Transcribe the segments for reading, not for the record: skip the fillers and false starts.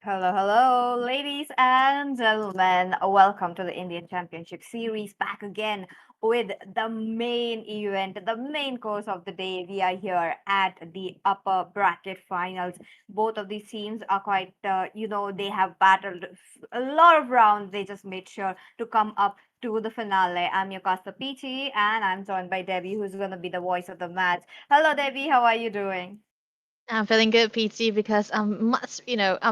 Hello, ladies and gentlemen. Welcome to the Indian Championship Series. Back again with the main event, the main course of the day. We are here at the upper bracket finals. Both of these teams are quite, they have battled a lot of rounds. They just made sure to come up to the finale. I'm your caster Peachy, and I'm joined by Debbie, who's going to be the voice of the match. Hello, Debbie. How are you doing? I'm feeling good, PT, because I'm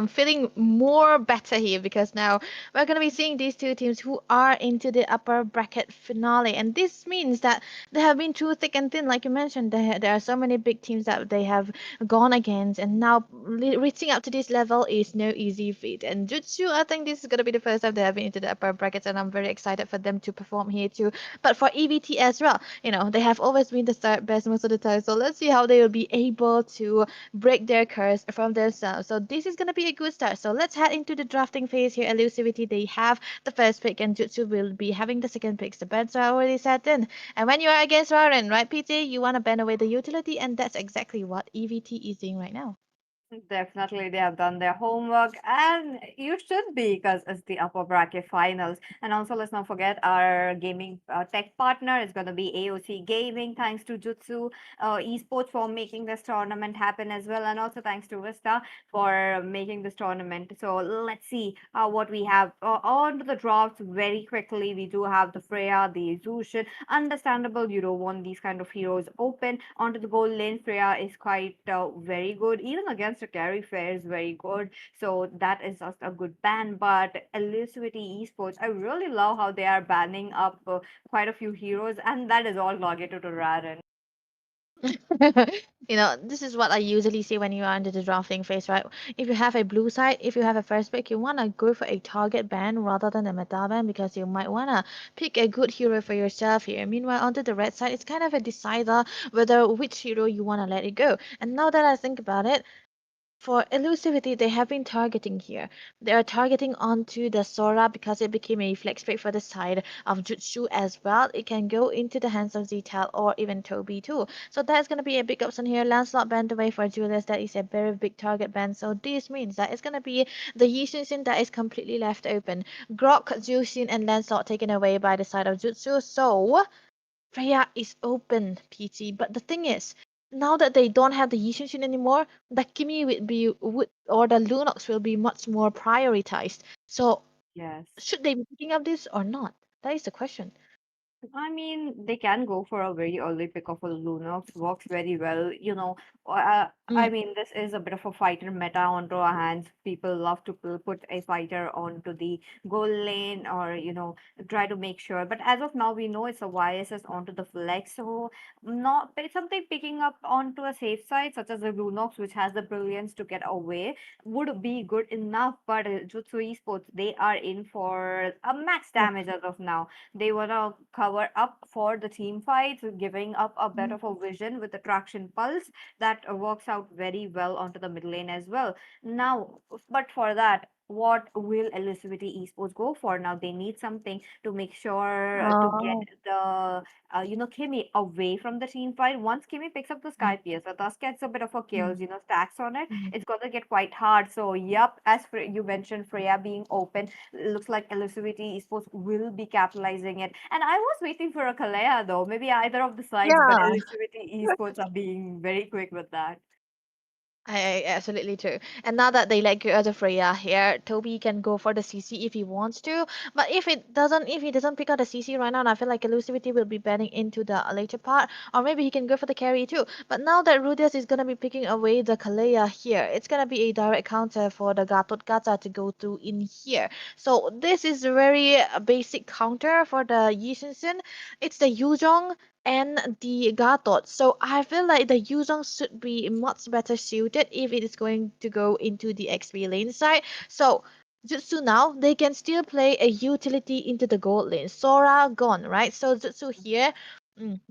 feeling more better here because now we're going to be seeing these two teams who are into the upper bracket finale. And this means that they have been through thick and thin. Like you mentioned, there are so many big teams that they have gone against. And now reaching up to this level is no easy feat. And Jutsu, I think this is going to be the first time they have been into the upper brackets. And I'm very excited for them to perform here too. But for EVT as well, they have always been the third best most of the time. So let's see how they will be able to break their curse from themselves. So this is going to be a good start. So let's head into the drafting phase here. Elusivity, they have the first pick, and Jutsu will be having the second pick. The bets are already set in. And when you are against Raren, right, PT, you want to ban away the utility, and that's exactly what EVT is doing right now. Definitely, they have done their homework, and you should be because it's the upper bracket finals. And also, let's not forget our gaming tech partner is going to be AOC Gaming. Thanks to Jutsu Esports for making this tournament happen as well, and also thanks to Vista for making this tournament. So let's see what we have on to the drafts very quickly. We do have the Freya, the Zushin. Understandable, you don't want these kind of heroes open onto the gold lane. Freya is quite very good, even against a carry fair is very good. So that is just a good ban. But Elusivity Esports, I really love how they are banning up quite a few heroes, and that is all targeted to Raren. This is what I usually say when you are under the drafting phase, right? If you have a blue side, if you have a first pick, you want to go for a target ban rather than a meta ban because you might want to pick a good hero for yourself here. Meanwhile, onto the red side, it's kind of a decider whether which hero you want to let it go. And now that I think about it, for elusivity, they have been targeting here. They are targeting onto the Sora because it became a flex pick for the side of Jutsu as well. It can go into the hands of Zital or even Toby too. So that's going to be a big option here. Lancelot banned away for Julius. That is a very big target ban. So this means that it's going to be the Yi Sun that is completely left open. Grok, Jushin, and Lancelot taken away by the side of Jutsu. So Freya is open, PT. But the thing is, now that they don't have the Yishunshin anymore, the Kimi would or the Lunox will be much more prioritized. So Yes. should they be picking up this or not? That is the question. I mean, they can go for a very early pick of a Lunox, works very well. I Mm, mean, this is a bit of a fighter meta onto our hands. People love to put a fighter onto the goal lane or, try to make sure. But as of now, we know it's a YSS onto the flex. So, not something picking up onto a safe side, such as the Lunox, which has the brilliance to get away, would be good enough. But Jutsu Esports, they are in for a max yeah. damage as of now. They want to cover up for the team fights, giving up a bit Mm, of a vision with the traction pulse that works out very well onto the mid lane as well. Now, but for that, what will Elusivity Esports go for? Now they need something to make sure to get oh, the Kimi away from the team fight. Once Kimi picks up the mm, Sky PS, thus gets a bit of a mm, kills, stacks on it. mm. It's gonna get quite hard. So, yep, as you mentioned, Freya being open, looks like Elusivity Esports will be capitalizing it. And I was waiting for a Kalea though, maybe either of the sides, but Yeah. Elusivity Esports are being very quick with that. Absolutely true. And now that they let go of the Freya here, Toby can go for the CC if he wants to. But if he doesn't pick out the CC right now, I feel like Elusivity will be banning into the later part, or maybe he can go for the carry too. But now that Rudius is gonna be picking away the Kalea here, it's gonna be a direct counter for the Gatot Gata to go through in here. So this is a very basic counter for the Yi Sun. It's the Yuzhong and the Gatot. So I feel like the Yuzong should be much better suited if it is going to go into the XP lane side. So Jutsu now, they can still play a utility into the gold lane. Sora gone, right? So Jutsu here,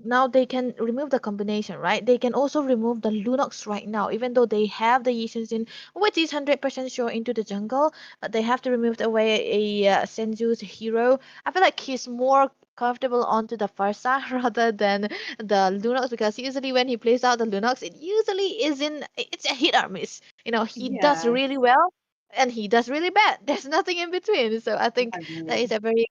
now they can remove the combination, right? They can also remove the Lunox right now, even though they have the Yishin, which is 100% sure into the jungle, but they have to remove away a Senju's hero. I feel like he's more comfortable onto the Farsa rather than the Lunox because usually when he plays out the Lunox, it usually isn't, it's a hit or miss. He does Yes. really well, and he does really bad. There's nothing in between. So I think that Agreed. is a very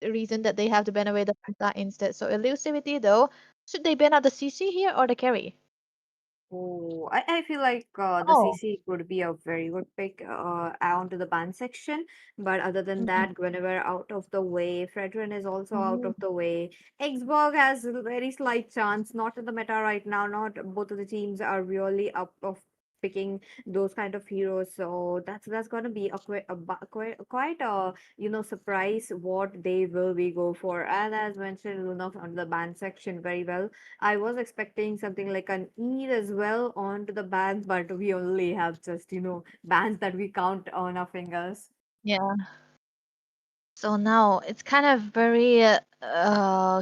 reason that they have to ban away the Penta instead. So elusivity though, should they ban out the CC here or the carry? Oh, I feel like the Oh. CC could be a very good pick onto the ban section. But other than Mm-hmm. that, Guinevere out of the way. Fredrin is also out Oh, of the way. Xborg has a very slight chance, not in the meta right now. Not both of the teams are really up of picking those kind of heroes. So that's gonna be quite a surprise what they will be go for. And as mentioned, Luna on the ban section very well. I was expecting something like an Eid as well onto the bands, but we only have just, bands that we count on our fingers. yeah. So now it's kind of very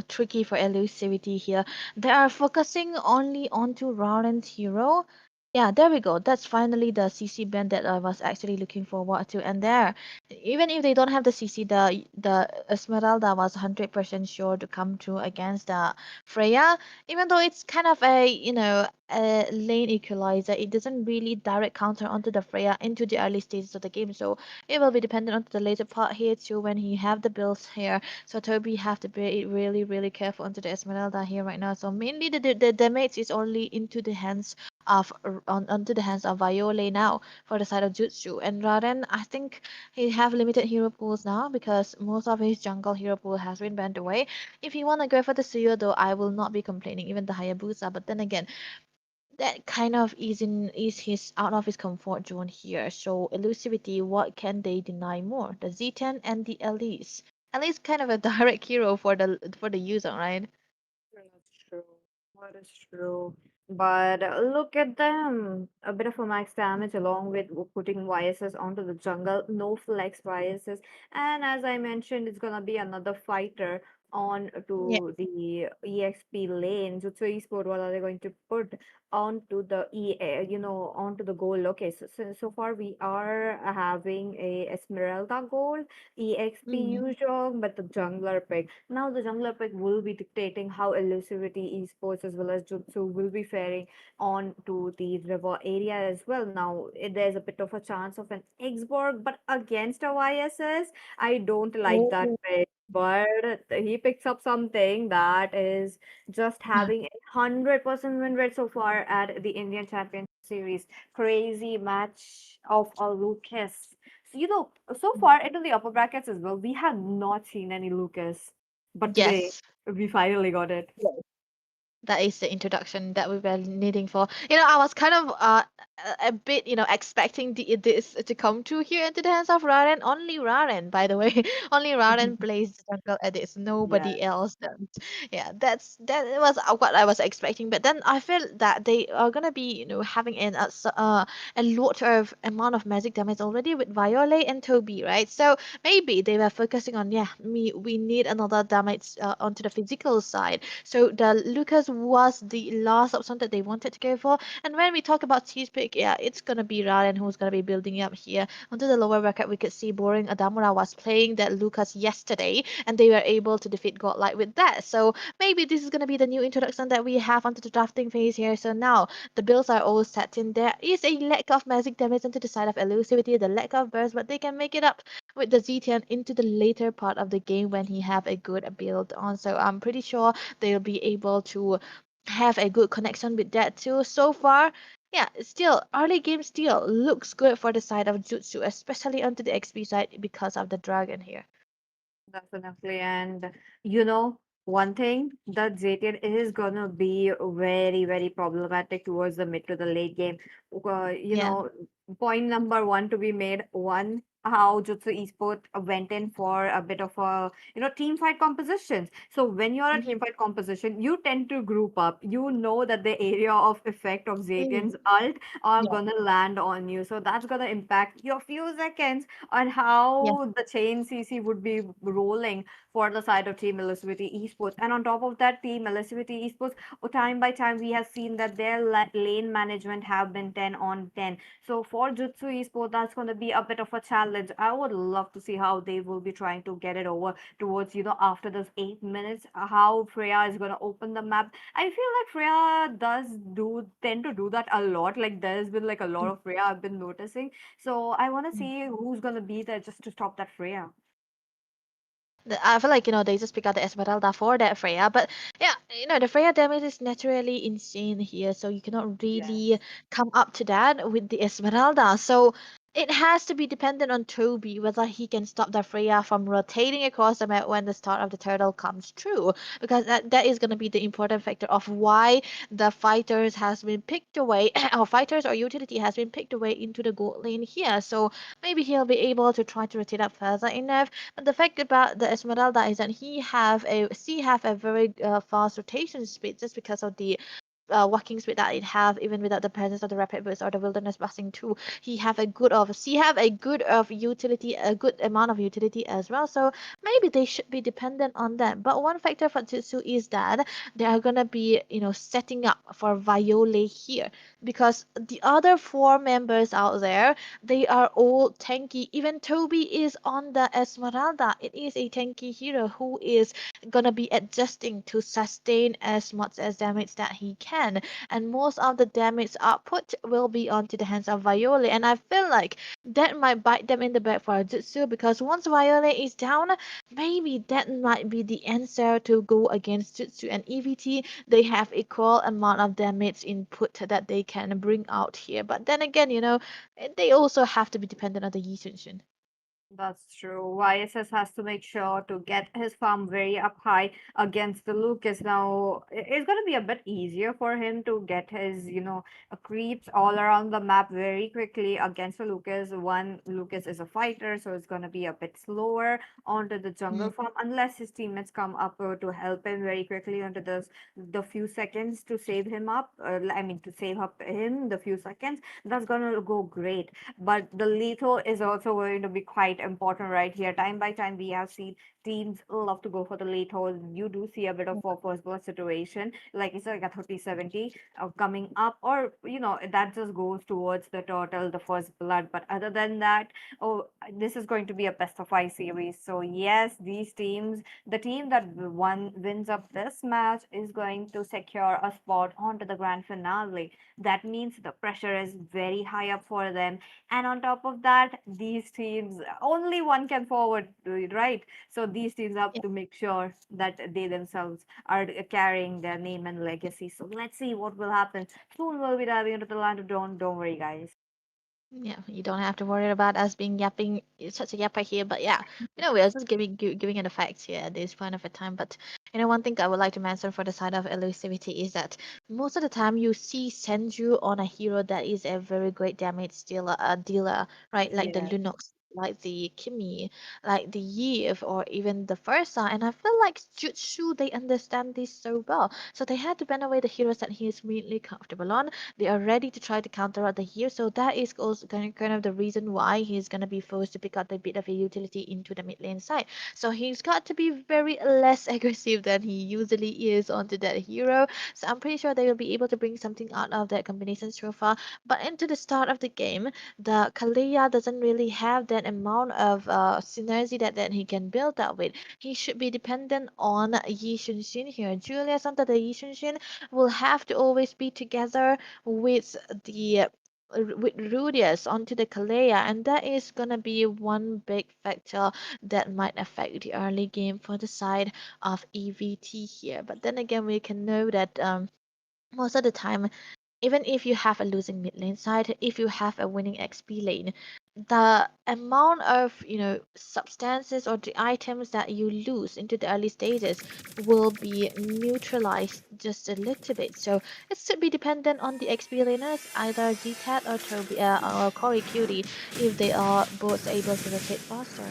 tricky for elusivity here. They are focusing only onto Rauren's hero. Yeah, there we go. That's finally the CC band that I was actually looking forward to. And there, even if they don't have the CC, the Esmeralda was 100% sure to come through against the Freya. Even though it's kind of a lane equalizer, it doesn't really direct counter onto the Freya into the early stages of the game. So it will be dependent on the later part here too when he have the builds here. So Toby have to be really, really careful onto the Esmeralda here right now. So mainly the damage is only into the hands of onto the hands of Viole now for the side of Jutsu. And Raden, I think he have limited hero pools now because most of his jungle hero pool has been banned away. If you want to go for the Suyo though, I will not be complaining, even the Hayabusa. But then again, that kind of is his out of his comfort zone here. So elusivity, what can they deny more? The Z10 and the Elise. Elise kind of a direct hero for the user, right? That's true. That is true. But look at them. A bit of a max damage along with putting YSS onto the jungle. No flex YSS. And as I mentioned, it's gonna be another fighter on Yeah. to the EXP lane. Zutsu Esports, what are they going to put onto the onto the goal? Okay, so far we are having a Esmeralda goal, EXP Mm. usual, but the jungler pick. Now the jungler pick will be dictating how Elusivity Esports as well as Jutsu will be faring on to the river area as well. Now there's a bit of a chance of an Xborg, but against a YSS, I don't like that Oh. pick. But he picks up something that is just having 100% win rate so far at the Indian Championship Series. Crazy match of a Lucas. So, so far into the upper brackets as well, we have not seen any Lucas. But today, Yes. we finally got it. That is the introduction that we were needing for. I was kind of a bit, expecting this to come true here into the hands of Raren. Only Raren, by the way, only Raren plays the jungle edits. Yeah. Nobody else does. Yeah, that was what I was expecting. But then I feel that they are gonna be, having a lot of amount of magic damage already with Violet and Toby, right? So maybe they were focusing on, yeah, we need another damage onto the physical side. So the Lucas was the last option that they wanted to go for. And when we talk about cheese pick, yeah, it's gonna be Ryan who's gonna be building up here. Onto the lower bracket, we could see Boring Adamura was playing that Lucas yesterday, and they were able to defeat Godlight with that. So maybe this is gonna be the new introduction that we have onto the drafting phase here. So now the builds are all set in. There is a lack of magic damage into the side of elusivity, the lack of burst, but they can make it up with the Z10 into the later part of the game when he have a good build on. So I'm pretty sure they'll be able to have a good connection with that too. So far, yeah, still early game still looks good for the side of Jutsu, especially onto the XP side because of the dragon here. Definitely. And one thing that Zaytian is gonna be very, very problematic towards the mid to the late game. Yeah. Point number one to be made. One, how Jutsu Esports went in for a bit of a team fight compositions. So when you're a team Mhm. fight composition, you tend to group up. You know that the area of effect of Mm. Zaytian's ult are Yeah. gonna land on you. So that's gonna impact your few seconds on Yeah. how the chain CC would be rolling for the side of Team Elisabety Esports. And on top of that, Team Elisabety Esports, time by time, we have seen that their lane management have been 10 on 10. So for Jutsu Esports, that's going to be a bit of a challenge. I would love to see how they will be trying to get it over towards, after those 8 minutes, how Freya is going to open the map. I feel like Freya does do tend to do that a lot. Like there's been like a lot of Freya I've been noticing. So I want to Mm. see who's going to be there just to stop that Freya. I feel like, they just pick out the Esmeralda for that Freya. But yeah, the Freya damage is naturally insane here, so you cannot Yes. really come up to that with the Esmeralda. So it has to be dependent on Toby whether he can stop the Freya from rotating across the map when the start of the turtle comes true. Because that is going to be the important factor of why the fighters has been picked away, or fighters or utility has been picked away into the gold lane here. So maybe he'll be able to try to rotate up further enough. But the fact about the Esmeralda is that he have a very fast rotation speed just because of the walking speed that it have even without the presence of the rapid boost or the wilderness busting too. He have a good of utility, a good amount of utility as well. So maybe they should be dependent on them. But one factor for Jutsu is that they are gonna be setting up for Viole here, because the other four members out there, they are all tanky. Even Toby is on the Esmeralda. It is a tanky hero who is gonna be adjusting to sustain as much as damage that he can. And most of the damage output will be onto the hands of Viole. And I feel like that might bite them in the back for Jutsu, because once Viole is down, maybe that might be the answer to go against Jutsu and EVT. They have equal amount of damage input that they can bring out here. But then again, they also have to be dependent on the Yi Xunshin. That's true. YSS has to make sure to get his farm very up high against the Lucas. Now, it's going to be a bit easier for him to get his, creeps all around the map very quickly against the Lucas. One, Lucas is a fighter, so it's going to be a bit slower onto the jungle Mm. farm unless his teammates come up to help him very quickly onto the few seconds to save him up. I mean, to save up him the few seconds. That's going to go great. But the lethal is also going to be quite important right here. Time by time, we have seen teams love to go for the lethal. You do see a bit of a first blood situation, like it's like a 30-70 coming up, or that just goes towards the turtle, the first blood. But other than that, oh, this is going to be a best of five series. So yes, these teams, the team that wins up this match is going to secure a spot onto the grand finale. That means the pressure is very high up for them. And on top of that, these teams, only one can forward, right? So these teams have to make sure that they themselves are carrying their name and legacy. So let's see what will happen. Soon we'll be diving into the land of dawn. Don't worry, guys. Yeah, you don't have to worry about us being yapping, such a yapper here. But yeah, we're just giving it the facts here at this point of the time. But one thing I would like to mention for the side of elusivity is that most of the time you see Senju on a hero that is a very great damage dealer, right? Like the Yeah. Lunox, like the Kimi, like the Yiv, or even the Versa. And I feel like Jutsu, they understand this so well. So they had to ban away the heroes that he is really comfortable on. They are ready to try to counter out the here. So that is also kind of the reason why he's going to be forced to pick out a bit of a utility into the mid lane side. So he's got to be very less aggressive than he usually is onto that hero. So I'm pretty sure they will be able to bring something out of that combination so far. But into the start of the game, the Kalia doesn't really have that amount of synergy that he can build up with. He should be dependent on Yi Xunshin here. Julius under the Yi Xunshin will have to always be together with the with Rudius onto the Kalea, and that is gonna be one big factor that might affect the early game for the side of EVT here. But then again, we can know that most of the time, even if you have a losing mid lane side, if you have a winning XP lane, the amount of substances or the items that you lose into the early stages will be neutralized just a little bit. So it should be dependent on the XP laners, either GTAT or Toby or Corey Cutie, if they are both able to rotate faster.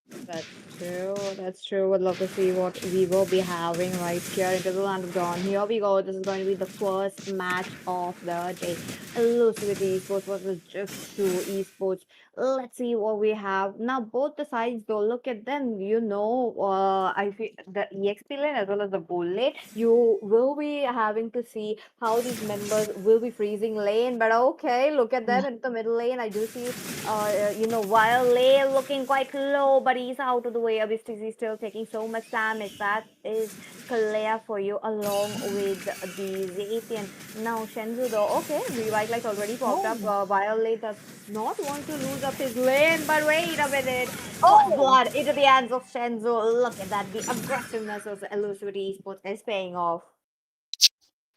That's true. That's true. Would love to see what we will be having right here into the land of dawn. Here we go. This is going to be the first match of the day. Elusivity Esports versus Jutsu Esports. Let's see what we have now. Both the sides, though, look at them. I feel the EXP lane as well as the bull lane. You will be having to see how these members will be freezing lane. But okay, look at them in the middle lane. I do see while Lay looking quite low, but he's out of the way. Obviously, he's still taking so much damage. That is Kalea for you, along with the Zacian. Now, Shenzu, though, okay, Revitalize already popped up. Oh, Violet does not want to lose up his lane, but wait a minute. First oh. blood into the hands of Shenzu. Look at that. The aggressiveness of Elusivity Esports is paying off.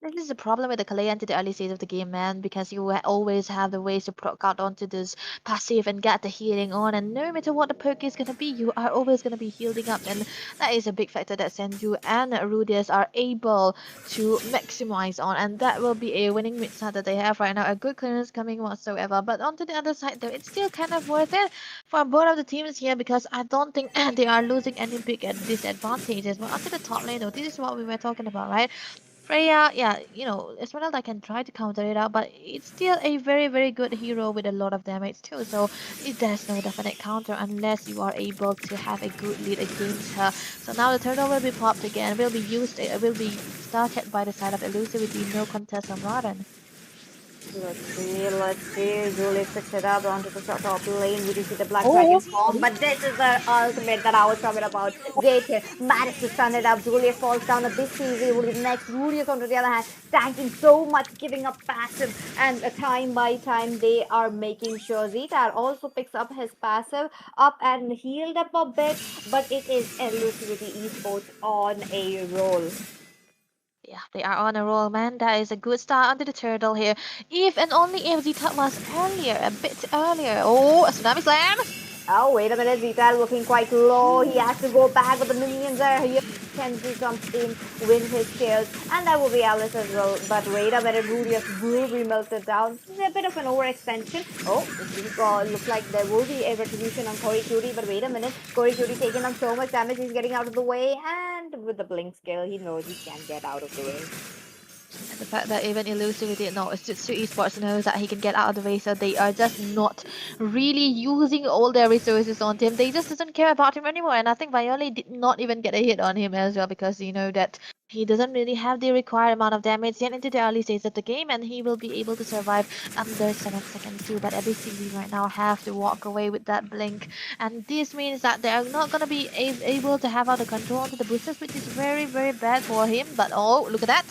This is the problem with the Kalei into the early stage of the game, man, because you always have the ways to proc out onto this passive and get the healing on, and no matter what the perk is gonna be, you are always gonna be healing up, and that is a big factor that Senju and Rudius are able to maximize on, and that will be a winning mid side that they have right now. A good clearance coming whatsoever, but onto the other side though, it's still kind of worth it for both of the teams here because I don't think they are losing any big disadvantages. But onto the top lane though, this is what we were talking about, right? Freya, yeah, Esmeralda can try to counter it out, but it's still a very, very good hero with a lot of damage too. So there's no definite counter unless you are able to have a good lead against her. So now the turtle will be popped again, will be used, will be started by the side of Elusivity, no contest from Raden. Let's see, let's see. Julius picks it up onto the top lane. We do see the Black Dragon Oh, form, but this is the ultimate that I was talking about. Zayt managed to stun it up. Julius falls down a bit easy. Will be the next. Julius, on the other hand, tanking so much, giving up passive, and time by time they are making sure Zetar also picks up his passive up and healed up a bit, but it is Elusivity Esports on a roll. yeah, they are on a roll, man. That is a good start onto the turtle here. If and only if Zeta was earlier, a bit earlier. Oh, a tsunami slam! Oh, wait a minute. Vital looking quite low. He has to go back, but the minions are here. Kenzie comes in, win his kills, and that will be Alice as well. But wait a minute, Rudius will be melted down. This is a bit of an overextension. Oh, it looks like there will be a retribution on Corey Cutie, but wait a minute. Corey Cutie taking on so much damage, he's getting out of the way, and with the blink skill, he knows he can't get out of the way. And the fact that even Elusivity, no, it's Zutsu Esports knows that he can get out of the way, so they are just not really using all their resources on him. They just doesn't care about him anymore. And I think Viole did not even get a hit on him as well because you know that he doesn't really have the required amount of damage yet into the early stage of the game, and he will be able to survive under 7 seconds too. But ABCD right now have to walk away with that blink, and this means that they are not gonna be able to have out the control onto the boosters, which is very, very bad for him. But oh, look at that!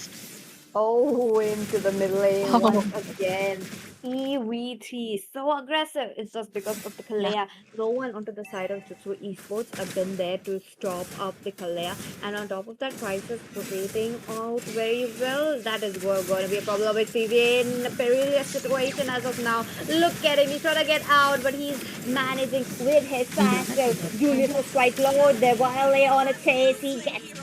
Oh, into the middle lane Oh, once again. EVT, so aggressive. It's just because of the yeah. Kalea. No one onto the side of Zutsu Esports have been there to stop up the Kalea. And on top of that, Crisis rotating out very well. That is going to be a problem with CJ in a perilous situation as of now. Look at him. He's trying to get out, but he's managing with his passive. Julius was quite low. There while on a chase. He gets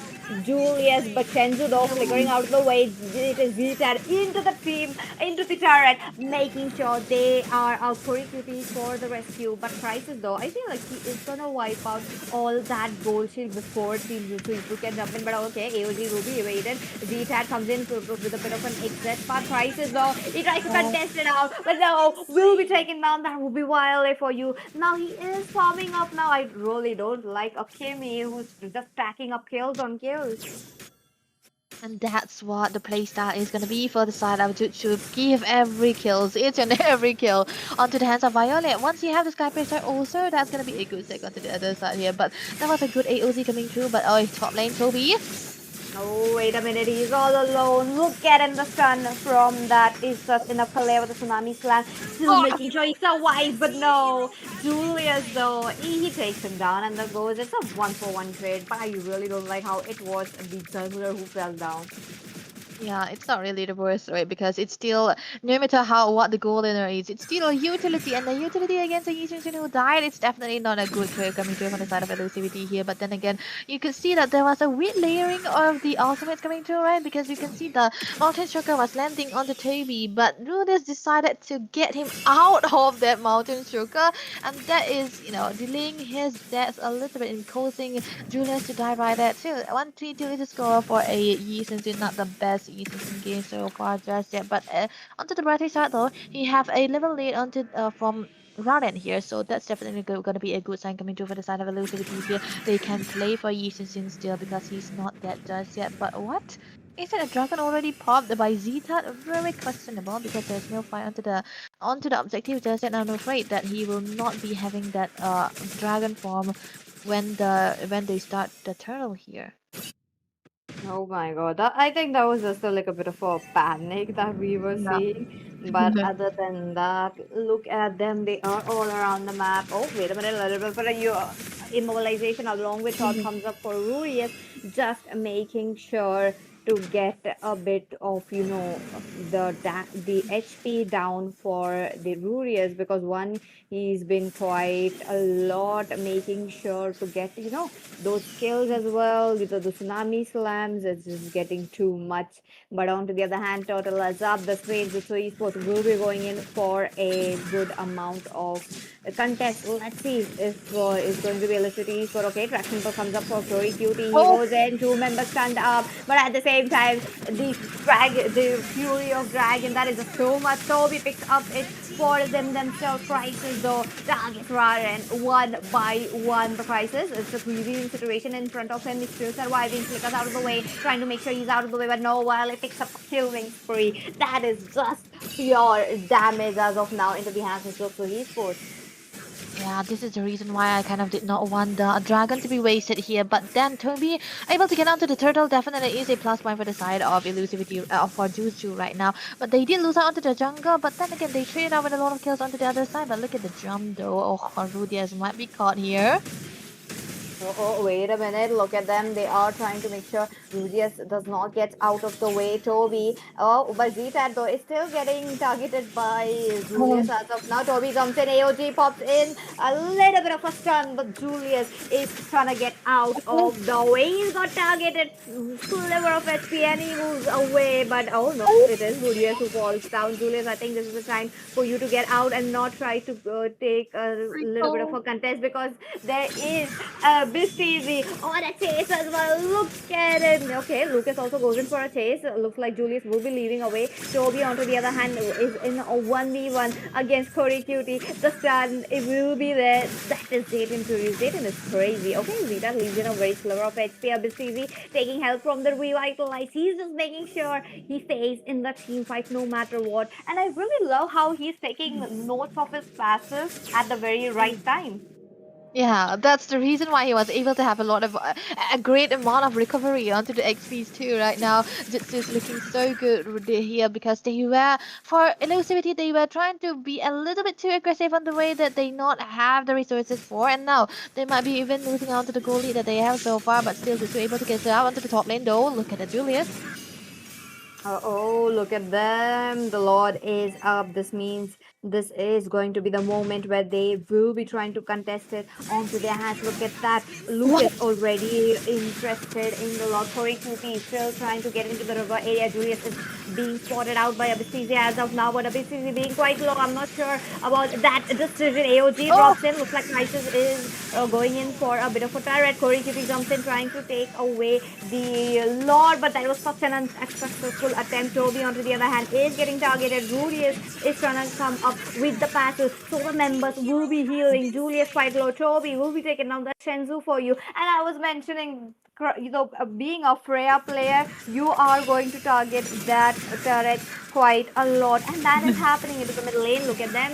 Julius, but Shenzu though flickering out of the way. It is Zitar into the team, into the turret, making sure they are out for the rescue. But Crisis though, I feel like he is gonna wipe out all that gold shield before Team Zutsu can jump in. But okay, AOG will be evaded. Zitar comes in with a bit of an exit part. Crisis though, he tries to contest it out, but no, will be taken down. That will be wild for you. Now he is farming up now. I really don't like Akemi who's just stacking up kills on kills. And that's what the playstyle is gonna be for the side of Jutsu. Give every kills, each and every kill onto the hands of Violet. Once you have the Sky Piercer also, that's gonna be a good stick onto the other side here. But that was a good AOZ coming through, but oh, top lane Toby. Oh, wait a minute, he's all alone. Look at him, the stun from that is just enough to play with the tsunami slam. Still Oh, making sure he survives, but no. Julius, though, he takes him down and the goes. It's a 1-for-1 trade, but I really don't like how it was the jungler who fell down. Yeah, it's not really the worst, right? Because it's still, no matter how what the goldener is, it's still a utility, and the utility against a Yijin who died, it's definitely not a good trade coming through from the side of elusivity here. But then again, you could see that there was a weird layering of the ultimates coming through, right? Because you can see the mountain choker was landing on the Toby, but Rudes decided to get him out of that mountain choker, and that is, delaying his death a little bit and causing Julius to die by that too. 1-3-2 is a score for a Yi Sun, not the best Yi Sun game so far just yet. But onto the brighter side though, he have a level lead onto from Raren here, so that's definitely gonna be a good sign coming through for the side of elusivity here. They can play for Yi Sun still because he's not dead just yet. But what? Is it a dragon already popped by Zeta? Very questionable because there's no fight onto the objective just yet. I'm afraid that he will not be having that dragon form when they start the turtle here. Oh my God. I think that was just like a bit of a panic that we were Yeah. seeing. But other than that, look at them. They are all around the map. Oh, wait a minute, a little bit. But your immobilization along with shot comes up for Rurius, just making sure to get a bit of, the HP down for the Rurius, because one, he's been quite a lot making sure to get, those skills as well. The tsunami slams is just getting too much. But on to the other hand, Total is up. The Swede Zutsu Esports will be going in for a good amount of contest. Let's see if it's going to be electricity for okay. Traction Ball comes up for Glory Cutie. He Oh, goes in, two members stand up, but at the same time, the fury of dragon, that is so much. Toby picks up it for themselves. Crisis though, targets Raren one by one. The Crisis, it's a freezing situation in front of him. He's still surviving. Flickers out of the way, trying to make sure he's out of the way, but no, while it picks up a killing spree. That is just pure damage as of now into the hands of Zutsu Esports. yeah, this is the reason why I kind of did not want the dragon to be wasted here. But then to be able to get onto the turtle definitely is a plus point for the side of elusivity for Jutsu right now. But they did lose out onto the jungle. But then again, they traded out with a lot of kills onto the other side. But look at the jump though. Oh, Rudias might be caught here. Wait a minute. Look at them. They are trying to make sure Rudius does not get out of the way. Toby. Oh, but Ztad though is still getting targeted by Julius as of now. Toby comes in. AOG pops in. A little bit of a stun, but Julius is trying to get out of the way. He's got targeted. Sliver of HP and he moves away. But oh no, it is Julius who falls down. Julius, I think this is the time for you to get out and not try to take a little bit of a contest, because there is Miss Easy on a chase as well. Look at it. Okay, Lucas also goes in for a chase. Looks like Julius will be leading away. Toby, on to the other hand, is in a 1v1 against Corey Cutie. The stun, it will be there. That is Zayden Furious. Zayden is crazy. Okay, Zeta leaves in a very sliver of HP. Miss Easy taking help from the Revitalize. He's just making sure he stays in the team fight no matter what. And I really love how he's taking notes of his passes at the very right time. Yeah, that's the reason why he was able to have a lot of a great amount of recovery onto the XPs too. Right now, Jitsu is looking so good here because they were for elusivity. They were trying to be a little bit too aggressive on the way that they not have the resources for, and now they might be even losing out to the goal lead that they have so far. But still, Jitsu able to get out onto the top lane though. Look at the Julius. Oh, look at them. The Lord is up. This means this is going to be the moment where they will be trying to contest it onto their hands. Look at that. What? Lucas already interested in the Lord. Corey Kupi is still trying to get into the river area. Julius is being spotted out by Abysses as of now, but Abysses being quite low. I'm not sure about that decision. AOG Oh, drops in. Looks like Crisis is going in for a bit of a turret. Corey Kupi jumps in trying to take away the Lord, but that was such an unsuccessful attempt. Toby, on the other hand, is getting targeted. Julius is trying to come up with the passes. So the members will be healing. Julius quite low. Toby will be taking down the Shenzhou for you. And I was mentioning, being a Freya player, you are going to target that turret quite a lot, and that is happening into the middle lane. Look at them.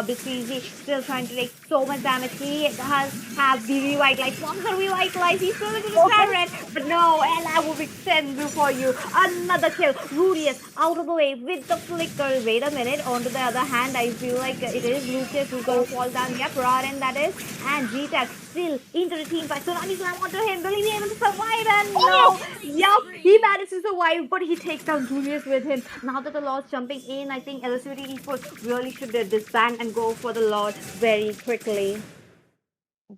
Bisizi still trying to take so much damage. He has have the revitalize. Once the revitalize, he's still into the turret, but no, Ella will extend for you. Another kill. Rudius out of the way with the flicker. Wait a minute. On to the other hand, I feel like it is Lucas who's gonna fall down. Yep, Raden that is, and GTAC still into the team fight. Tsunami slam onto him. Will he be able to survive? And Oh, no, yup, he managed to survive, but he takes down Julius with him. Now that the Lord's jumping in, I think Elucid Esports really should disband and go for the Lord very quickly.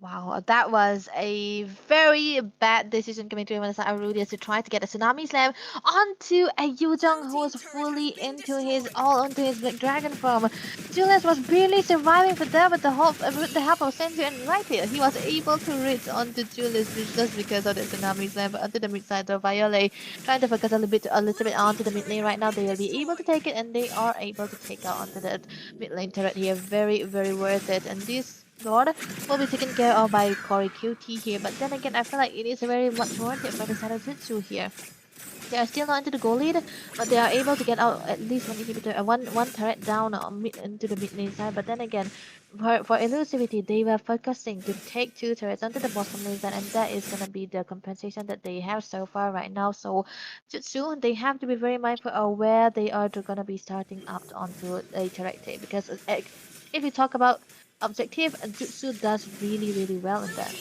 wow, that was a very bad decision coming to him on the side of Rudius to try to get a tsunami slam onto a Yujong who was fully into his all onto his Black Dragon form. Julius was barely surviving for that with the help of Senju, and right here he was able to reach onto Julius just because of the tsunami slam. But onto the mid side of Violet, trying to focus a little bit onto the mid lane right now. They will be able to take it, and they are able to take out onto that mid lane turret here. Very, very worth it. And this Lord will be taken care of by Corey QT here, but then again, I feel like it is very much worth it for the side of Zutsu here. They are still not into the goal lead, but they are able to get out at least one inhibitor, one turret down into the mid lane side. But then again, for elusivity, they were focusing to take two turrets onto the bottom lane side, and that is gonna be the compensation that they have so far right now. So Jutsu, they have to be very mindful of where they are gonna be starting up onto a turret tape, because if you talk about objective, Jutsu does really, really well in that.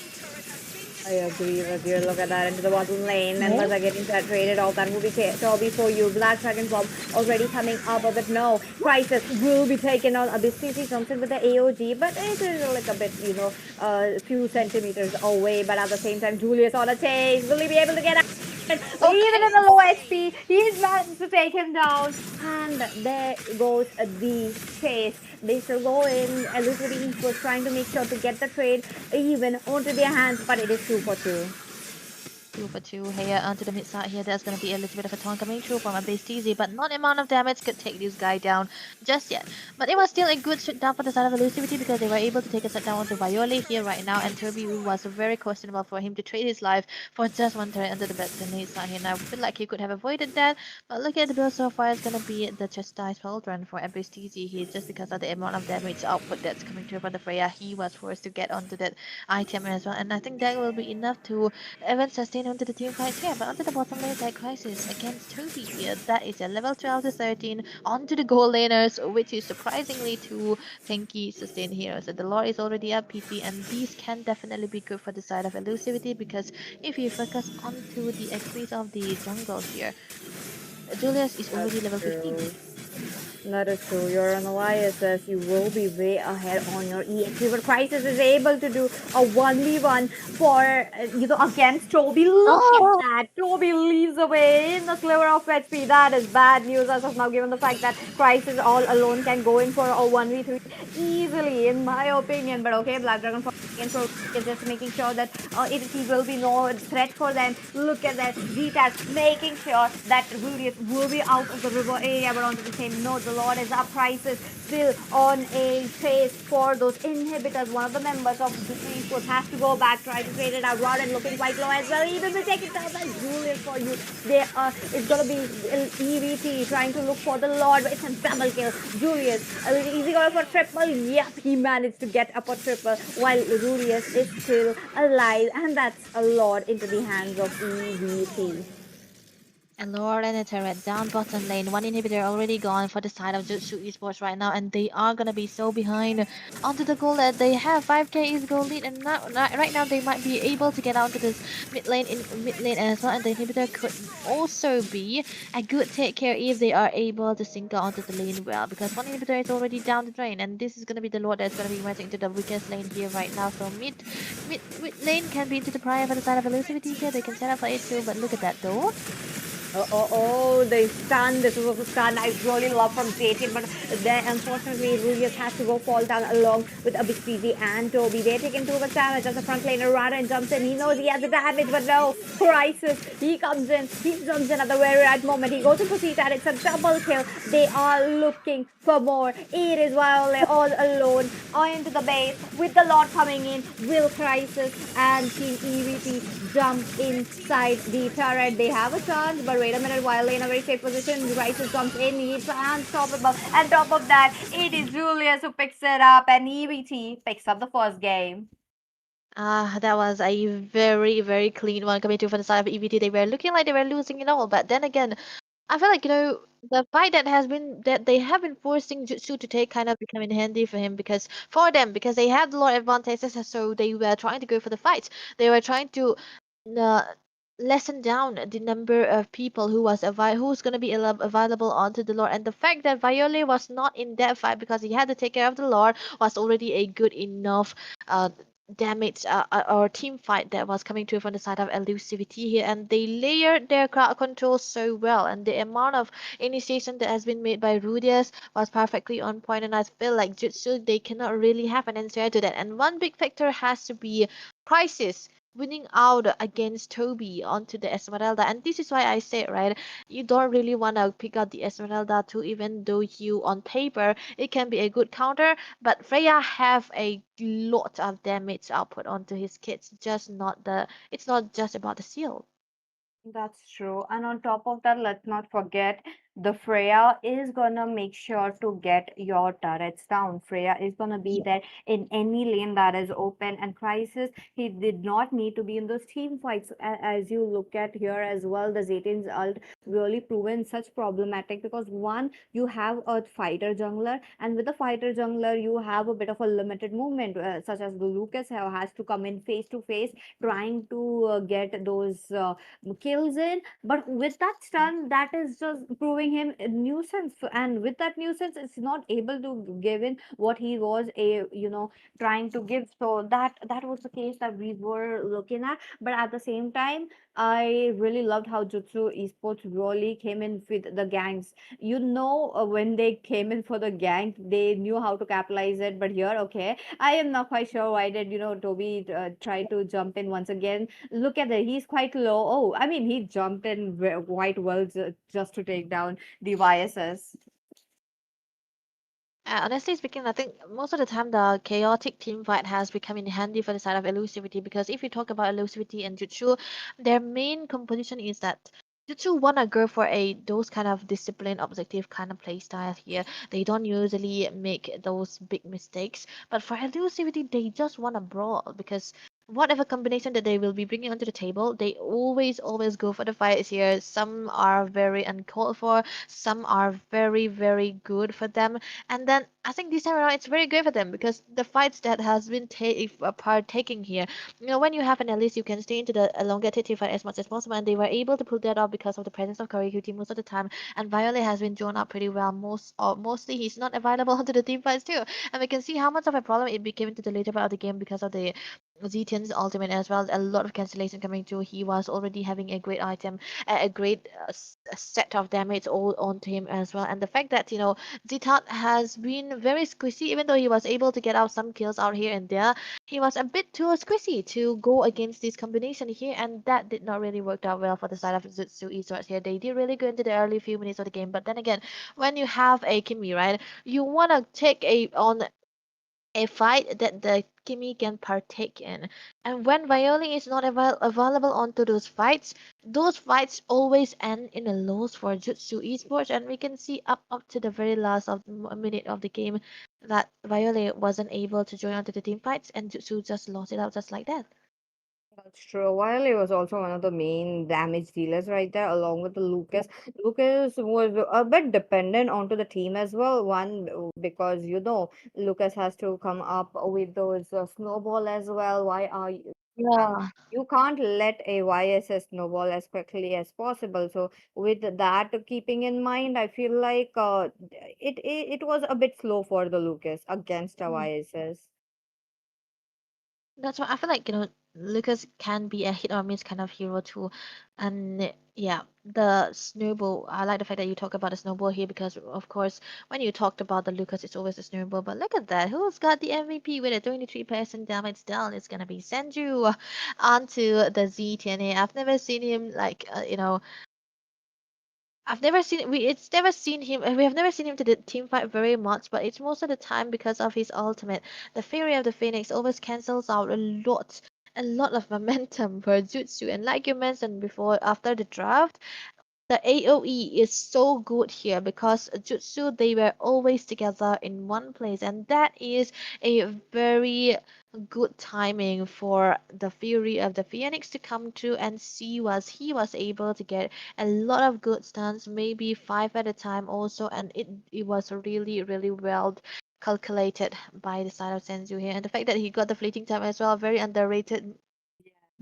I agree with you. Look at that into the bottom lane. Members are getting traded off. That will be Toby for you. Black Dragon Bomb already coming up, but no. Crisis will be taken on. Abyssi comes in with the AOG, but it is like a bit, a few centimeters away. But at the same time, Julius on a chase. Will he be able to get out? Even in the low HP, he's managed to take him down. And there goes the chase. They still go in. Elucidity was trying to make sure to get the trade even onto their hands, but it is 2 for 2. 2 for 2 here onto the mid side here. There's going to be a little bit of a taunt coming through from a base TZ, but not amount of damage could take this guy down just yet. But it was still a good shutdown for the side of Elusivity, because they were able to take a shutdown onto Viole here right now, and Toby was very questionable for him to trade his life for just one turret under the bed side here. Now I feel like he could have avoided that, but look at the build so far. It's going to be the chastised run for Abyss TZ here, just because of the amount of damage output that's coming through from the Freya. He was forced to get onto that item as well, and I think that will be enough to even sustain onto the team fights here. But onto the bottom lane side, Crisis against Toby here. That is a level 12 to 13 onto the goal laners, which is surprisingly too tanky sustain here. So the lore is already up PT, and these can definitely be good for the side of elusivity, because if you focus onto the XPs of the jungle here, Julius is already level 15. That is true. You're on the YSS. You will be way ahead on your EXP. But Crisis is able to do a 1v1 for, against Toby. Look at that. Toby leaves away in the sliver of HP. That is bad news as of now, given the fact that Crisis all alone can go in for a 1v3 easily, in my opinion. But okay, Black Dragon is just making sure that it will be no threat for them. Look at that. GTAS making sure that Julius will be out of the river area, but onto the same note, the Lord is up. Crisis still on a chase for those inhibitors. One of the members of Zutsu Esports has to go back, try to trade it out. Rodden looking quite low as well. Even will take it down by Julius for you. There it's gonna be EVT trying to look for the Lord, but it's a double kill. Julius, is he going for triple? Yep, he managed to get up a triple while Julius is still alive, and that's a Lord into the hands of EVT. And Lord and a turret down bottom lane. One inhibitor already gone for the side of Zutsu Esports right now, and they are gonna be so behind onto the goal that they have 5k is goal lead, and right now they might be able to get onto this mid lane as well. And the inhibitor could also be a good take care if they are able to sync onto the lane well, because one inhibitor is already down the drain, and this is gonna be the Lord that's gonna be merging into the weakest lane here right now. So mid lane can be into the prior for the side of elusivity here. They can set up for it too, but look at that though. They stun. This is also stun. I really love from JT, but then unfortunately Julius has to go fall down along with Abispeedy and Toby. They're taking too much damage as the front laner Rada jumps in. He knows he has the damage, but no. Crisis. He comes in. He jumps in at the very right moment. He goes to proceed, and it's a double kill. They are looking for more. It is Violet all alone into the base with the Lord coming in. Will Crisis and Team EVP jump inside the turret? They have a chance, but wait a minute, while in a very safe position, Rises jumps in, he's unstoppable. And top of that, it is Julius who picks it up, and EBT picks up the first game. That was a very, very clean one coming to from the side of EVT. They were looking like they were losing it all, but then again, I feel like, the fight that they have been forcing Jutsu to take kind of becoming handy for him because they had a lot of advantages, so they were trying to go for the fights. They were trying to uh, lessen down the number of people who's going to be available onto the lore, and the fact that Viole was not in that fight because he had to take care of the lore was already a good enough uh, damage or team fight that was coming through from the side of elusivity here, and they layered their crowd control so well, and the amount of initiation that has been made by Rudius was perfectly on point, and I feel like Jutsu, they cannot really have an answer to that, and one big factor has to be Crisis winning out against Toby onto the Esmeralda. And this is why I say, right, you don't really want to pick out the Esmeralda too, even though you, on paper, it can be a good counter. But Freya have a lot of damage output onto his kits. It's not just about the seal. That's true. And on top of that, let's not forget the Freya is gonna make sure to get your turrets down. Freya is gonna be there in any lane that is open. And Crisis, he did not need to be in those team fights. As you look at here as well, the Zaytin's ult really proven such problematic because one, you have a fighter jungler, and with the fighter jungler, you have a bit of a limited movement, such as the Lucas has to come in face to face, trying to get those. Kills in, but with that stun, that is just proving him a nuisance. And with that nuisance, it's not able to give in what he was trying to give. So that was the case that we were looking at. But at the same time, I really loved how Jutsu Esports really came in with the gangs. When they came in for the gang, they knew how to capitalize it. But here, okay, I am not quite sure why did Toby try to jump in once again. Look at that. He's quite low. Oh, I mean, he jumped in quite well just to take down the YSS. Honestly speaking, I think most of the time the chaotic team fight has become in handy for the side of elusivity because if you talk about elusivity and Jutsu, their main composition is that Jutsu wanna go for a those kind of discipline objective kind of play style here. They don't usually make those big mistakes, but for elusivity, they just wanna brawl because whatever combination that they will be bringing onto the table, they always go for the fights here. Some are very uncalled for, some are very very good for them, and then I think this time around it's very good for them because the fights that has been partaking here, when you have an Elise, you can stay into the elongated team fight as much as possible, and they were able to pull that off because of the presence of Karikuti most of the time. And Violet has been drawn up pretty well. Mostly he's not available onto the team fights too, and we can see how much of a problem it became into the later part of the game because of the Zetian's ultimate as well. A lot of cancellation coming through. He was already having a great item, a great set of damage all onto him as well. And the fact that Zitat has been very squishy, even though he was able to get out some kills out here and there. He was a bit too squishy to go against this combination here, and that did not really work out well for the side of Zutsu Esports here. They did really good into the early few minutes of the game, but then again, when you have a Kimi, right, you wanna take a fight that the Kimi can partake in. And when Violi is not available onto those fights always end in a loss for Jutsu Esports, and we can see up to the very last of minute of the game that Violi wasn't able to join onto the team fights, and Jutsu just lost it out just like that. That's true. While he was also one of the main damage dealers right there, along with the Lucas. Lucas was a bit dependent onto the team as well. One, because Lucas has to come up with those snowball as well. Why are you? And Yeah. you can't let a YSS snowball as quickly as possible. So with that keeping in mind, I feel like it was a bit slow for the Lucas against a YSS. That's why I feel like, Lucas can be a hit or miss kind of hero too. And yeah, the snowball, I like the fact that you talk about the snowball here because, of course, when you talked about the Lucas, it's always a snowball. But look at that. Who's got the MVP with a 23% damage down? It's gonna be Senju onto the ZTNA. I've never seen him like, I've never seen we it's never seen him we have never seen him to the team fight very much, but it's most of the time because of his ultimate. The Fury of the Phoenix always cancels out a lot of momentum for Jutsu. And like you mentioned before, after the draft, the AoE is so good here because Jutsu they were always together in one place, and that is a very good timing for the Fury of the Phoenix to come through and see was he was able to get a lot of good stuns, maybe five at a time also, and it was really well calculated by the side of Senzu here, and the fact that he got the fleeting time as well, very underrated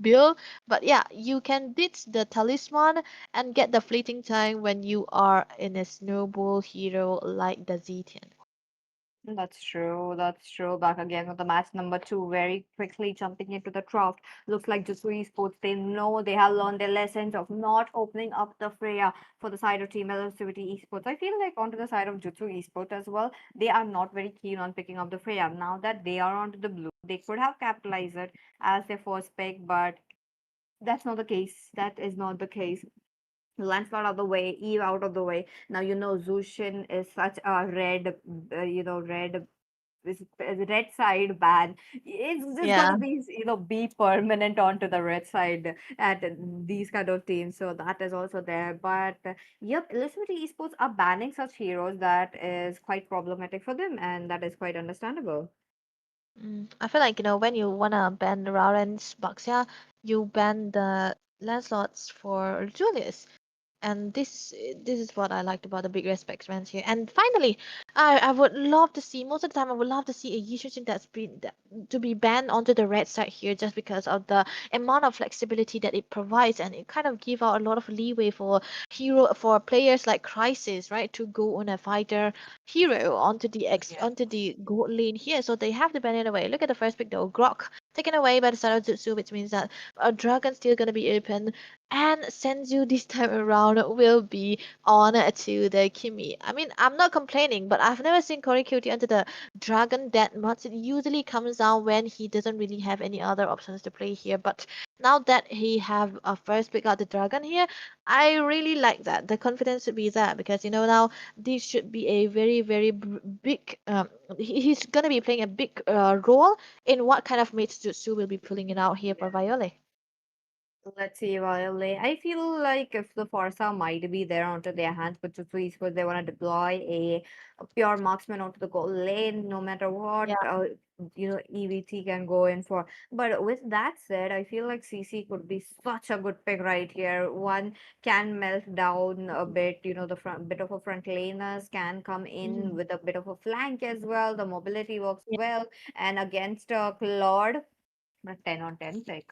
build. But yeah, you can ditch the talisman and get the fleeting time when you are in a snowball hero like the Zetian. That's true. That's true. Back again with the match number two, very quickly jumping into the draft. Looks like Zutsu Esports, they know they have learned their lessons of not opening up the Freya for the side of Team Electricity Esports. I feel like onto the side of Jutsu Esports as well, they are not very keen on picking up the Freya. Now that they are onto the blue, they could have capitalized it as their first pick, but that's not the case. That is not the case. Lancelot out of the way, Eve out of the way. Now you know Zushin is such a red, red red side ban. It's just Yeah. gonna be be permanent onto the red side at these kind of teams. So that is also there. But yep, Illustrated Esports are banning such heroes that is quite problematic for them, and that is quite understandable. I feel like, when you wanna ban Rauren's Baxia, you ban the Lancelots for Julius. And this is what I liked about the big respect fans here. And finally, I would love to see most of the time I would love to see a Yishun that's to be banned onto the red side here just because of the amount of flexibility that it provides, and it kind of give out a lot of leeway for players like Crisis, right, to go on a fighter hero Yeah. onto the gold lane here. So they have to ban it away. Look at the first pick though, Grok taken away by the side of Zutsu, which means that a dragon still gonna be open, and Senju this time around will be on to the Kimi. I mean, I'm not complaining, but I've never seen Korikuti under the dragon that much. It usually comes down when he doesn't really have any other options to play here. But now that he have a first pick out the dragon here, I really like that. The confidence should be there because now this should be a very big. He's gonna be playing a big role in what kind of mates Jutsu will be pulling it out here for Viole. Let's see, Violet. I feel like if the Forza might be there onto their hands, but to please, because they want to deploy a pure marksman onto the goal lane, no matter what, EVT can go in for. But with that said, I feel like CC could be such a good pick right here. One can melt down a bit, the front bit of a front laners can come in Mhm. with a bit of a flank as well. The mobility works Yeah. well, and against Claude, a 10 on 10 pick.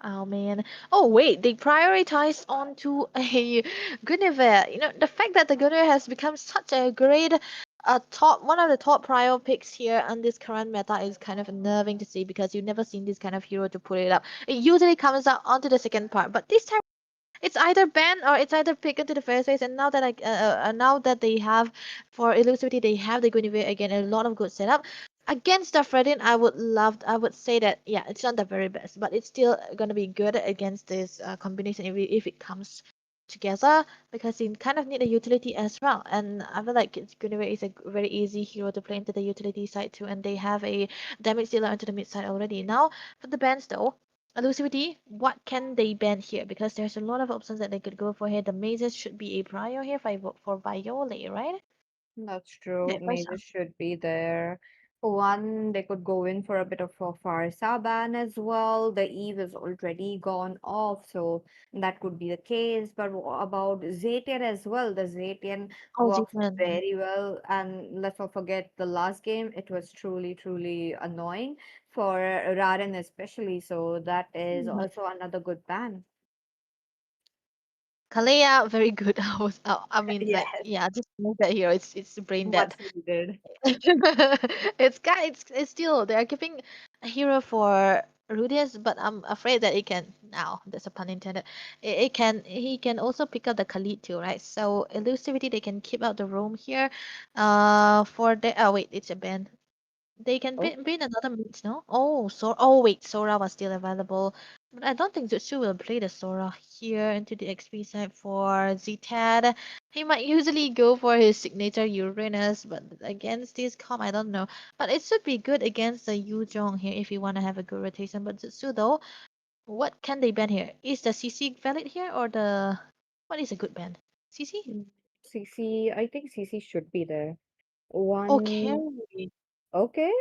Oh man. Oh wait, they prioritized onto a Guinevere. The fact that the Guinevere has become such a great top one of the top prior picks here on this current meta is kind of unnerving to see because you've never seen this kind of hero to put it up. It usually comes out onto the second part, but this time it's either ban or it's either pick into the first place. And now that they have for elusivity, they have the Guinevere again, a lot of good setup. Against the Fredin, I would say that yeah, it's not the very best, but it's still gonna be good against this combination if it comes together because you kind of need a utility as well. And I feel like Guinevere is a very easy hero to play into the utility side too, and they have a damage dealer into the mid side already. Now for the bans though. Elusivity, what can they ban here? Because there's a lot of options that they could go for here. The mazes should be a prior here for Viole, right? That's true. Yeah, first Mages should be there. One, they could go in for a bit of a Farsa ban as well. The Eve is already gone off, so that could be the case. But about Zetian as well, the Zetian Oh, works Zetan. very well. And let's not forget the last game, it was truly annoying for Raren especially. So that is Mhm. also another good ban. Kalea, very good. I mean, like, Yes, yeah, just move that hero. It's brain dead. much needed. It's still they are keeping a hero for Rudius, but I'm afraid that it can now. That's a pun intended. He can also pick up the Khalid too, right? So elusivity they can keep out the roam here. For the wait, it's a ban. They can Oh. bring another mid, no? Oh wait, Sora was still available. But I don't think Jutsu will play the Sora here into the XP side for Ztad. He might usually go for his signature Uranus, but against this comp, I don't know. But it should be good against the Yu Zhong here if you want to have a good rotation. But Jutsu though, what can they ban here? Is the CC valid here or the What is a good ban? CC? Mm, CC, I think CC should be there. Oh, One, carry. okay.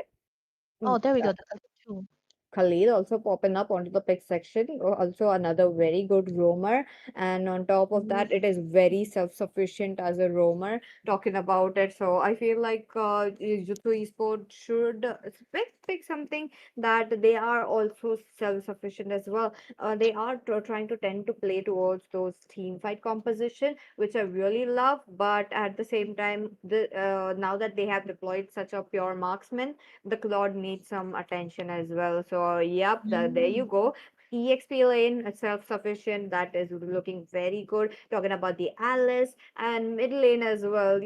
Oh, Mm, there we go. That's two. Khalid also popping up onto the pick section, also another very good roamer. And on top of Mhm. that, it is very self-sufficient as a roamer. Talking about it, so I feel like Jutsu Esports should pick something that they are also self-sufficient as well. They are trying to tend to play towards those team fight composition, which I really love. But at the same time, now that they have deployed such a pure marksman, the Claude needs some attention as well. So, yep, there you Mm. go. EXP lane, self-sufficient, that is looking very good. Talking about the Alice and mid lane as well,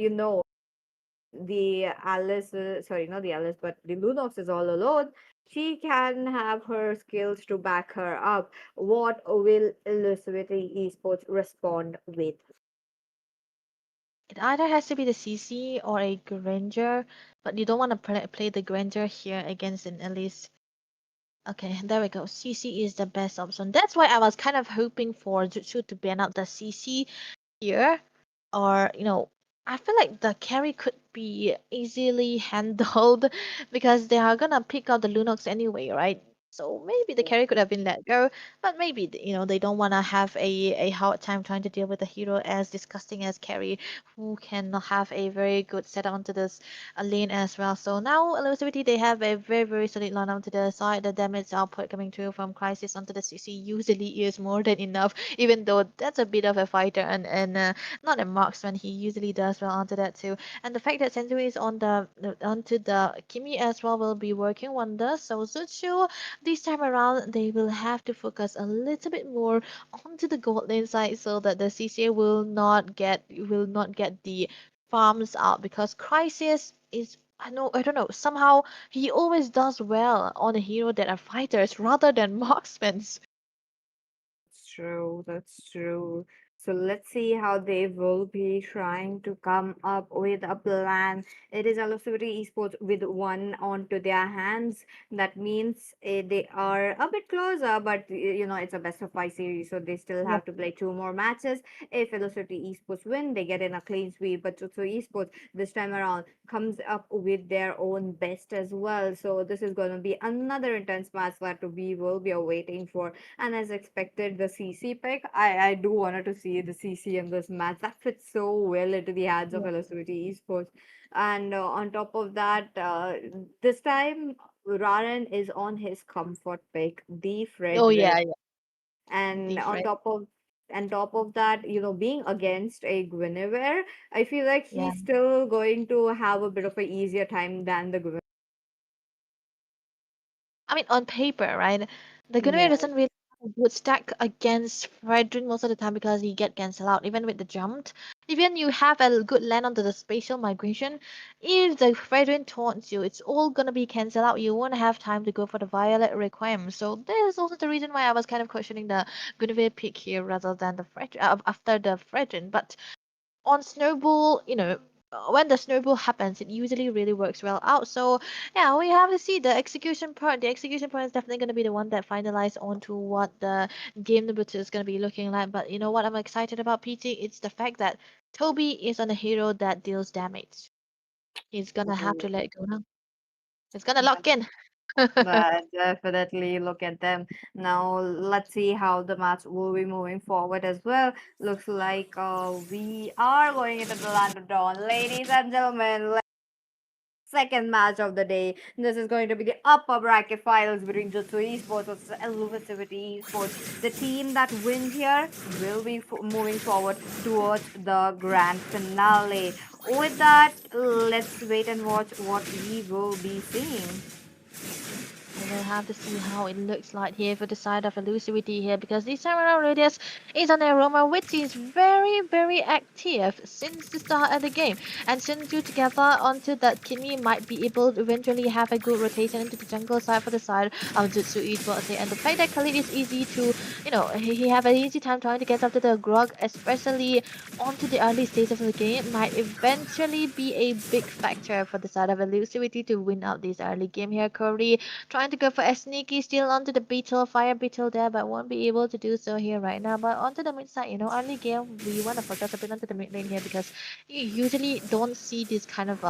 the Alice, sorry, not the Alice, but the Lunox is all alone. She can have her skills to back her up. What will Elizabeth Esports respond with? It either has to be the CC or a Granger, but you don't want to play the Granger here against an Elise. Okay, there we go. CC is the best option. That's why I was kind of hoping for Jutsu to ban out the CC here, or I feel like the carry could be easily handled because they are gonna pick out the Lunox anyway, right? So maybe the carry could have been let go, but maybe they don't wanna have a hard time trying to deal with a hero as disgusting as carry, who can have a very good setup onto this lane as well. So now Elusivity, they have a very solid line onto the side. The damage output coming through from Crisis onto the CC usually is more than enough, even though that's a bit of a fighter and not a marksman. He usually does well onto that too. And the fact that Sensui is on onto the Kimi as well will be working wonders. So Zutsu, this time around, they will have to focus a little bit more onto the gold lane side so that the CCA will not get the farms out, because Crisis is, I don't know, somehow he always does well on a hero that are fighters rather than marksmen. That's true. That's true. So let's see how they will be trying to come up with a plan. It is Elusivity Esports with one onto their hands. That means they are a bit closer, but it's a best of five series, so they still Yep. have to play two more matches. If Elusivity Esports win, they get in a clean sweep. But Jutsu Esports this time around comes up with their own best as well. So this is going to be another intense match that we will be awaiting for. And as expected, the CC pick, I do wanted to see the CC in this match. That fits so well into the hands of Yep. Velocity Esports. And on top of that, this time, Raren is on his comfort pick, the Oh Frederick. yeah, yeah. And Different. on top of that, being against a Guinevere, I feel like Yeah. he's still going to have a bit of an easier time than the Guinevere. I mean, on paper, right? The Gunaway Yeah. doesn't really have a good stack against Fredrin most of the time because he get cancelled out, even with the jump. Even you have a good land onto the spatial migration, if the Fredrin taunts you, it's all gonna be cancelled out. You won't have time to go for the violet requiem. So this is also the reason why I was kind of questioning the Gunaway pick here rather than the after the Fredrin. But on snowball, when the snowball happens, it usually really works well out. So yeah, we have to see the execution part. The execution part is definitely going to be the one that finalize onto what the game number two is going to be looking like. But you know what I'm excited about, PT? It's the fact that Toby is on a hero that deals damage. He's gonna have to let go now. He's gonna lock in. But definitely look at them. Now let's see how the match will be moving forward as well. Looks like we are going into the land of dawn. Ladies and gentlemen, second match of the day. This is going to be the upper bracket finals between Jutsu Esports versus Elucivity Esports. The team that wins here will be moving forward towards the grand finale. With that, let's wait and watch what we will be seeing. We'll have to see how it looks like here for the side of Elusivity here, because this time around Radius is an aroma which is very active since the start of the game. And since you together onto that, Kimi might be able to eventually have a good rotation into the jungle side for the side of Zutsu Esports here. And the fact that Khalid is easy to, he have an easy time trying to get up to the Grog, especially onto the early stage of the game, might eventually be a big factor for the side of Elusivity to win out this early game here. Corey trying to go for a sneaky steal onto the beetle, fire beetle there, but won't be able to do so here right now. But onto the mid side, early game, we want to focus a bit onto the mid lane here because you usually don't see this kind of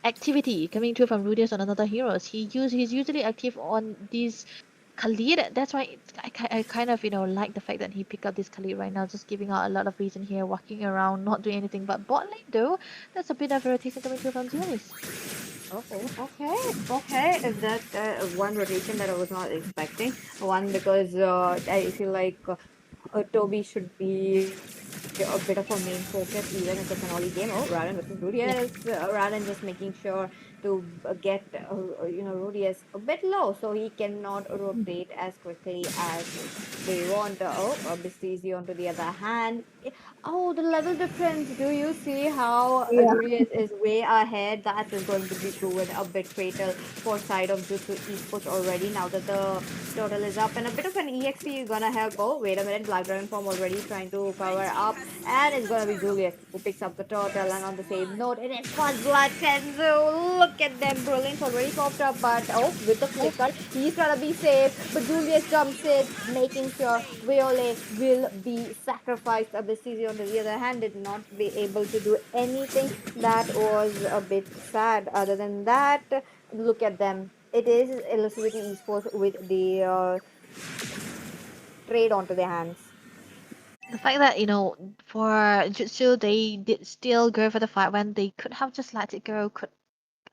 activity coming through from Rudius on another heroes. He's usually active on these Khalid. That's why I kind of like the fact that he picked up this Khalid right now, just giving out a lot of reason here, walking around, not doing anything. But bot lane though, that's a bit of a rotation coming through from Julius. Oh, okay, okay. Is that one rotation that I was not expecting? One because I feel like Toby should be a bit of a main focus, even if it's an early game. Oh, Raran versus Yeah. Rudius. Raran just making sure to get Rudius a bit low so he cannot rotate as quickly as they want. Bistisi onto the other hand. Oh, the level difference. Do you see how Yeah. Rudius is way ahead? That is going to be proven a bit fatal for side of Zutsu Esports already. Now that the total is up and a bit of an EXP is gonna help. Oh, wait a minute. Black Dragon Form already trying to cover up. And it's gonna be Julius who picks up the turtle. And on the same note, it is First Blood Tenzu. Look at them. Brilliance already popped up. But oh, with the flicker, he's trying to be safe. But Julius jumps in, making sure Viole will be sacrificed. Abyssi, on the other hand, did not be able to do anything. That was a bit sad. Other than that, look at them. It is Elusivity Esports with the trade onto their hands. The fact that, for Jutsu, they did still go for the fight when they could have just let it go, could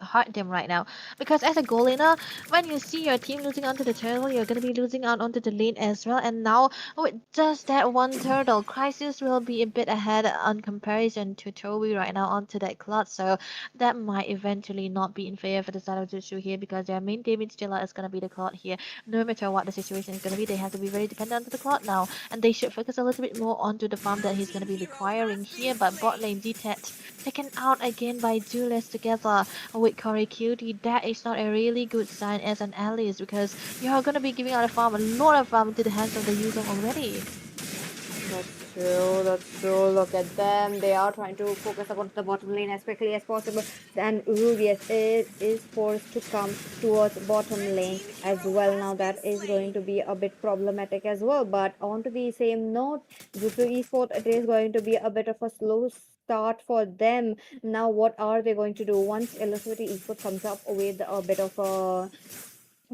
hurt them right now. Because as a goal laner, when you see your team losing onto the turtle, you're gonna be losing out onto the lane as well. And now with just that one turtle, Crisis will be a bit ahead on comparison to Toby right now onto that Clot. So that might eventually not be in favor for the side of Jutsu here because their main damage dealer is gonna be the Clot here. No matter what the situation is gonna be, they have to be very dependent on the Clot now. And they should focus a little bit more onto the farm that he's gonna be requiring here. But bot lane Zetet taken out again by Julius together with Corey Cutie. That is not a really good sign as an Alice because you're gonna be giving out a farm, a lot of farm to the hands of the user already. That's true. That's true. Look at them. They are trying to focus upon the bottom lane as quickly as possible. And Rubius is forced to come towards bottom lane as well. Now that is going to be a bit problematic as well. But on to the same note, Zutsu Esports, it is going to be a bit of a slow start for them. Now, what are they going to do once Electricity Esports comes up with a bit of a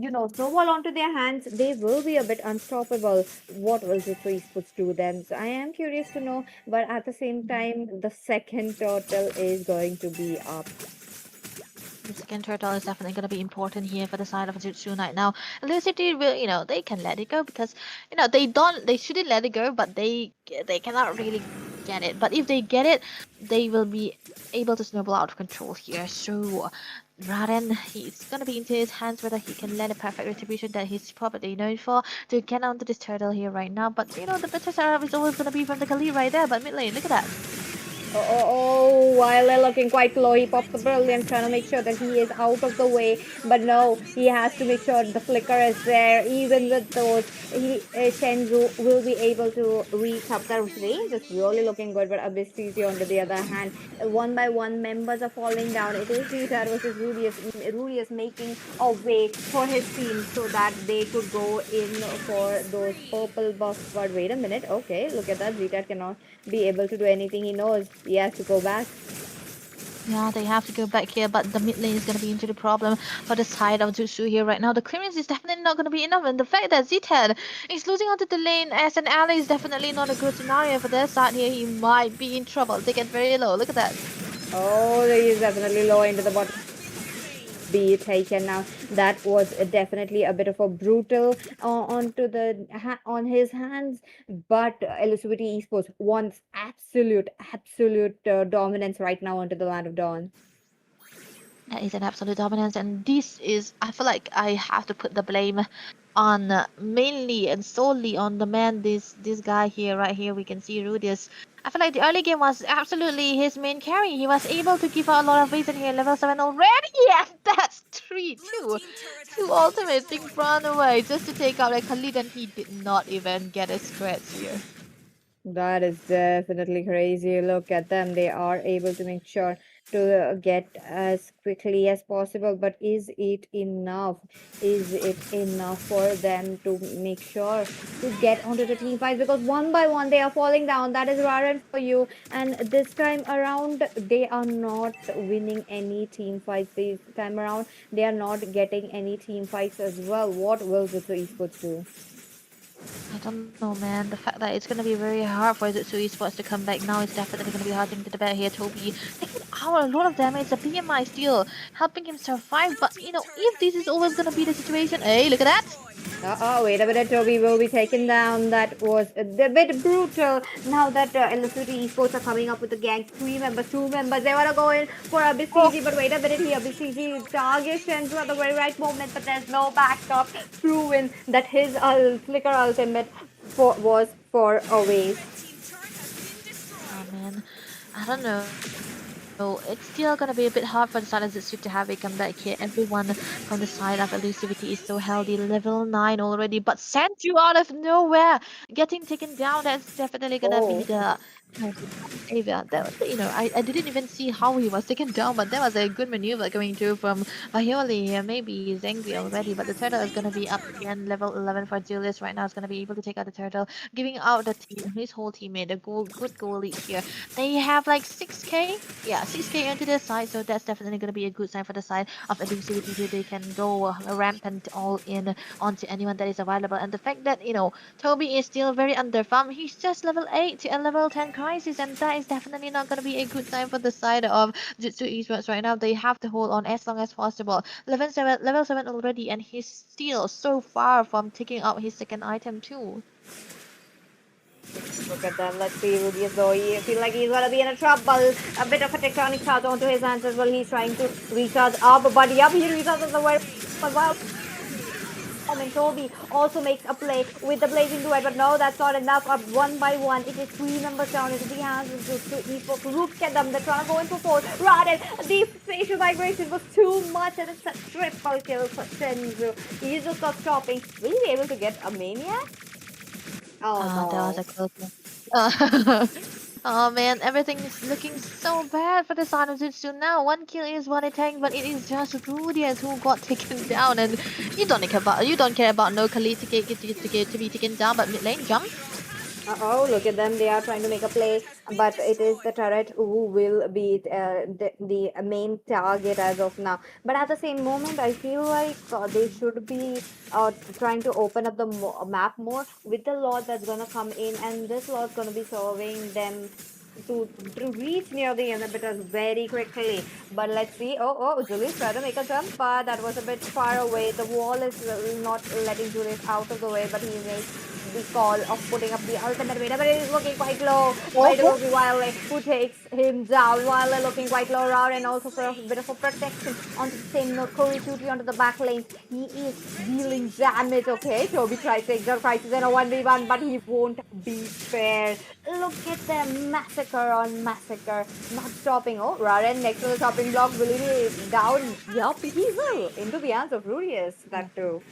snowball onto their hands, they will be a bit unstoppable. What will the three sports do then? So I am curious to know, but at the same time, the second turtle is going to be up. The second turtle is definitely going to be important here for the side of Jutsu right now. Lucidity will, they can let it go because, they shouldn't let it go, but they cannot really get it. But if they get it, they will be able to snowball out of control here. So Raden, he's gonna be into his hands whether he can land a perfect retribution that he's probably known for to get onto this turtle here right now. But the better setup is always gonna be from the Khalid right there. But mid lane, look at that. While they're looking quite low, he pops the brilliant, trying to make sure that he is out of the way. But no, he has to make sure the flicker is there. Even with those, Shenzu will be able to reach up. The range is really looking good, but Abyssizio, on the other hand, one by one, members are falling down. It is Rita versus Rudius. Rudius making a way for his team so that they could go in for those purple buffs. But wait a minute, okay, look at that. Rita cannot be able to do anything. He knows he has to go back. Yeah, they have to go back here, but the mid lane is going to be into the problem for the side of Jutsu here right now. The clearance is definitely not going to be enough, and the fact that Zitan is losing onto the lane as an ally is definitely not a good scenario for their side here. He might be in trouble. They get very low. Look at that. Oh, he is definitely low into the bottom. Be taken now. That was definitely a bit of a brutal on his hands. But Elusivity Esports wants absolute dominance right now onto the land of Dawn. That is an absolute dominance, and this is, I feel like I have to put the blame on mainly and solely on the man, this guy here, right here, we can see Rudius. I feel like the early game was absolutely his main carry. He was able to give out a lot of reason here, level 7 already, and that's 3-2. Two ultimates being run away just to take out a Khalid, and he did not even get a scratch here. That is definitely crazy. Look at them. They are able to make sure to get as quickly as possible. But is it enough? Is it enough for them to make sure to get onto the team fights? Because one by one they are falling down. That is Raren for you. And this time around, they are not winning any team fights. This time around, they are not getting any team fights as well. What will Zutsu Esports do? I don't know, man. The fact that it's gonna be very hard for Zutsu Esports to come back now is definitely gonna be hard thing to the bet here. Toby taking out a lot of damage. The PMI still helping him survive, but if this is always gonna be the situation, hey, look at that. Uh-oh, wait a minute, Toby will be taken down. That was a bit brutal. Now that Electricity Esports are coming up with the gang, 3 members, 2 members, they want to go in for a Oh, BCG, but wait a minute here, BCG target sends at the very right moment, but there's no backup. Proven that his flicker ultimate was for a waste. oh man, I don't know. It's still gonna be a bit hard for the side of Zutsu to have a comeback here. Everyone from the side of Elusivity is so healthy, level 9 already, but sent you out of nowhere, getting taken down. That's definitely gonna be Oh. the savior. I didn't even see how he was taken down, but that was a good maneuver coming through from Vahioli here. Maybe he's angry already, but the turtle is gonna be up again, level 11 for Julius right now. Is gonna be able to take out the turtle, giving out his whole teammate a good goal lead here. They have like 6k. Yeah, 6k onto their side, so that's definitely going to be a good sign for the side of elusivity here. They can go rampant all in onto anyone that is available. And the fact that, Toby is still very underfarmed, he's just level 8 and level 10 crisis, and that is definitely not going to be a good sign for the side of Zutsu Esports right now. They have to hold on as long as possible. Level 7 already, and he's still so far from taking out his second item too. Look at them. Let's see Rudy though. He feel like he's gonna be in a trouble. A bit of a tectonic charge onto his hands as well. He's trying to recharge up, but yep, he recharges the way. But while and Toby also makes a play with the blazing duet, but no, that's not enough. Up one by one, it is 3 members down into the hands of Zutsu Esports. Look at them, they're trying to go in for 4. Rather, the facial migration was too much, and it's a triple kill for Senzu. He just got stopping. Will he be able to get a maniac? Oh That was no. a close one. Uh, oh man, everything is looking so bad for the side of Zutsu now. 1 kill is what it takes, but it is just Rudius who got taken down, and you don't care about no Khalid to be taken down, but mid lane jump. Oh, look at them. They are trying to make a play, but it is the turret who will be the main target as of now. But at the same moment, I feel like they should be trying to open up the map more with the Lord that's going to come in, and this Lord's going to be serving them to reach near the inhibitors very quickly. But let's see. Oh, Julius tried to make a jump, but that was a bit far away. The wall is not letting Julius out of the way, but he makes the call of putting up the ultimate meter, but it is looking quite low. But it will be Wildlife who takes him down. Wildlife looking quite low around, and also for a bit of a protection onto the same note. Corey Tutti onto the back lane. He is dealing damage. Okay, Toby tries to exert crisis in a 1v1, but he won't be fair. Look at them, massacre on massacre, not stopping. Oh, Raren next to the chopping block. Will he be down? Yup, he will. Into the hands of Rudius, that too.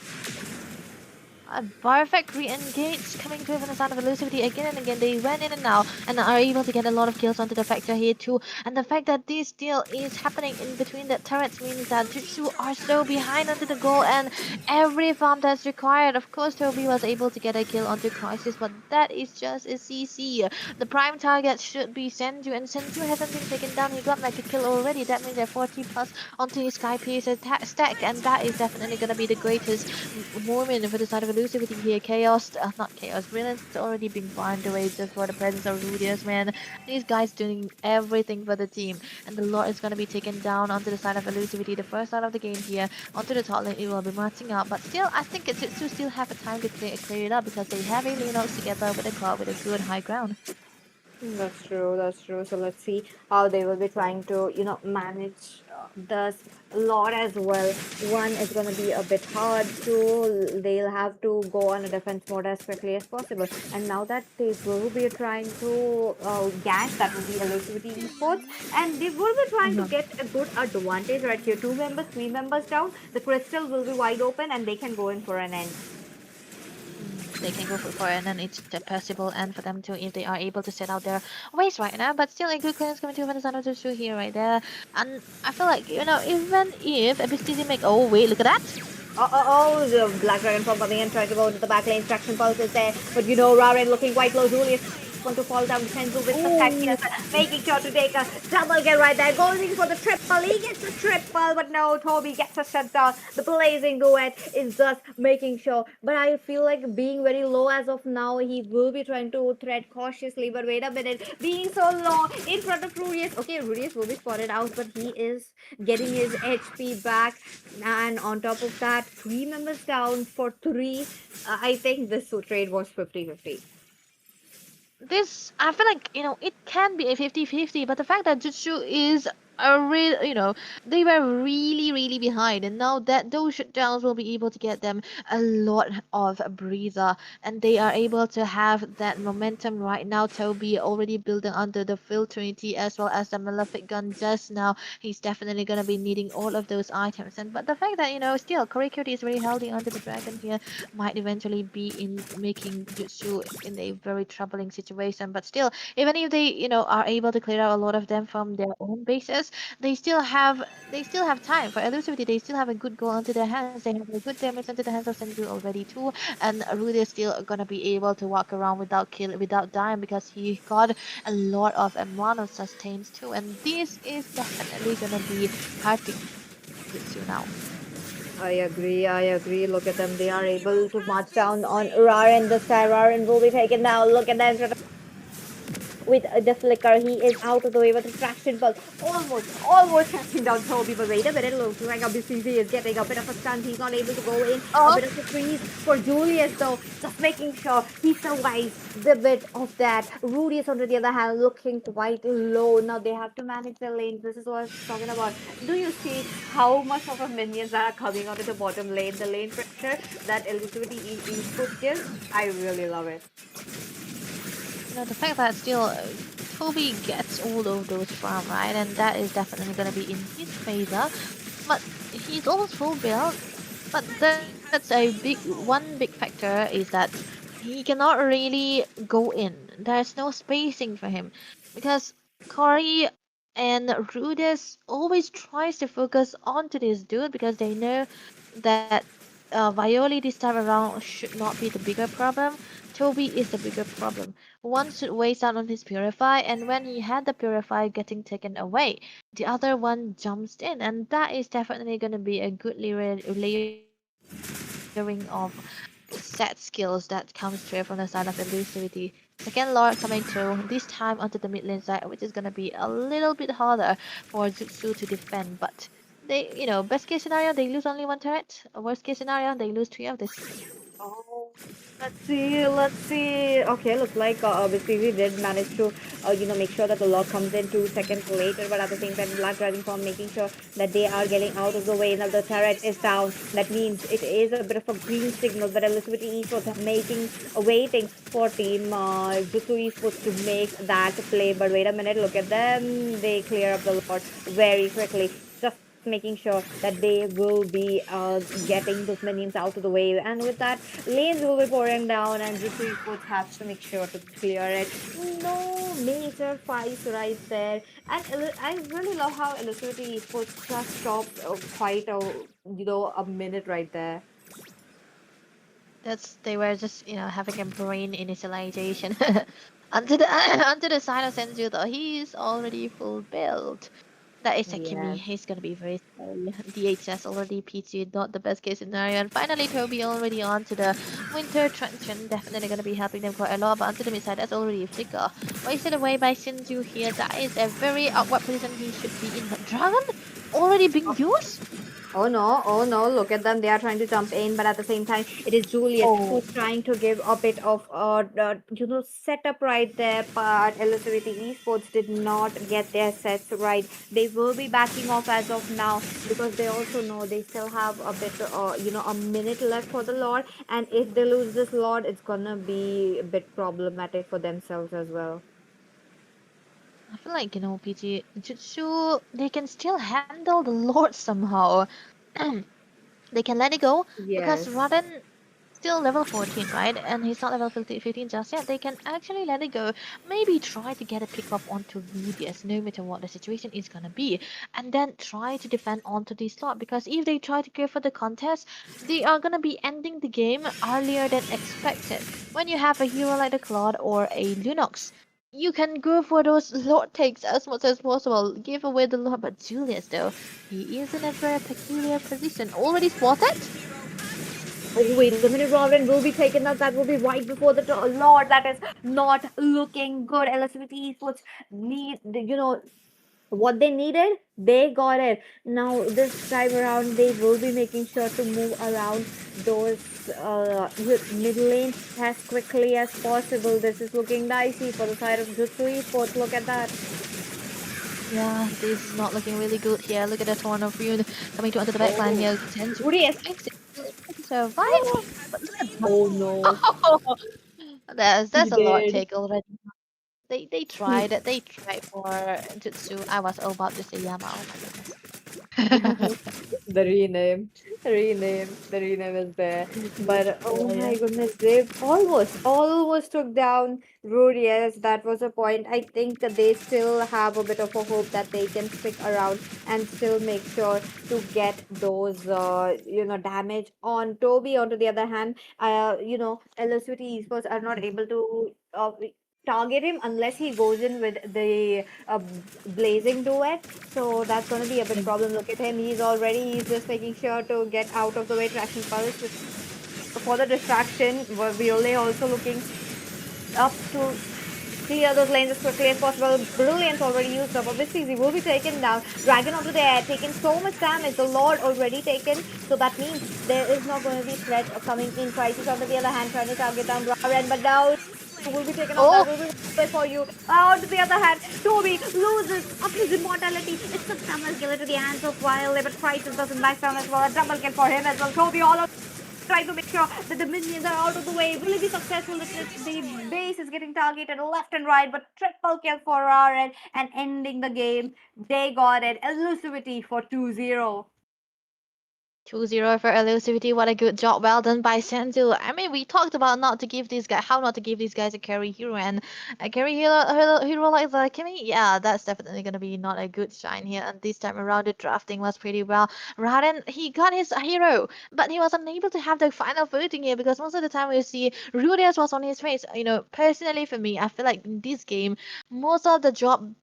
A perfect re-engage coming through from the side of Elusivity again and again. They went in and out and are able to get a lot of kills onto the Factor here too. And the fact that this still is happening in between the turrets means that Jutsu are so behind onto the goal, and every farm that's required. Of course, Toby was able to get a kill onto Crisis, but that is just a CC. The prime target should be Senju, and Senju hasn't been taken down. He got like a kill already. That means they're 40 plus onto his Sky Pierce stack, and that is definitely going to be the greatest moment for the side of Elusivity here. Not Chaos, Brilliance has already been burned away just for the presence of Rudius, man. These guys doing everything for the team, and the Lord is going to be taken down onto the side of Elusivity. The first side of the game here, onto the top lane, it will be matching up, but still, I think it's to still have a time to clear it up because they have a Linux together with a cloud with a good high ground. That's true. That's true. So let's see how they will be trying to, manage this lot as well. One is going to be a bit hard. Two, they'll have to go on a defense mode as quickly as possible. And now that they will be trying to gank, that will be Electricity Esports, and they will be trying to get a good advantage right here. 2 members, 3 members down. The crystal will be wide open, and they can go in for an end. they can go for it, and then it's a possible end for them too if they are able to set out their ways right now. But still, a good clearance coming to from the side of the two here right there. And I feel like, even if BCZ make, oh wait, look at that. The Black Dragon from coming in, trying to go to the back lane. Traction Pulse is there, but Raren looking quite low. Julius want to fall down. Senzu with the tech here, Oh, making sure to take a double kill right there. Going for the triple. He gets the triple, but no, Toby gets a shutdown. The blazing duet is just making sure. But I feel like being very low as of now, he will be trying to tread cautiously. But wait a minute, being so low in front of Rudius. Okay, Rudius will be spotted out, but he is getting his HP back. And on top of that, three members down for three. I think this trade was 50-50. this, I feel like, it can be a 50-50, but the fact that Jutsu is a real, they were really, really behind, and now that those shutdowns will be able to get them a lot of breather, and they are able to have that momentum right now. Toby already building under the Field Trinity as well as the Malefic Gun just now. He's definitely gonna be needing all of those items, and but the fact that, still Corey Cutie is very healthy under the dragon here might eventually be in making Jutsu in a very troubling situation. But still, even if they, are able to clear out a lot of them from their own bases, they still have time for elusivity. They still have a good goal onto their hands. They have a good damage onto the hands of Senju already too. And Rudy is still gonna be able to walk around without dying because he got a lot of mono sustains too. And this is definitely gonna be hard to Jutsu now. I agree. I agree. Look at them. They are able to march down on Raren. The star Raren will be taken now. Look at them with the flicker. He is out of the way with the traction ball. Almost catching down Toby. But wait a minute. Looks like BCZ is getting a bit of a stunt. He's not able to go in. A Oh, bit of a freeze for Julius, though. Just making sure he survives the bit of that. Rudius, on the other hand, looking quite low. Now they have to manage the lanes. This is what I was talking about. Do you see how much of a minions are coming out of the bottom lane? The lane pressure that Elusivity Esports gives, I really love it. the fact that still Toby gets all of those from, right, and that is definitely gonna be in his favor. But he's almost full build. But that's a one big factor is that he cannot really go in. There's no spacing for him because Corey and Rudis always tries to focus onto this dude because they know that Violi this time around should not be the bigger problem. Toby is the bigger problem. One should waste out on his Purify, and when he had the Purify getting taken away, the other one jumps in, and that is definitely going to be a good layering of set skills that comes through from the side of Elusivity. Second Lord coming through, this time onto the mid lane side, which is going to be a little bit harder for Zutsu to defend, but best case scenario, they lose only one turret. Worst case scenario, they lose three of this. Oh, let's see, let's see. Okay, looks like obviously we did manage to, make sure that the lock comes in 2 seconds later, but at the same time, Black Dragon Form making sure that they are getting out of the way. Now the turret is down. That means it is a bit of a green signal, but Elizabeth Esports are waiting for Team Zutsu Esports to make that play. But wait a minute, look at them. They clear up the Lord very quickly. Just making sure that they will be getting those minions out of the way, and with that lanes will be pouring down and Zutsu Esports has to make sure to clear it. No major fights right there, and I really love how Elucidity Esports just stopped quite a minute right there. They were just having a brain initialization. Onto the onto the side of Senju though, he's already full build. That is Akimi. Yes. He's gonna be very scary. DHS already PT, not the best case scenario. And finally, Toby already onto the Winter Truncheon. Definitely gonna be helping them quite a lot. But onto the mid side, that's already a flicker. Wasted away by Shinju here. That is a very awkward position he should be in. But Dragon already being used? Oh no, look at them. They are trying to jump in, but at the same time, it is Julius Oh, who's trying to give a bit of setup right there. But Elucidity Esports did not get their sets right. They will be backing off as of now because they also know they still have a bit, a minute left for the Lord. And if they lose this Lord, it's gonna be a bit problematic for themselves as well. I feel like, PG Jutsu, they can still handle the Lord somehow. They can let it go because Yes. Raden still level 14, right? And he's not level 15 just yet. They can actually let it go. Maybe try to get a pick off onto Rudius, no matter what the situation is gonna be. And then try to defend onto the slot. Because if they try to go for the contest, they are gonna be ending the game earlier than expected. When you have a hero like the Claude or a Lunox, you can go for those Lord takes as much as possible. Give away the Lord. But Julius, though, he is in a very peculiar position. Already spotted? Oh, wait a minute, Robin will be taken up. That will be right before the Lord. That is not looking good. LSVT Esports need, what they needed, they got it. Now, this time around, they will be making sure to move around those mid lane as quickly as possible. This is looking dicey for the side of Zutsu Esports. Look at that. Yeah, this is not looking really good here. Look at the torn of Rune coming to onto the backline Oh, here. Tends to Urias. exit to survive. But look at that. Oh no, Oh, he that's a lot did. take already. They tried it. They tried for Jutsu. I was about to say Yama. Oh my goodness. The rename is there. But oh Yeah, yeah. my goodness, they almost took down Rudius. That was a point. I think they still have a bit of a hope that they can stick around and still make sure to get those, damage on Toby. On to the other hand, LSVT Esports are not able to target him unless he goes in with the blazing duet. So that's going to be a bit problem. Look at him. He's just making sure to get out of the way. Traction pulse for the distraction. Violet also looking up to clear those lanes as quickly as possible. Brilliance already used up. Obviously, he will be taken down. Dragon onto the air, taking so much damage. The Lord already taken. So that means there is not going to be threat coming in. Crisis on the other hand, trying to target down Raren, but now will be taken off. That Oh, will be way for you. On to the other hand, Toby loses of his immortality. It's a double kill into the hands of Wildly, but Crisis doesn't back down as well. A double kill for him as well. Toby all out trying to make sure that the minions are out of the way. Will he be successful? The base is getting targeted left and right, but triple kill for RN and ending the game. They got it. Elusivity for 2-0. 2-0 for elusivity. What a good job. Well done by Senzu. I mean, we talked about not to give these guys, how not to give these guys a carry hero, and a carry hero like the Kimi. Yeah, that's definitely gonna be not a good shine here. And this time around, the drafting was pretty well. Raden, he got his hero, but he was unable to have the final voting here because most of the time we see Rudius was on his face. Personally for me, I feel like in this game, most of the job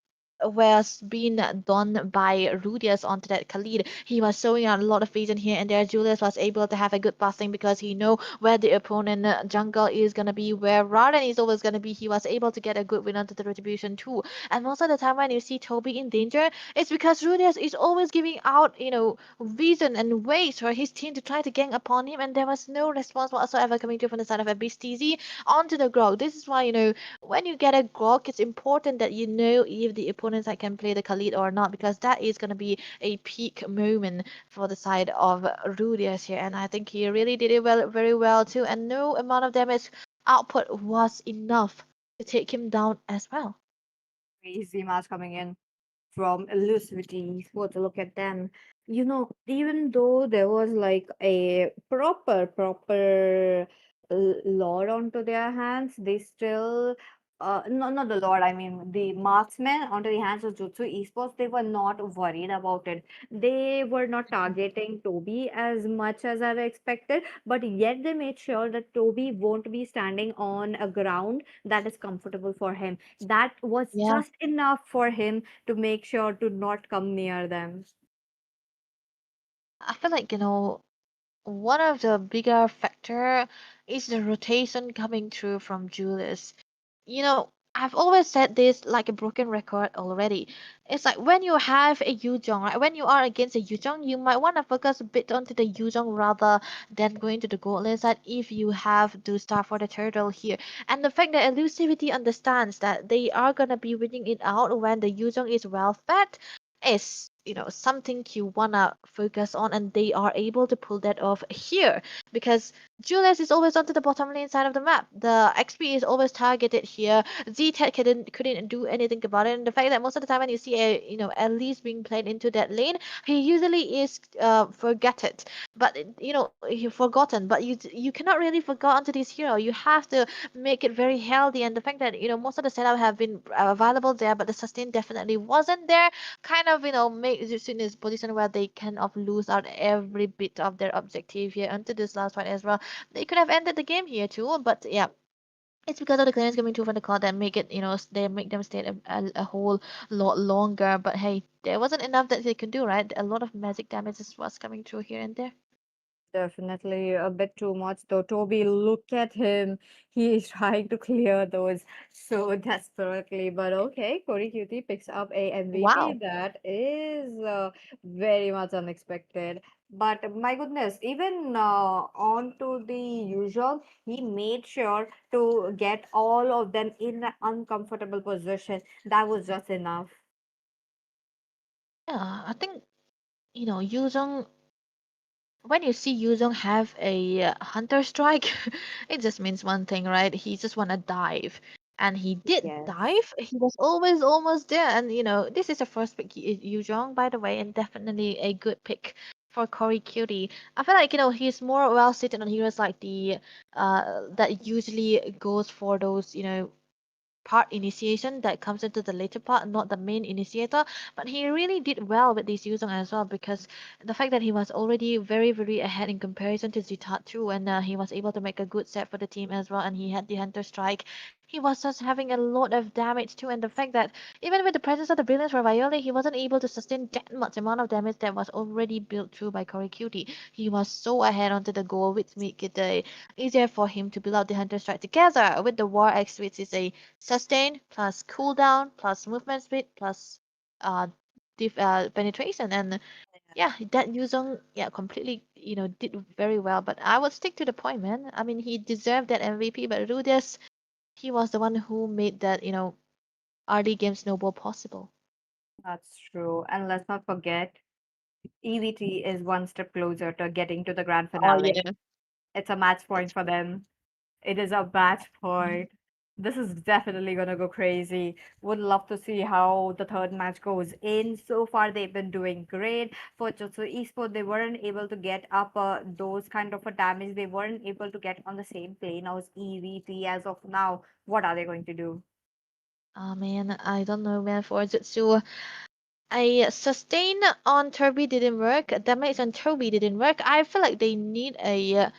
was being done by Rudius onto that Khalid. He was showing out a lot of vision here and there. Julius was able to have a good passing because he know where the opponent jungle is gonna be, where Raden is always gonna be. He was able to get a good win onto the retribution too. And most of the time when you see Toby in danger, it's because Rudius is always giving out, vision and ways for his team to try to gang upon him, and there was no response whatsoever coming through from the side of Abyss TZ onto the Grog. This is why, when you get a Grog, it's important that you know if the opponents that can play the Khalid or not, because that is going to be a peak moment for the side of Rudius here. And I think he really did it very well too. And no amount of damage output was enough to take him down as well. Crazy match coming in from Elusivity. What look at them. Even though there was like a proper lord onto their hands, they still no, not the lord, I mean the marksmen onto the hands of Jutsu Esports, they were not worried about it. They were not targeting Toby as much as I expected, but yet they made sure that Toby won't be standing on a ground that is comfortable for him. That was Yeah, just enough for him to make sure to not come near them. I feel like, one of the bigger factor is the rotation coming through from Julius. I've always said this like a broken record already. It's like when you have a Yuzhong, right? When you are against a Yuzhong, you might want to focus a bit onto the Yuzhong rather than going to the gold lane side if you have to start for the turtle here. And the fact that Elusivity understands that they are gonna be winning it out when the Yuzhong is well fed is something you wanna focus on, and they are able to pull that off here because Julius is always onto the bottom lane side of the map. The XP is always targeted here. Z-Tech couldn't do anything about it, and the fact that most of the time when you see a Elise being played into that lane, he usually is forgotten. But he forgotten. But you cannot really forget onto this hero. You have to make it very healthy, and the fact that most of the setup have been available there, but the sustain definitely wasn't there. Kind of make Zutsu in this position where they kind of lose out every bit of their objective here until this last fight as well. They could have ended the game here too, but yeah. It's because of the clearance coming through from the cloud that make it, they make them stay a whole lot longer. But hey, there wasn't enough that they could do, right? A lot of magic damage was coming through here and there. Definitely a bit too much though. Toby, look at him. He is trying to clear those so desperately. But okay, Corey Cutie picks up a MVP. Wow. That is very much unexpected. But my goodness, even on to the usual, he made sure to get all of them in an uncomfortable position. That was just enough. Yeah, I think, Yuzong, when you see Yuzong have a hunter strike, it just means one thing, right? He just wanna dive. And he did Yes. dive. He was always almost there. And this is a first pick, Yuzong, by the way, and definitely a good pick for Corey Cutie. I feel like, he's more well suited on heroes like the that usually goes for those, part initiation that comes into the later part, not the main initiator. But he really did well with this Yuzong as well because the fact that he was already very, very ahead in comparison to Zitatsu, and he was able to make a good set for the team as well, and he had the Hunter Strike. He was just having a lot of damage too, and the fact that even with the presence of the Brilliance for Viole, he wasn't able to sustain that much amount of damage that was already built through by Corey Cutie. He was so ahead onto the goal, which made it easier for him to build out the Hunter Strike together with the War X, which is a sustain plus cooldown plus movement speed plus uh, penetration. And yeah, that Yuzong, yeah, completely, did very well. But I would stick to the point, man. I mean, he deserved that MVP, but Rudius, he was the one who made that, RD game snowball possible. That's true. And let's not forget, EVT is one step closer to getting to the grand Oh finale. yeah, It's a match point that's for true. them. It is a match Mhm. point. This is definitely gonna go crazy. Would love to see how the third match goes in. So far, they've been doing great. For Zutsu Esports, they weren't able to get up those kind of a damage. They weren't able to get on the same plane as EVT as of now. What are they going to do? Oh man, I don't know, man. For Zutsu, I sustain on Turby didn't work. Damage on Turby didn't work. I feel like they need a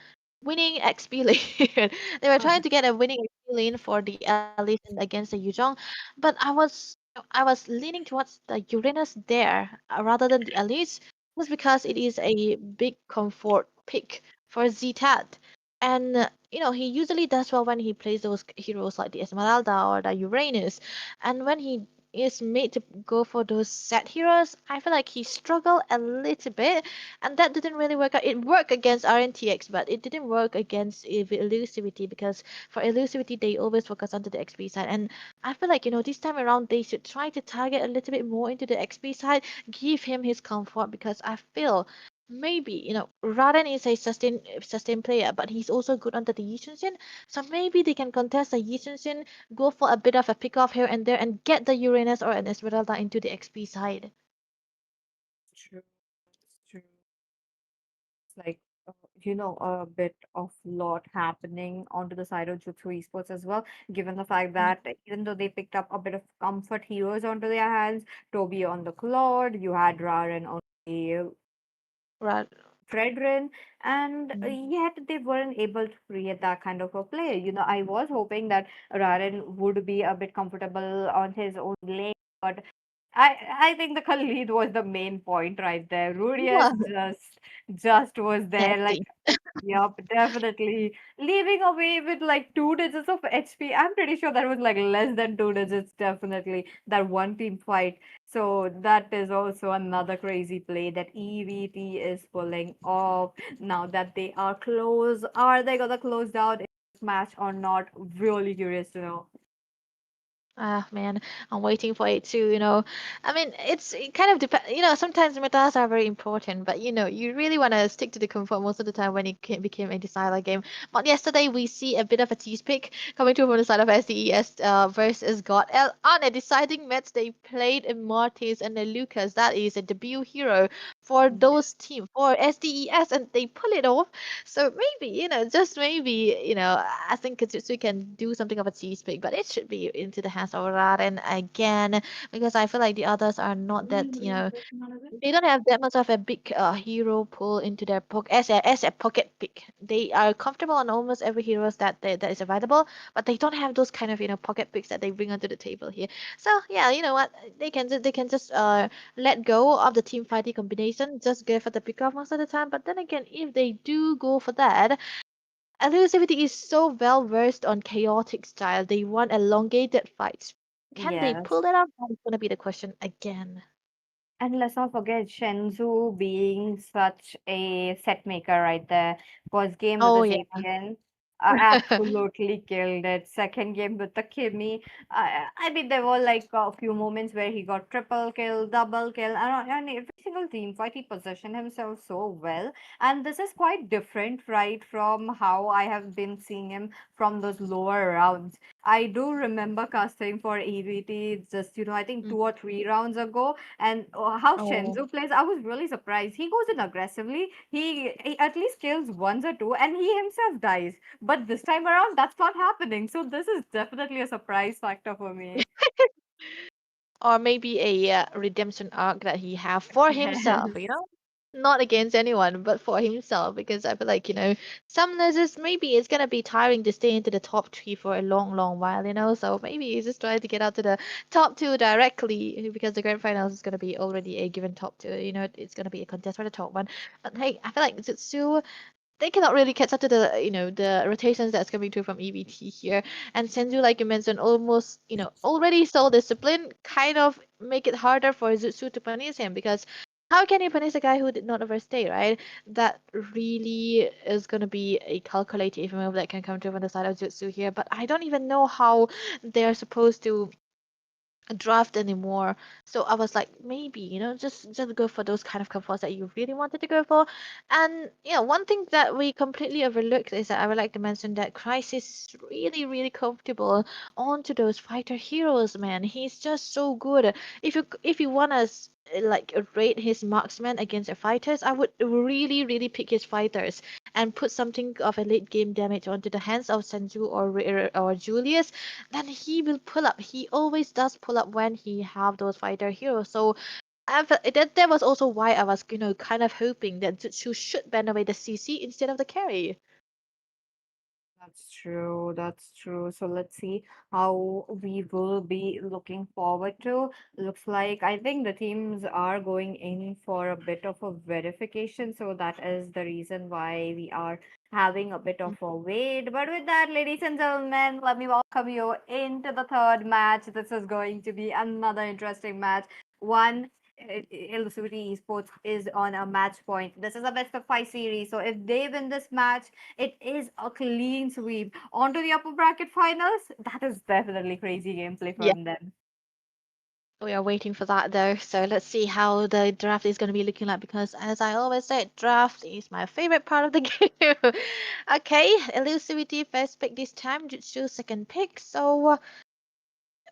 winning XP lane. They were trying to get a winning XP lane for the Alice and against the Yuzhong, but I was leaning towards the Uranus there rather than the Alice, just because it is a big comfort pick for Ztat. And he usually does well when he plays those heroes like the Esmeralda or the Uranus. And when he is made to go for those set heroes, I feel like he struggled a little bit, and that didn't really work out. It worked against RNTX, but it didn't work against Elusivity because for Elusivity they always focus onto the XP side, and I feel like this time around they should try to target a little bit more into the XP side, give him his comfort because I feel. Maybe, Raden is a sustain player, but he's also good under the Yi Chun, so maybe they can contest the Yi Chun, go for a bit of a pick off here and there, and get the Uranus or an Esmeralda into the XP side. True. It's true. Like a bit of lot happening onto the side of Jutsu Esports as well, given the fact Mm. that even though they picked up a bit of comfort heroes onto their hands, Toby on the Claude, you had Raren on the Right. Fredrin, and Mm. yet they weren't able to create that kind of a play. I was hoping that Raren would be a bit comfortable on his own lane, but I think the Khalid was the main point right there. Rudius Yeah, just was there, like, nasty. yup, definitely. Leaving away with like 2 digits of HP. I'm pretty sure that was like less than 2 digits, definitely. That one team fight. So that is also another crazy play that EVT is pulling off. Now that they are close, are they gonna close down in this match or not? Really curious to know. Ah, man, I'm waiting for it too, you know. I mean, it kind of depends, you know, sometimes metas are very important, but you know, you really want to stick to the comfort most of the time when it became a decider game. But yesterday we see a bit of a tease pick coming through from the side of SDES versus God L on a deciding match. They played a Mortis and a Lucas. That is a debut hero for those team for SDES, and they pull it off. So maybe, you know, just maybe, you know, I think Kajutsu can do something of a cheese pick, but it should be into the hands of Raden again, because I feel like the others are not that, you know, they don't have that much of a big hero pull into their pocket as a pocket pick. They are comfortable on almost every heroes that is available, but they don't have those kind of, you know, pocket picks that they bring onto the table here. So yeah, you know what, they can just let go of the team fighting combination, just go for the pick off most of the time. But then again, if they do go for that, elusivity is so well versed on chaotic style. They want elongated fights. Can they Yes. pull that off? That's gonna be the question again. And let's not forget Shenzhou being such a set maker right there. First game with the Oh yeah. Xavian, absolutely killed it. Second game with the Kimmy, I mean, there were like a few moments where he got triple kill, double kill, and every single team fight he positioned himself so well. And this is quite different, right, from how I have been seeing him from those lower rounds. I do remember casting for EVT just, I think Mm. 2 or 3 rounds ago, and how Oh. Shenzo plays, I was really surprised. He goes in aggressively. He at least kills once or two, and he himself dies. But this time around, that's not happening. So this is definitely a surprise factor for me. Or maybe a redemption arc that he have for himself, you Yes. know? Not against anyone, but for himself, because I feel like, you know, some nurses maybe it's gonna be tiring to stay into the top three for a long, long while, you know. So maybe he's just trying to get out to the top two directly because the grand finals is gonna be already a given top two. You know, it's gonna be a contest for the top one. But hey, I feel like Zutsu, they cannot really catch up to the, you know, the rotations that's coming through from EVT here. And Senju, like you mentioned, almost, you know, already so disciplined, kind of make it harder for Zutsu to punish him, because how can you punish a guy who did not overstay, right? That really is gonna be a calculative move that can come through from the side of Zutsu here. But I don't even know how they're supposed to draft anymore. So I was like, maybe, you know, just go for those kind of comforts that you really wanted to go for. And yeah, one thing that we completely overlooked is that I would like to mention that Crisis is really, really comfortable onto those fighter heroes, man. He's just so good. If you wanna like rate his marksman against the fighters, I would really, really pick his fighters and put something of a late game damage onto the hands of Senju or Julius, then he will pull up. He always does pull up when he have those fighter heroes. So that was also why I was, you know, kind of hoping that Jutsu should ban away the CC instead of the carry. That's true. That's true. So let's see how we will be looking forward to. Looks like I think the teams are going in for a bit of a verification. So that is the reason why we are having a bit of a wait. But with that, ladies and gentlemen, let me welcome you into the third match. This is going to be another interesting match. One Zutsu Esports is on a match point. This is a best of 5 series. So if they win this match, it is a clean sweep. On to the upper bracket finals. That is definitely crazy gameplay Yeah. from them. We are waiting for that though, so let's see how the draft is going to be looking like, because as I always say, draft is my favorite part of the game. Okay, elusivity first pick this time, Jutsu second pick. So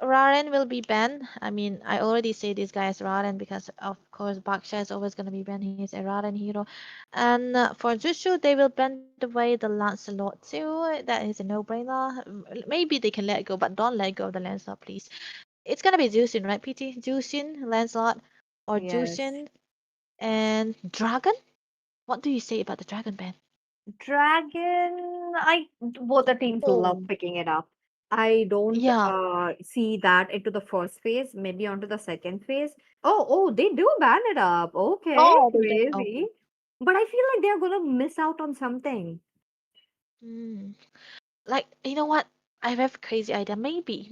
Raren will be banned. I mean, I already say this guy is Raren because, of course, Baksha is always going to be banned. He's a Raren hero. And for Jushu, they will ban away the Lancelot too. That is a no-brainer. Maybe they can let go, but don't let go of the Lancelot, please. It's going to be Jushin, right, PT? Jushin, Lancelot, or Yes. Jushin, and Dragon? What do you say about the Dragon ban? Dragon, I both the teams love Oh, picking it up. I don't yeah. see that into the first phase, maybe onto the second phase. Oh, they do ban it up. Okay, Oh, they don't know. crazy. But I feel like they're gonna miss out on something. Hmm. Like, you know what? I have a crazy idea. Maybe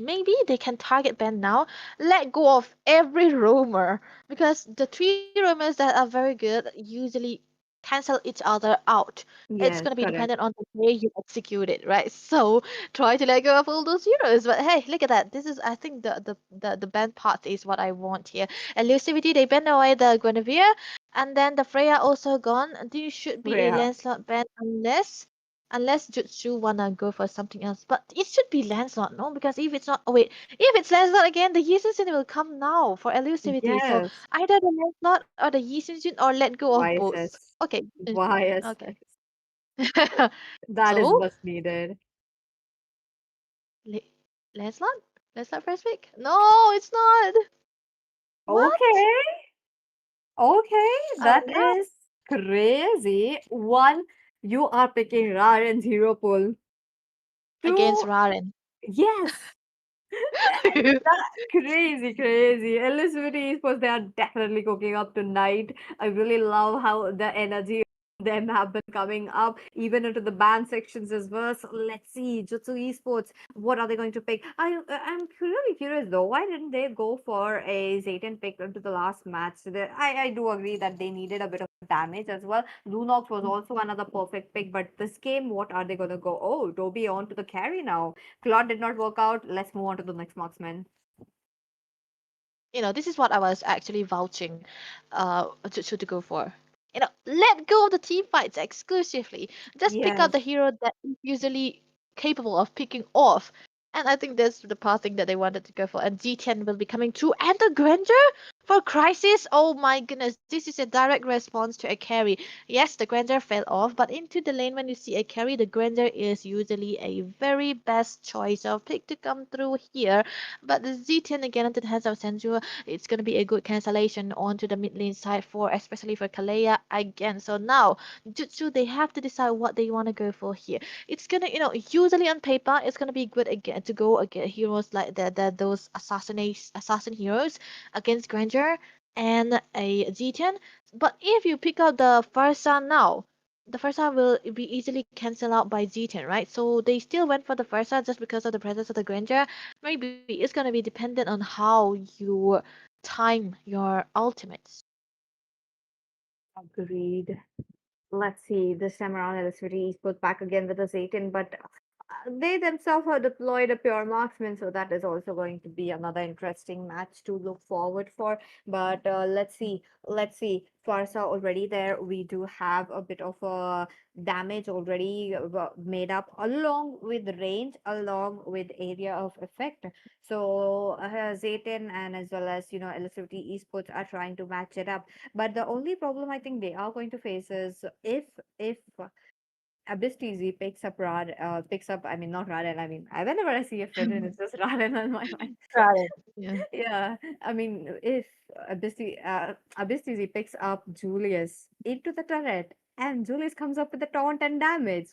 they can target Ben now. Let go of every roamer, because the three roamers that are very good usually cancel each other out. It's Yes, gonna be correct. dependent on the way you execute it, right? So try to let go of all those heroes. But hey, look at that. This is, I think, the band part is what I want here. Elusivity, they bend away the Guinevere, and then the Freya also gone. This should be a Rhea. Lancelot band unless Jutsu wanna go for something else. But it should be Lancelot, no? Because if it's not, oh wait, if it's Lancelot again, the Yisun will come now for elusivity. So Yes. either the Lancelot or the Yisun or let go of both. YSS. Okay. Okay. YSS. That is So, what's needed. Le- Lancelot? Lancelot first pick? No, it's not. What? Okay. Okay. Oh That no. is crazy. One, you are picking Rar and Zero Pull. Against Two, Raren. yes. That crazy, crazy. Elizabeth Esports, they are definitely cooking up tonight. I really love how the energy of them have been coming up, even into the band sections as well. So let's see, Jutsu Esports, what are they going to pick? I'm really curious though. Why didn't they go for a Zayton pick into the last match? I do agree that they needed a bit of damage as well. Lunox was also another perfect pick, but this game, what are they gonna go? Oh, Toby on to the carry now. Claude did not work out. Let's move on to the next marksman. This is what I was actually vouching to go for. Let go of the team fights exclusively. Just pick out Yes. the hero that is usually capable of picking off. And I think that's the path thing that they wanted to go for. And G10 will be coming through. And the Granger for Crisis. Oh my goodness. This is a direct response to a carry. Yes, the Granger fell off. But into the lane when you see a carry, the Granger is usually a very best choice of pick to come through here. But the Z10 again into the hands of Senju, it's going to be a good cancellation onto the mid lane side for especially for Kalea again. So now Jutsu, they have to decide what they want to go for here. It's gonna, usually on paper it's gonna be good again to go against heroes like those assassin heroes against Granger and a Z10. But if you pick up the Farsa now, the Farsa will be easily cancelled out by Z10, right? So they still went for the Farsa just because of the presence of the Granger. Maybe it's gonna be dependent on how you time your ultimates. Agreed. Let's see. This time around, LSVT Esports back again with us 18, but they themselves have deployed a pure marksman, so that is also going to be another interesting match to look forward for. But let's see. Let's see. Farsa already there. We do have a bit of a damage already made up along with range, along with area of effect. So Zayton and as well as LSVT Esports are trying to match it up. But the only problem I think they are going to face is if Abyss TZ picks up, I mean, not Raden, I mean, whenever I see a Fredrin, it's just Raden on my mind. Right. Yeah. Yeah, I mean, if Abyss TZ picks up Julius into the turret and Julius comes up with the taunt and damage,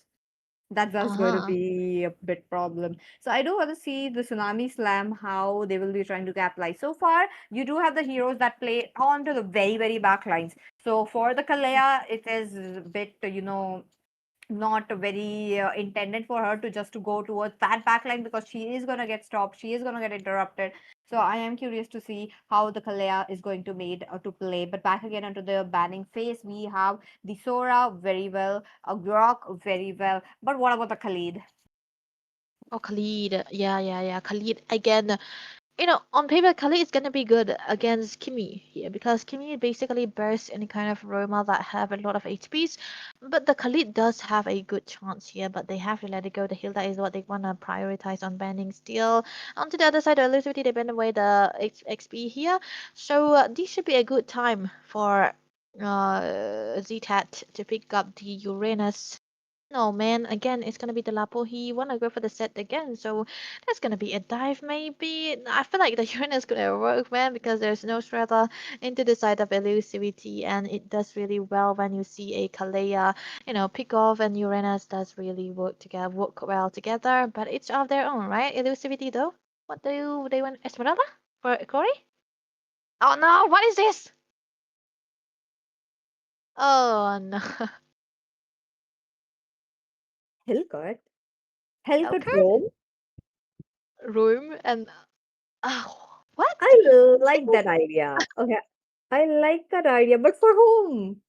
that's going to Uh-huh. be a bit problem. So I do want to see the tsunami slam, how they will be trying to capitalize. So far, you do have the heroes that play onto the very, very back lines. So for the Kalea, it is a bit, not very intended for her to just to go towards that backline because she is going to get stopped, she is going to get interrupted. So I am curious to see how the Kalea is going to made to play. But back again onto the banning phase, we have the Sora very well, a Grok very well. But what about the Khalid? Oh, Khalid. Yeah. Khalid again. On paper, Kali is gonna be good against Kimi here because Kimi basically bursts any kind of Roma that have a lot of HPs. But the Khalid does have a good chance here, but they have to let it go. The heal that is what they wanna prioritize on banning still. Onto the other side, the electricity they ban away the XP here. So this should be a good time for ZTAT to pick up the Uranus. No, man, again, it's gonna be the Lapo. He wanna go for the set again, so that's gonna be a dive maybe. I feel like the Uranus gonna work, man, because there's no Strata into the side of elusivity, and it does really well when you see a Kalea, pick off, and Uranus does really work well together, but each of their own, right? Elusivity though, what do they want? Esmeralda for Corey? Oh no, what is this? Oh no, Hellcat? Hellcat Elkert Rome? room and what? I like that idea. Okay, I like that idea, but for whom?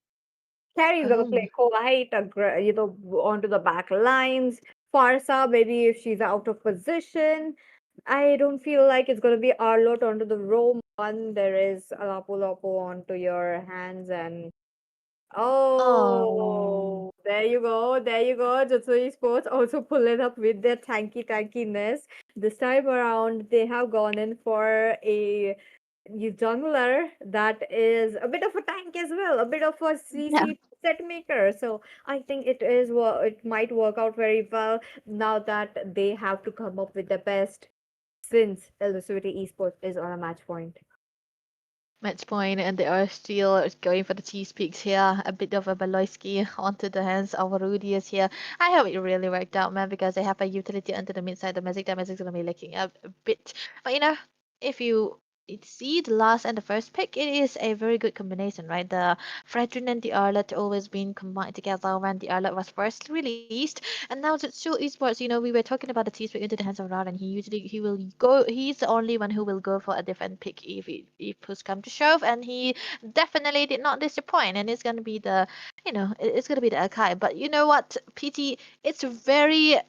Carrie's gonna Oh. play quite onto the back lines. Farsa, maybe if she's out of position. I don't feel like it's gonna be Arlot onto the roam one. There is a Lapu Lapu onto your hands and Oh. oh, there you go, there you go. Zutsu Esports also pull it up with their tankiness. This time around, they have gone in for a jungler that is a bit of a tank as well, a bit of a Yeah. CC set maker. So I think it might work out very well now that they have to come up with the best since Elusivity Esports is on a match point. Match point, and they are still going for the cheese picks here. A bit of a Baloyski onto the hands of Rudius here. I hope it really worked out, man, because they have a utility onto the mid side. The magic damage is gonna be lacking a bit. But if you see the last and the first pick, it is a very good combination, right? The Fredrin and the Arlet always been combined together when the Arlet was first released, and now Zutsu Esports, we were talking about the cheese pick into the hands of Rad, and he will go. He's the only one who will go for a different pick if push come to shove, and he definitely did not disappoint. And it's gonna be it's gonna be the Akai. But you know what, PT, it's very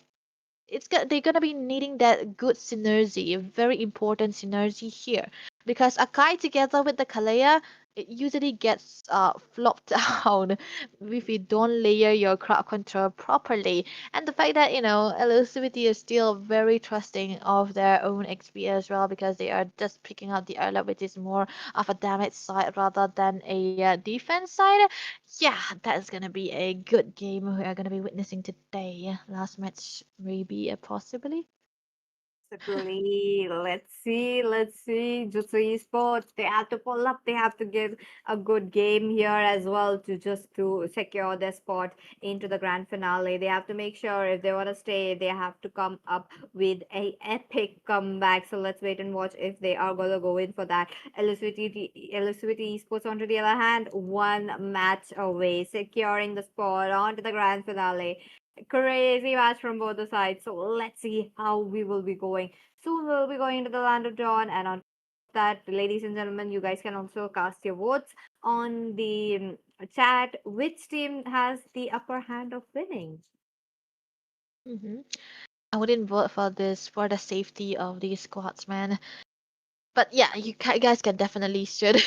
they're gonna be needing that good synergy, a very important synergy here, because Akai together with the Kalea, it usually gets flopped down if you don't layer your crowd control properly. And the fact that Elusivity is still very trusting of their own XP as well, because they are just picking up the Arla, which is more of a damage side rather than a defense side. Yeah, that's gonna be a good game we are gonna be witnessing today. Last match, maybe, possibly. Possibly. Let's see. Jutsu Esports, they have to pull up. They have to give a good game here as well to just to secure their spot into the grand finale. They have to make sure if they want to stay, they have to come up with a epic comeback. So let's wait and watch if they are gonna go in for that. Elusivity Esports onto the other hand, one match away, securing the spot onto the grand finale. Crazy match from both the sides. So let's see how we will be going. Soon we'll be going into the land of Dawn, and on top of that, ladies and gentlemen, you guys can also cast your votes on the chat. Which team has the upper hand of winning? hmm I wouldn't vote for this for the safety of these squads, man. But yeah, guys can definitely should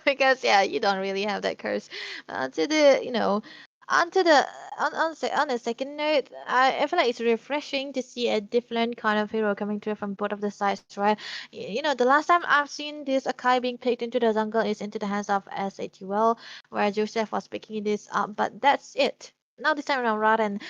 because yeah, you don't really have that curse. To the onto the on a second note, I feel like it's refreshing to see a different kind of hero coming through from both of the sides, right? The last time I've seen this Akai being picked into the jungle is into the hands of SATUL, where Joseph was picking this up, but that's it. Now this time around, Raden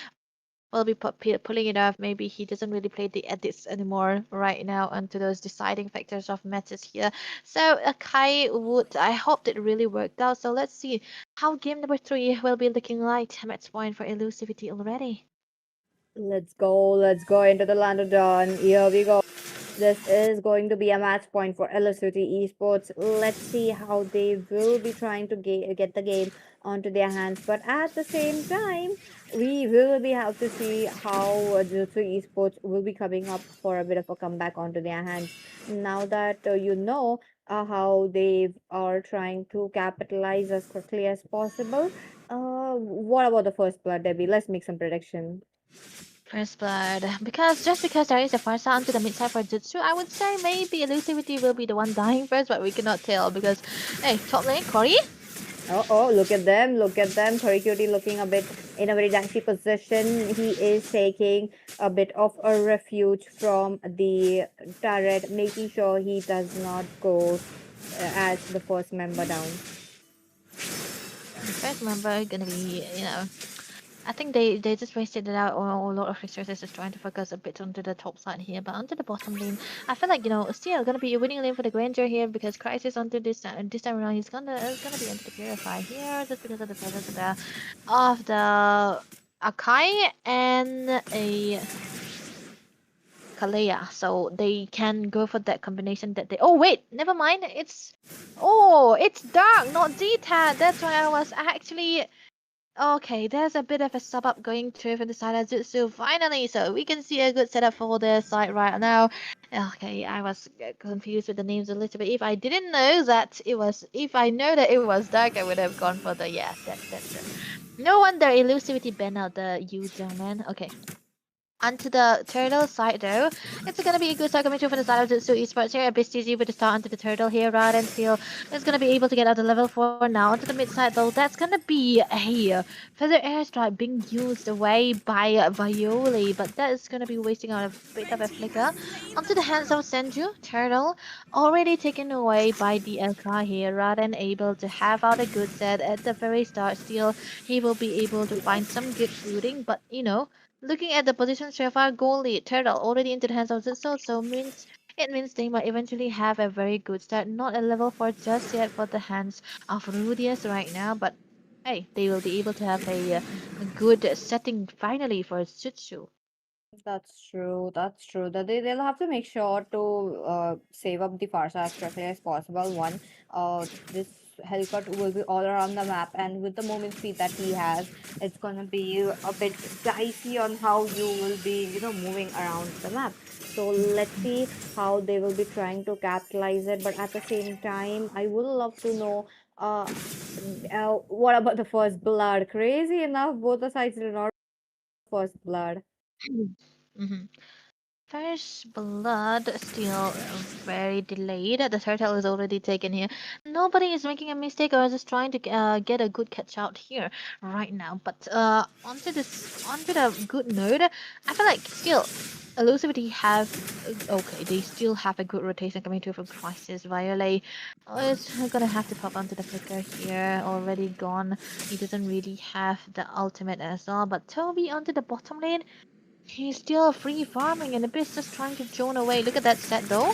will be pulling it off. Maybe he doesn't really play the edits anymore right now onto those deciding factors of matches here. So Kai would, I hope it really worked out. So let's see how game number 3 will be looking like. Match point for elusivity already. Let's go into the land of Dawn. Here we go. This is going to be a match point for City Esports. Let's see how they will be trying to get the game onto their hands. But at the same time, we will be have to see how Zutsu Esports will be coming up for a bit of a comeback onto their hands. Now that how they are trying to capitalize as quickly as possible. What about the first blood, Debbie? Let's make some prediction. First blood. Because there is a Farsa onto the mid side for Jutsu, I would say maybe elusivity will be the one dying first, but we cannot tell because hey, top lane, Cory? Oh, look at them. Look at them. Torikuti looking a bit in a very dicey position. He is taking a bit of a refuge from the turret, making sure he does not go as the first member down. First member gonna be, I think they just wasted it out on a lot of resources just trying to focus a bit onto the top side here, but onto the bottom lane, I feel like still gonna be a winning lane for the Granger here because Crisis onto this time around he's gonna be into the Purify here just because of the presence of the Akai and a Kalea, so they can go for that combination that they. Oh wait, never mind. It's Dark, not Zeta. That's why I was actually Okay, there's a bit of a sub up going through from the side of Zutsu finally, so we can see a good setup for their side right now. Okay, I was confused with the names a little bit. If I didn't know that it was, if I know that it was dark, I would have gone for the yeah. That's it. No wonder elusivity banned out the use young man. Okay. Onto the turtle side though, it's gonna be a good start coming through from the side of Zutsu Esports here. A bit easy with the start onto the turtle here, right? And still is gonna be able to get out the level 4 now. Onto the mid side though, that's gonna be a feather airstrike being used away by Violi, but that is gonna be wasting out a bit of a flicker. Onto the hands of Senju, turtle, already taken away by the LK here, rather than able to have out a good set at the very start. Still, he will be able to find some good shooting, but looking at the position so far, goal lead, Turtle already into the hands of Zutsu, so it means they might eventually have a very good start. Not a level 4 just yet for the hands of Rudius right now, but hey, they will be able to have a good setting finally for Zutsu. That's true. That's true. That they'll have to make sure to save up the Farsa as quickly as possible. One, this Hellcut will be all around the map, and with the movement speed that he has, it's gonna be a bit dicey on how you will be, moving around the map. So let's see how they will be trying to capitalize it. But at the same time, I would love to know, what about the first blood? Crazy enough, both the sides did not first blood. hmm First blood still very delayed. The turtle is already taken here. Nobody is making a mistake or just trying to get a good catch out here right now. But onto the good note, I feel like still elusivity have okay. They still have a good rotation coming through from Crisis. Violet is gonna have to pop onto the flicker here. Already gone. He doesn't really have the ultimate as well. But Toby onto the bottom lane. He's still free farming and the beast just trying to drone away. Look at that set though.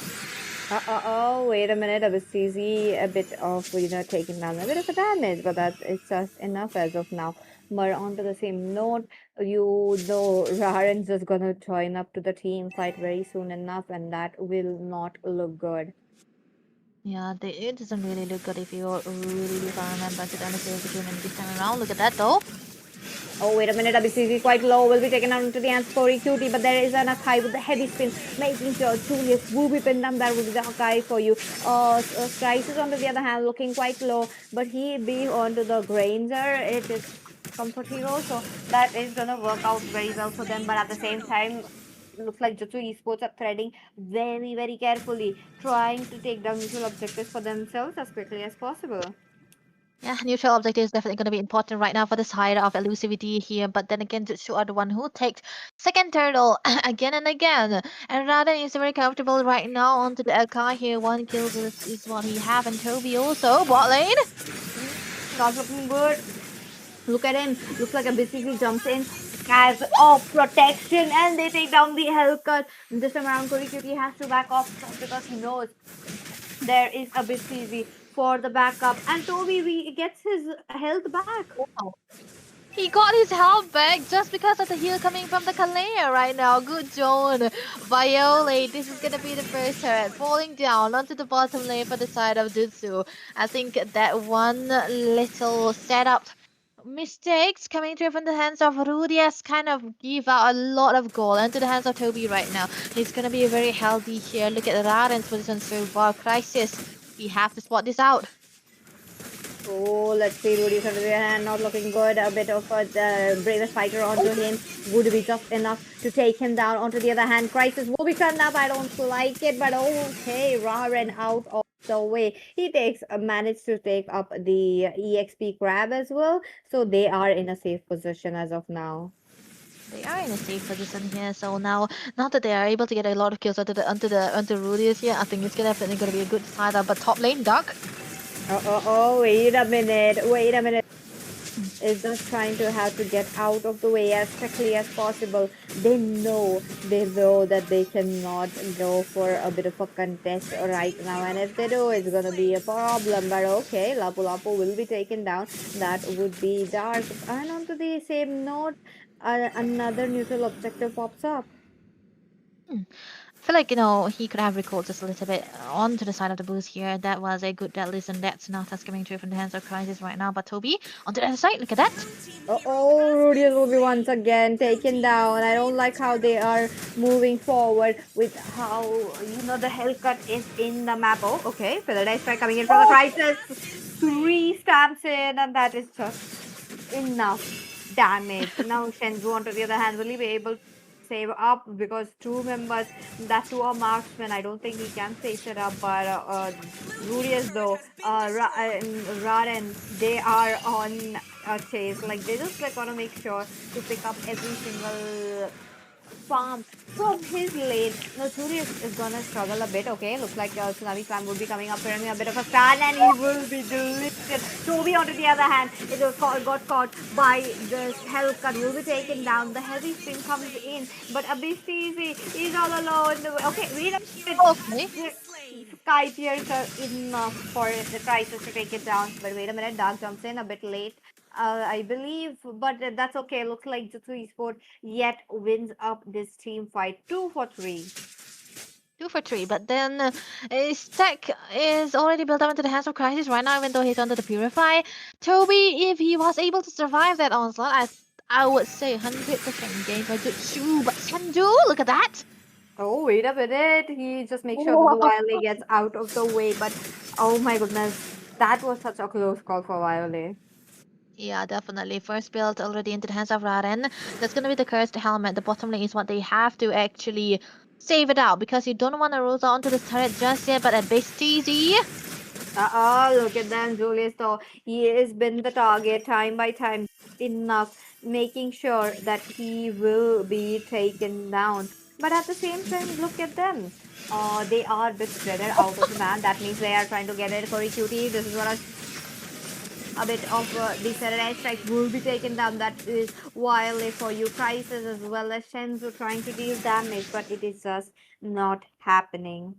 Oh, wait a minute. I was easy a bit of, taking down a bit of a damage, but that is just enough as of now. But onto the same note, Raren's just gonna join up to the team fight very soon enough, and that will not look good. Yeah, it doesn't really look good if you really if I remember to the save the game and this time around. Look at that though. Oh, wait a minute. WCZ quite low. Will be taken down into the Anscori cutie, but there is an Akai with the heavy spin, making sure Julius will be pinned down. That would be the Akai for you. Crisis on the other hand, looking quite low, but he being onto the Granger, it is comfort hero, so that is gonna work out very well for them. But at the same time, looks like Jutsu Esports are threading very, very carefully, trying to take down neutral objectives for themselves as quickly as possible. Yeah, neutral objective is definitely going to be important right now for the side of elusivity here. But then again, Jutsu are the one who takes second turtle again and again. And Raden is very comfortable right now onto the LK here. One kill is what he have. And Toby also, bot lane. Not looking good. Look at him. Looks like a BCC jumps in, has off protection, and they take down the Hellcut. This time around, Cody Cutie has to back off because he knows there is a BCC for the backup. And Toby gets his health back. Wow. He got his health back just because of the heal coming from the Kalea right now. Good Joan. Violet, this is gonna be the first turret falling down onto the bottom lane for the side of Jutsu. I think that one little setup mistakes coming through from the hands of Rudias kind of give out a lot of goal into the hands of Toby right now. He's gonna be very healthy here. Look at Raren's position so far. Crisis. We have to spot this out. Oh, let's see. Rudy's under the hand, not looking good. A bit of the bravest fighter onto him would be just enough to take him down. Onto the other hand, Crisis will be cut up. I don't like it, but okay. Raren out of the way. He managed to take up the EXP grab as well. So they are in a safe position as of now. They are in a safe position here, so now that they are able to get a lot of kills onto Rudius here, I think it's definitely gonna be a good side up. But top lane, Duck. Wait a minute. Wait a minute. Is just trying to have to get out of the way as quickly as possible. They know that they cannot go for a bit of a contest right now, and if they do, it's gonna be a problem. But okay, Lapu Lapu will be taken down. That would be dark. And onto the same note, another neutral objective pops up. Hmm. feel like, he could have recalled just a little bit onto the side of the boost here. That was a good dead list, and that's not us coming through from the hands of Crisis right now. But Toby, onto the other side, look at that. Oh, Rudius will be once again taken down. I don't like how they are moving forward with how, the Hellcut is in the map. Oh, okay. Paradise Strike coming in from the Oh, Crisis. Three stamps in, and that is just enough damage. Now Shenzu, on the other hand, will he be able to save up because two members, that two are marksmen. I don't think he can save it up. But Rudius though, and Raren, they are on a chase. Like they just like want to make sure to pick up every single farm from his lane. Now Julius is gonna struggle a bit. Okay, looks like Tsunami Slam will be coming up for him a bit of a stand, and he will be deleted. Toby, on the other hand, got caught by this Hellcat. Will be taken down. The heavy spin comes in, but Abistisi is all alone. Okay, wait a minute. okay. Sky Pierce are enough for the Crisis to take it down. But wait a minute, Dark jumps in a bit late. I believe, but that's okay. Looks like Zutsu Esports yet wins up this team fight 2 for 3. 2 for 3, but then his stack is already built up into the hands of Crisis right now, even though he's under the Purify. Toby, if he was able to survive that onslaught, I would say 100% game for Jutsu, but Sanju, look at that! Oh, wait a minute. He just makes sure that the Violet gets out of the way. But oh my goodness, that was such a close call for Violet. Yeah, definitely. First build already into the hands of Raren. That's gonna be the cursed helmet. The bottom lane is what they have to actually save it out because you don't want to roll onto this turret just yet, but a base TZ. Look at them, Julius. Though he has been the target time by time enough, making sure that he will be taken down. But at the same time, look at them. They are a bit spreaded out of the map. That means they are trying to get it. Corey Cutie, this is what a bit of the Saturday strike will be taken down. That is wildly for you. Crisis as well as Shenzu trying to deal damage, but it is just not happening.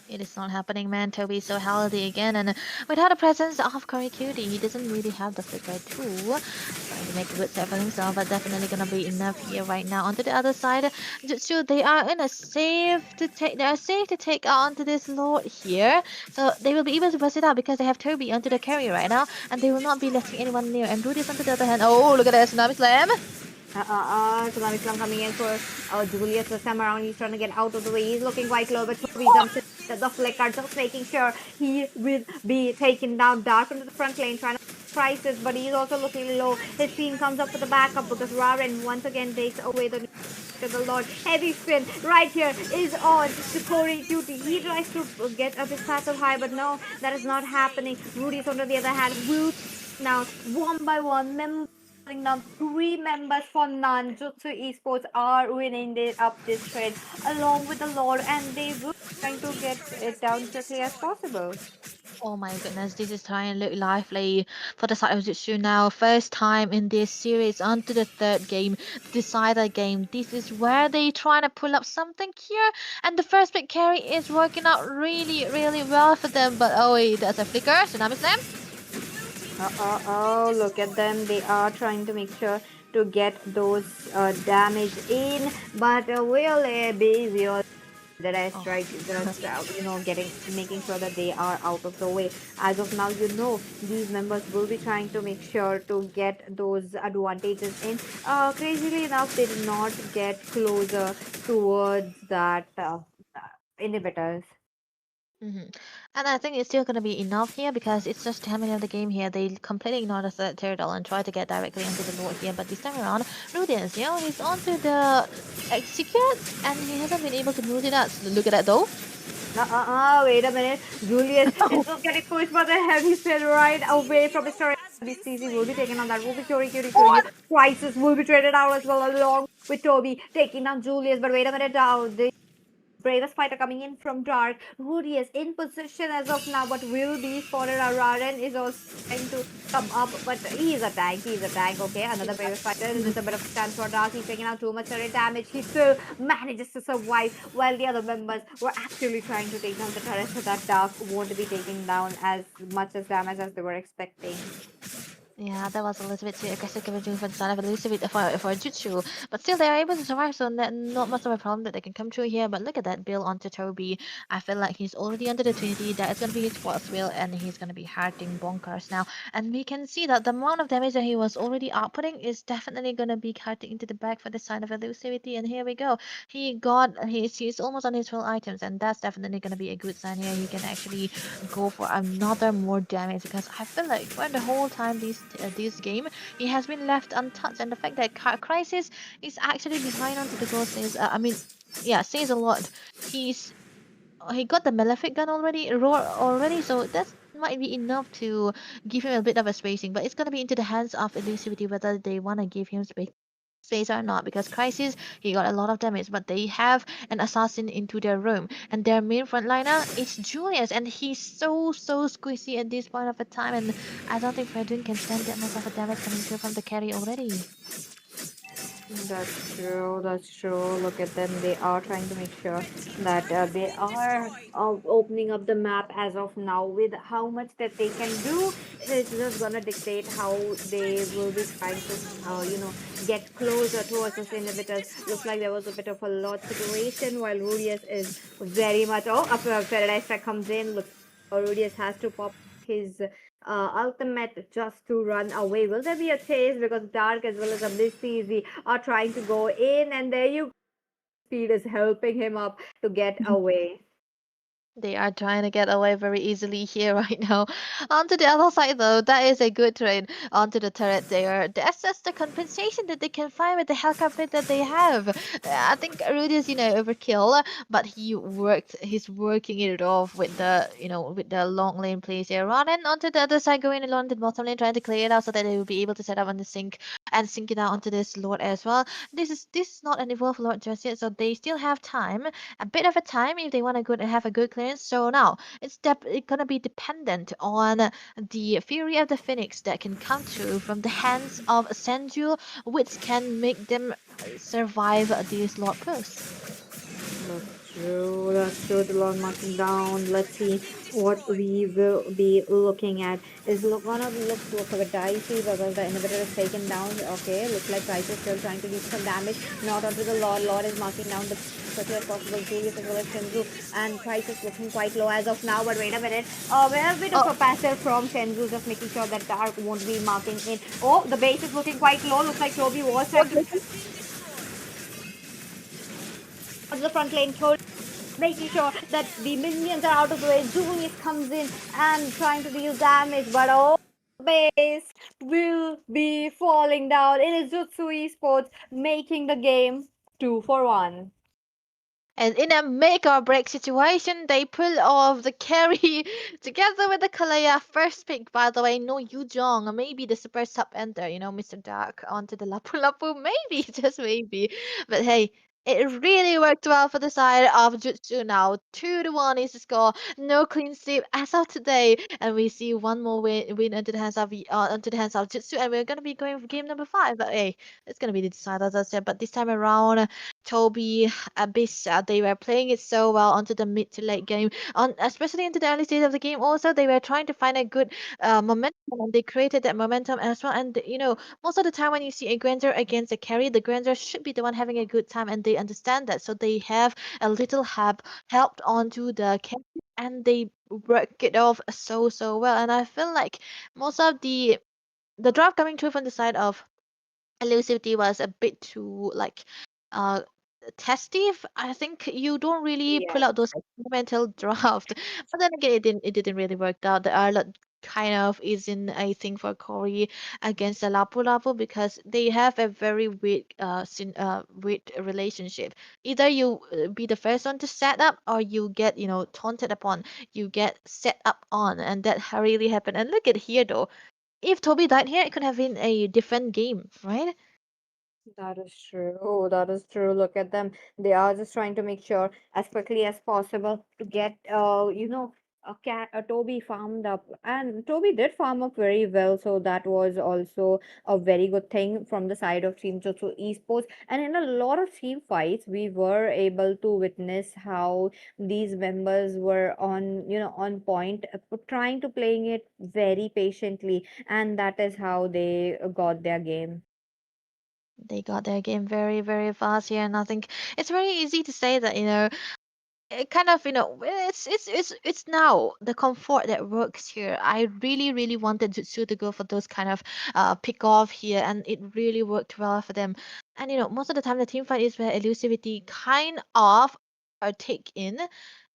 It is not happening, man. Toby's so healthy again, and without the presence of Curry Cutie, he doesn't really have the flicker too. Trying to make a good set for himself, but definitely gonna be enough here right now. Onto the other side, Jutsu, they are in a safe to take. They are safe to take onto this lord here, so they will be able to bust it out because they have Toby onto the carry right now, and they will not be letting anyone near. And Rudy's onto the other hand. Oh, look at that tsunami slam! Tsunami Slam coming in for Julius this time around. He's trying to get out of the way. He's looking quite low, but Toby jumps in. The flicker, just making sure he will be taken down. Dark into the front lane, trying to crisis, but he's also looking low. His team comes up for the backup because Raren once again takes away the Lord. Heavy spin right here is on to Corey Duty. He tries to get up his passive high, but no, that is not happening. Rudy's on the other hand will now one by one now 3 members for none. Zutsu Esports are winning up this trade along with the Lord, and they will trying to get it down quickly as possible. Oh my goodness, this is trying to look lively for the side of Jutsu now. First time in this series onto the third game, the decider game. This is where they trying to pull up something here. And the first big carry is working out really, really well for them. But oh wait, that's a flicker. Tsunami Slam. Look at them. They are trying to make sure to get those damage in, but will be real. The rest, right? Just getting making sure that they are out of the way. As of now, these members will be trying to make sure to get those advantages in. Crazily enough, they did not get closer towards that inhibitors. And I think it's still going to be enough here because it's just timing of the game here. They completely ignore the third turtle and try to get directly into the Lord here. But this time around, Rudians, he's onto the execute and he hasn't been able to move it out. So look at that though. Wait a minute. Julius is just getting pushed by the heavy spin right away from his turret. BCC will be taken on that. Will be Tori Cutie. Crisis will be traded out as well along with Toby taking down Julius. But wait a minute now. The bravest fighter coming in from Dark. Rudy is in position as of now, but will be spotted. Raren is also trying to come up, but he's a tank. He's a tank. Okay, another bravest fighter. This is a bit of a chance for Dark. He's taking out too much turret damage. He still manages to survive while the other members were actually trying to take down the turret so that Dark won't be taking down as much as damage as they were expecting. Yeah, that was a little bit too aggressive given to for the side of a little bit for Jutsu. But still, they're able to survive, so not much of a problem that they can come through here. But look at that build onto Toby. I feel like he's already under the Trinity. That is going to be his first wheel, and he's going to be hurting bonkers now. And we can see that the amount of damage that he was already outputting is definitely going to be cutting into the back for the side of elusivity. And here we go. He's almost on his full items, and that's definitely going to be a good sign here. He can actually go for another more damage because I feel like for the whole time this game he has been left untouched, and the fact that Crisis is actually behind onto the goal says I mean yeah, says a lot. He's he got the Malefic gun already roar already, so that's might be enough to give him a bit of a spacing, but it's gonna be into the hands of elusivity whether they wanna give him space or not, because Crisis he got a lot of damage, but they have an assassin into their room, and their main frontliner is Julius, and he's so squishy at this point of the time, and I don't think Fredrin can stand that much of a damage coming through from the carry already. That's true. That's true. Look at them. They are trying to make sure that they are opening up the map as of now. With how much that they can do, it's just gonna dictate how they will be trying to, get closer towards those inhibitors. Looks like there was a bit of a lot situation while Rudius is very much. Oh, up Paradise Strike comes in. Look, Rudius has to pop his ultimate just to run away. Will there be a chase? Because Dark as well as Abyss are trying to go in, and there you speed is helping him up to get away. They are trying to get away very easily here right now. Onto the other side, though, that is a good trade onto the turret there. That's just the compensation that they can find with the helicopter that they have. I think Rudy is, overkill, but he's working it off with with the long lane plays here. Running onto the other side, going along the bottom lane, trying to clear it out so that they will be able to set up on the sink and sink it out onto this Lord as well. This is not an evolved Lord just yet, so they still have a bit of a time if they want to go and have a good clearance. So now it's gonna be dependent on the Fury of the Phoenix that can come through from the hands of Senju, which can make them survive these Lord Push. That's true. That's true. The Lord marking down. Let's see what we will be looking at. Is gonna look a bit dicey because the inhibitor is taken down. Okay, looks like Price is still trying to do some damage. Not onto the Lord. Lord is marking down the quickly as possible. Julius as well as Shenzu, and Price is looking quite low as of now. But wait a minute. We're a bit of Oh, a passive from Shenzu, just making sure that Dark won't be marking in. Oh, the base is looking quite low. Looks like Toby was trying to the front lane. Making sure that the minions are out of the way. Julius comes in and trying to deal damage, but oh, base will be falling down. It is Zutsu Esports making the game 2-1. and in a make or break situation, they pull off the carry together with the Kalaya. First pick, by the way, no Yujong. Maybe the super sub enter, Mr. Dark onto the Lapu Lapu. Maybe, just maybe. But hey, it really worked well for the side of Jutsu now. 2-1 is the score. No clean sweep as of today. And we see one more win into the hands of Jutsu. And we're gonna be going for game number 5. But hey, it's gonna be the decider, as I said. But this time around, Toby Abyss, they were playing it so well onto the mid to late game, on especially into the early stage of the game. Also, they were trying to find a good momentum, and they created that momentum as well. And most of the time when you see a Granger against a carry, the Granger should be the one having a good time, and they understand that, so they have a little helped onto the carry, and they work it off so well. And I feel like most of the draft coming through from the side of elusivity was a bit too like uh testive. I think you don't really pull Yes. out those experimental draft. But then again, it didn't really work out. The Arlot kind of is in a thing for Corey against the Lapu Lapu, because they have a very weird relationship. Either you be the first one to set up, or you get taunted upon, you get set up on, and that really happened. And look at here though, if Toby died here, it could have been a different game, right? That is true. That is true. Look at them. They are just trying to make sure as quickly as possible to get, Toby farmed up, and Toby did farm up very well. So that was also a very good thing from the side of Team Jutsu Esports. And in a lot of team fights, we were able to witness how these members were on, on point, trying to playing it very patiently, and that is how they got their game. They got their game very, very fast here, and I think it's very easy to say that, it kind of, it's now the comfort that works here. I really, really wanted Jutsu to go for those kind of pick off here, and it really worked well for them. And most of the time the team fight is where elusivity kind of are take in,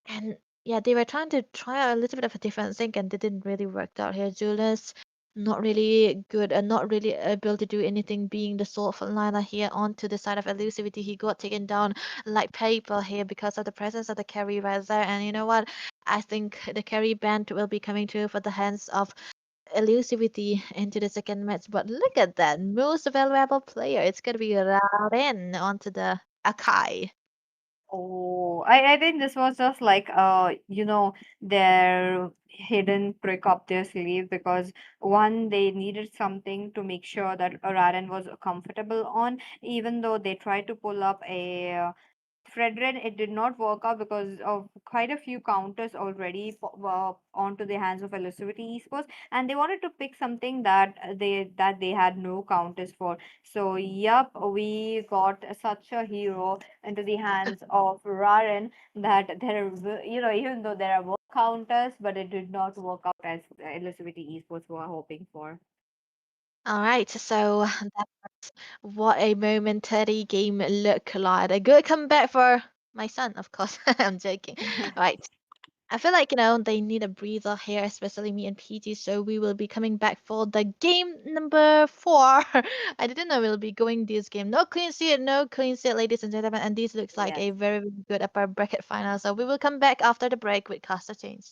and yeah, they were trying to try a little bit of a different thing, and it didn't really work out here. Julius not really good and not really able to do anything, being the sole frontliner here onto the side of elusivity. He got taken down like paper here because of the presence of the carry right there. And you know what? I think the carry band will be coming through for the hands of elusivity into the second match. But look at that, most valuable player. It's gonna be Raren onto the Akai. Oh, I think this was just like their hidden trick up their sleeve, because one, they needed something to make sure that Raren was comfortable on, even though they tried to pull up a Fredrin, it did not work out because of quite a few counters already onto the hands of Elusivity Esports, and they wanted to pick something that they had no counters for. So, yup, we got such a hero into the hands of Raren that even though there are counters, but it did not work out as Elusivity Esports were hoping for. All right, so that's what a momentary game look like. A good comeback for my son, of course. I'm joking. Right. I feel like, they need a breather here, especially me and PG. So we will be coming back for the game number 4. I didn't know we'll be going this game. No clean sheet, no clean sheet, ladies and gentlemen. And this looks like Yes. a very, very good upper bracket final. So we will come back after the break with caster change.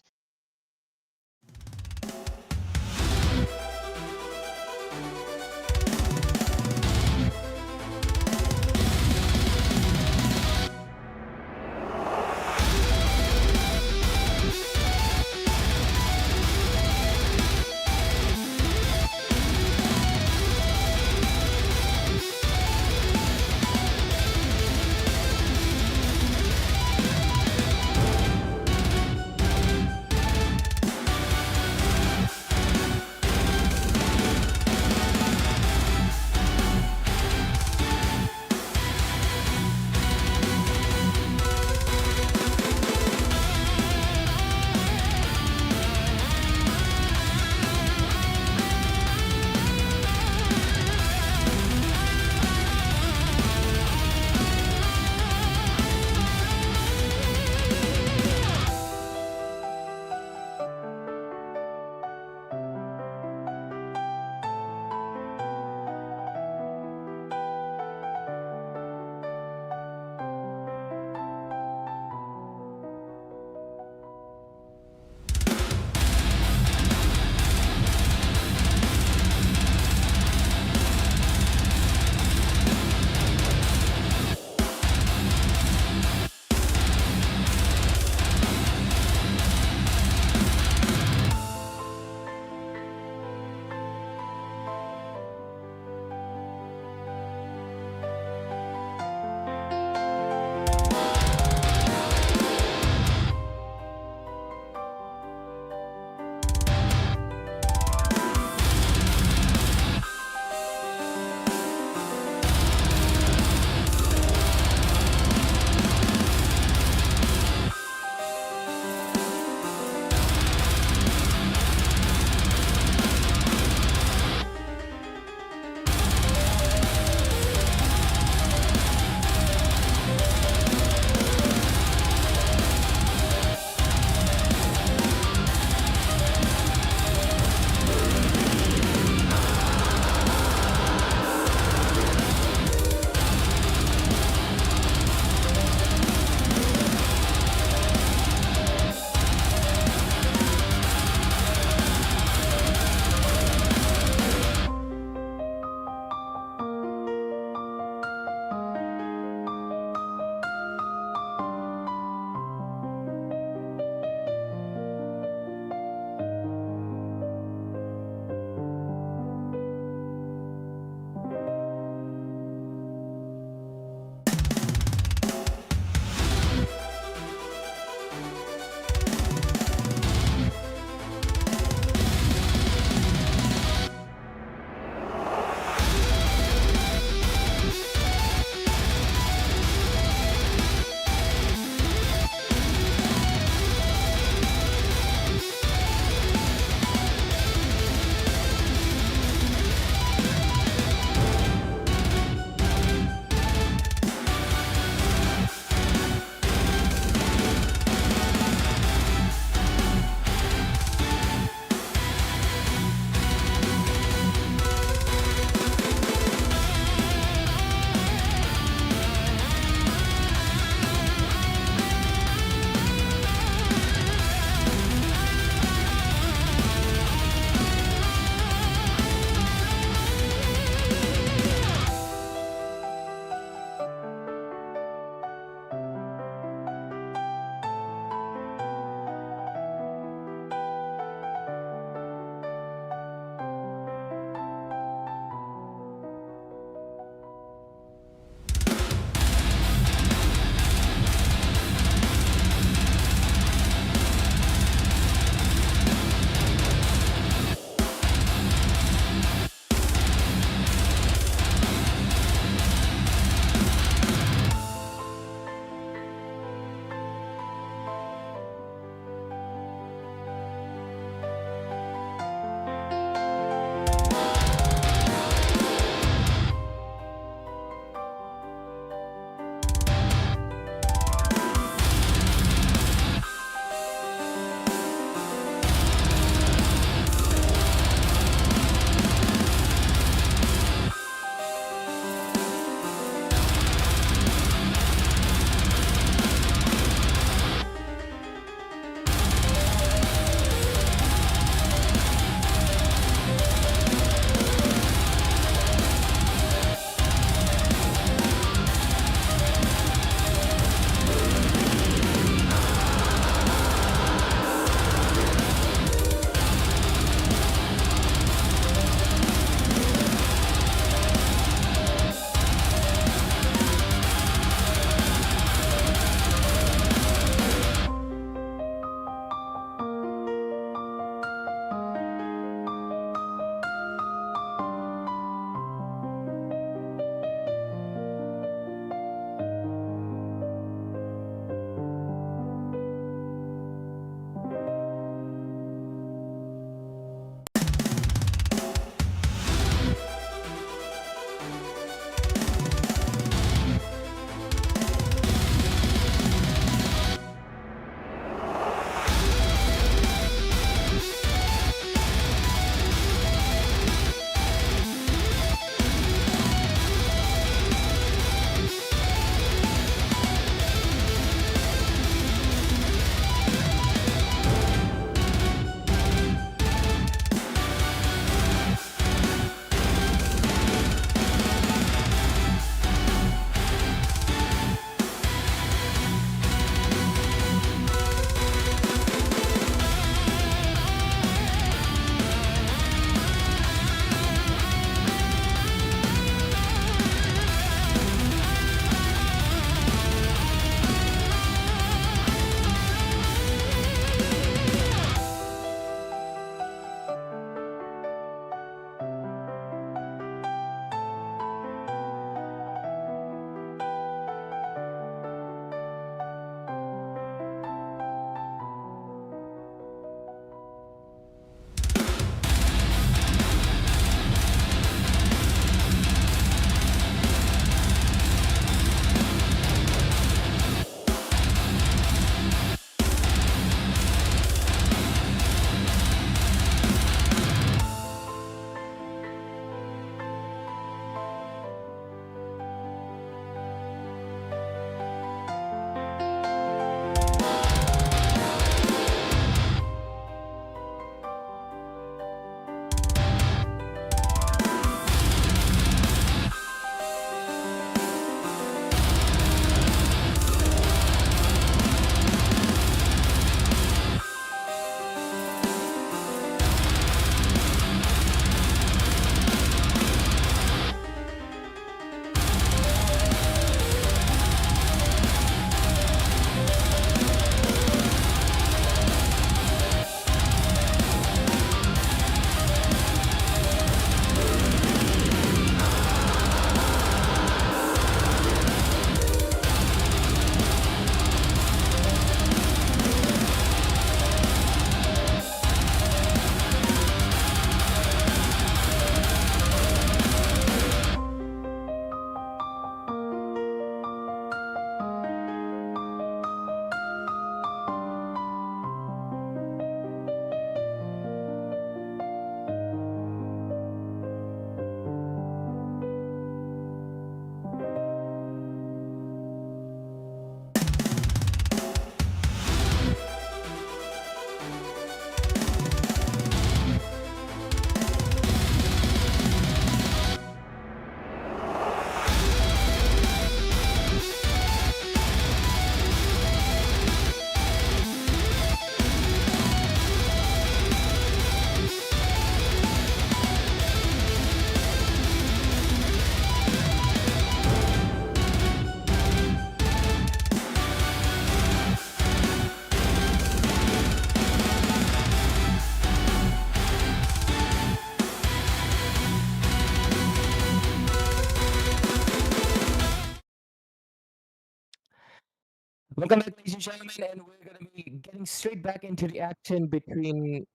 Welcome back, ladies and gentlemen, and we're going to be getting straight back into the action between.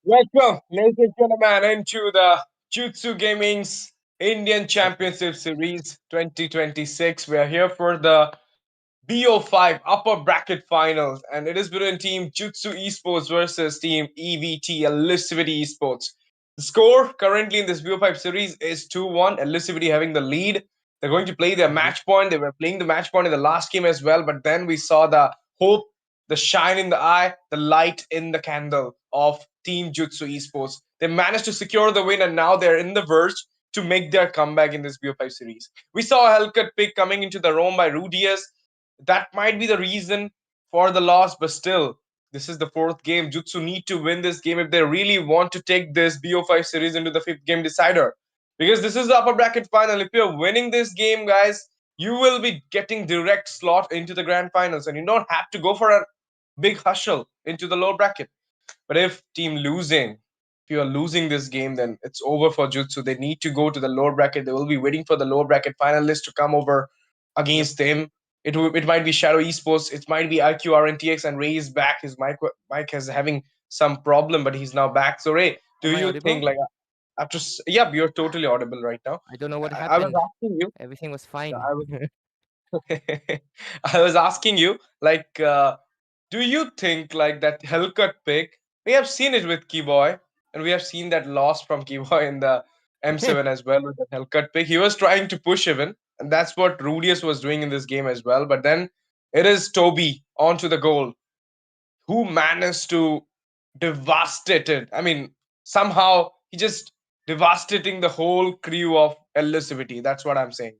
Welcome, ladies and gentlemen, into the Jutsu Gaming's Indian Championship Series 2026. We are here for the BO5 upper bracket finals, and it is between Team Jutsu Esports versus Team EVT Elusivity Esports. The score currently in this BO5 series is 2-1, Elusivity having the lead. They're going to play their Indeed. match point. They were playing the match point in the last game as well, but then we saw the hope, the shine in the eye, the light in the candle of Team Jutsu Esports. They managed to secure the win, and now they're in the verge to make their comeback in this BO5 series. We saw a Hellcat pick coming into the roam by Rudius. That might be the reason for the loss, but still, this is the fourth game. Jutsu need to win this game if they really want to take this BO5 series into the fifth game decider. Because this is the upper bracket final. If you're winning this game, guys, you will be getting direct slot into the grand finals, and you don't have to go for a big hustle into the lower bracket. But if team losing, if you are losing this game, then it's over for Jutsu. They need to go to the lower bracket. They will be waiting for the lower bracket finalists to come over Yep. against him. It might be Shadow Esports. It might be IQ RNTX, and Ray is back. His mic is having some problem, but he's now back. So Ray, do Am I you think audible? like yeah, you're totally audible right now. I don't know what I was happened. asking you. Everything was I fine. was I was asking you like do you think like that Hellcat pick? We have seen it with Keyboy, and we have seen that loss from Keyboy in the M7 as well with the Hellcat pick. He was trying to push even, and that's what Rudius was doing in this game as well. But then it is Toby onto the goal, who managed to devastate it. I mean, somehow he just devastating the whole crew of elusivity. That's what I'm saying.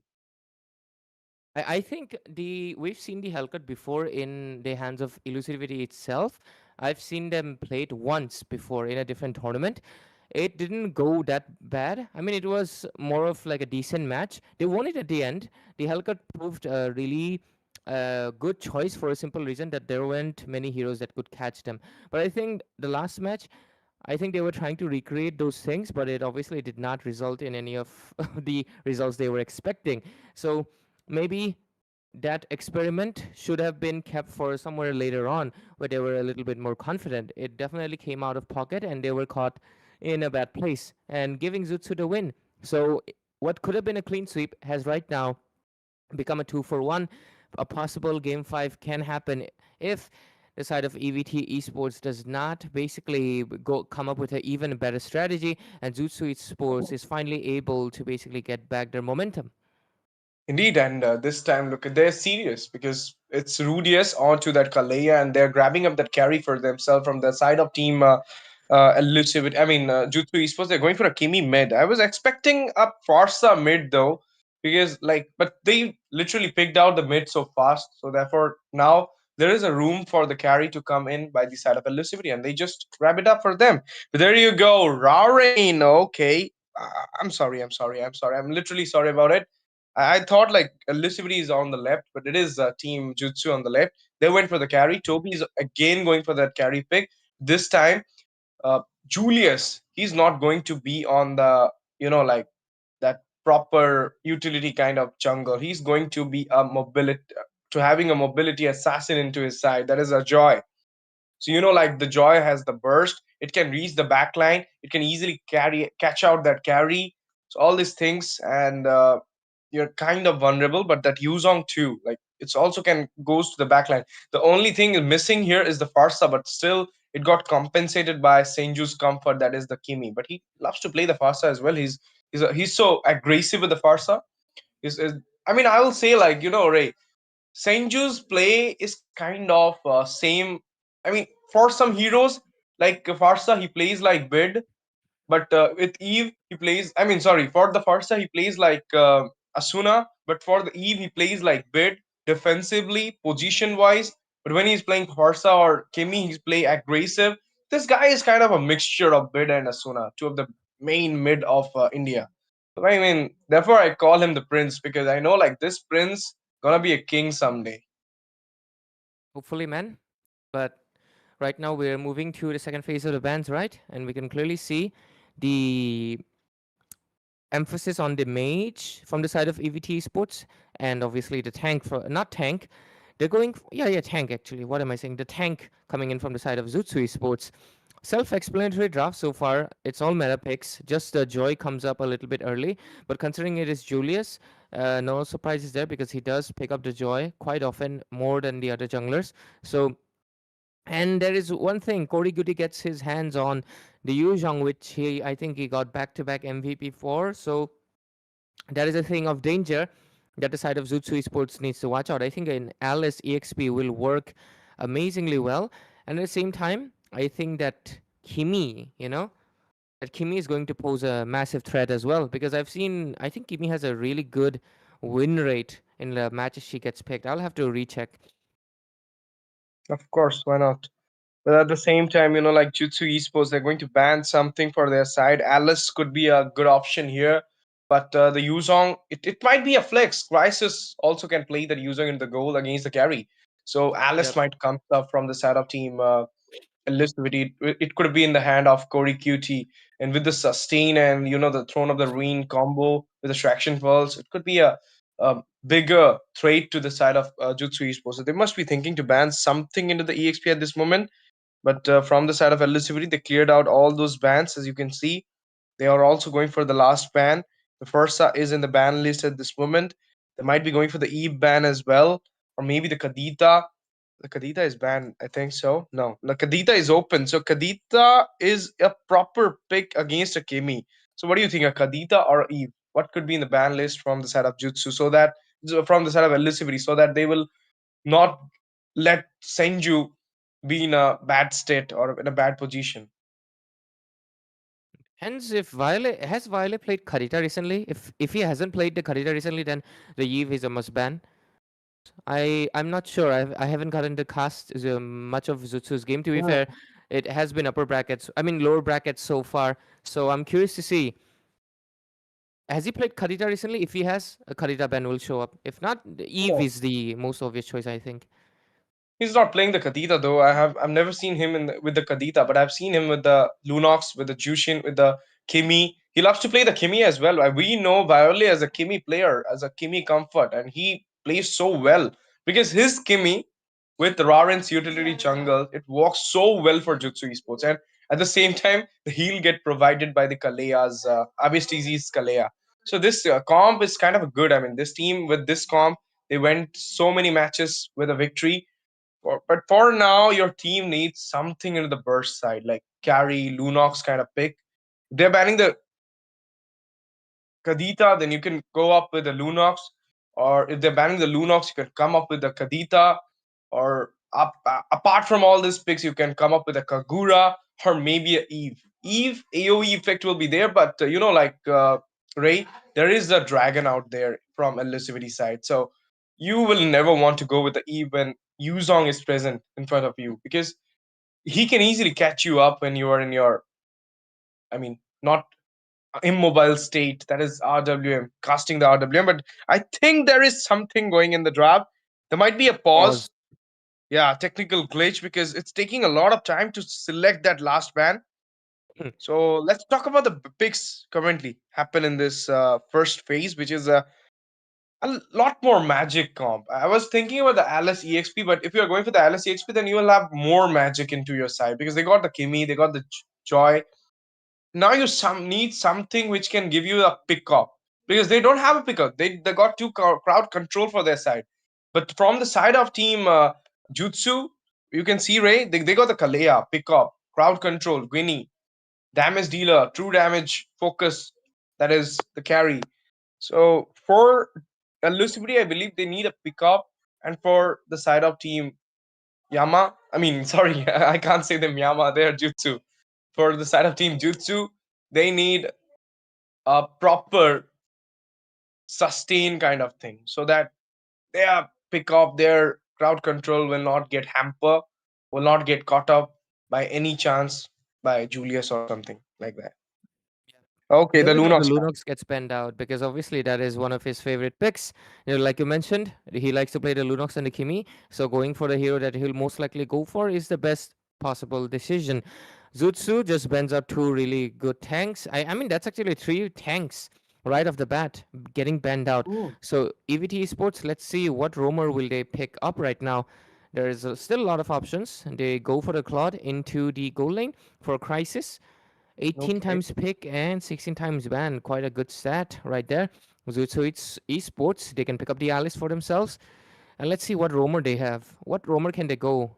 I think we've seen the Hellcat before in the hands of Elusivity itself. I've seen them play it once before in a different tournament. It didn't go that bad. I mean, it was more of like a decent match. They won it at the end. The Hellcat proved a really good choice for a simple reason that there weren't many heroes that could catch them. But I think the last match, I think they were trying to recreate those things, but it obviously did not result in any of the results they were expecting. So maybe that experiment should have been kept for somewhere later on where they were a little bit more confident. It definitely came out of pocket and they were caught in a bad place and giving Zutsu the win. So what could have been a clean sweep has right now become a 2-for-1. A possible game 5 can happen if the side of EVT Esports does not basically go come up with an even better strategy, and Zutsu Esports is finally able to basically get back their momentum. Indeed, and this time, look, they're serious because it's Rudius onto that Kalea, and they're grabbing up that carry for themselves from the side of team Elusive. I mean, Jutsu Esports, they're going for a Kimi mid. I was expecting a Farsa mid though, because but they literally picked out the mid so fast. So therefore, now there is a room for the carry to come in by the side of Elusivity, and they just grab it up for them. But there you go, Rain. Okay, I'm sorry. I'm literally sorry about it. I thought like Elusivity is on the left, but it is Team Jutsu on the left. They went for the carry. Toby is again going for that carry pick. This time, Julius, he's not going to be on the, like that proper utility kind of jungle. He's going to be a mobility, to having a mobility assassin into his side. That is a joy. So like the Joy has the burst, it can reach the back line, it can easily catch out that carry. So all these things, and you're kind of vulnerable, but that Yuzong too, like it's also can goes to the back line. The only thing missing here is the Farsa, but still it got compensated by Senju's comfort, that is the Kimi. But he loves to play the Farsa as well. He's so aggressive with the Farsa. Is I mean, I will say like Ray, Senju's play is kind of same. I mean, for some heroes like Farsa, he plays like Bid, but with Eve, he plays. I mean, sorry, for the Farsa, he plays like Asuna, but for the Eve, he plays like Bid defensively, position wise. But when he's playing Farsa or Kimi, he's play aggressive. This guy is kind of a mixture of Bid and Asuna, two of the main mid of India. So, I mean, therefore, I call him the prince because I know like this prince gonna be a king someday. Hopefully, man. But right now we're moving to the second phase of the bans, right? And we can clearly see the emphasis on the mage from the side of EVT Esports, and obviously the tank for not tank. They're going yeah tank actually. What am I saying? The tank coming in from the side of Zutsu Esports. Self-explanatory draft so far. It's all meta picks. Just Joy comes up a little bit early, but considering it is Julius, no surprises there because he does pick up the Joy quite often more than the other junglers. So, and there is one thing: Corey Goody gets his hands on the Yuzhong, which I think he got back-to-back MVP for. So that is a thing of danger that the side of Zutsu Esports needs to watch out. I think an Alice EXP will work amazingly well, and at the same time, I think that Kimi, that Kimi is going to pose a massive threat as well because I think Kimi has a really good win rate in the matches she gets picked. I'll have to recheck. Of course, why not? But at the same time, like Jutsu Esports, they're going to ban something for their side. Alice could be a good option here. But the Yuzong, it might be a flex. Crisis also can play that Yuzong in the goal against the carry. So Alice Yep. might come up from the side of team Elicity. It could be in the hand of Corey QT. And with the sustain and, the Throne of the Rune combo with the Traction Pulse, it could be a bigger threat to the side of Jutsu Esports. So they must be thinking to ban something into the EXP at this moment, but from the side of elusivity, they cleared out all those bans. As you can see, they are also going for the last ban. The Fursa is in the ban list at this moment. They might be going for the Eve ban as well, or maybe the Kadita. The Kadita is banned, I think so. No, the Kadita is open. So Kadita is a proper pick against a Kimi. So what do you think, a Kadita or Eve? What could be in the ban list from the side of Jutsu, from the side of elusivity, so that they will not let Senju be in a bad state or in a bad position. Hence, if Violet has Violet played Karita recently, if he hasn't played the Karita recently, then the Eve is a must ban. I'm not sure. I haven't gotten to cast much of Zutsu's game. To be Mm. fair, it has been upper brackets. I mean lower brackets so far. So I'm curious to see. Has he played Karita recently? If he has, a Karita ban will show up. If not, the Eve No, is the most obvious choice, I think. he's not playing the Kadita though. I've never seen him with the Kadita, but I've seen him with the Lunox, with the Jushin, with the Kimi. He loves to play the Kimi as well. We know Violi as a Kimi player, as a Kimi comfort, and he plays so well because his Kimi with Raren's utility jungle, it works so well for Jutsu Esports. And at the same time, the heal get provided by the Kalea's Abyss TZ's Kalea. So this comp is kind of good. I mean, this team with this comp, they went so many matches with a victory. But for now, your team needs something into the burst side, like carry, Lunox kind of pick. They're banning the Kadita, then you can go up with the Lunox. Or if they're banning the Lunox, you can come up with the Kadita. Or apart from all these picks, you can come up with a Kagura or maybe a Eve. Eve AoE effect will be there, but Ray, there is a dragon out there from elusivity side. So you will never want to go with the Eve when Yuzong is present in front of you because he can easily catch you up when you are in your, I mean, not immobile state. That is RWM, casting the RWM. But I think there is something going in the draft. There might be a pause. Pause. Yeah, technical glitch because it's taking a lot of time to select that last ban. So let's talk about the picks currently happen in this first phase, which is a lot more magic comp. I was thinking about the Alice EXP, but if you're going for the Alice EXP, then you will have more magic into your side because they got the Kimi, they got the Joy. Now you need something which can give you a pickup because they don't have a pickup. They got two crowd control for their side, but from the side of team Jutsu, you can see Ray. They got the Kalea pickup, crowd control, Gwynny, damage dealer, true damage focus. That is the carry. So for elusivity, I believe they need a pickup, and for the side of team Yama, I mean, sorry, I can't say them Yama. They're Jutsu. For the side of team Jutsu, they need a proper sustain kind of thing so that their pickup, their crowd control will not get hamper, will not get caught up by any chance by Julius or something like that. I Okay, the hope that the Lunox. Lunox gets penned out because obviously that is one of his favorite picks. Like you mentioned, he likes to play the Lunox and the Kimi. So going for the hero that he'll most likely go for is the best possible decision. Zutsu just bends out two really good tanks. I mean, that's actually three tanks right off the bat, getting banned out. Ooh. So EVT Esports, let's see what roamer will they pick up right now. There is still a lot of options. They go for the Claude into the goal lane for Crisis. 18 Okay. times pick and 16 times ban. Quite a good stat right there. Zutsu Esports, they can pick up the Alice for themselves. And let's see what roamer they have. What roamer can they go?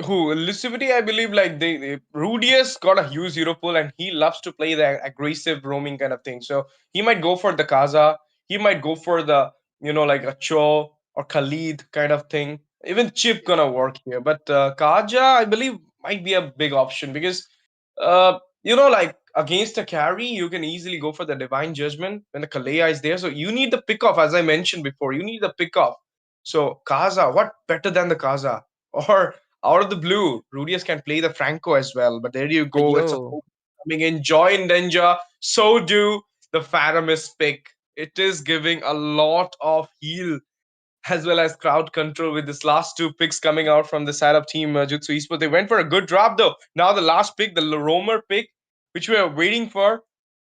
Who Lucivity, I believe, like they Rudius got a huge hero pool and he loves to play the aggressive roaming kind of thing. So he might go for the Kaza, he might go for the like a Cho or Khalid kind of thing. Even Chip gonna work here, but Kaja I believe might be a big option because like against a carry you can easily go for the Divine Judgment when the Kalea is there. So you need the pick off, as I mentioned before. You need the pick off. So Kaza, what better than the Kaza? Or out of the blue, Rudius can play the Franco as well. But there you go. It's a Yo, coming in. Join Ninja. So do the Faramis pick. It is giving a lot of heal as well as crowd control with this last two picks coming out from the side of team Jutsu Esports. They went for a good drop though. Now the last pick, the Romer pick, which we are waiting for,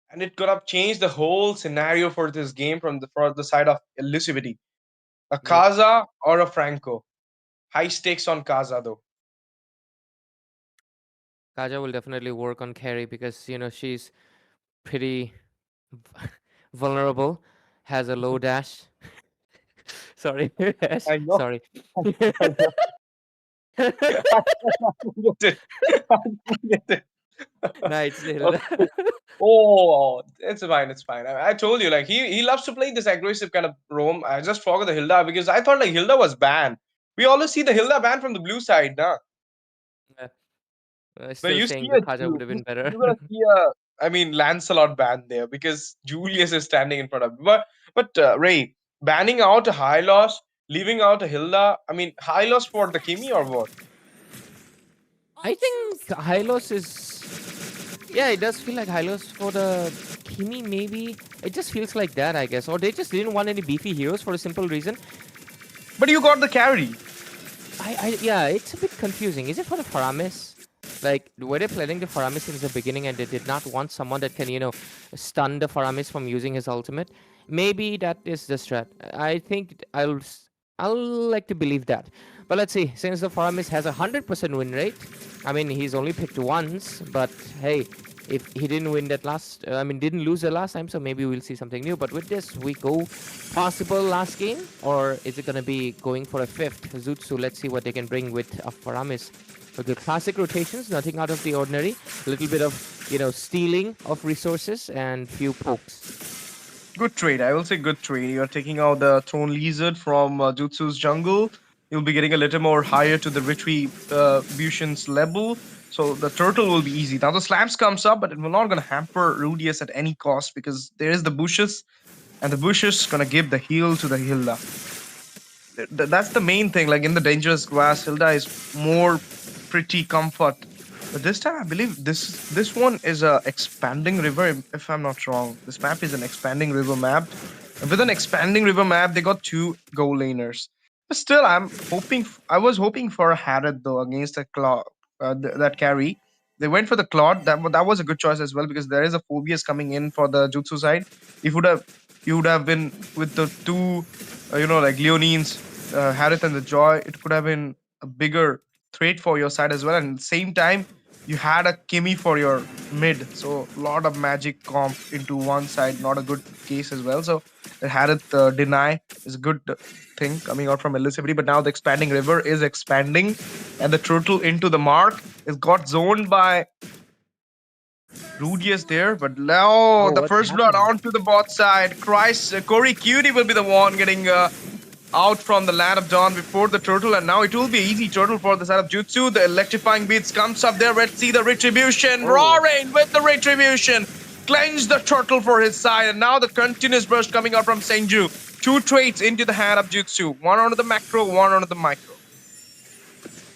and it could have changed the whole scenario for this game for the side of Elusivity. A yep. Kaza or a Franco. High stakes on Kaza though. Kaja will definitely work on carry because she's pretty vulnerable, has a low dash. Sorry, I know. sorry. I know. I get it. I get it. No, it's Okay. Oh, it's fine. It's fine. I told you, like he loves to play this aggressive kind of roam. I just forgot the Hilda because I thought like Hilda was banned. We always see the Hilda banned from the blue side, nah. But Still you see saying the a Kaja would have been better. you're gonna see I mean Lancelot banned there because Julius is standing in front of him. But Ray banning out a Hylos, leaving out a Hilda. I mean Hylos for the Kimi or what? I think Hylos is. Yeah, it does feel like Hylos for the Kimi, maybe. It just feels like that, I guess. Or they just didn't want any beefy heroes for a simple reason. But you got the carry. Yeah, it's a bit confusing. Is it for the Faramis? Like, were they planning the Faramis since the beginning and they did not want someone that can, stun the Faramis from using his ultimate? Maybe that is the strat. I think I'll like to believe that. But let's see. Since the Faramis has a 100% win rate, I mean, he's only picked once, but hey, if he didn't win that didn't lose the last time, so maybe we'll see something new. But with this, we go possible last game, or is it going to be going for a fifth? Zutsu, let's see what they can bring with Faramis. With the classic rotations, nothing out of the ordinary. A little bit of, stealing of resources and few pokes. Good trade. I will say good trade. You're taking out the Throne Lizard from Jutsu's jungle. You'll be getting a little more higher to the Retribution's level. So the turtle will be easy. Now the slams comes up, but it will not gonna hamper Rudius at any cost because there is the bushes, and the bushes gonna give the heal to the Hilda. That's the main thing. Like in the dangerous grass, Hilda is more pretty comfort. But this time, I believe this one is a expanding river. If I'm not wrong, this map is an expanding river map. And with an expanding river map, they got two goal laners. But still, I was hoping for a Harrod though against a Claw, that carry. They went for the Claude. That was a good choice as well because there is a Phobias coming in for the Jutsu side. If would have you would have been with the two, like Leonines, Harith and the Joy. It could have been a bigger threat for your side as well. And at the same time, you had a Kimi for your mid, so a lot of magic comp into one side, not a good case as well. So the Harith deny is a good thing coming out from Elisabeth, but now the expanding river is expanding, and the turtle into the mark is got zoned by Rudius there, but now Oh, the what's first blood happening? onto the bot side. Christ, Corey Cutie will be the one getting out from the land of dawn before the turtle, and now it will be easy turtle for the side of Jutsu. The electrifying beats comes up there. Let's see the retribution. Oh, Roaring with the retribution. Cleanse the turtle for his side, and now the continuous burst coming out from Senju. Two traits into the hand of Jutsu. One onto the macro, one onto the micro.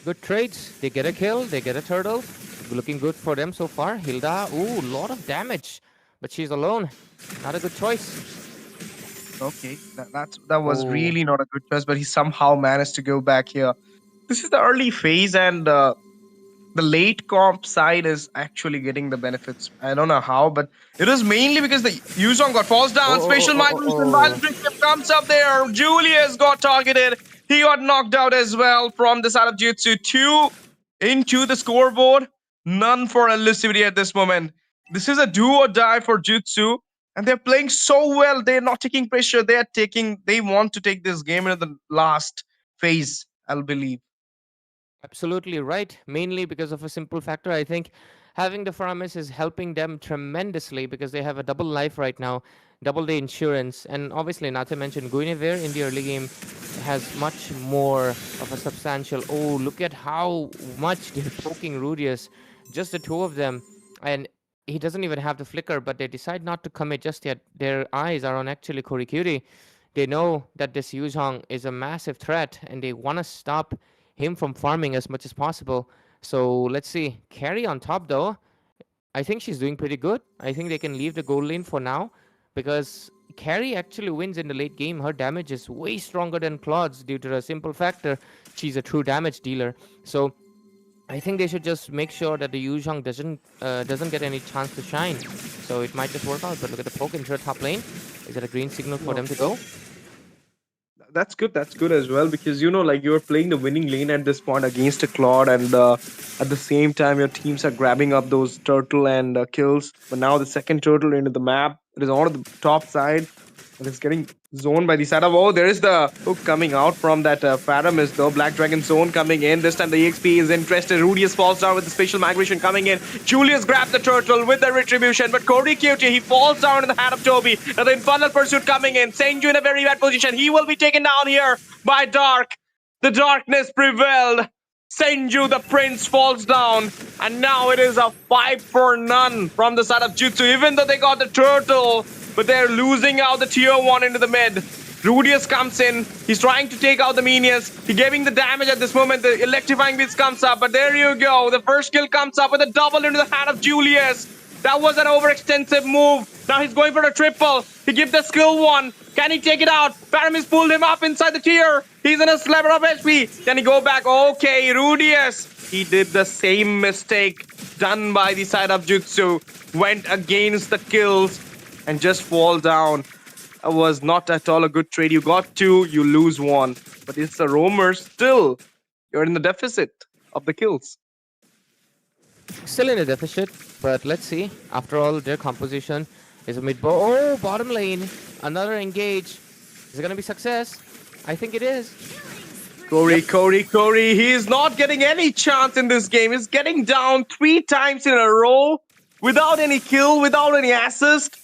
good trades. They get a kill, they get a turtle. Looking good for them so far. Hilda, ooh, lot of damage. But she's alone. Not a good choice. Okay, that was Oh, really not a good choice, but he somehow managed to go back here. This is the early phase, and the late comp side is actually getting the benefits. I don't know how, but it is mainly because the Yuzong got falls down. Oh, Spatial oh, oh, migration, oh, violent trip comes up there. Julius got targeted. He got knocked out as well from the side of Jutsu. Two into the scoreboard. None for elusivity at this moment. This is a do or die for Jutsu, and they're playing so well. They're not taking pressure. They want to take this game into the last phase, I'll believe. absolutely right. Mainly because of a simple factor. I think having the Faramis is helping them tremendously because they have a double life right now, double the insurance, and obviously, not to mention Guinevere in the early game has much more of a substantial. Oh, look at how much they're poking Rudius, just the two of them, and he doesn't even have the flicker, but they decide not to commit just yet. Their eyes are on actually Korikuri. They know that this Yuzhong is a massive threat, and they want to stop him from farming as much as possible. So let's see. Carry on top though. I think she's doing pretty good. I think they can leave the gold lane for now because Carrie actually wins in the late game. Her damage is way stronger than Claude's due to a simple factor. She's a true damage dealer. So I think they should just make sure that the Yuzhong doesn't get any chance to shine. So it might just work out. But look at the poke into the top lane. Is it a green signal for them to go? That's good. That's good as well because like you're playing the winning lane at this point against a Claude, and at the same time your teams are grabbing up those turtle and kills. But now the second turtle into the map, it is on the top side, and it's getting zoned by the side of. Oh, there is the hook coming out from that Paramis though. Black Dragon zone coming in. This time the EXP is interested. Rudius falls down with the spatial migration coming in. Julius grabs the turtle with the retribution, but Cody Cutie, he falls down in the hand of Toby. Now the infernal pursuit coming in. Senju in a very bad position. He will be taken down here by Dark. The darkness prevailed. Senju the prince falls down, and now it is a 5-for-none from the side of Jutsu. Even though they got the turtle, but they're losing out the tier 1 into the mid. Rudius comes in. He's trying to take out the minions. He's giving the damage at this moment. The electrifying beats comes up, but there you go. The first kill comes up with a double into the hand of Julius. That was an overextensive move. Now he's going for a triple. He gives the skill 1. Can he take it out? Paramis pulled him up inside the tier. He's in a sliver of HP. Can he go back? Okay, Rudius. He did the same mistake done by the side of Jutsu. Went against the kills and just fall down. That was not at all a good trade. You got 2, you lose 1. But it's the roamers. Still, you're in the deficit of the kills. Still in a deficit, but let's see. After all, their composition is a oh, bottom lane. Another engage. Is it going to be success? I think it is. Corey. He's not getting any chance in this game. He's getting down 3 times in a row without any kill, without any assist.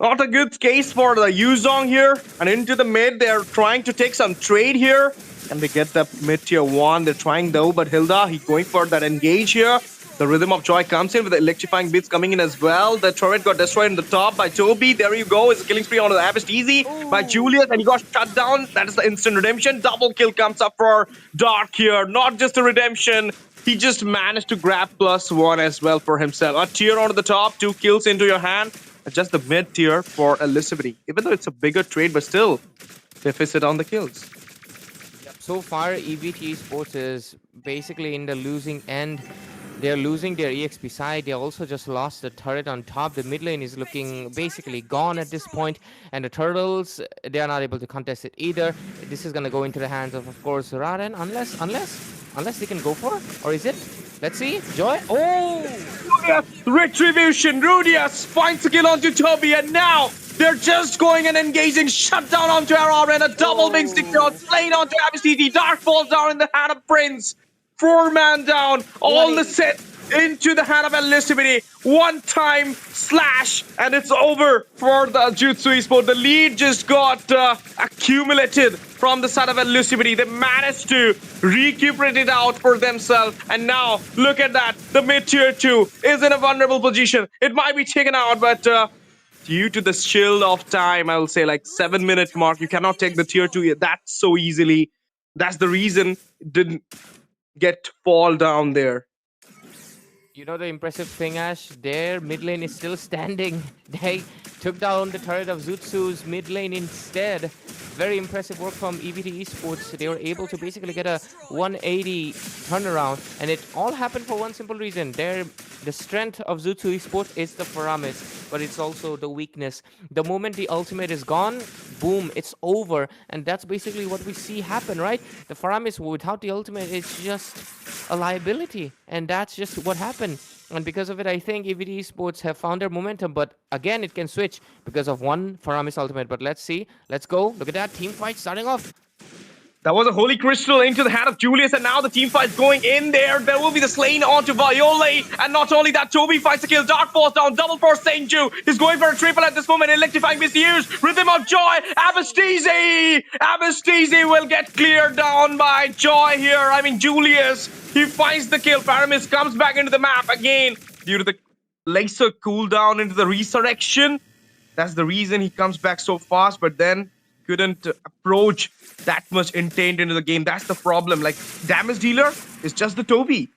Not a good case for the Yuzong here. And into the mid, they're trying to take some trade here. And they get the mid tier 1. They're trying though, but Hilda, he's going for that engage here. The Rhythm of Joy comes in with the electrifying bits coming in as well. The turret got destroyed in the top by Toby. There you go. It's a killing spree on the Abyss easy by Julius, and he got shut down. That is the instant redemption. Double kill comes up for Dark here. Not just a redemption. He just managed to grab +1 as well for himself. A tier onto the top, 2 kills into your hand. Just the mid tier for Elicity. Even though it's a bigger trade, but still deficit on the kills. So far, EVT Esports is basically in the losing end. They're losing their EXP side. They also just lost the turret on top. The mid lane is looking basically gone at this point. And the turtles, they are not able to contest it either. This is going to go into the hands of course, Raren. Unless they can go for it. Or is it? Let's see. Joy. Oh! Retribution. Rudius finds a kill onto Toby. And now they're just going and engaging. Shut down onto Raren. A double wing stick shot. Slain onto Abyss. Dark falls down in the hand of Prince. 4-man down, all the set into the hand of Elicity. 1-time slash, and it's over for the Zutsu Esports. The lead just got accumulated from the side of Elicity. They managed to recuperate it out for themselves, and now look at that. The mid tier 2 is in a vulnerable position. It might be taken out, but due to the shield of time, I will say like 7-minute mark, you cannot take the tier 2 that so easily. That's the reason it didn't get fall down there. You know the impressive thing, Ash? Their mid lane is still standing. They took down the turret of Zutsu's mid lane instead. Very impressive work from EVT Esports. They were able to basically get a 180 turnaround, and it all happened for one simple reason. The strength of Zutsu Esports is the Faramis, but it's also the weakness. The moment the ultimate is gone, boom, it's over. And that's basically what we see happen, right? The Faramis without the ultimate is just a liability, and that's just what happened. And because of it, I think EVT Esports have found their momentum, but again, it can switch because of one Faramis ultimate. But let's see. Let's go. Look at that team fight starting off. That was a Holy Crystal into the hand of Julius, and now the team fight's going in there. There will be the slain onto Viole, and not only that, Toby finds the kill. Dark falls down, double for Senju. He's going for a triple at this moment, electrifying Misused. Rhythm of Joy, Abastese! Abastese will get cleared down by Joy here. I mean, Julius, he finds the kill. Paramis comes back into the map again due to the laser cooldown into the resurrection. That's the reason he comes back so fast, but then couldn't approach that much intent into the game. That's the problem. Like, damage dealer is just the Toby.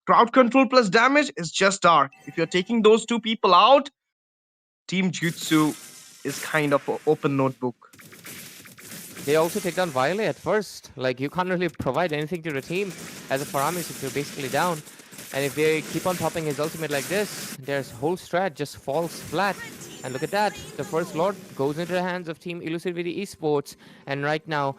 Crowd control plus damage is just Dark. If you're taking those two people out, Team Jutsu is kind of an open notebook. They also take down Viole at first. Like, you can't really provide anything to the team as a Faramis if you're basically down. And if they keep on popping his ultimate like this, their whole strat just falls flat. And look at that. The first Lord goes into the hands of Team Elusivity Esports. And right now,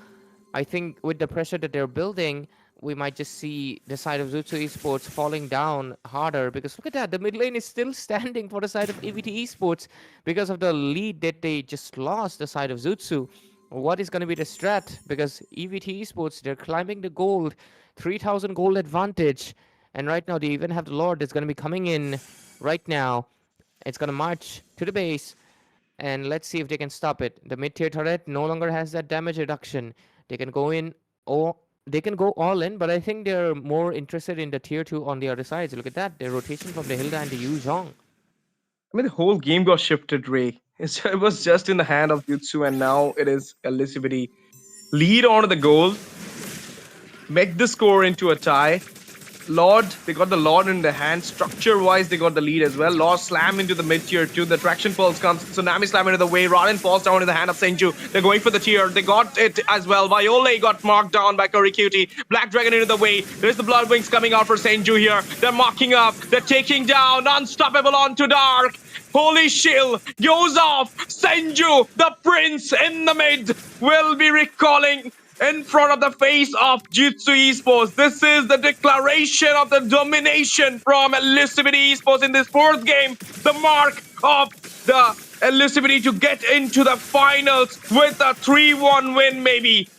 I think with the pressure that they're building, we might just see the side of Zutsu Esports falling down harder. Because look at that. The mid lane is still standing for the side of EVT Esports because of the lead that they just lost, the side of Zutsu. What is going to be the strat? Because EVT Esports, they're climbing the gold. 3,000 gold advantage. And right now, they even have the Lord that's going to be coming in right now. It's going to march to the base, and let's see if they can stop it. The mid-tier turret no longer has that damage reduction. They can go in, or they can go all in, but I think they're more interested in the tier 2 on the other sides. Look at that. Their rotation from the Hilda and the Yu Zhong. I mean, the whole game got shifted, Ray. It was just in the hand of Jutsu, and now it is Elusivity. Lead onto the goal, make the score into a tie. Lord, they got the Lord in their hand. Structure-wise, they got the lead as well. Lord slam into the mid-tier 2. The traction pulse comes. Tsunami slam into the way. Rarin falls down in the hand of Senju. They're going for the tier. They got it as well. Viole got marked down by Curry Cutie. Black Dragon into the way. There's the Blood Wings coming out for Senju here. They're marking up. They're taking down. Unstoppable onto Dark. Holy Shield goes off. Senju, the prince in the mid, will be recalling in front of the face of Zutsu Esports. This is the declaration of the domination from Elusivity Esports in this fourth game. The mark of the Elusivity to get into the finals with a 3-1 win, maybe.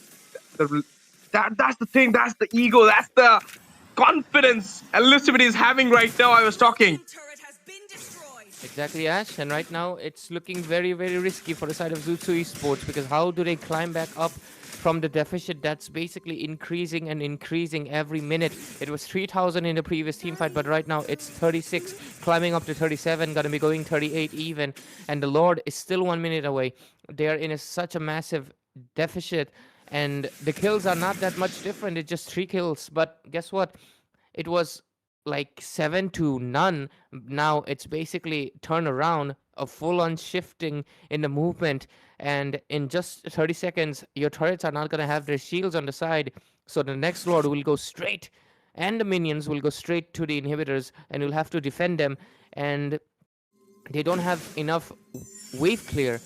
That's the thing. That's the ego. That's the confidence Elusivity is having right now. I was talking. Exactly, Ash. And right now, it's looking very, very risky for the side of Zutsu Esports, because how do they climb back up from the deficit that's basically increasing and increasing every minute? It was 3,000 in the previous team fight, but right now it's 36, climbing up to 37, gonna be going 38 even, and the Lord is still 1 minute away. They're in such a massive deficit, and the kills are not that much different. It's just 3 kills, but guess what? It was like 7 to none. Now it's basically turn around, a full-on shifting in the movement, and in just 30 seconds your turrets are not going to have their shields on the side, so the next Lord will go straight, and the minions will go straight to the inhibitors, and you'll have to defend them, and they don't have enough wave clear.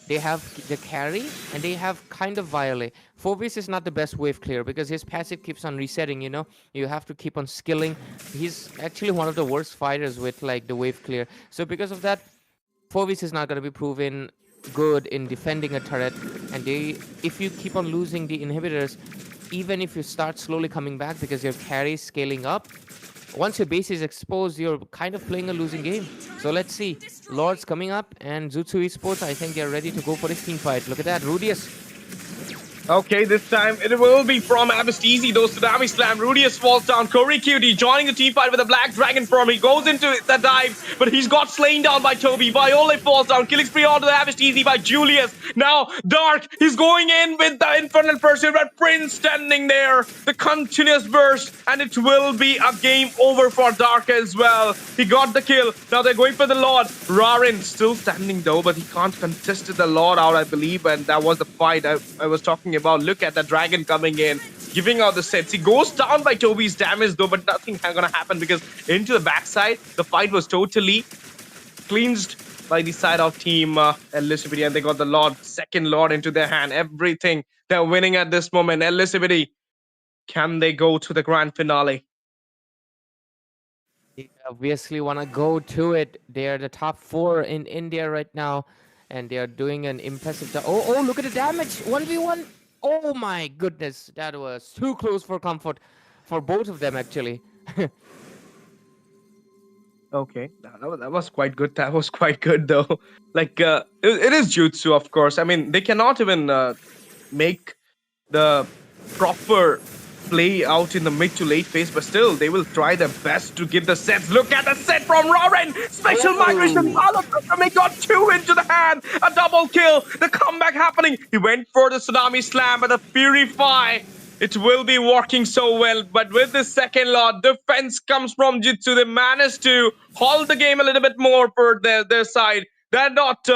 They have the carry, and they have kind of Viole. Phoebus is not the best wave clear because his passive keeps on resetting, you know? You have to keep on skilling. He's actually one of the worst fighters with, like, the wave clear. So because of that, Phoebus is not going to be proven good in defending a turret. And if you keep on losing the inhibitors, even if you start slowly coming back because your carry is scaling up, once your base is exposed, you're kind of playing a losing game. So let's see. Lords coming up, and Zutsu Esports, I think they're ready to go for this team fight. Look at that, Rudius. Okay, this time it will be from Abyss though. Tsunami Slam. Rudius falls down. Corey Cutie joining the team fight with a Black Dragon form. He goes into the dive, but he's got slain down by Toby. Viola falls down. Killing spree onto the Abyss by Julius. Now, Dark, he's going in with the Infernal Pursuit, but Prince standing there. The continuous burst, and it will be a game over for Dark as well. He got the kill. Now they're going for the Lord. Rarin still standing though, but he can't contest the Lord out, I believe, and that was the fight I was talking about. Look at the dragon coming in, giving out the sets. He goes down by Toby's damage though, but nothing gonna happen because into the backside, the fight was totally cleansed by the side of team Elizabeth, and they got the Lord, second Lord into their hand. Everything they're winning at this moment. Elizabeth, can they go to the grand finale? They obviously want to go to it. They're the top 4 in India right now, and they are doing an impressive job. Oh, look at the damage. 1v1. Oh my goodness, that was too close for comfort for both of them actually. Okay, that was quite good. That was quite good though. Like it is Jutsu, of course. I mean, they cannot even make the proper play out in the mid to late phase, but still they will try their best to give the sets. Look at the set from Rorin. Special migration. They got 2 into the hand. A double kill. The comeback happening. He went for the Tsunami Slam, but the Purify. It will be working so well, but with the second Lord, defense comes from Jitsu. They managed to hold the game a little bit more for their side. They're not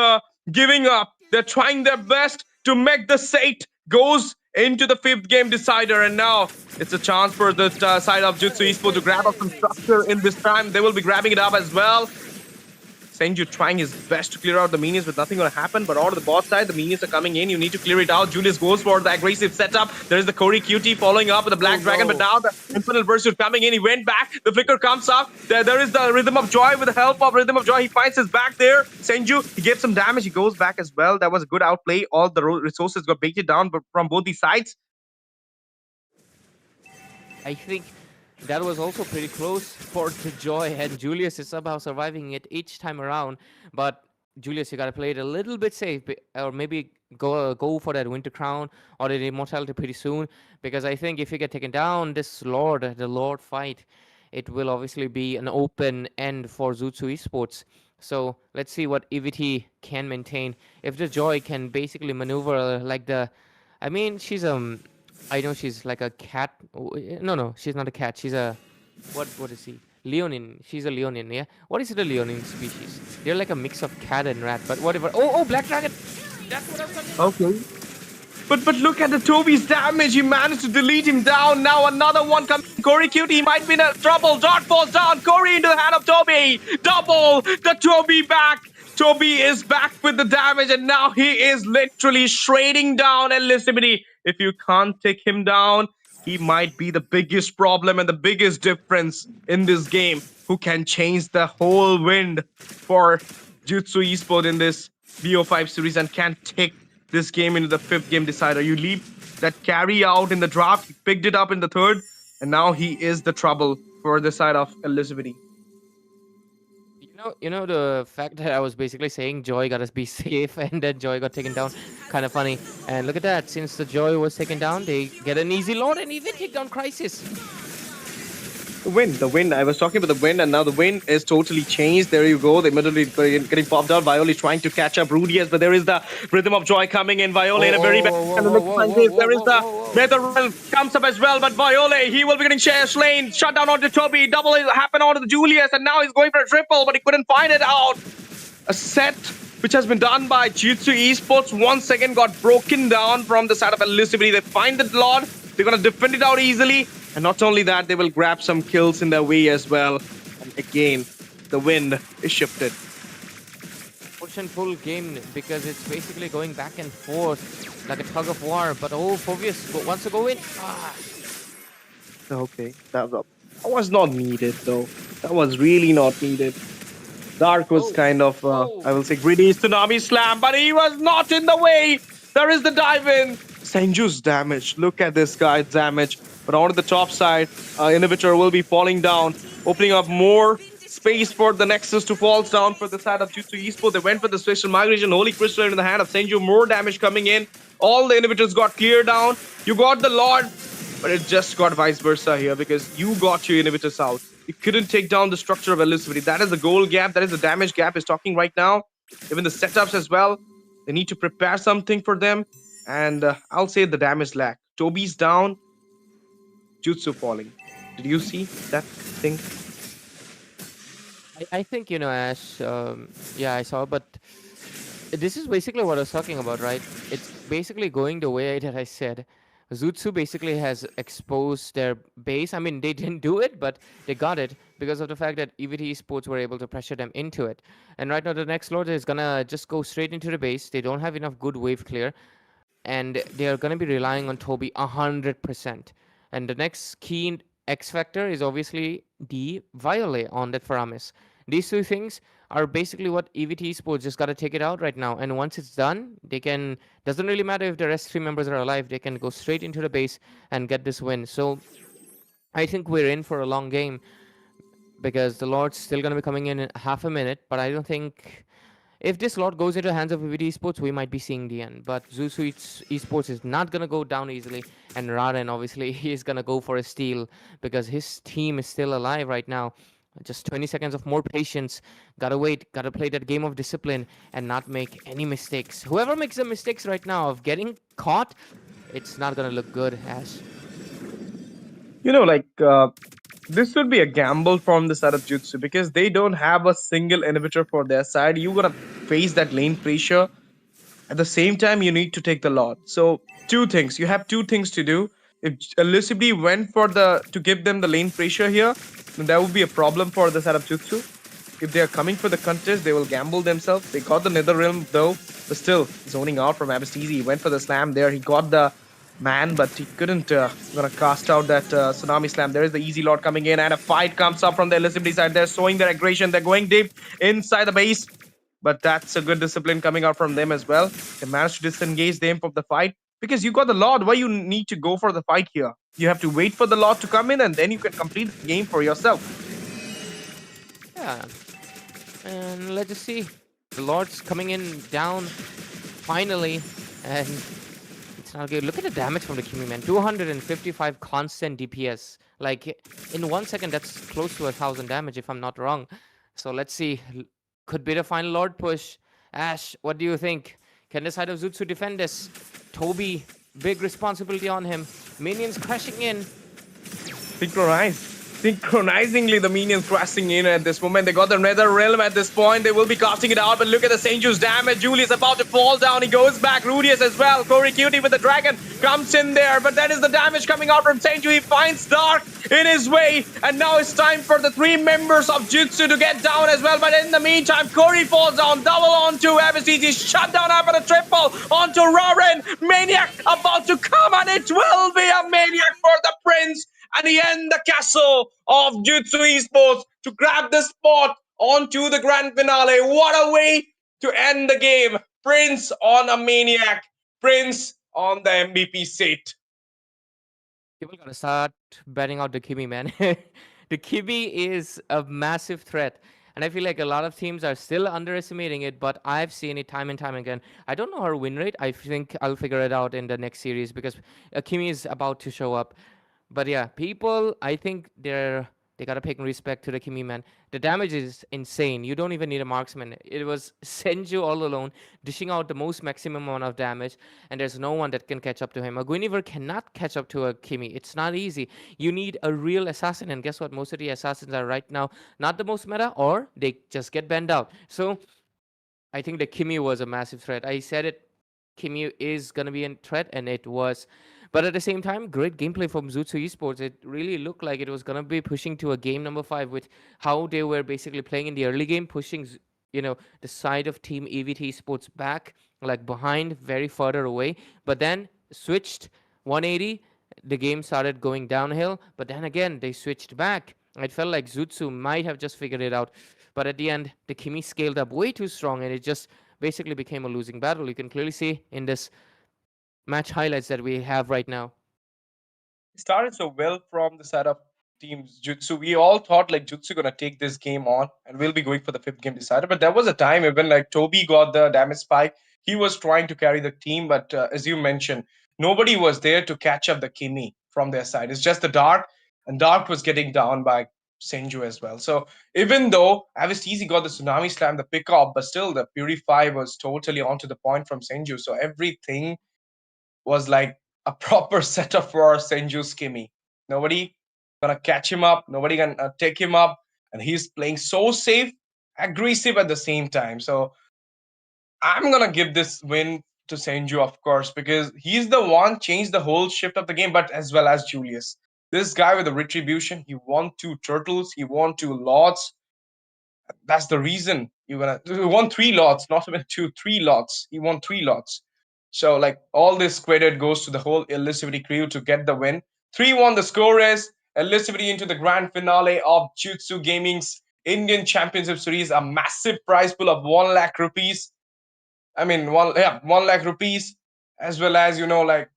giving up. They're trying their best to make the set goes into the 5th game decider, and now it's a chance for the side of Zutsu Esports to grab up some structure in this time. They will be grabbing it up as well. Senju trying his best to clear out the minions, but nothing gonna happen. But out of the bot side, the minions are coming in. You need to clear it out. Julius goes for the aggressive setup. There is the Corey QT following up with the Black Dragon, but now the Infernal Pursuit coming in. He went back. The flicker comes up. There is the Rhythm of Joy. With the help of Rhythm of Joy, he finds his back there. Senju, he gets some damage. He goes back as well. That was a good outplay. All the resources got baited down from both these sides. I think that was also pretty close for the Joy, and Julius is somehow surviving it each time around. But Julius, you gotta play it a little bit safe, or maybe go for that Winter Crown or the Immortality pretty soon, because I think if you get taken down, the Lord fight, it will obviously be an open end for Zutsu Esports. So let's see what EVT can maintain. If the Joy can basically maneuver like I mean, I know she's like a cat. No, she's not a cat. She's a what is she? Leonin. She's a Leonin, yeah. What is the Leonin species? They're like a mix of cat and rat, but whatever. Oh, Black Dragon. That's what I was talking about. Okay. But look at the Toby's damage. He managed to delete him down. Now another one coming. Corey Cutie might be in trouble. Dart falls down. Corey into the hand of Toby. Double. The Toby back. Toby is back with the damage, and now he is literally shredding down Elizabeth. If you can't take him down, he might be the biggest problem and the biggest difference in this game, who can change the whole wind for Jutsu Esports in this BO5 series and can take this game into the 5th game decider. You leave that carry out in the draft, he picked it up in the 3rd, and now he is the trouble for the side of Elizabeth. You know the fact that I was basically saying Joy gotta be safe, and then Joy got taken down, kind of funny. And look at that, since the Joy was taken down, they get an easy Lord and even take down Crisis. The wind. I was talking about the wind, and now the wind is totally changed. There you go. They immediately getting popped out. Viola trying to catch up Rudius, but there is the Rhythm of Joy coming in. Viola in a very bad. There is the Nether Realm comes up as well, but Viola, he will be getting slain. Shut down onto Toby. Double happened onto the Julius, and now he's going for a triple, but he couldn't find it out. A set which has been done by Zutsu Esports once again got broken down from the side of Elizabeth. They find the Lord. They're gonna defend it out easily. And not only that, they will grab some kills in their way as well. And again, the wind is shifted. Push and pull game, because it's basically going back and forth like a tug of war. But Phobius wants to go in. Okay, that was not needed though. That was really not needed. Dark was kind of, I will say, greedy Tsunami Slam, but he was not in the way. There is the dive in. Senju's damage. Look at this guy's damage. But on the top side, Inhibitor will be falling down, opening up more space for the Nexus to fall down for the side of Jutsu Esports. They went for the Special Migration. Holy Crystal in the hand of Senju. More damage coming in. All the inhibitors got cleared down. You got the Lord, but it just got vice versa here because you got your inhibitors out. You couldn't take down the structure of elusivity. That is the goal gap. That is the damage gap is talking right now. Even the setups as well. They need to prepare something for them. And I'll say the damage lag. Toby's down, Jutsu falling. Did you see that thing? I think, Ash, yeah, I saw, but this is basically what I was talking about, right? It's basically going the way that I said. Zutsu basically has exposed their base. I mean, they didn't do it, but they got it because of the fact that EVT Esports were able to pressure them into it. And right now, the next Lord is gonna just go straight into the base. They don't have enough good wave clear, and they are gonna be relying on Toby 100%. And the next key X factor is obviously the Violet on that Faramis. These two things are basically what EVT Esports just got to take it out right now. And once it's done, they can, doesn't really matter if the rest three members are alive, they can go straight into the base and get this win. So I think we're in for a long game because the Lord's still going to be coming in half a minute, but I don't think. If this lot goes into the hands of EVT Esports, we might be seeing the end. But Zutsu Esports is not going to go down easily. And Raden, obviously, he is going to go for a steal because his team is still alive right now. Just 20 seconds of more patience. Gotta wait. Gotta play that game of discipline and not make any mistakes. Whoever makes the mistakes right now of getting caught, it's not gonna look good, Ash. Like this would be a gamble from the side of Jutsu because they don't have a single inhibitor for their side. You're gonna face that lane pressure. At the same time, you need to take the lot. So two things. You have two things to do. If Elusivity went for the to give them the lane pressure here, then that would be a problem for the side of Jutsu. If they are coming for the contest, they will gamble themselves. They got the Nether Realm though, but still zoning out from Abastizi. He went for the slam there. He got the man, but he couldn't gonna cast out that tsunami slam. There is the easy lord coming in, and a fight comes up from the Elusivity side. They're showing their aggression. They're going deep inside the base, but that's a good discipline coming out from them as well. They managed to disengage them from the fight because you got the lord. Why you need to go for the fight here? You have to wait for the lord to come in, and then you can complete the game for yourself. Yeah. And let's just see. The Lord's coming in down finally. And it's not good. Look at the damage from the Kimi, man. 255 constant DPS. Like, in 1 second, that's close to 1,000 damage, if I'm not wrong. So let's see. Could be the final Lord push. Ash, what do you think? Can the side of Zutsu defend this? Toby, big responsibility on him. Minions crashing in. Synchronizingly, the minions crashing in at this moment. They got the Nether Realm at this point. They will be casting it out, but look at the Saint Juice damage. Julius about to fall down. He goes back. Rudius as well. Corey Cutie with the dragon comes in there, but that is the damage coming out from Saint Juice. He finds Dark in his way, and now it's time for the three members of Jutsu to get down as well. But in the meantime, Corey falls down. Double onto Abbasid. Shut down after the triple onto Roran. Maniac about to come, and it will be a Maniac for the Prince. And he end the castle of Zutsu Esports to grab the spot onto the grand finale. What a way to end the game. Prince on a Maniac. Prince on the MVP seat. People gotta start betting out the Kimi, man. The Kimi is a massive threat. And I feel like a lot of teams are still underestimating it, but I've seen it time and time again. I don't know her win rate. I think I'll figure it out in the next series because Kimi is about to show up. But yeah, people, I think they gotta pay respect to the Kimi, man. The damage is insane. You don't even need a marksman. It was Senju all alone, dishing out the most maximum amount of damage, and there's no one that can catch up to him. A Guinevere cannot catch up to a Kimi. It's not easy. You need a real assassin, and guess what? Most of the assassins are right now not the most meta, or they just get banned out. So I think the Kimi was a massive threat. I said it. Kimi is gonna be a threat, and it was. But at the same time, great gameplay from Zutsu Esports. It really looked like it was gonna be pushing to a game number 5 with how they were basically playing in the early game, pushing the side of Team EVT Esports back, like behind, very further away. But then switched 180. The game started going downhill. But then again, they switched back. It felt like Zutsu might have just figured it out. But at the end, the Kimi scaled up way too strong, and it just basically became a losing battle. You can clearly see in this match highlights that we have right now. It started so well from the side of Team Jutsu. We all thought like Jutsu gonna take this game on and we'll be going for the fifth game decider. But there was a time even like Toby got the damage spike. he was trying to carry the team, but as you mentioned, nobody was there to catch up the Kimi from their side. It's just the Dark, and Dark was getting down by Senju as well. So even though Avicii got the Tsunami Slam, the pick up, but still the Purify was totally onto the point from Senju. So everything was like a proper setup for Senju's Kimi. Nobody gonna catch him up. Nobody can take him up, and he's playing so safe, aggressive at the same time. So I'm gonna give this win to Senju, of course, because he's the one changed the whole shift of the game, but as well as Julius. This guy with the retribution, he won two turtles, he won two lords. That's the reason you're gonna he won three lots, not even two, three lots. He won three lots. So like all this credit goes to the whole Elusivity crew to get the win. 3-1 the score is. Elusivity into the grand finale of Jutsu Gaming's Indian Championship Series, a massive prize pool of 1 lakh rupees. I mean 1 lakh rupees, as well as like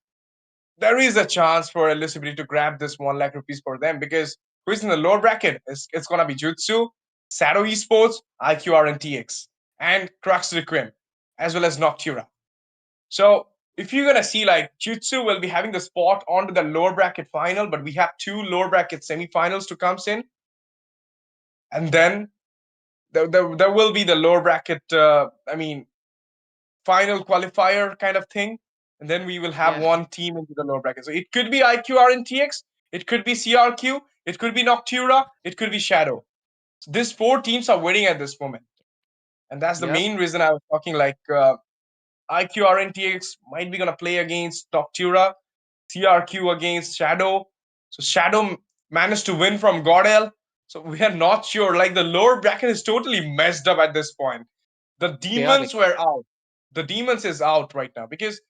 there is a chance for Elusivity to grab this 1 lakh rupees for them, because who's in the lower bracket? It's gonna be Jutsu, Zutsu Esports, IQR and TX, and Crux Requiem, as well as Noctura. So if you're gonna see, like, Jutsu will be having the spot onto the lower bracket final, but we have two lower bracket semifinals to come in, and then there will be the lower bracket. Final qualifier kind of thing, and then we will have Yeah. one team into the lower bracket. So it could be IQR and TX, it could be CRQ, it could be Noctura, it could be Shadow. So these four teams are waiting at this moment, and that's the Yep. main reason I was talking. Like IQR and TX might be gonna play against Noctura, CRQ against Shadow. So Shadow managed to win from Godel. So we are not sure. Like the lower bracket is totally messed up at this point. The Chaotic. demons were out. The demons is out right now because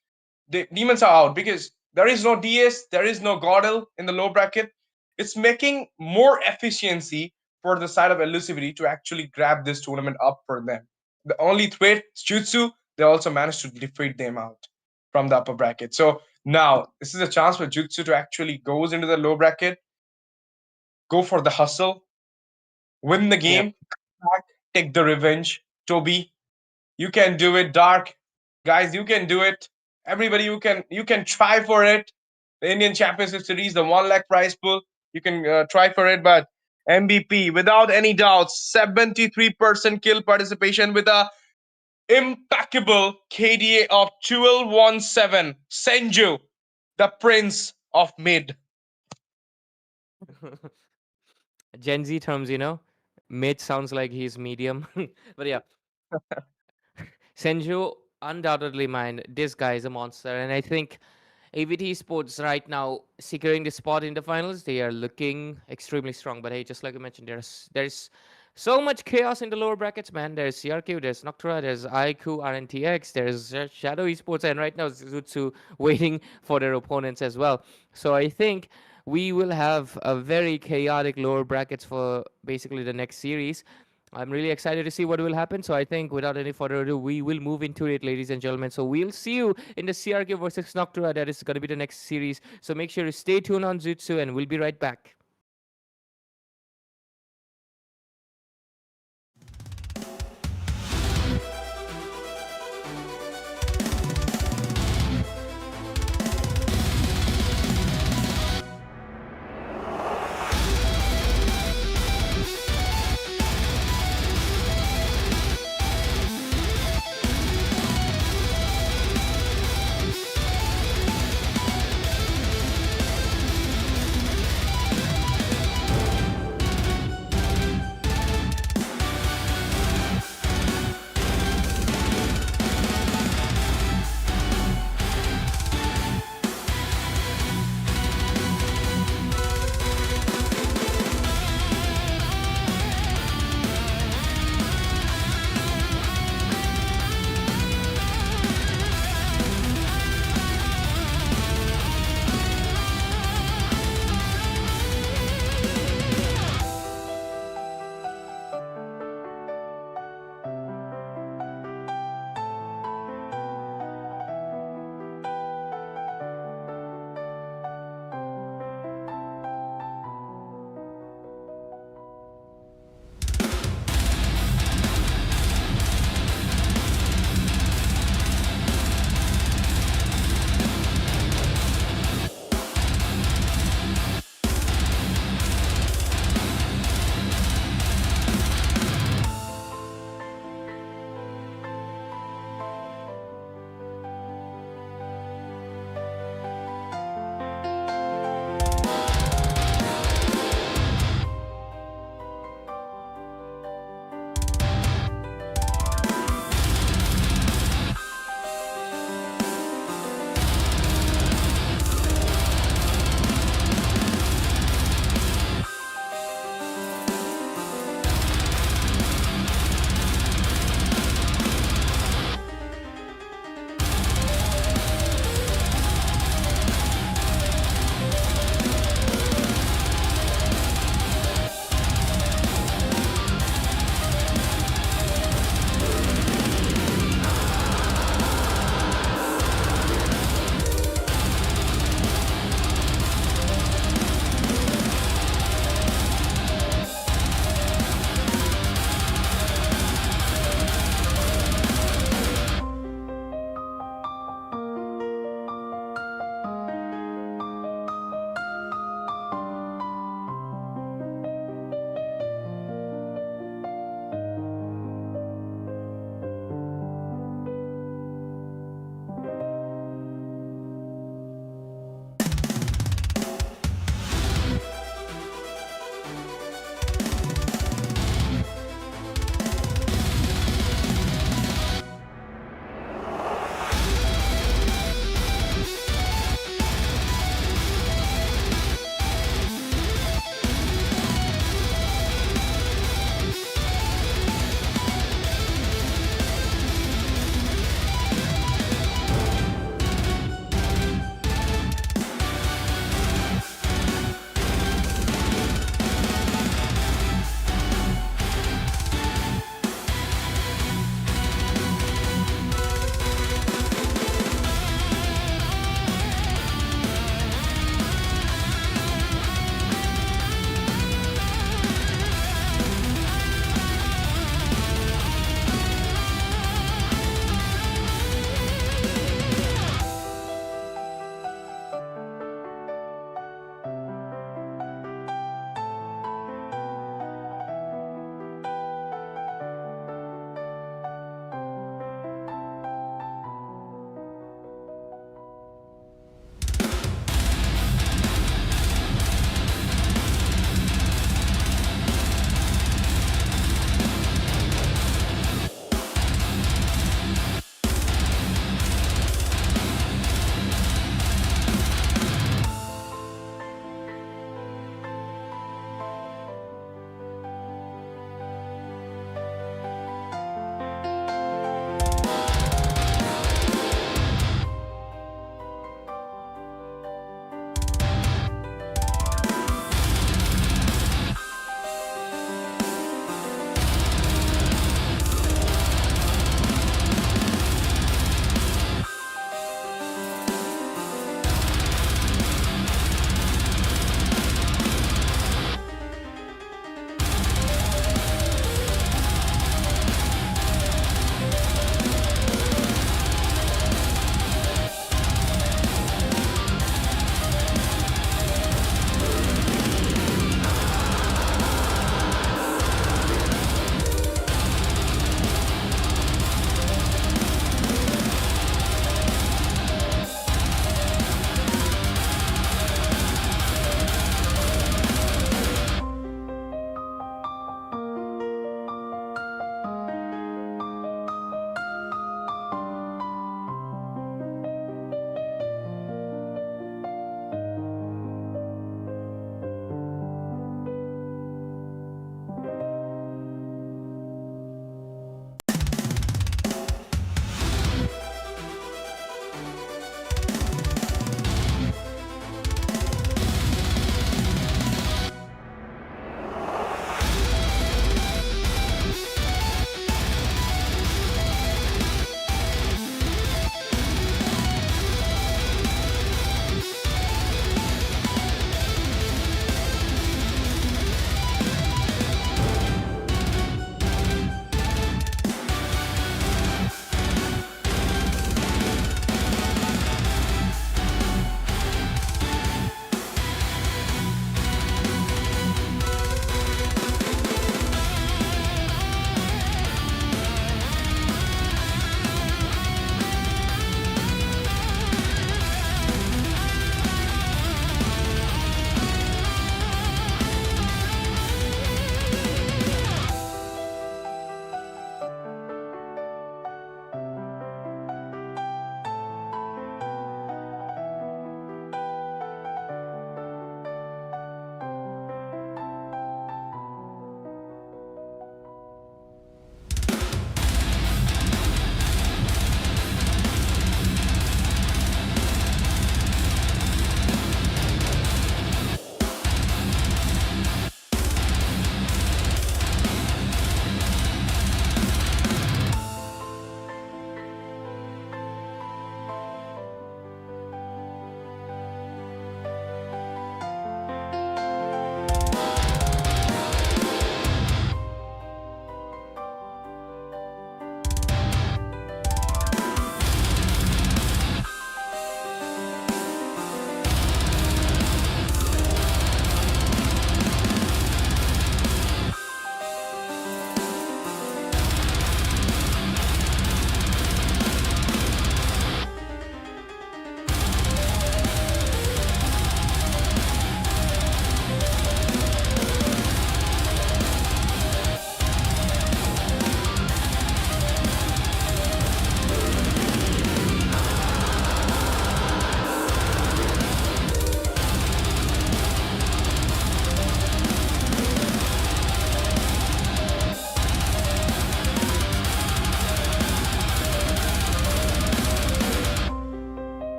the demons are out because there is no DS, there is no Godel in the low bracket. It's making more efficiency for the side of Elusivity to actually grab this tournament up for them. The only threat is Jutsu. They also managed to defeat them out from the upper bracket. So now this is a chance for Jutsu to actually goes into the low bracket, go for the hustle, win the Yep. game, take the revenge. Toby, you can do it. Dark guys, you can do it. Everybody, you can try for it. The Indian Championship Series, the 1 lakh prize pool, you can try for it. But MVP, without any doubts, 73% kill participation with a impeccable KDA of 1217. Senju, the prince of mid. Gen Z terms, mid sounds like he's medium. But yeah, Senju, undoubtedly, man, this guy is a monster. And I think AVT Sports right now securing the spot in the finals, they are looking extremely strong. But hey, just like I mentioned, there's so much chaos in the lower brackets, man. There's CRQ, there's Noctura, there's IQ, RNTX, there's Shadow Esports, and right now Zutsu waiting for their opponents as well. So I think we will have a very chaotic lower brackets for basically the next series. I'm really excited to see what will happen. So I think without any further ado, we will move into it, ladies and gentlemen. So we'll see you in the CRQ versus Noctura. That is going to be the next series. So make sure to stay tuned on Zutsu, and we'll be right back.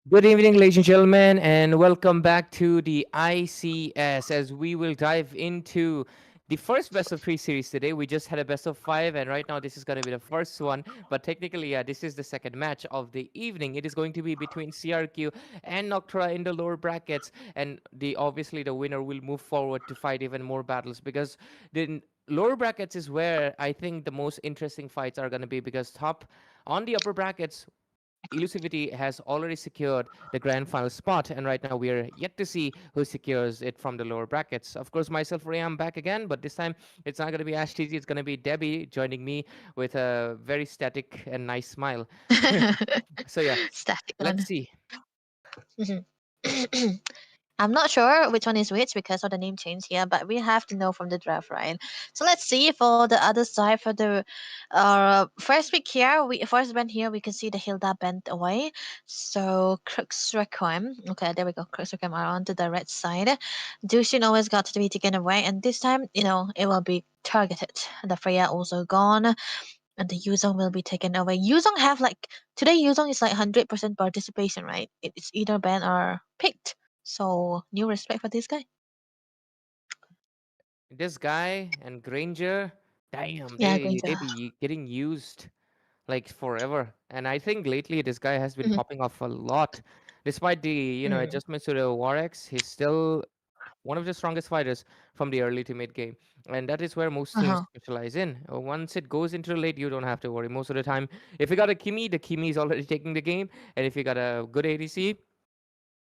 Good evening, ladies and gentlemen, and welcome back to the ICS as we will dive into the first best of three series today. We just had a best of five, and right now this is going to be the first one. But technically, yeah, this is the second match of the evening. It is going to be between CRQ and Noctra in the lower brackets, and obviously the winner will move forward to fight even more battles because the lower brackets is where I think the most interesting fights are going to be because top on the upper brackets Elusivity has already secured the grand final spot, and right now we are yet to see who secures it from the lower brackets. Of course, myself, Ray, I'm back again, but this time it's not going to be Ash TZ, it's going to be Debbie joining me with a very static and nice smile. So, yeah, Static let's one. see. I'm not sure which one is which because of the name change here, but we have to know from the draft, right? So let's see for the other side for the first pick here. We first band here we can see the Hilda bent away. So Crux Requiem. Okay, there we go. Crux Requiem are onto the red side. Dushin always got to be taken away, and this time, it will be targeted. The Freya also gone. And the Yuzong will be taken away. Yuzong have like today Yuzong is like 100% participation, right? It's either banned or picked. So new respect for this guy. This guy and Granger, damn, Yeah, they Granger. be getting used like forever. And I think lately this guy has been Mhm. popping off a lot. Despite the Mm. adjustments to the War X, he's still one of the strongest fighters from the early to mid game. And that is where most teams Uh-huh. specialize in. Once it goes into the late, you don't have to worry. Most of the time, if you got a Kimi, the Kimi is already taking the game. And if you got a good ADC,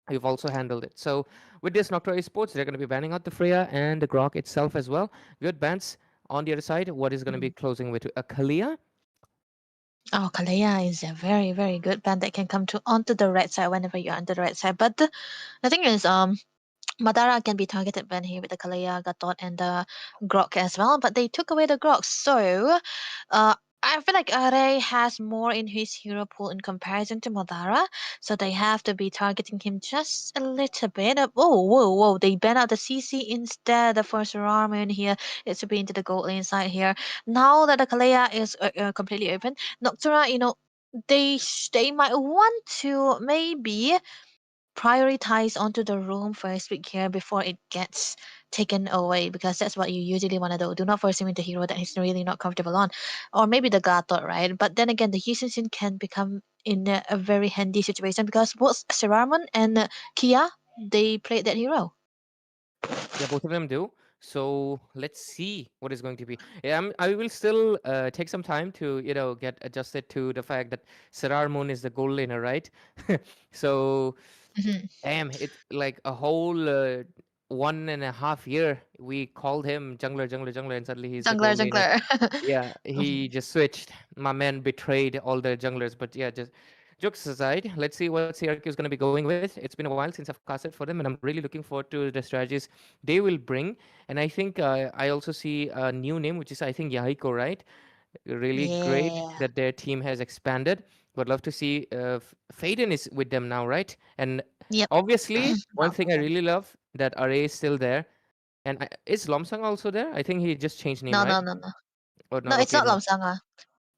you've also handled it. So with this Noctua Esports, they're going to be banning out the Freya and the Grok itself as well. Good bans. On the other side, what is going to be Mhm. closing with a Kalia? Oh, Kalea is a very, very good band that can come to onto the right side whenever you're on the right side. But the thing is, Madara can be targeted when he with the Kalea, Gatot, and the Grok as well, but they took away the Grok. So, I feel like Are has more in his hero pool in comparison to Madara, so they have to be targeting him just a little bit. Oh, whoa, whoa! They ban out the CC instead. The first ramen here is to be into the gold lane side here. Now that the Kalea is completely open, Noctura, they might want to maybe prioritize onto the room first pick here before it gets taken away because that's what you usually want to do. Do not force him into hero that he's really not comfortable on. Or maybe the Gatot, right? But then again, the Hyunjin can become in a very handy situation because both Seramun and Kia, they played that hero. Yeah, both of them do. So let's see what is going to be. Yeah, I will still take some time to get adjusted to the fact that Sarar Moon is the gold laner, right? So Mhm. damn, it's like a whole 1.5 year. We called him jungler, jungler, jungler, and suddenly he's the Jungler, gold laner. jungler. Yeah, he just switched. My man betrayed all the junglers. But yeah, just jokes aside, let's see what CRQ is going to be going with. It's been a while since I've casted for them, and I'm really looking forward to the strategies they will bring. And I think I also see a new name, which is I think Yahiko, right? Really great Yeah. that their team has expanded. Would love to see Faden is with them now, right? And Yep. obviously, one Not thing I Faden. really love that Array is still there. And is Lomsang also there? I think he just changed name, No, right? no, no, no. Or No, not? it's Okay, not no. Lomsanga.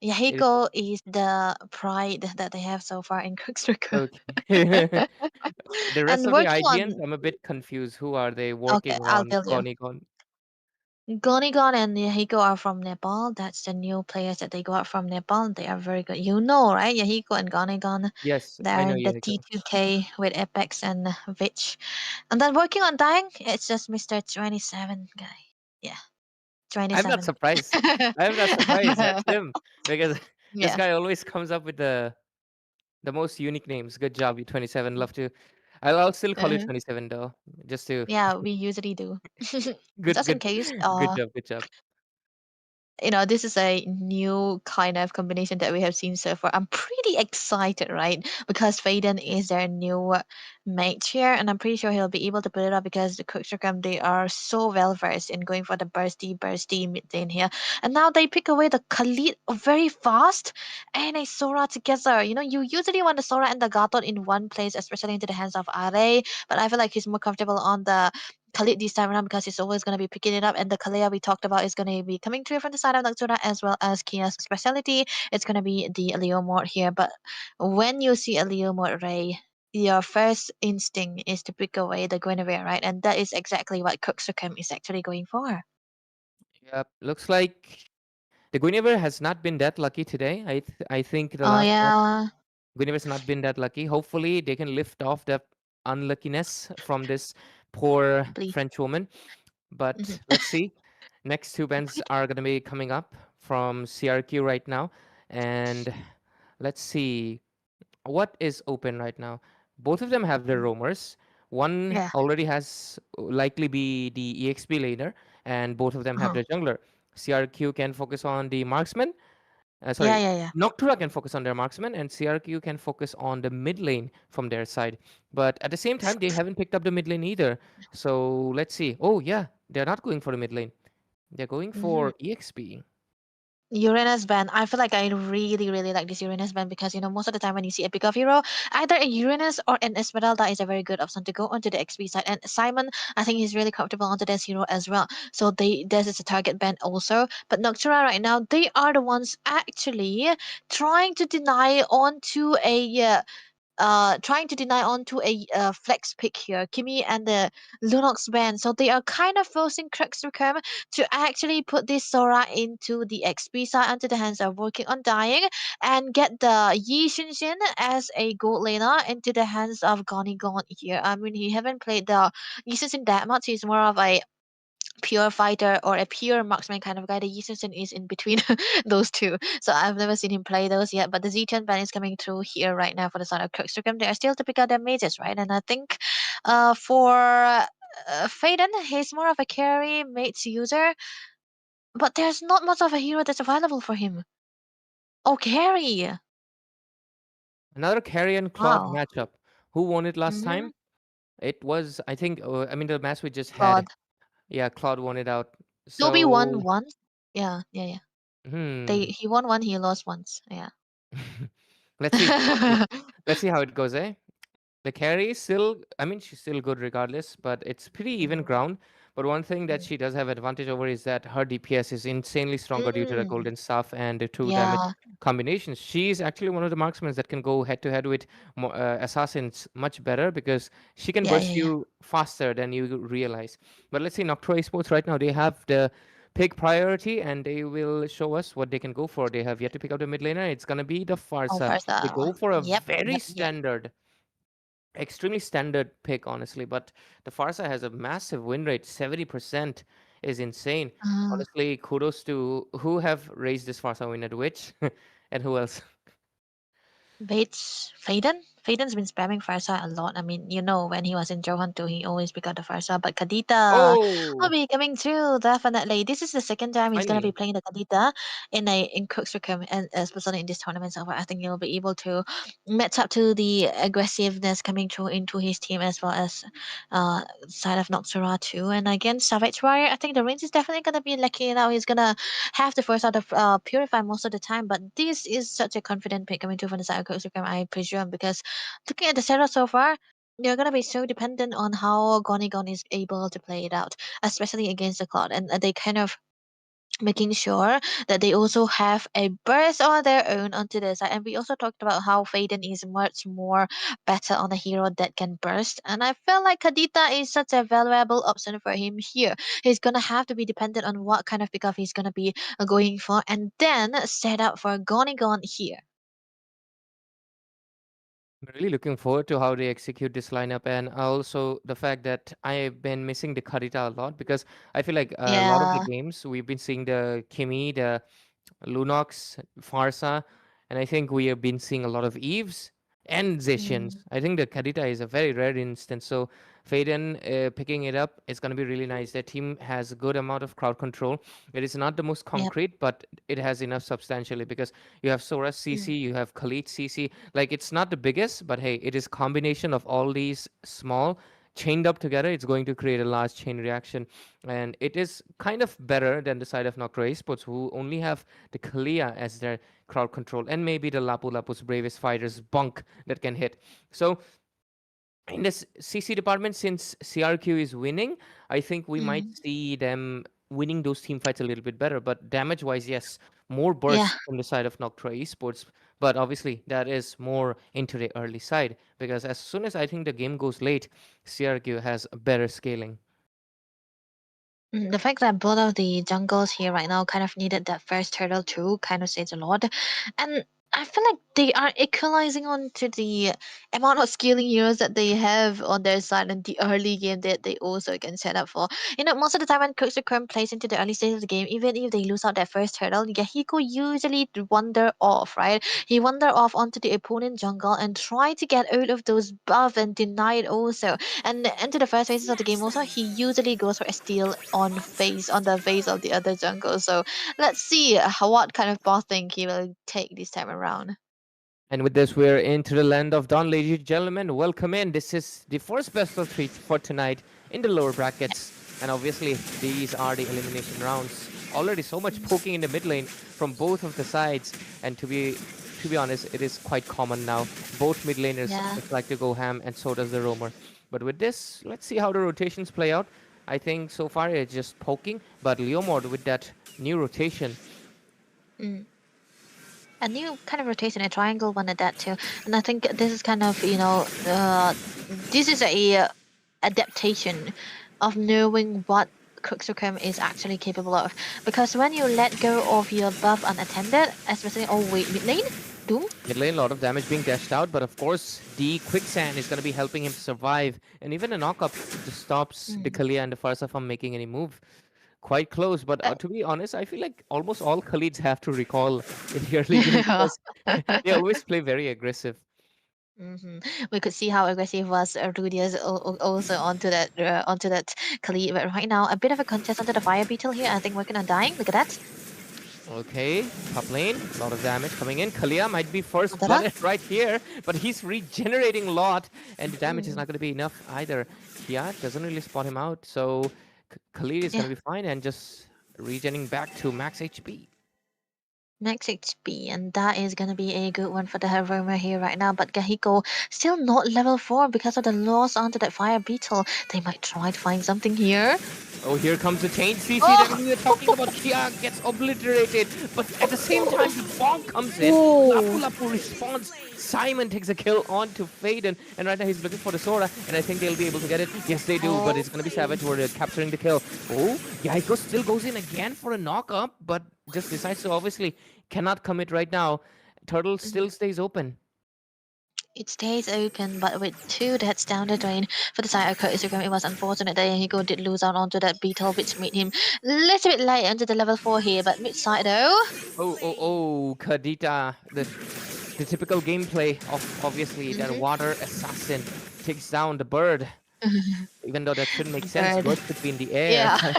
It is Yahiko is the pride that they have so far in Cook's. okay. The rest And of the working IGNs, on I'm a bit confused. Who are they okay, working I'll on? tell you. Gonigon. Gonigon and Yahiko are from Nepal. That's the new players that they got from Nepal. They are very good. You know, right? Yahiko and Gonigon. Yes, I They're know the Yahiko. T2K with Apex and Vich. And then working on dying, it's just Mr. 27 guy. Yeah, I'm not 27. surprised. I'm not surprised. That's him because this Yeah. guy always comes up with the most unique names. Good job, you 27. Love to. I'll still call you Uh-huh. 27 though, just to Yeah, we usually do. good Just in good case, good job, good job. this is a new kind of combination that we have seen so far. I'm pretty excited, right? Because Faden is their new mate here, and I'm pretty sure he'll be able to put it up because the Cookstracam, they are so well versed in going for the bursty mid lane here. And now they pick away the Khalid very fast and a Sora together. You usually want the Sora and the Gatot in one place, especially into the hands of Are, but I feel like he's more comfortable on the Khalid this time around because he's always going to be picking it up. And the Kalea we talked about is going to be coming through from the side of Noctura as well as Kia's specialty. It's going to be the Leo mode here. But when you see a Leo mode Ray, your first instinct is to pick away the Guinevere, right? And that is exactly what Cooksukum is actually going for. Yep. Looks like the Guinevere has not been that lucky today. I think the Oh last match, yeah, Guinevere's not been that lucky. Hopefully, they can lift off the unluckiness from this poor please. French woman. Mhm. But let's see. Next two bands are going to be coming up from CRQ right now. And let's see what is open right now. Both of them have their roamers. One Yeah. already has likely be the EXP laner, and both of them have Uh-huh. their jungler. CRQ can focus on the marksman. Yeah, Sorry, yeah, yeah. Noctura can focus on their marksman, and CRQ can focus on the mid lane from their side. But at the same time, they haven't picked up the mid lane either. So let's see. Oh yeah, they're not going for the mid lane. They're going Mhm. for EXP. Uranus band. I feel like I really, really like this Uranus band because most of the time when you see a pick of hero, either a Uranus or an Esmeralda is a very good option to go onto the XP side. And Simon, I think he's really comfortable onto this hero as well. So this is a target band also. But Noctura right now, they are the ones actually trying to deny onto a flex pick here, Kimi and the Lunox band. So they are kind of forcing Krextracum to actually put this Sora into the XP side into the hands of working on dying and get the Yi Xinshin as a gold laner into the hands of Gonigon here. I mean, he haven't played the Yi Xinshin that much. He's more of a pure fighter or a pure marksman kind of guy. The Yisunsen is in between those two. So I've never seen him play those yet. But the Z10 ban is coming through here right now for the side of Kirkstrom. They are still to pick out their mages, right? And I think for Faden, he's more of a carry mates user, but there's not much of a hero that's available for him. Oh, carry! Another carry and Claude Wow. matchup. Who won it last Mm-hmm. time? It was, I think, I mean, the match we just had. Claude. Yeah, Claude won it out. Toby won So, once. Yeah, yeah, yeah. hmm. He won one, he lost once. Yeah. Let's see. Let's see. Let's see how it goes, eh? The carry is still, I mean, she's still good regardless, but it's pretty even Mhm, ground. But one thing that mhm. she does have advantage over is that her DPS is insanely stronger due to the Mm, golden staff and the two damage yeah. combinations. She's actually one of the marksmen that can go head to head with assassins much better because she can Yeah, yeah, burst yeah. you faster than you realize. But let's see, Noctua Esports right now, they have the pick priority and they will show us what they can go for. They have yet to pick up the mid laner. It's going to be the Oh, Farsa. first, They go for a yep, very yep, yep. standard, extremely standard pick, honestly. But the Farsa has a massive win rate. 70% is insane. Uh, Honestly, kudos to who have raised this Farsa win at which and who else. Bates, Faden? Faden's been spamming Farsa a lot. I mean, when he was in Johan too, he always picked out the Farsa. But Kadita will Oh, be coming through, definitely. This is the second time he's gonna be finally. playing the Kadita in Cookstricum, and especially in this tournament. So I think he'll be able to match up to the aggressiveness coming through into his team as well as side of Noxura too. And against Savage Warrior, I think the range is definitely gonna be lucky. Now he's gonna have to force out of Purify most of the time. But this is such a confident pick coming through from the side of Cookstricum, I presume, because looking at the setup so far, they're gonna be so dependent on how Gonigon is able to play it out, especially against the Cloud, and they kind of making sure that they also have a burst on their own onto the side. And we also talked about how Faden is much more better on a hero that can burst. And I feel like Kadita is such a valuable option for him here. He's gonna have to be dependent on what kind of pickup he's gonna be going for, and then set up for Gonigon here. I'm really looking forward to how they execute this lineup, and also the fact that I've been missing the Karita a lot because I feel like a lot of the Yeah. games we've been seeing the Kimi, the Lunox, Farsa, and I think we have been seeing a lot of Eves and Zetians. Mm, I think the Kadita is a very rare instance. So Faden picking it up is going to be really nice. Their team has a good amount of crowd control. It is not the most yep. concrete, but it has enough substantially because you have Sora Mm, CC, you have Khalid CC. Like it's not the biggest, but hey, it is combination of all these small chained up together. It's going to create a large chain reaction, and it is kind of better than the side of Noctua Esports, who only have the Kalia as their crowd control, and maybe the Lapu Lapu's bravest fighters bunk that can hit. So in this CC department, since CRQ is winning, I think we might mm, see them winning those team fights a little bit better. But damage wise, yes, more yeah. burst from the side of Noctua Esports. But obviously, that is more into the early side because as soon as I think the game goes late, CRQ has a better scaling. The fact that both of the jungles here right now kind of needed that first turtle too kind of says a lot. And I feel like they are equalizing on to the amount of scaling heroes that they have on their side and the early game that they also can set up for. Most of the time when Crux plays into the early stage of the game, even if they lose out that first turtle, Yahiko usually wander off, right? He wander off onto the opponent jungle and try to get out of those buff and deny it also. And into the first phases of the game also, he usually goes for a steal on the face of the other jungle. So let's see what kind of boss thing he will take this time around. And with this, we're into the land of Dawn, ladies and gentlemen. Welcome in. This is the first best of three for tonight in the lower brackets. And obviously, these are the elimination rounds. Already so much poking in the mid lane from both of the sides. And to be honest, it is quite common now. Both mid laners Yeah. just like to go ham, and so does the roamer. But with this, let's see how the rotations play out. I think so far it's just poking, but Leomord with that new rotation. Mm. A new kind of rotation, a triangle one at that too. And I think this is kind of, this is a adaptation of knowing what Crooksrockham is actually capable of. Because when you let go of your buff unattended, especially mid lane, Doom. Mid lane, a lot of damage being dashed out, but of course, the quicksand is going to be helping him survive. And even a knockup just stops the Kalia and the Farsa from making any move. Quite close, but to be honest, I feel like almost all Khalids have to recall in the early game because they always play very aggressive. hmm We could see how aggressive was Rudius also onto that Khalid. But right now, a bit of a contest onto the fire beetle here. I think working on dying. Look at that. Okay, top lane, a lot of damage coming in. Kalia might be first Adara? blooded right here, but he's regenerating a lot, and the damage is Mm, not going to be enough either. Kia doesn't really spot him out, so Khalid is going yeah, to be fine and just regenerating back to max HP. max HP, and that is gonna be a good one for the Haruma here right now. But Gahiko still not level 4 because of the loss onto that fire beetle. They might try to find something here. Oh, here comes the change CC that Oh! we were talking about. Kia gets obliterated, but at the same time, the bomb comes in. Lapu Whoa! Lapu responds. Simon takes a kill on to Faden, and right now he's looking for the Sora, and I think they'll be able to get it. Yes, they do, but it's going to be Okay. Savage who are capturing the kill. Oh, Yaiko still goes in again for a knock up, but just decides to obviously cannot commit right now. Turtle still stays open. It stays open, but with two deaths down the drain for the side of Instagram, it was unfortunate that Higo did lose out onto that beetle, which made him a little bit late onto the level 4 here. But mid side though, Oh, Kadita, the typical gameplay of obviously that hmm water assassin takes down the bird. Even though that shouldn't make the sense, bird. birds should be in the air. Yeah,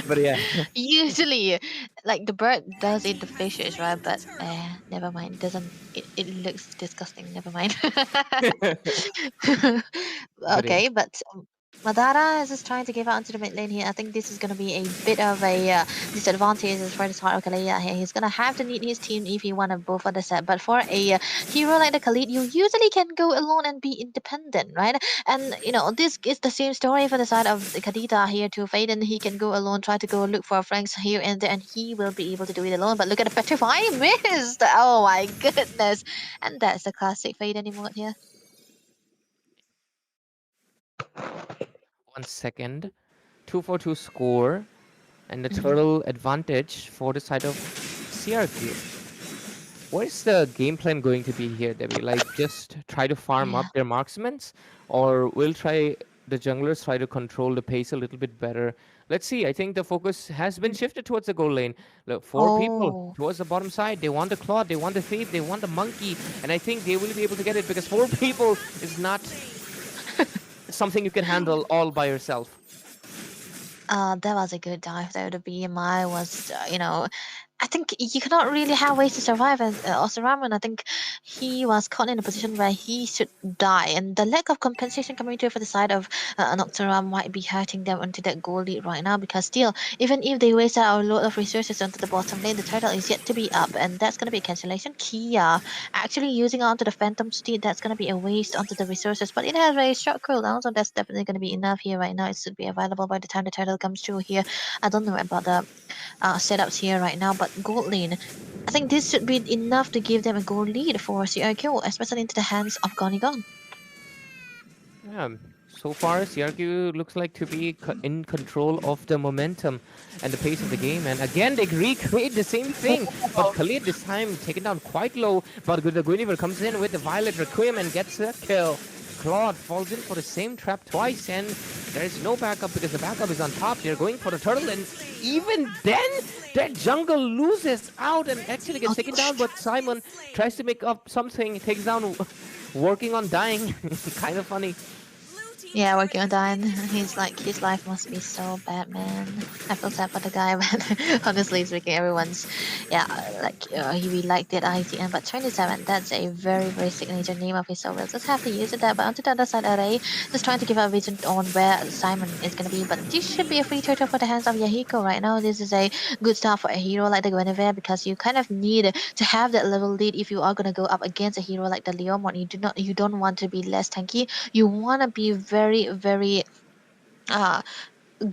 But yeah. usually, like the bird does eat the fishes, right? But never mind. Doesn't it looks disgusting? Never mind. But yeah. Okay, but Madara is just trying to give out into the mid lane here. I think this is going to be a bit of a disadvantage for the side of Kalia here. He's going to have to need his team if he want to go for the set. But for a hero like the Khalid, you usually can go alone and be independent, right? And this is the same story for the side of the Kadita here to Faden. He can go alone, try to go look for Franks here and there, and he will be able to do it alone. But look at the Petrify missed! Oh my goodness! And that's the classic Faden emote here. 1 second. 2-4-2 score. And the Mhm. turtle advantage for the side of CRQ. What is the game plan going to be here, Debbie? Like, just try to farm Yeah. up their marksmen? Or will the junglers try to control the pace a little bit better? Let's see. I think the focus has been shifted towards the goal lane. Look, 4 people Oh. towards the bottom side. They want the claw, they want the thief, they want the monkey. And I think they will be able to get it because 4 people is not something you can handle all by yourself. That was a good dive though. The BMI was, I think you cannot really have ways to survive as Osaraman. I think he was caught in a position where he should die, and the lack of compensation coming through for the side of Noctera might be hurting them onto that goal lead right now. Because still, even if they waste out a lot of resources onto the bottom lane, the turtle is yet to be up, and that's gonna be a cancellation. Kia actually using onto the Phantom Steed, that's gonna be a waste onto the resources, but it has a short cooldown, so that's definitely gonna be enough here right now. It should be available by the time the turtle comes through here. I don't know about the setups here right now, but gold lane. I think this should be enough to give them a gold lead for CRQ, especially into the hands of Gonigon. Yeah, so far CRQ looks like to be in control of the momentum and the pace of the game. And again, they recreate the same thing. But Khalid this time taken down quite low. But the Guinevere comes in with the Violet Requiem and gets a kill. Claude falls in for the same trap twice, and there is no backup because the backup is on top. They're going for the turtle, and even then, their jungle loses out and actually gets taken down. But Simon tries to make up something, takes down working on dying. Kind of funny. Yeah, working on dying. He's like, his life must be so bad, man. I feel sad for the guy, but honestly speaking, everyone's, yeah, he really liked it ITN. But 27, that's a very, very signature name of his, so we'll just have to use it there. But onto the other side, Array, just trying to give a vision on where Simon is going to be. But this should be a free turtle for the hands of Yahiko right now. This is a good start for a hero like the Guinevere because you kind of need to have that level lead if you are going to go up against a hero like the Leomon. You don't want to be less tanky. You want to be very, very uh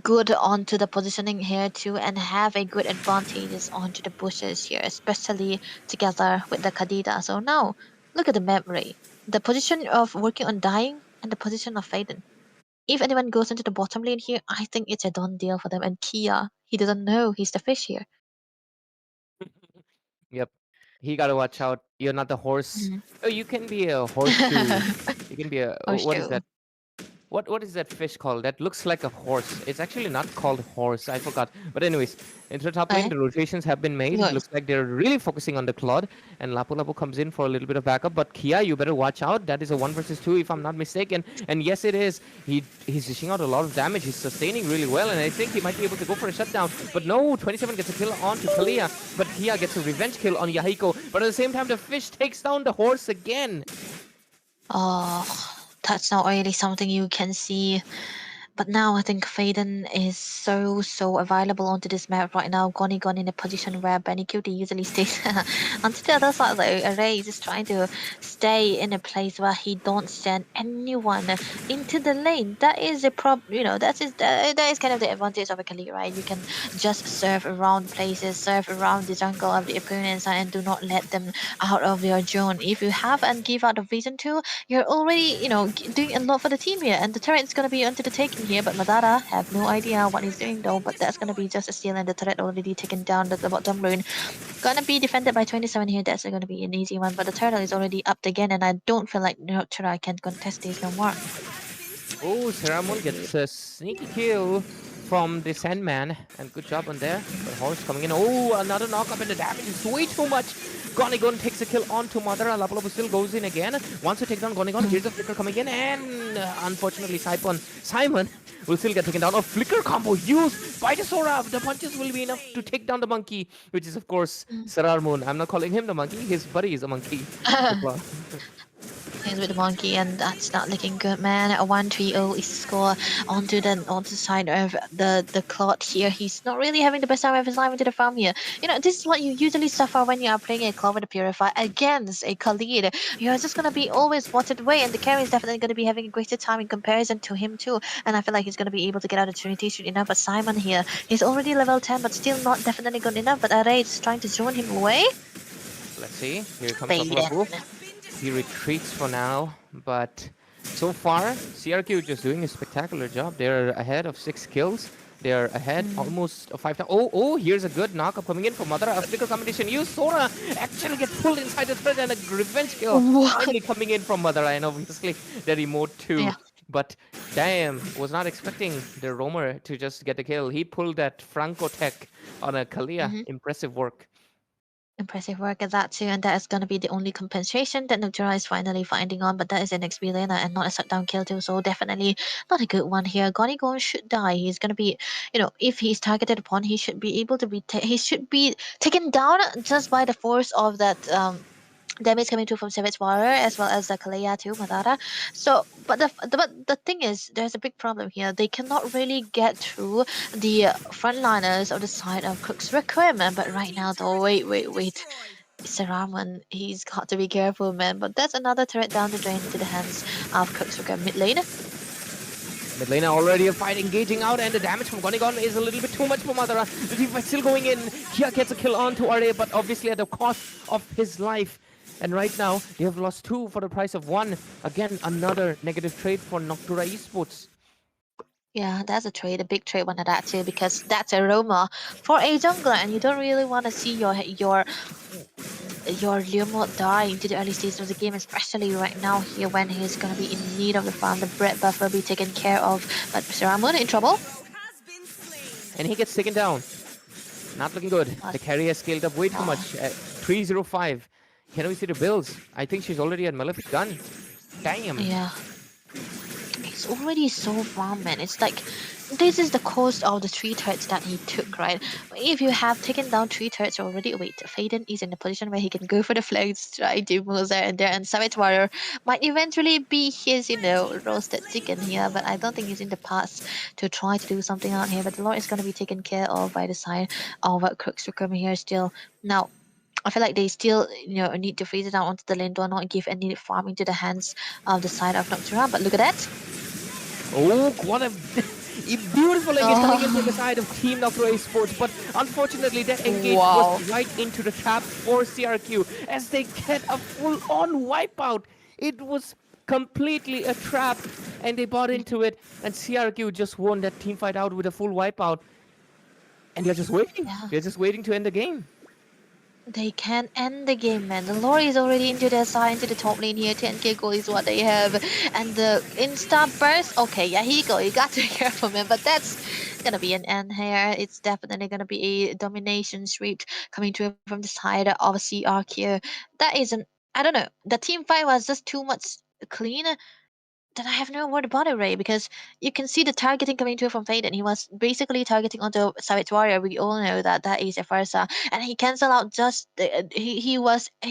good onto the positioning here too and have a good advantages onto the bushes here, especially together with the Kadita. So now look at the memory. The position of working on dying and the position of Faden. If anyone goes into the bottom lane here, I think it's a done deal for them. And Kia, he doesn't know he's the fish here. Yep. He gotta watch out. You're not the horse. Mhm. Oh, you can be a horseshoe. You can be a Or what is shoe. that? What is that fish called? That looks like a horse. It's actually not called horse. I forgot. But anyways, into the top lane, Right? the rotations have been made. It Good. looks like they're really focusing on the Claude, and Lapu Lapu comes in for a little bit of backup. But Kia, you better watch out. That is a 1 versus 2, if I'm not mistaken. And yes, it is. He's dishing out a lot of damage. He's sustaining really well, and I think he might be able to go for a shutdown. But no, 27 gets a kill on to Kalia, but Kia gets a revenge kill on Yahiko. But at the same time, the fish takes down the horse again. Oh, that's not really something you can see. But now I think Faden is so available onto this map right now. Gone in a position where Benny Cutie usually stays. Onto the other side though, Array is just trying to stay in a place where he don't send anyone into the lane. That is a that is kind of the advantage of a Kali, right? You can just surf around places, surf around the jungle of the opponents and do not let them out of your zone. If you have and give out a vision to, you're already, doing a lot for the team here. And the turret's gonna be onto the taking here, but Madara have no idea what he's doing though. But that's gonna be just a steal, and the turret already taken down the bottom lane. Gonna be defended by 27 here. That's gonna be an easy one. But the turtle is already up again, and I don't feel like Nurtura can contest this no more. Oh, Saramon gets a sneaky kill from the Sandman, and good job on there. The horse coming in. Oh, another knock up, and the damage is way too much. Gonigon takes a kill onto Madara. Lapulapu still goes in again. Wants to take down Gonigon. Here's a flicker coming in, and unfortunately, Simon will still get taken down. A flicker combo used by the Sora. The punches will be enough to take down the monkey, which is, of course, Sararmun. I'm not calling him the monkey. His buddy is a monkey. He's with the monkey, and that's not looking good, man. A 1-3-0 is the score onto the side of the Claude here. He's not really having the best time of his life into the farm here. This is what you usually suffer when you are playing a Claude with a Purify against a Khalid. You're just gonna be always spotted away, and the carry is definitely gonna be having a greater time in comparison to him too. And I feel like he's gonna be able to get out of Trinity soon enough. But Simon here, he's already level 10, but still not definitely good enough. But Array is trying to zone him away. Let's see. Here comes Lapulapu. He retreats for now, but so far, CRQ just doing a spectacular job. They're ahead of 6 kills. They're ahead almost of 5 times. Oh, here's a good knockup coming in from Madara. A flicker combination. You Sora actually get pulled inside the thread, and a revenge kill finally coming in from Madara. And obviously, the remote too. Yeah. But damn, was not expecting the roamer to just get the kill. He pulled that Franco tech on a Kalia. Impressive work. Impressive work at that too, and that is going to be the only compensation that Noctura is finally finding on, but that is an XP laner and not a shutdown kill too, so definitely not a good one here. Gonigon should die. He's going to be, if he's targeted upon, he should be able to be, he should be taken down just by the force of that, damage coming through from Savage Warrior as well as the Kalea too, Madara. So, but the thing is, there's a big problem here. They cannot really get through the frontliners of the side of Cook's Requirement. But right now, though, wait. Saraman, he's got to be careful, man. But that's another turret down the drain into the hands of Cook's Requirement mid lane. Mid laner already a fight engaging out, and the damage from Gonigon is a little bit too much for Madara. The team fight still going in. Kia gets a kill onto Arya, but obviously at the cost of his life. And right now, they have lost 2 for the price of 1. Again, another negative trade for Noctura Esports. Yeah, that's a trade, a big trade one of that too, because that's a Roma for a jungler, and you don't really want to see your Leomord die into the early stages of the game, especially right now here when he's gonna be in need of the farm. The bread buff will be taken care of, but Mr. Ramon in trouble. And he gets taken down. Not looking good. The carry has scaled up way too Oh, much. 305. Can we see the bills? I think she's already at Malefic Gun. Damn. yeah. It's already so farm, man. It's like this is the cost of the 3 turrets that he took, right? If you have taken down 3 turrets already, wait, Faden is in a position where he can go for the flags, try to move there and there, and Savage Warrior might eventually be his, roasted chicken here, but I don't think he's in the past to try to do something out here. But the Lord is going to be taken care of by the side of Crooks to come here still. Now, I feel like they still, need to freeze it down onto the lane, do not give any farm into the hands of the side of Noctura. But look at that. Oh, what a beautiful engage coming in from the Oh, side of Team Noctura Esports. But unfortunately, that engage wow. was right into the trap for CRQ as they get a full-on wipeout. It was completely a trap, and they bought into it. And CRQ just won that team fight out with a full wipeout. And they're just waiting. Yeah. They're just waiting to end the game. They can end the game, man. The lore is already into their side, into the top lane here. 10k gold is what they have. And the insta burst, okay, yeah, here you go. You got to be careful, man. But that's gonna be an end here. It's definitely gonna be a domination sweep coming through from the side of CRQ. That isn't, I don't know. The team fight was just too much clean. Then I have no word about it, Ray, because you can see the targeting coming through from Faden. He was basically targeting onto Savage Warrior. We all know that that is a Farsa, and he cancelled out just he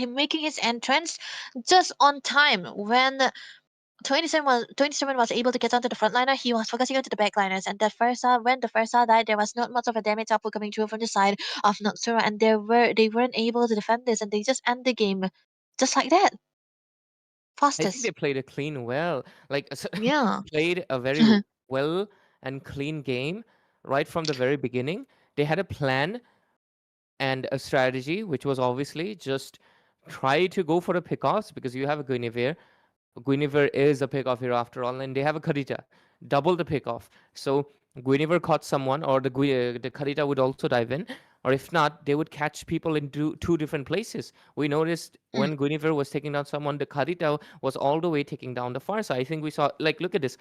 making his entrance just on time when 27 was able to get onto the frontliner. He was focusing onto the backliners, and that Farsa, when the Farsa died, there was not much of a damage output coming through from the side of Noxura, and they weren't able to defend this, and they just end the game just like that, I think they fastest. played a clean well. Like Yeah. played a very well and clean game right from the very beginning. They had a plan and a strategy, which was obviously just try to go for the pickoffs because you have a Guinevere. Guinevere is a pickoff here after all, and they have a Khadija, double the pickoff. So Guinevere caught someone, or the Khadija would also dive in, or if not, they would catch people in two different places. We noticed Mm, when Guinevere was taking down someone, the Khadija was all the way taking down the Farsa. I think we saw, like, look at this.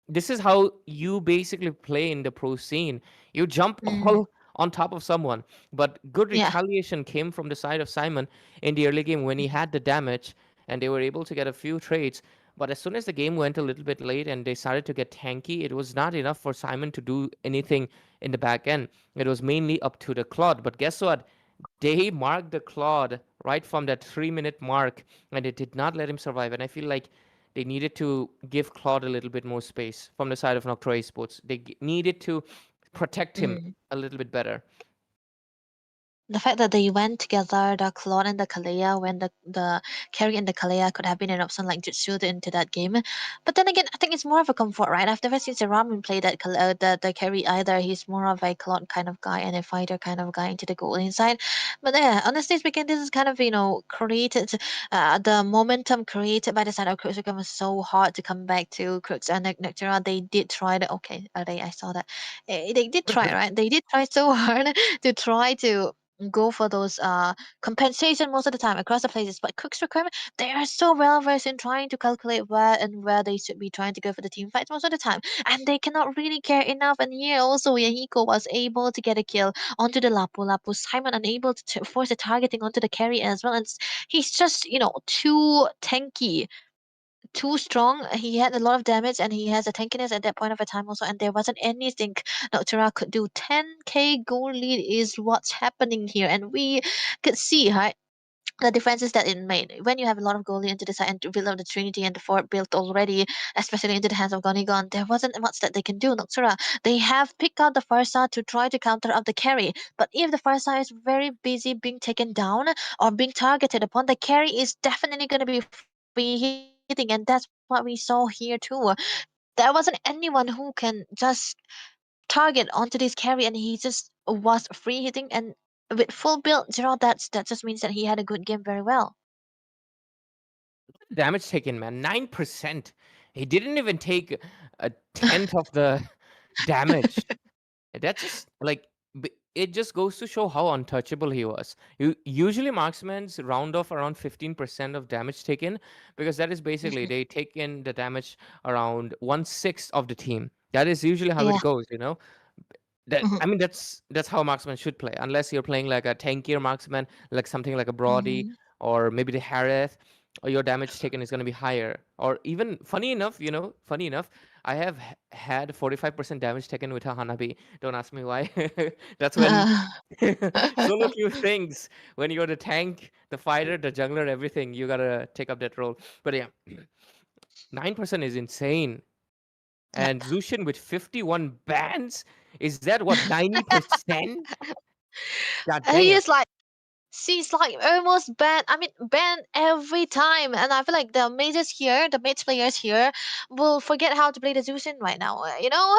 This is how you basically play in the pro scene. You jump mm, all on top of someone. But good yeah. retaliation came from the side of Simon in the early game when he had the damage and they were able to get a few trades. But as soon as the game went a little bit late and they started to get tanky, it was not enough for Simon to do anything in the back end. It was mainly up to the Claude. But guess what? They marked the Claude right from that 3 minute mark and it did not let him survive. And I feel like they needed to give Claude a little bit more space from the side of Noctua Esports. They needed to protect him Mm. a little bit better. The fact that they went together, the Clone and the Kalea, when the carry and the Kalea could have been an option like Jutsu into that game. But then again, I think it's more of a comfort, right? I've never seen Ramen play the carry either. He's more of a Clone kind of guy and a fighter kind of guy into the goal inside. But yeah, honestly speaking, this is kind of, created, the momentum created by the side of Crooks was so hard to come back to Crooks and Nectara. They did try to, okay, I saw that. They did try, right? They did try so hard to try to go for those compensation most of the time across the places. But Cook's requirement, they are so well versed in trying to calculate where they should be trying to go for the team fights most of the time. And they cannot really care enough. And here also Yahiko was able to get a kill onto the Lapu Lapu. Simon unable to force the targeting onto the carry as well. And he's just, too tanky, too strong. He had a lot of damage and he has a tankiness at that point of a time also. And there wasn't anything Noctura could do. 10k goal lead is what's happening here. And we could see, right? The differences that it made when you have a lot of goalie into the side and build up the Trinity and the fort built already, especially into the hands of Gonigon, there wasn't much that they can do. Noctura, they have picked out the Farsa to try to counter up the carry, but if the Farsa is very busy being taken down or being targeted upon, the carry is definitely going to be hitting, and that's what we saw here too. there wasn't anyone who can just target onto this carry, and he just was free hitting and with full build zero. That just means that he had a good game very well. Damage taken, man. 9%. He didn't even take a tenth of the damage. That just like it just goes to show how untouchable he was. Usually marksmen's round off around 15% of damage taken because that is basically Mhm. they take in the damage around 1/6 of the team. That is usually how it Yeah. goes, you know. That Mhm. I mean that's how marksman should play. Unless you're playing like a tankier marksman, like something like a Brody Mhm. or maybe the Harith, or your damage taken is going to be higher. Or even funny enough, I have had 45% damage taken with a Hanabi. Don't ask me why. That's when solo queue things. When you're the tank, the fighter, the jungler, everything, you gotta take up that role. But yeah, 9% is insane. Yeah. And Zushin with 51 bans? Is that what, 90%? God He damn. is like she's like almost banned. I mean, banned every time. And I feel like the majors here, the mage players here, will forget how to play the Zushin right now. You know,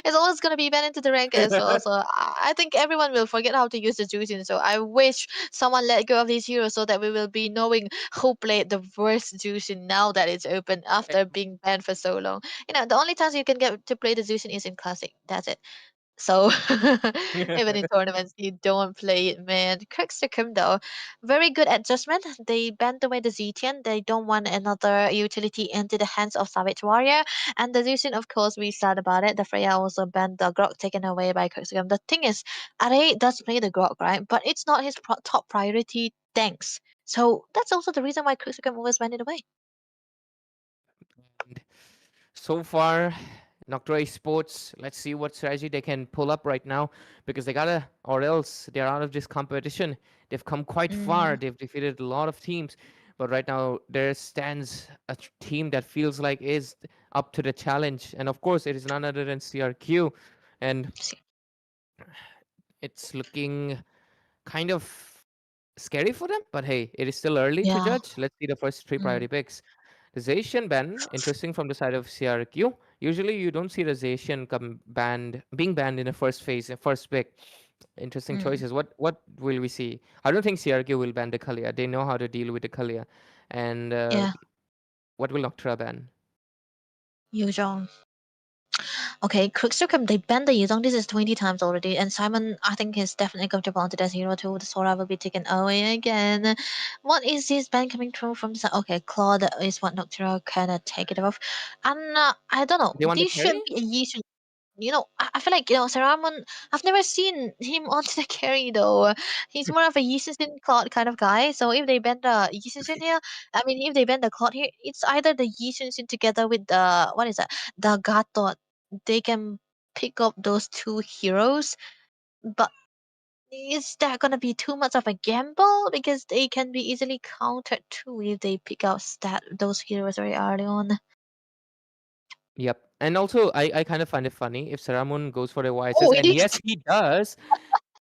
it's always gonna be banned into the rank as well. So I think everyone will forget how to use the Zushin. So I wish someone let go of these heroes so that we will be knowing who played the worst Zushin now that it's open after being banned for so long. You know, the only times you can get to play the Zushin is in classic. That's it. So even in tournaments, you don't play it, man. Crixicum though, very good adjustment. They bent away the Zetian. They don't want another utility into the hands of Savage Warrior. And the Zetian, of course, we said about it. The Freya also banned the Grok taken away by Crixicum. The thing is, Are does play the Grok, right? But it's not his top priority tanks. So that's also the reason why Crixicum always banned it away. And so far, Noctua Esports, let's see what strategy they can pull up right now because they gotta, or else they're out of this competition. They've come quite far, Mm, they've defeated a lot of teams, but right now there stands a team that feels like is up to the challenge. And of course, it is none other than CRQ. And it's looking kind of scary for them, but hey, it is still early to yeah. judge. Let's see the first three Mm, priority picks. The Zacian ban, interesting from the side of CRQ. Usually you don't see the Zacian being banned in the first phase, first pick. Interesting mm, choices. What will we see? I don't think CRQ will ban the Kalia. They know how to deal with the Kalia. And yeah. what will Noctra ban? Usual. Okay, Quicksilver, they banned the Yuzong. This is 20 times already. And Simon, I think, is definitely comfortable onto that hero too. The Sora will be taken away again. What is this ban coming through from the Okay, Claude is what Noctura kind of take it off. And I don't know. They want the This should carry? be a Yishun. I feel like, Saramon, I've never seen him onto the carry though. He's more of a Yishun Claude kind of guy. So if they ban the Yishun here, I mean, if they ban the Claude here, it's either the Yishun together with the, what is that? The Gatot. They can pick up those two heroes, but is that gonna be too much of a gamble? Because they can be easily countered too if they pick out those heroes very early on. Yep. And also, I kind of find it funny if Saramun goes for the Oh, YSS, it and is. yes, he does.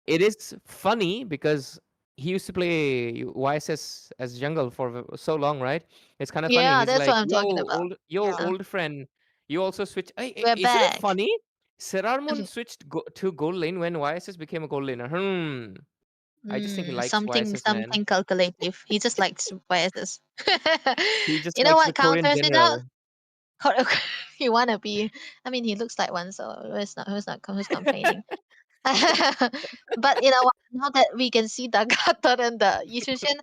It is funny because he used to play YSS as jungle for so long, right? It's kind of funny. Yeah, He's that's what like, I'm talking about. yo, Yeah, old friend, you also switch. we're Isn't it back. funny? Serarmon switched to gold lane when YSS became a gold laner. I just think he likes Something YSS, man. something calculative. He just likes biases. He just You know likes what the Korean counters it out? general. He wanna be. I mean, he looks like one, so who's complaining? But you know what? Now that we can see the Gatot and the Yishushin,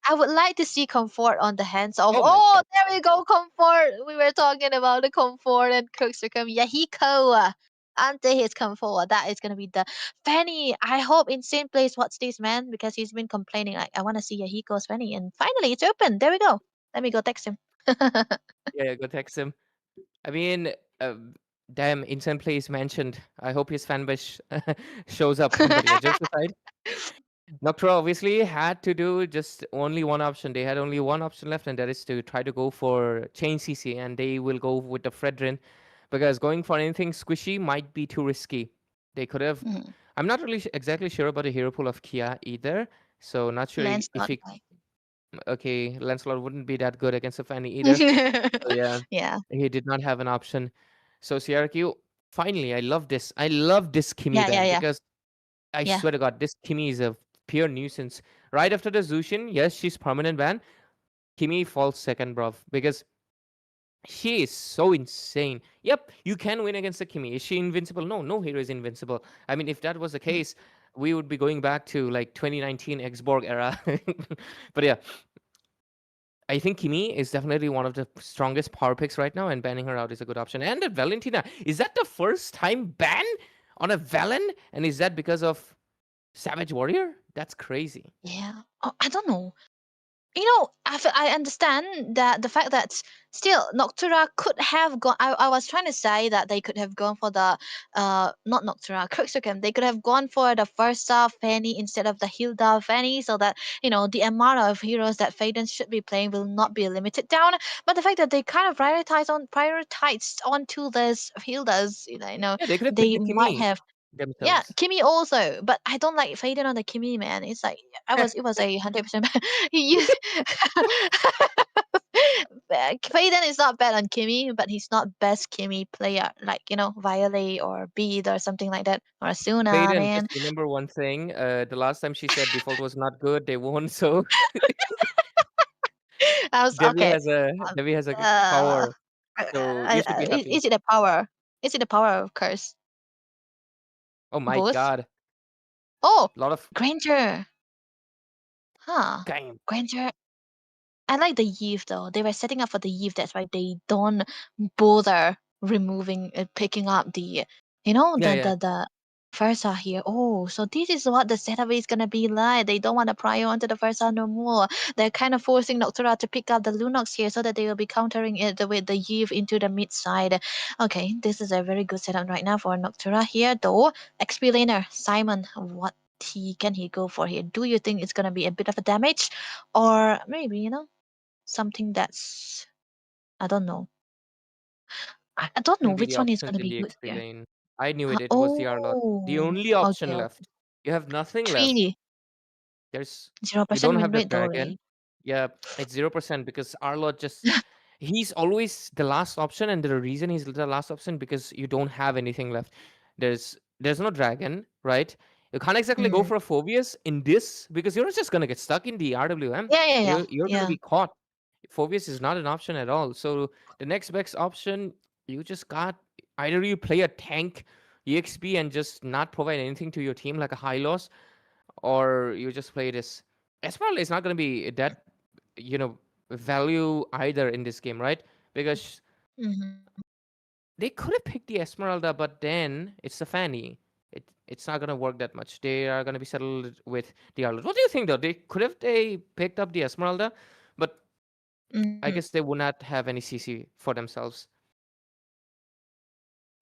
I would like to see comfort on the hands of. Oh my Oh, god. there we go, comfort. We were talking about the comfort and Crooksicum Yahiko. Ante his comfort. That is gonna be the Fanny. I hope Insane plays What's This Man because he's been complaining like I wanna see Yahiko's Fanny, and finally it's open. There we go. Let me go text him. Yeah, go text him. I mean, uh, damn, Insane Plays mentioned. I hope his fan base shows up. But yeah, jokes aside, Noctua obviously had to do just only one option. They had only one option left, and that is to try to go for chain CC, and they will go with the Fredrin because going for anything squishy might be too risky. They could have. Mhm. I'm not really exactly sure about the hero pool of Kia either, so not sure if Lancelot. he. Okay, Lancelot wouldn't be that good against a Fanny either. So yeah, Yeah. he did not have an option. So CRQ, finally, I love this. I love this Kimi Yeah, yeah, then yeah, because I yeah. swear to God, this Kimi is a pure nuisance. Right after the Zushin, yes, she's permanent ban. Kimi falls second, bruv, because she is so insane. Yep, you can win against the Kimi. Is she invincible? No, no hero is invincible. I mean, if that was the case, we would be going back to like 2019 Xborg era. But yeah, I think Kimi is definitely one of the strongest power picks right now, and banning her out is a good option. And at Valentina, is that the first time ban on a Valen? And is that because of Savage Warrior? That's crazy. Yeah. Oh, I don't know. I understand that the fact that still Noctura could have gone. I was trying to say that they could have gone for the not Noctura, Crixocam. They could have gone for the first Fanny instead of the Hilda Fanny, so that the amount of heroes that Faden should be playing will not be limited down. But the fact that they kind of prioritized onto this Hildas, Yeah, they could have picked they the might Kimi have. Yeah, themselves. Kimmy also, but I don't like Faden on the Kimmy, man. It's like it was 100%. He used Faden is not bad on Kimmy, but he's not best Kimmy player like Violet or Beat or something like that or Asuna, Faden, man. just remember one thing. The last time she said default was not good, they won. So I was Devi okay. has a Um, Devi has a Uh, power. So you should be happy. is it a power? Is it a power of curse? Oh my Both? god. Oh, A lot of Granger. Huh. game. Granger. I like the Eve though. They were setting up for the Eve. That's why they don't bother removing, picking up the, Yeah, yeah. the Versa here. Oh, so this is what the setup is gonna be like. They don't want to prio onto the Versa no more. They're kind of forcing Noctura to pick up the Lunox here so that they will be countering it with the Eve into the mid side. Okay, this is a very good setup right now for Noctura here though. XP laner Simon, what can he go for here? Do you think it's gonna be a bit of a damage, or maybe something that's I don't know. I don't know Can be the which one is options gonna in be the good XP here. lane. I knew it. It was the Arlot. The Oh, only okay, option okay. left. You have nothing left. 3 There's you 0% don't win have the rate though, dragon. right? Yeah, it's 0% because Arlot just he's always the last option, and the reason he's the last option because you don't have anything left. There's no dragon, right? You can't exactly go Mm. for a Phobius in this because you're just gonna get stuck in the RWM. Yeah, yeah, yeah, You're gonna yeah. be caught. Phobius is not an option at all. So the next best option, you just got either you play a tank EXP and just not provide anything to your team like a high loss, or you just play this. Esmeralda is not going to be that value either in this game, right? Because Mm-hmm. they could have picked the Esmeralda, but then it's the Fanny. It's not going to work that much. They are going to be settled with the Arlet. What do you think though? They picked up the Esmeralda, but I Mm-hmm. guess they would not have any CC for themselves.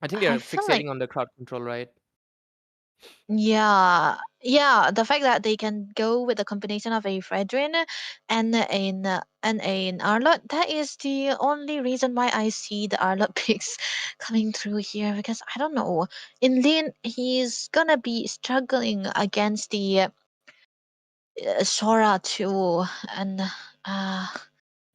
I think I they're feel like fixating on the crowd control, right? yeah, yeah. The fact that they can go with a combination of a Fredrin and an Arlot, that is the only reason why I see the Arlot picks coming through here. Because I don't know, in lane he's gonna be struggling against the Sora too, and uh,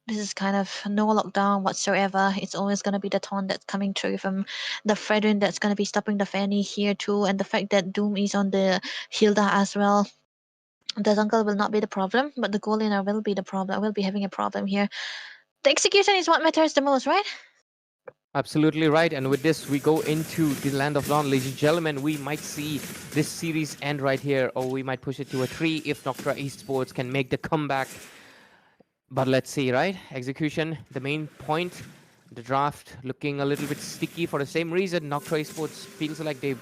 this is kind of no lockdown whatsoever. It's always gonna be the taunt that's coming through from the Fredrin that's gonna be stopping the Fanny here too, and the fact that Doom is on the Hilda as well. The jungle will not be the problem, but the goal laner will be the problem. Will be having a problem here. The execution is what matters the most, right? Absolutely right. And with this, we go into the Land of Dawn. Ladies and gentlemen, we might see this series end right here, or we might push it to a 3 if Noctra Esports can make the comeback. But let's see, right? Execution, the main point. The draft looking a little bit sticky for the same reason. Noctra Esports feels like they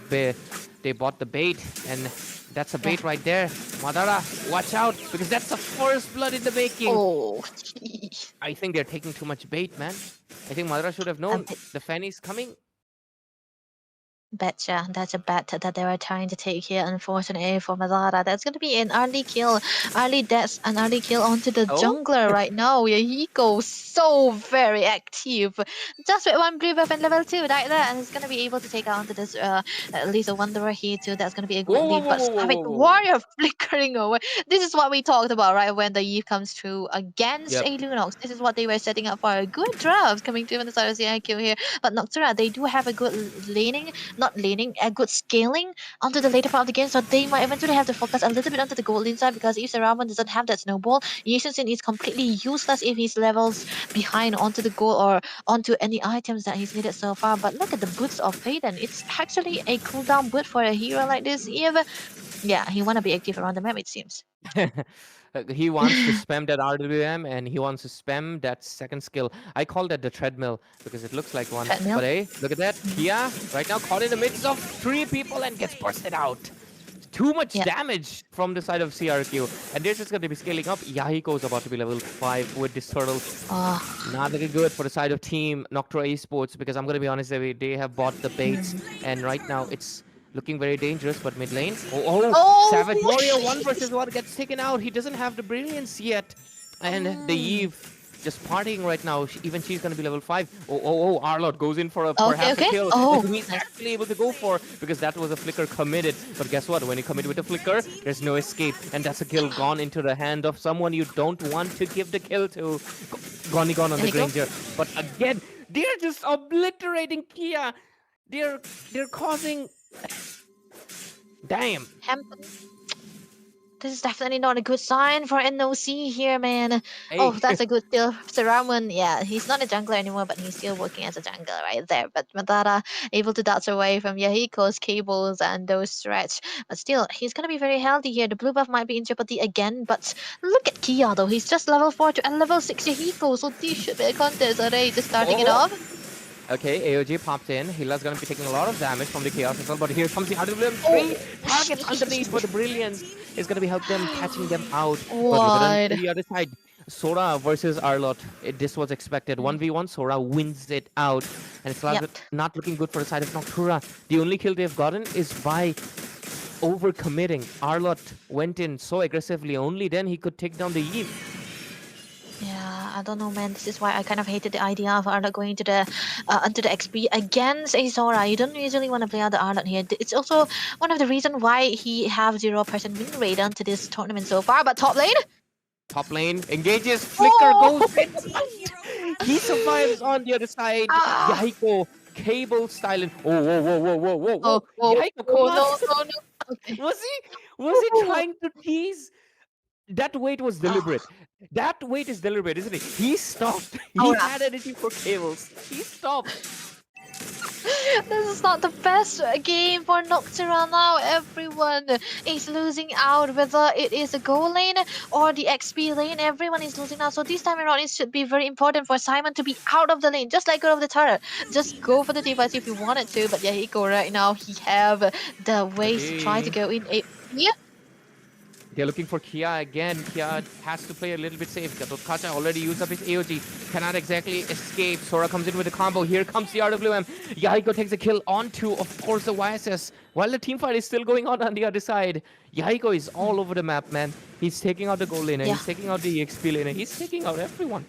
bought the bait, and that's a Yeah. bait right there. Madara, watch out, because that's the first blood in the making. Oh, I think they're taking too much bait, man. I think Madara should have known bit. the Fanny's coming. Betcha, that's a bet that they were trying to take here. Unfortunately for Mazara, that's going to be an early kill, early death, an early kill onto the Oh, jungler right now. Yeah, he goes so very active, just with one blue buff and level 2 right there, and he's going to be able to take out onto this Lisa Wanderer here too. That's going to be a good whoa, whoa, lead, whoa, but whoa, whoa, Savage whoa, whoa. Warrior flickering away. This is what we talked about, right? When the Eve comes through against Yep. a Lunox, this is what they were setting up for. A good draft coming through on the side of the IQ here, but Noctura, they do have a good laning, not laning, a good scaling onto the later part of the game, so they might eventually have to focus a little bit onto the gold lane side, because if Saraman doesn't have that snowball, Yushin is completely useless if he's levels behind onto the gold or onto any items that he's needed so far. But look at the boots of Payton. It's actually a cooldown boot for a hero like this. Eve. Yeah, he wanna be active around the map, it seems. He wants to spam that RWM and he wants to spam that second skill. I call that the treadmill because it looks like one. Treadmill. But hey, look at that. Kia right now caught in the midst of 3 people and gets bursted out. Too much Yeah. damage from the side of CRQ. And they're just going to be scaling up. Yahiko is about to be level 5 with this turtle. Oh, Not looking good for the side of team Noctua Esports, because I'm going to be honest, they have bought the baits. And right now it's looking very dangerous, but mid lane. Oh, Savage Warrior 1 versus 1 gets taken out. He doesn't have the brilliance yet. And the Eve just partying right now. Even she's going to be level 5. Arlott goes in for a perhaps a okay. kill. Oh, That he's actually able to go for, because that was a flicker committed. But guess what? When you commit with a flicker, there's no escape. And that's a kill gone into the hand of someone you don't want to give the kill to. Gone on the There you go. Granger. But again, they're just obliterating Kia. They're causing... Damn. Hampton. This is definitely not a good sign for NOC here, man. Hey. Oh, that's a good kill. Saramun, yeah, he's not a jungler anymore, but he's still working as a jungler right there. But Madara able to dodge away from Yahiko's cables and those threats. But still, he's gonna be very healthy here. The blue buff might be in jeopardy again, but look at Kia though. He's just level 4 to a level 6 Yahiko, so this should be a contest. Are they just starting it Oh. off? Okay, AOG popped in. Hila's gonna be taking a lot of damage from the Chaos as well, but here comes the RWM. Oh. 3 targets underneath for the Brilliance. Is gonna be help them catching them out. But look Wide. at the other side. Sora versus Arlott. This was expected. 1v1, Sora wins it out. And it's Yep. not looking good for the side of Noctura. The only kill they've gotten is by overcommitting. Arlott went in so aggressively, only then he could take down the Eve. Yeah, I don't know, man. This is why I kind of hated the idea of Arlott going to the onto the XP against a Sora. You don't usually want to play out the Arlott here. It's also one of the reasons why he have 0% win rate onto this tournament so far. But top lane, Top lane engages, flicker Oh! goes in. He survives on the other side. Ah! Yahiko cable styling. Whoa. oh, Yahiko, come on. no. Okay. Was he trying to tease? That wait was deliberate. That wait is deliberate, isn't it? He stopped. He Oh, yeah. had energy for cables. He stopped. This is not the best game for Noctura now. Everyone is losing out, whether it is the goal lane or the XP lane. Everyone is losing out. So this time around, it should be very important for Simon to be out of the lane, just like out of the turret. Just go for the device if you wanted to. But yeah, he go right now. He have the ways to try to go in. Yeah. They're looking for Kia again. Kia has to play a little bit safe. Kacha already used up his AOG. Cannot exactly escape. Sora comes in with a combo. Here comes the RWM. Yahiko takes a kill onto, of course, the YSS. While the team fight is still going on the other side. Yahiko is all over the map, man. He's taking out the goal laner. Yeah. He's taking out the EXP laner. He's taking out everyone.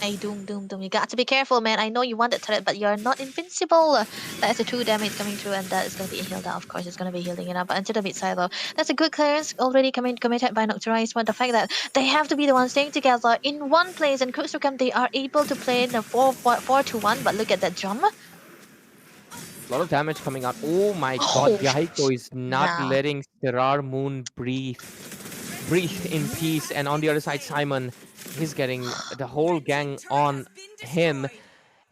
Hey, Doom. You got to be careful, man. I know you want the turret, but you're not invincible. That's a 2 damage coming through, and that is going to be healed out. Of course, it's going to be healing it up. But into the mid side, though, that's a good clearance already committed by Noctura. But the fact that they have to be the ones staying together in one place, and Kusukum, they are able to play in the 4-2-1. But look at that jump. A lot of damage coming out. Oh my god, Oh, Yahiko is not yeah. letting Sirar Moon breathe in peace. And on the other side, Simon, he's getting the whole gang on him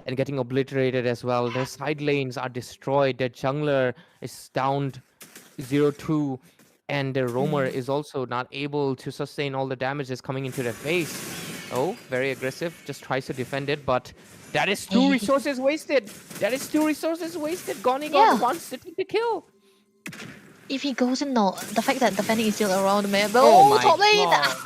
and getting obliterated as well. Their side lanes are destroyed. Their jungler is downed 0-2. And their roamer is also not able to sustain all the damage that's coming into their face. Oh, very aggressive. Just tries to defend it, but that is 2 resources wasted. Gonigon Yeah. wants to take the kill. If he goes in, no, the fact that defending is still around, man. But Oh my top lane! god.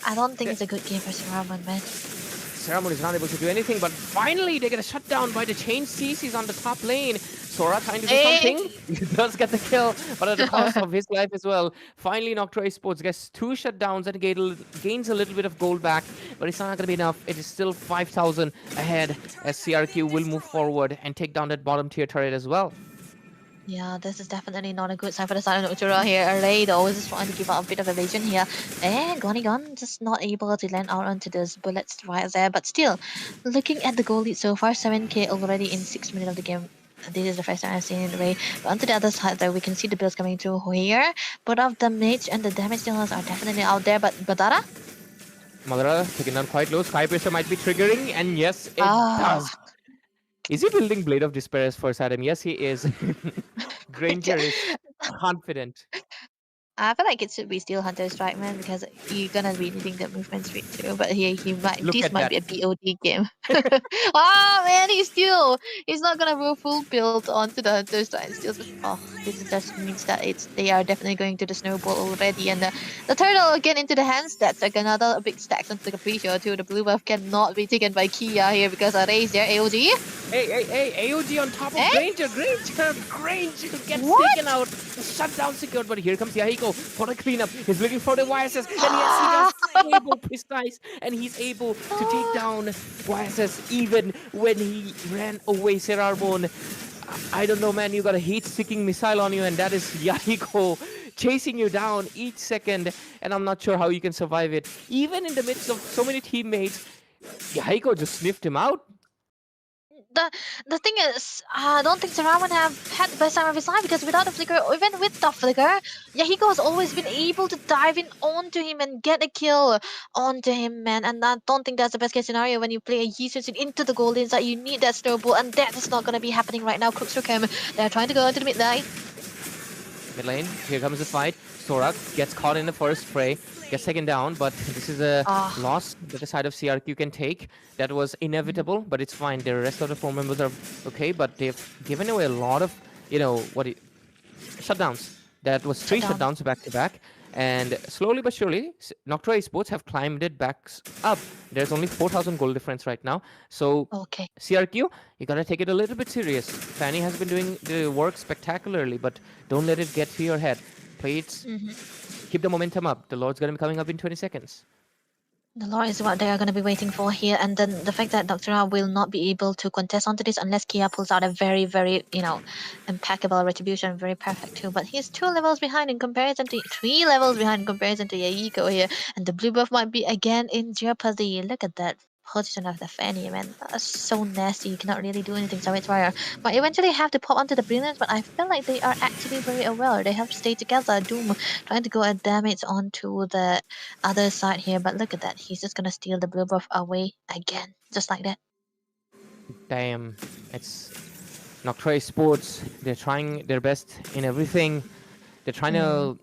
I don't think it's a good game for Saraman, man. Ceremony is not able to do anything, but finally they get a shutdown by the chain CCs on the top lane. Sora trying to do Eh? something. He does get the kill, but at the cost of his life as well. Finally, Noctua Esports gets 2 shutdowns and gains a little bit of gold back, but it's not going to be enough. It is still 5,000 ahead as CRQ will move forward and take down that bottom tier turret as well. Yeah, this is definitely not a good sign for the side of Uchiura here. Array though is just trying to give out a bit of evasion here. And Gun just not able to land out onto those bullets right there. But still, looking at the goal lead so far, 7k already in 6 minutes of the game. This is the first time I've seen it, Ray. But onto the other side though, we can see the builds coming through here. Both of the mage and the damage dealers are definitely out there. But Badara? Madara taking down quite low. Sky Piercer might be triggering, and yes, it Ah. does. Is he building Blade of Despair as first item? Yes, he is. Granger is confident. I feel like it should be still Hunter Strike Man because you're gonna be needing the movement speed too. But here he might Look this at might that. be a BOD game. Oh man, he's not gonna go full build onto the Hunter Strike. Still, oh, this just means that they are definitely going to the snowball already, and the turtle again into the hands. That's like another big stack onto the Capriccio too. The blue buff cannot be taken by Kia here because Array is there. AOG. Hey, AOG on top of Eh? Granger gets What? taken out. The shutdown secured, but here comes Yahiko for the cleanup. He's looking for the YSS, and yes, he does. Able, precise, and he's able to take down YSS even when he ran away. Serarmon, I don't know, man. You got a heat-seeking missile on you, and that is Yahiko chasing you down each second, and I'm not sure how you can survive it. Even in the midst of so many teammates, Yahiko just sniffed him out. The thing is, I don't think Sarawan have had the best time of his life because without the flicker, or even with the flicker, Yahiko has always been able to dive in onto him and get a kill onto him, man. And I don't think that's the best case scenario when you play a Yisusin into the gold inside. You need that snowball, and that is not going to be happening right now. Crooksrook, they're trying to go into the midnight. Mid lane, here comes the fight. Sorak gets caught in the first fray, gets taken down, but this is a loss that the side of CRQ can take. That was inevitable, but it's fine. The rest of the 4 members are okay, but they've given away a lot of, shutdowns. That was 3 shutdowns back to back. And slowly but surely, Noctua Esports have climbed it back up. There's only 4,000 gold difference right now. So Okay. CRQ, you gotta take it a little bit serious. Fanny has been doing the work spectacularly, but don't let it get to your head. Play it, keep the momentum up. The Lord's gonna be coming up in 20 seconds. The Lord is what they are going to be waiting for here, and then the fact that Dr. Ra will not be able to contest onto this unless Kia pulls out a very, very, impeccable retribution, very perfect too. But he's 2 levels behind in comparison to 3 levels behind in comparison to Yahiko here, and the blue buff might be again in jeopardy. Look at that position of the Fanny, man. That's so nasty. You cannot really do anything. So it's fire. But eventually have to pop onto the brilliance. But I feel like they are actually very aware. They have to stay together. Doom trying to go at damage onto the other side here. But look at that. He's just gonna steal the blue buff away again, just like that. Damn, it's Noctua Esports. They're trying their best in everything. They're trying to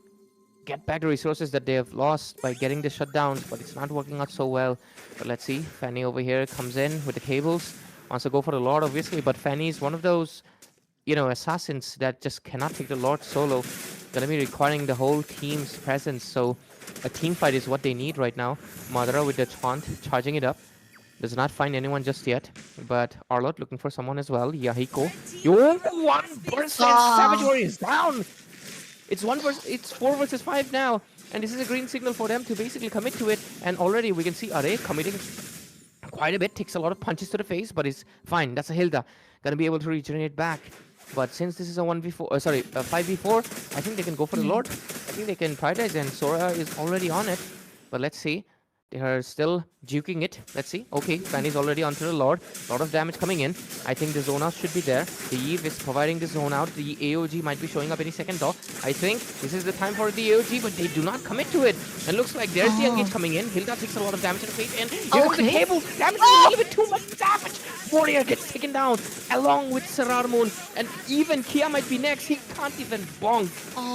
get back the resources that they have lost by getting the shutdowns, but it's not working out so well. But let's see. Fanny over here comes in with the cables. Wants to go for the Lord, obviously, but Fanny is one of those, assassins that just cannot take the Lord solo. Gonna be requiring the whole team's presence, so a team fight is what they need right now. Madara with the taunt, charging it up. Does not find anyone just yet, but Arlott looking for someone as well. Yahiko. Yo, 1% Savage Warrior is down! It's 4 versus 5 now, and this is a green signal for them to basically commit to it. And already we can see Are committing quite a bit, takes a lot of punches to the face, but is fine. That's a Hilda, gonna be able to regenerate back. But since this is a 5v4, I think they can go for the Lord. I think they can prioritize, and Sora is already on it. But let's see. They are still juking it. Let's see. Okay, Fanny's already onto the Lord. A lot of damage coming in. I think the zone out should be there. The Eve is providing the zone out. The AOG might be showing up any second though. I think this is the time for the AOG, but they do not commit to it. And looks like there's the engage coming in. Hilda takes a lot of damage to the face, and here comes the cable. Damage is a little bit too much damage. Warrior gets taken down along with Serarmon, and even Kia might be next. He can't even bonk,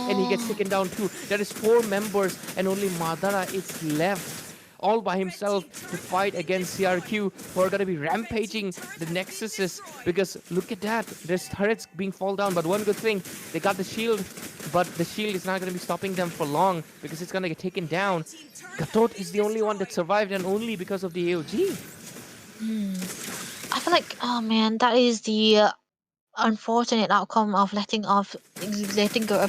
and he gets taken down too. There is 4 members, and only Madara is left, all by himself, to fight against CRQ, who are going to be rampaging the Nexuses, because look at that, there's turrets being fall down, but one good thing, they got the shield, but the shield is not going to be stopping them for long, because it's going to get taken down. Gatot is the only one that survived, and only because of the AOG. I feel like, oh man, that is the unfortunate outcome of letting go of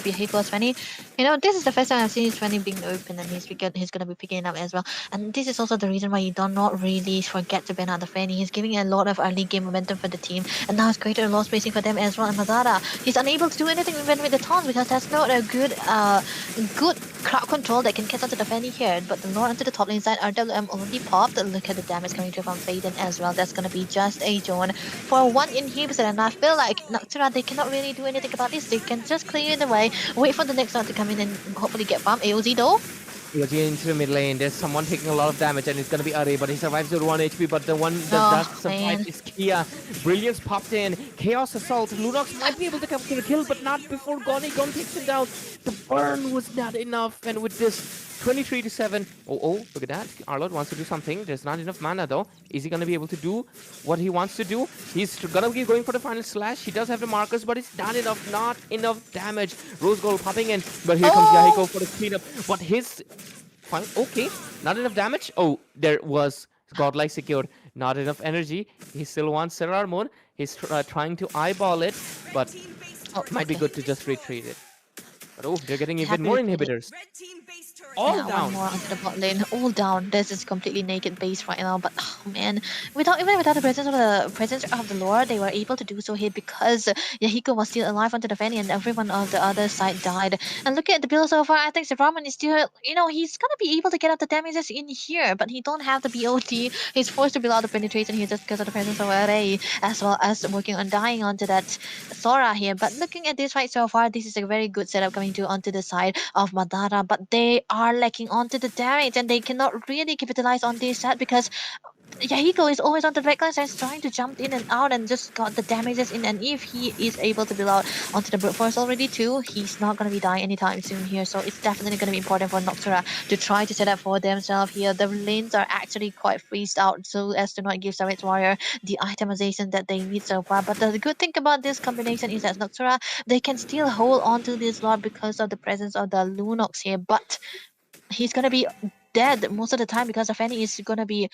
Yahiko's Fanny. This is the first time I've seen his Fanny being open, and he's gonna be picking it up as well. And this is also the reason why you do not really forget to ban out the Fanny. He's giving a lot of early game momentum for the team, and now it's created a lot of spacing for them as well. And Madara, he's unable to do anything even with the taunts because there's not a good crowd control that can catch onto the Fanny here. But the Lord onto the top lane side, RWM already popped. Look at the damage coming through from Faden as well. That's gonna be just a zone for one inhibitor, and I feel like Noctura, they cannot really do anything about this. They can just clear it away, wait for the next one to come in and hopefully get farm. AOZ though. Looking into the mid lane, there's someone taking a lot of damage, and it's gonna be Are, but he survives with 1 HP. But the one that does Oh survive man. is Kia. Brilliance popped in. Chaos Assault. Lunox might be able to capture a kill, but not before Goni. Gon takes him down. The burn was not enough, and with this 23 to 7. Oh, look at that. Arlott wants to do something. There's not enough mana though. Is he gonna be able to do what he wants to do? He's gonna be going for the final slash. He does have the markers, but it's not enough. Not enough damage. Rose Gold popping in, but here comes Yahiko for the cleanup. But his fine. Okay, not enough damage. Oh, there was godlike secured. Not enough energy. He still wants Serrar mode. He's trying to eyeball it, but might be Okay. good to just retreat it. But oh, they're getting even Happy more with it. inhibitors. All Yeah, one down. more onto the bot lane, all down. This is completely naked base right now, but oh man, without the presence of the Lord, they were able to do so here because Yahiko was still alive onto the Fanny, and everyone on the other side died. And look at the build so far. I think Raman is still, he's gonna be able to get out the damages in here, but he don't have the BOT. He's forced to build out the penetration here just because of the presence of Array, as well as working on dying onto that Sora here. But looking at this fight so far, this is a very good setup coming to onto the side of Madara, but they are lacking onto the damage, and they cannot really capitalize on this set because Yahiko is always on the backlines and is trying to jump in and out and just got the damages in. And if he is able to build out onto the brute force already too, he's not going to be dying anytime soon here. So it's definitely going to be important for Noctura to try to set up for themselves here. The lanes are actually quite freezed out so as to not give Savage Warrior the itemization that they need so far. But the good thing about this combination is that Noctura, they can still hold on to this lot because of the presence of the Lunox here. But he's gonna be dead most of the time because the Fanny is gonna be,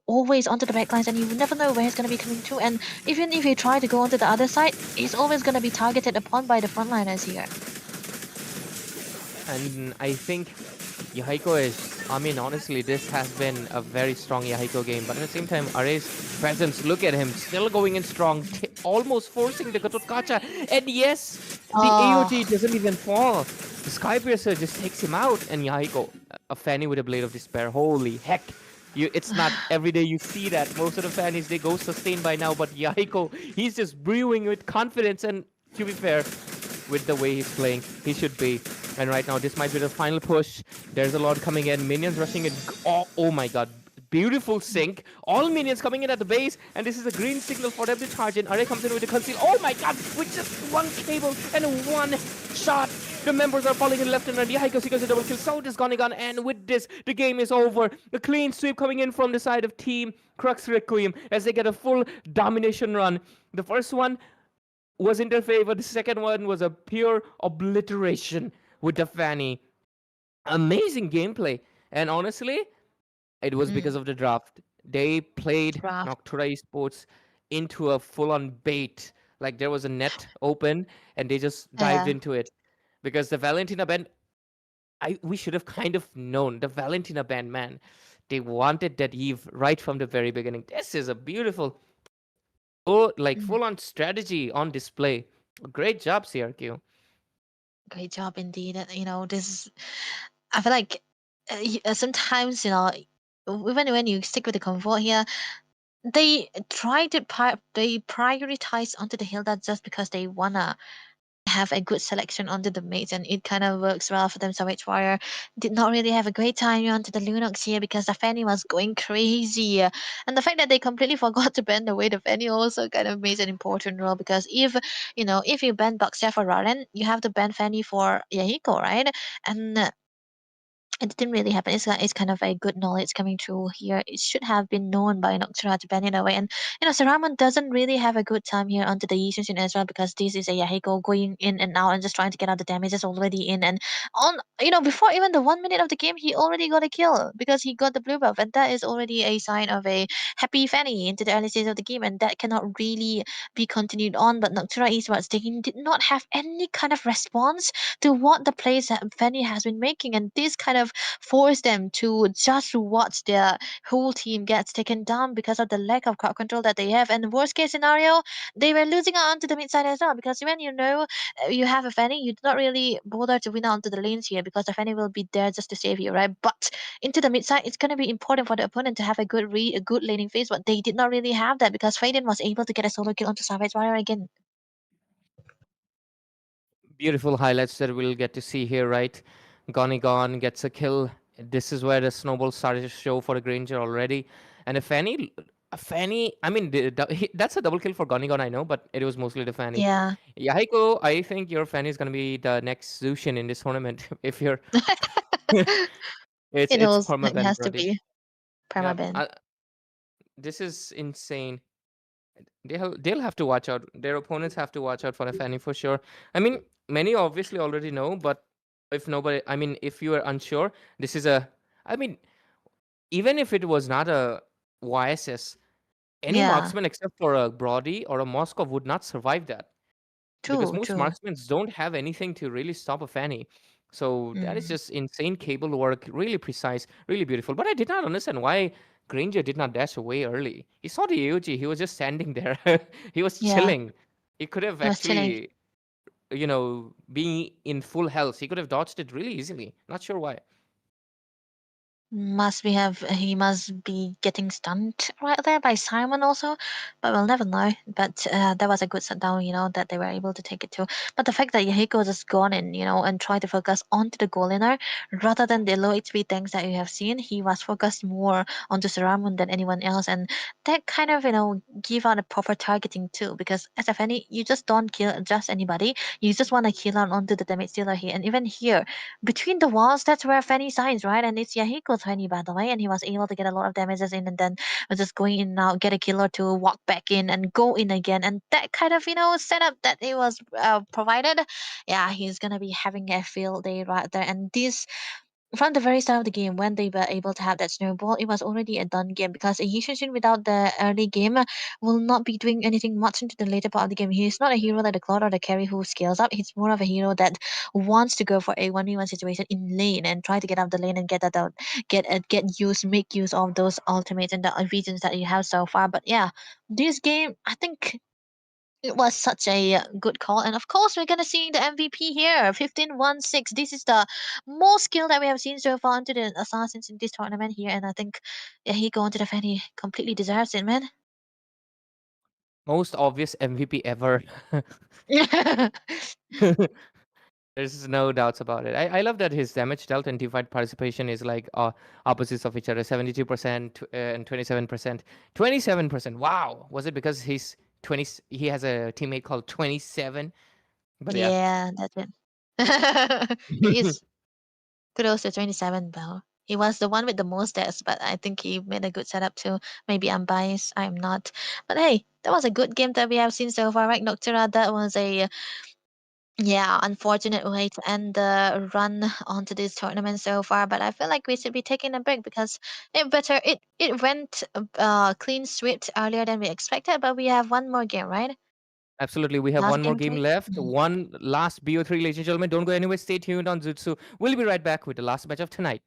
always onto the backlines, and you never know where he's gonna be coming to. And even if you try to go onto the other side, he's always gonna be targeted upon by the frontliners here. And I think Yahiko is, I mean, honestly, this has been a very strong Yahiko game. But at the same time, Are's presence, look at him, still going in strong, almost forcing the Katotkacha. And yes, the Oh, AOT doesn't even fall. The Skypiercer just takes him out. And Yahiko, a Fanny with a Blade of Despair. Holy heck. It's not every day you see that. Most of the Fannies, they go sustained by now. But Yahiko, he's just brewing with confidence. And to be fair, with the way he's playing, he should be. And right now, this might be the final push. There's a lot coming in. Minions rushing in. Oh my god. Beautiful sync. All minions coming in at the base. And this is a green signal for them to charge in. Are comes in with the conceal. Oh my god. With just one cable and one shot. The members are falling in left and right. Yahiko seekers a double kill. So does Gonigan. And with this, the game is over. A clean sweep coming in from the side of Team Crux Requiem as they get a full domination run. The first one was in their favor. The second one was a pure obliteration with the Fanny. Amazing gameplay. And honestly, it was because of the draft. They played draft. Noctura Esports into a full-on bait. Like there was a net open and they just dived Yeah. into it. Because the Valentina band, we should have kind of known. The Valentina band, man, they wanted that Eve right from the very beginning. This is a beautiful, full-on strategy on display. Great job, CRQ. Great job indeed. And, this I feel like sometimes, even when you stick with the comfort here, they try to they prioritize onto the Hilda just because they wanna have a good selection onto the mates, and it kind of works well for them. So Witchfire did not really have a great time onto the Lunox here because the Fanny was going crazy. And the fact that they completely forgot to ban away the Fanny also kind of plays an important role because if you ban Buckshare for Raren, you have to ban Fanny for Yahiko, right? And it didn't really happen. It's kind of a good knowledge coming through here. It should have been known by Noctura to ban it away. And Saramon doesn't really have a good time here onto the Yishun as well, because this is a Yahiko going in and out and just trying to get out the damages already in. And on before even the 1 minute of the game, he already got a kill because he got the blue buff, and that is already a sign of a happy Fanny into the early stage of the game, and that cannot really be continued on. But Noctura Esports, they did not have any kind of response to what the plays that Fanny has been making, and this kind of forced them to just watch their whole team gets taken down because of the lack of crowd control that they have. And worst case scenario, they were losing out onto the mid side as well, because when you have a Fanny, you do not really bother to win out onto the lanes here because the Fanny will be there just to save you, right? But into the mid side, it's going to be important for the opponent to have a good laning phase, but they did not really have that because Faden was able to get a solo kill onto Savage Warrior again. Beautiful highlights that we'll get to see here, right? Gone gets a kill. This is where the snowball started to show for the Granger already. And a Fanny, I mean, that's a double kill for Gone, I know, but it was mostly the Fanny. Yeah. Yahiko, I think your Fanny is going to be the next Zushin in this tournament. If you're, it's It permaban, has to buddy. be Yeah, permaban. this is insane. They'll have to watch out. Their opponents have to watch out for the Fanny for sure. I mean, many obviously already know, but if nobody, I mean, if you are unsure, this is a. I mean, even if it was not a YSS, any Yeah. marksman except for a Brody or a Moskov would not survive that, because True, most true. marksmen don't have anything to really stop a Fanny. So that is Mm. just insane cable work, really precise, really beautiful. But I did not understand why Granger did not dash away early. He saw the AOG, he was just standing there. He was Yeah, chilling. He could have he was chilling. actually, being in full health, he could have dodged it really easily. Not sure why. He must be getting stunned right there by Simon also, but we'll never know. But that was a good shutdown, that they were able to take it to. But the fact that Yahiko just gone in, and tried to focus onto the goal inner rather than the low HP tanks that you have seen, he was focused more onto Saramun than anyone else, and that kind of give out a proper targeting too. Because as a Fanny, you just don't kill just anybody. You just want to kill out onto the damage dealer here, and even here between the walls, that's where Fanny shines, right? And it's Yahiko's Fanny, by the way, and he was able to get a lot of damages in, and then was just going in now, get a killer to walk back in and go in again, and that kind of setup that it was provided. Yeah, he's gonna be having a field day right there, and this from the very start of the game, when they were able to have that snowball, it was already a done game because Yishun without the early game will not be doing anything much into the later part of the game. He's not a hero like the Cloud or the carry who scales up. He's more of a hero that wants to go for a 1v1 situation in lane and try to get out the lane and get that out, make use of those ultimates and the visions that you have so far. But yeah, this game, I think it was such a good call. And of course, we're going to see the MVP here 15-1-6. This is the most skill that we have seen so far into the Assassins in this tournament here. And I think he going to the fan, he completely deserves it, man. Most obvious MVP ever. There's no doubts about it. I love that his damage dealt and teamfight participation is like opposites of each other, 72% and 27%. 27%. Wow. Was it because he has a teammate called 27? But yeah. Yeah, that's it. He is close to 27, though. He was the one with the most deaths, but I think he made a good setup too. Maybe I'm biased, I'm not. But hey, that was a good game that we have seen so far, right, Noctura? That was a unfortunate way to end the run onto this tournament so far. But I feel like we should be taking a break because it went clean swept earlier than we expected. But we have one more game, right? Absolutely. We have Last one more game game three. left. One last BO3, ladies and gentlemen. Don't go anywhere. Stay tuned on Zutsu. We'll be right back with the last match of tonight.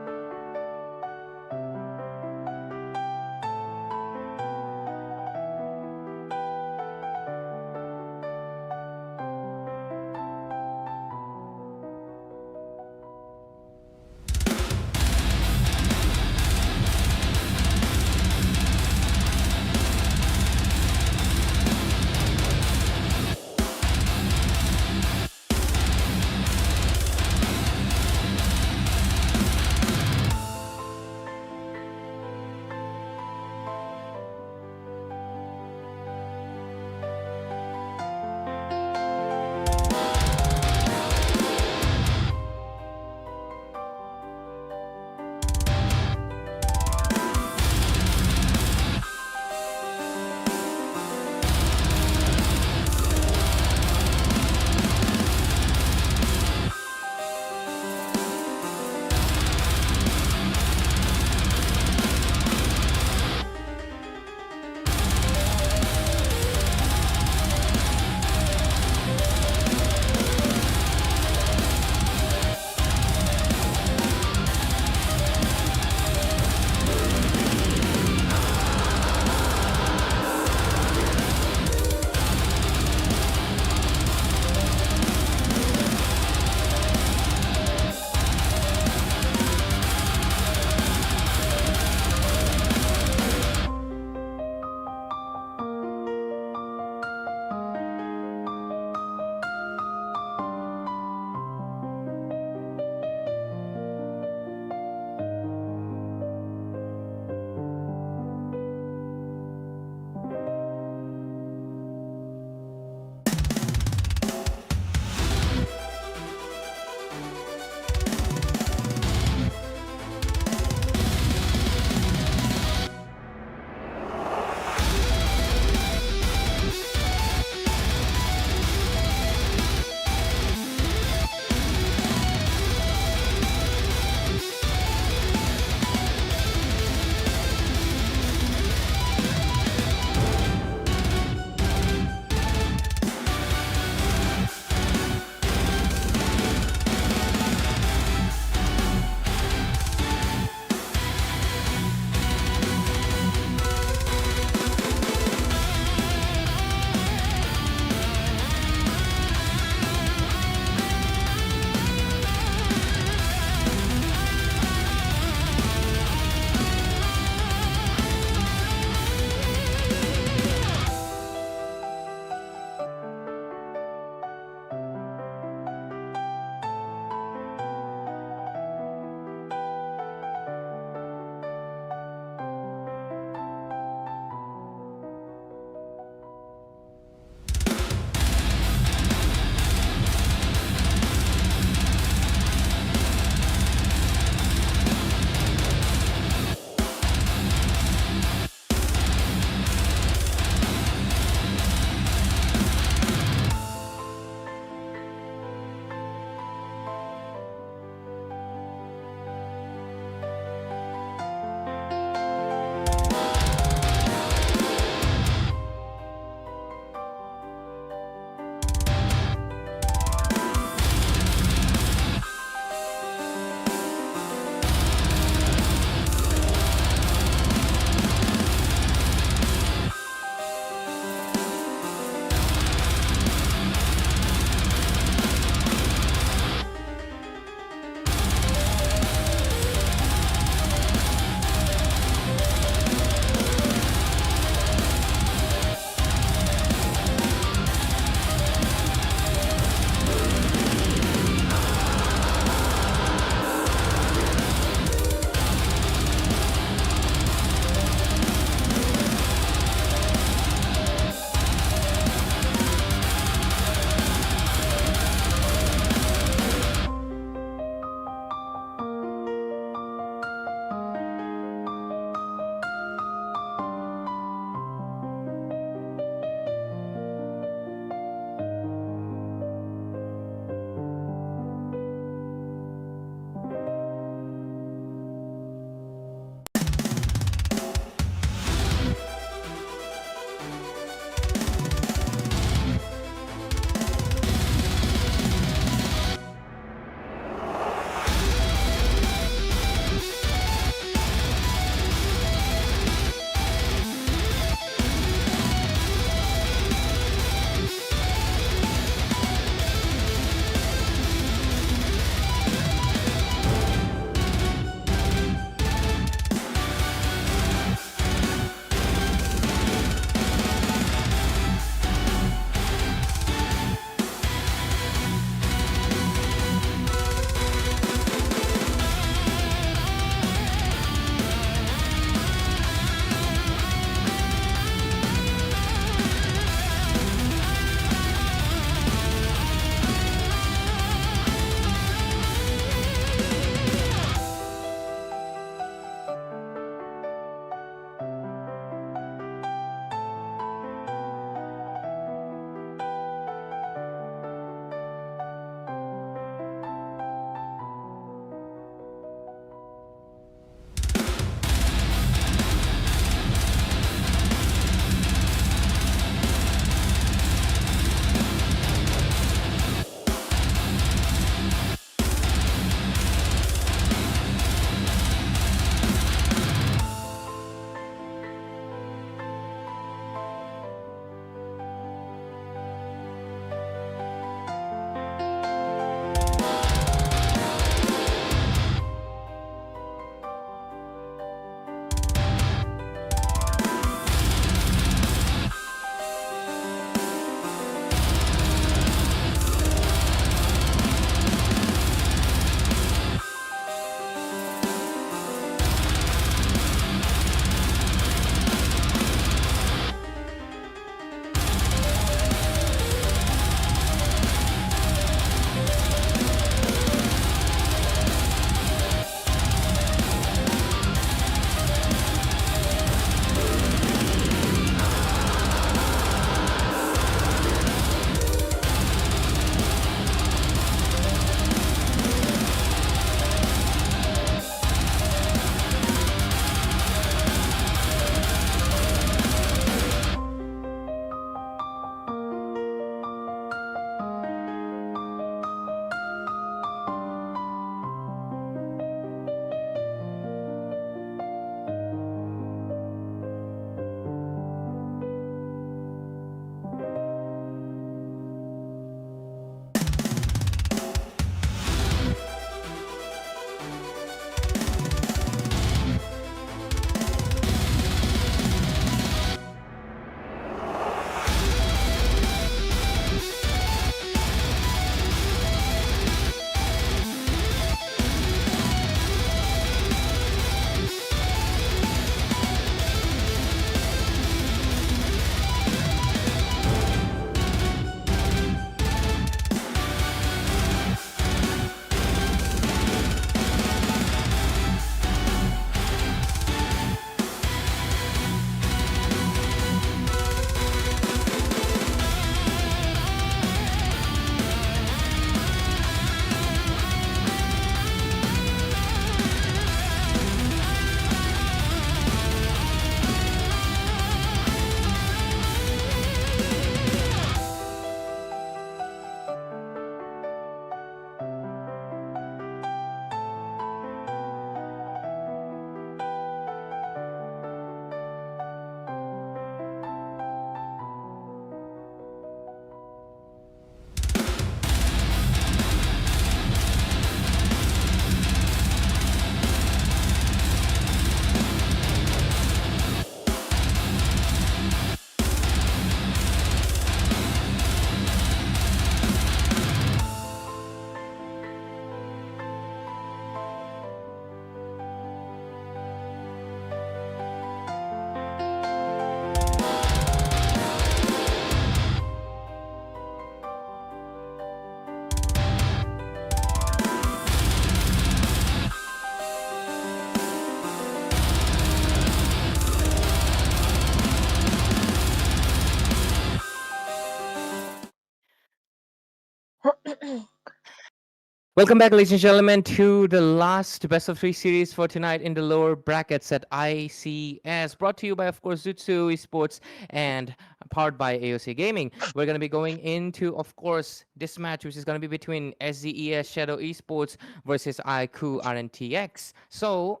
Welcome back, ladies and gentlemen, to the last best of three series for tonight in the lower brackets at ICS. Brought to you by, of course, Zutsu Esports and powered by AOC Gaming. We're going to be going into, of course, this match, which is going to be between SZES Shadow Esports versus IQ RNTX. So,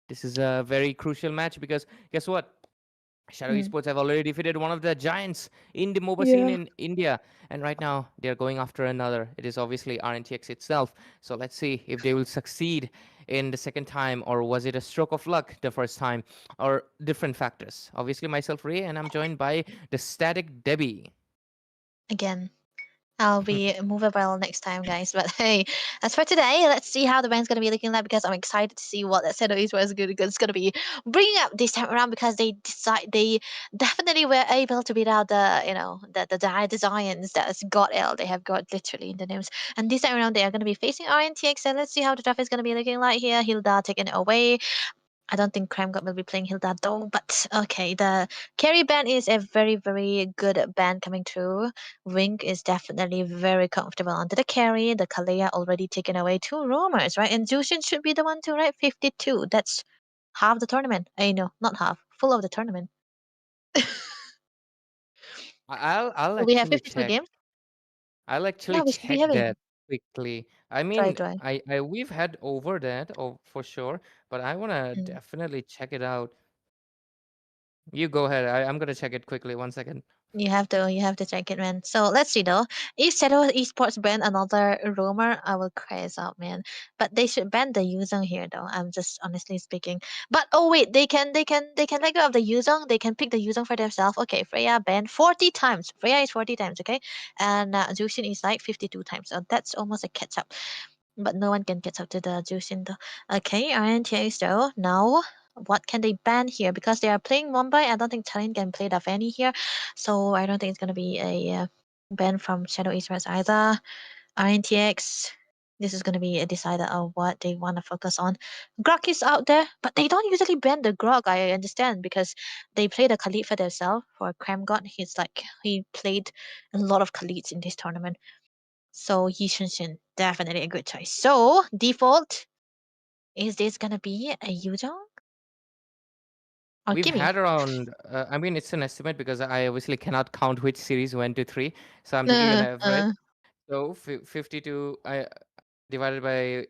this is a very crucial match because guess what? Shadow Mm. Esports have already defeated one of the giants in the MOBA scene Yeah. in India, and right now they're going after another. It is obviously RNTX itself. So let's see if they will succeed in the second time, or was it a stroke of luck the first time, or different factors. Obviously, myself, Ray, and I'm joined by the static Debbie. Again. I'll be movable next time, guys. But hey, as for today, let's see how the band's gonna be looking like because I'm excited to see what that Seto East was gonna be bringing up this time around because they definitely were able to beat out the Giants that's got L. They have got literally in the names. And this time around they are gonna be facing RNTX and let's see how the draft is gonna be looking like here. Hilda taken it away. I don't think Kremgott will be playing Hilda though, but okay, the carry band is a very, very good band coming through. Wink is definitely very comfortable under the carry. The Kalea already taken away two roamers, right? And Jushin should be the one to, right? 52. That's half the tournament. No, not half. Full of the tournament. I'll So we have actually 52 check. games? I'll Yeah, actually we should be check having. that quickly. I Try, mean, try. I we've had over that, oh, for sure, but I wanna Mm. definitely check it out. You go ahead. I'm gonna check it quickly. 1 second. You have to check it, man. So let's see though. If Shadow Esports ban another roamer, I will craze out, man. But they should ban the Yuzong here though. I'm just honestly speaking. But oh wait, they can let go of the Yuzong. They can pick the Yuzong for themselves. Okay, Freya banned 40 times. Freya is 40 times, okay? And Jushin is like 52 times. So that's almost a catch up. But no one can catch up to the Jushin though. Okay, INTX though. Now what can they ban here? Because they are playing Mumbai, I don't think Talon can play the Fanny here. So I don't think it's gonna be a ban from Shadow Esports either. INTX. This is gonna be a decider of what they want to focus on. Grok is out there, but they don't usually ban the Grok. I understand because they play the Khalid for themselves. For Kremgott, he played a lot of Khalids in this tournament. So Yi Shin definitely a good choice. So default, is this gonna be a Yuzhong or We've Gimme? had around, I mean, it's an estimate because I obviously cannot count which series went to three. So I'm taking an Uh, average. uh, So 52 divided by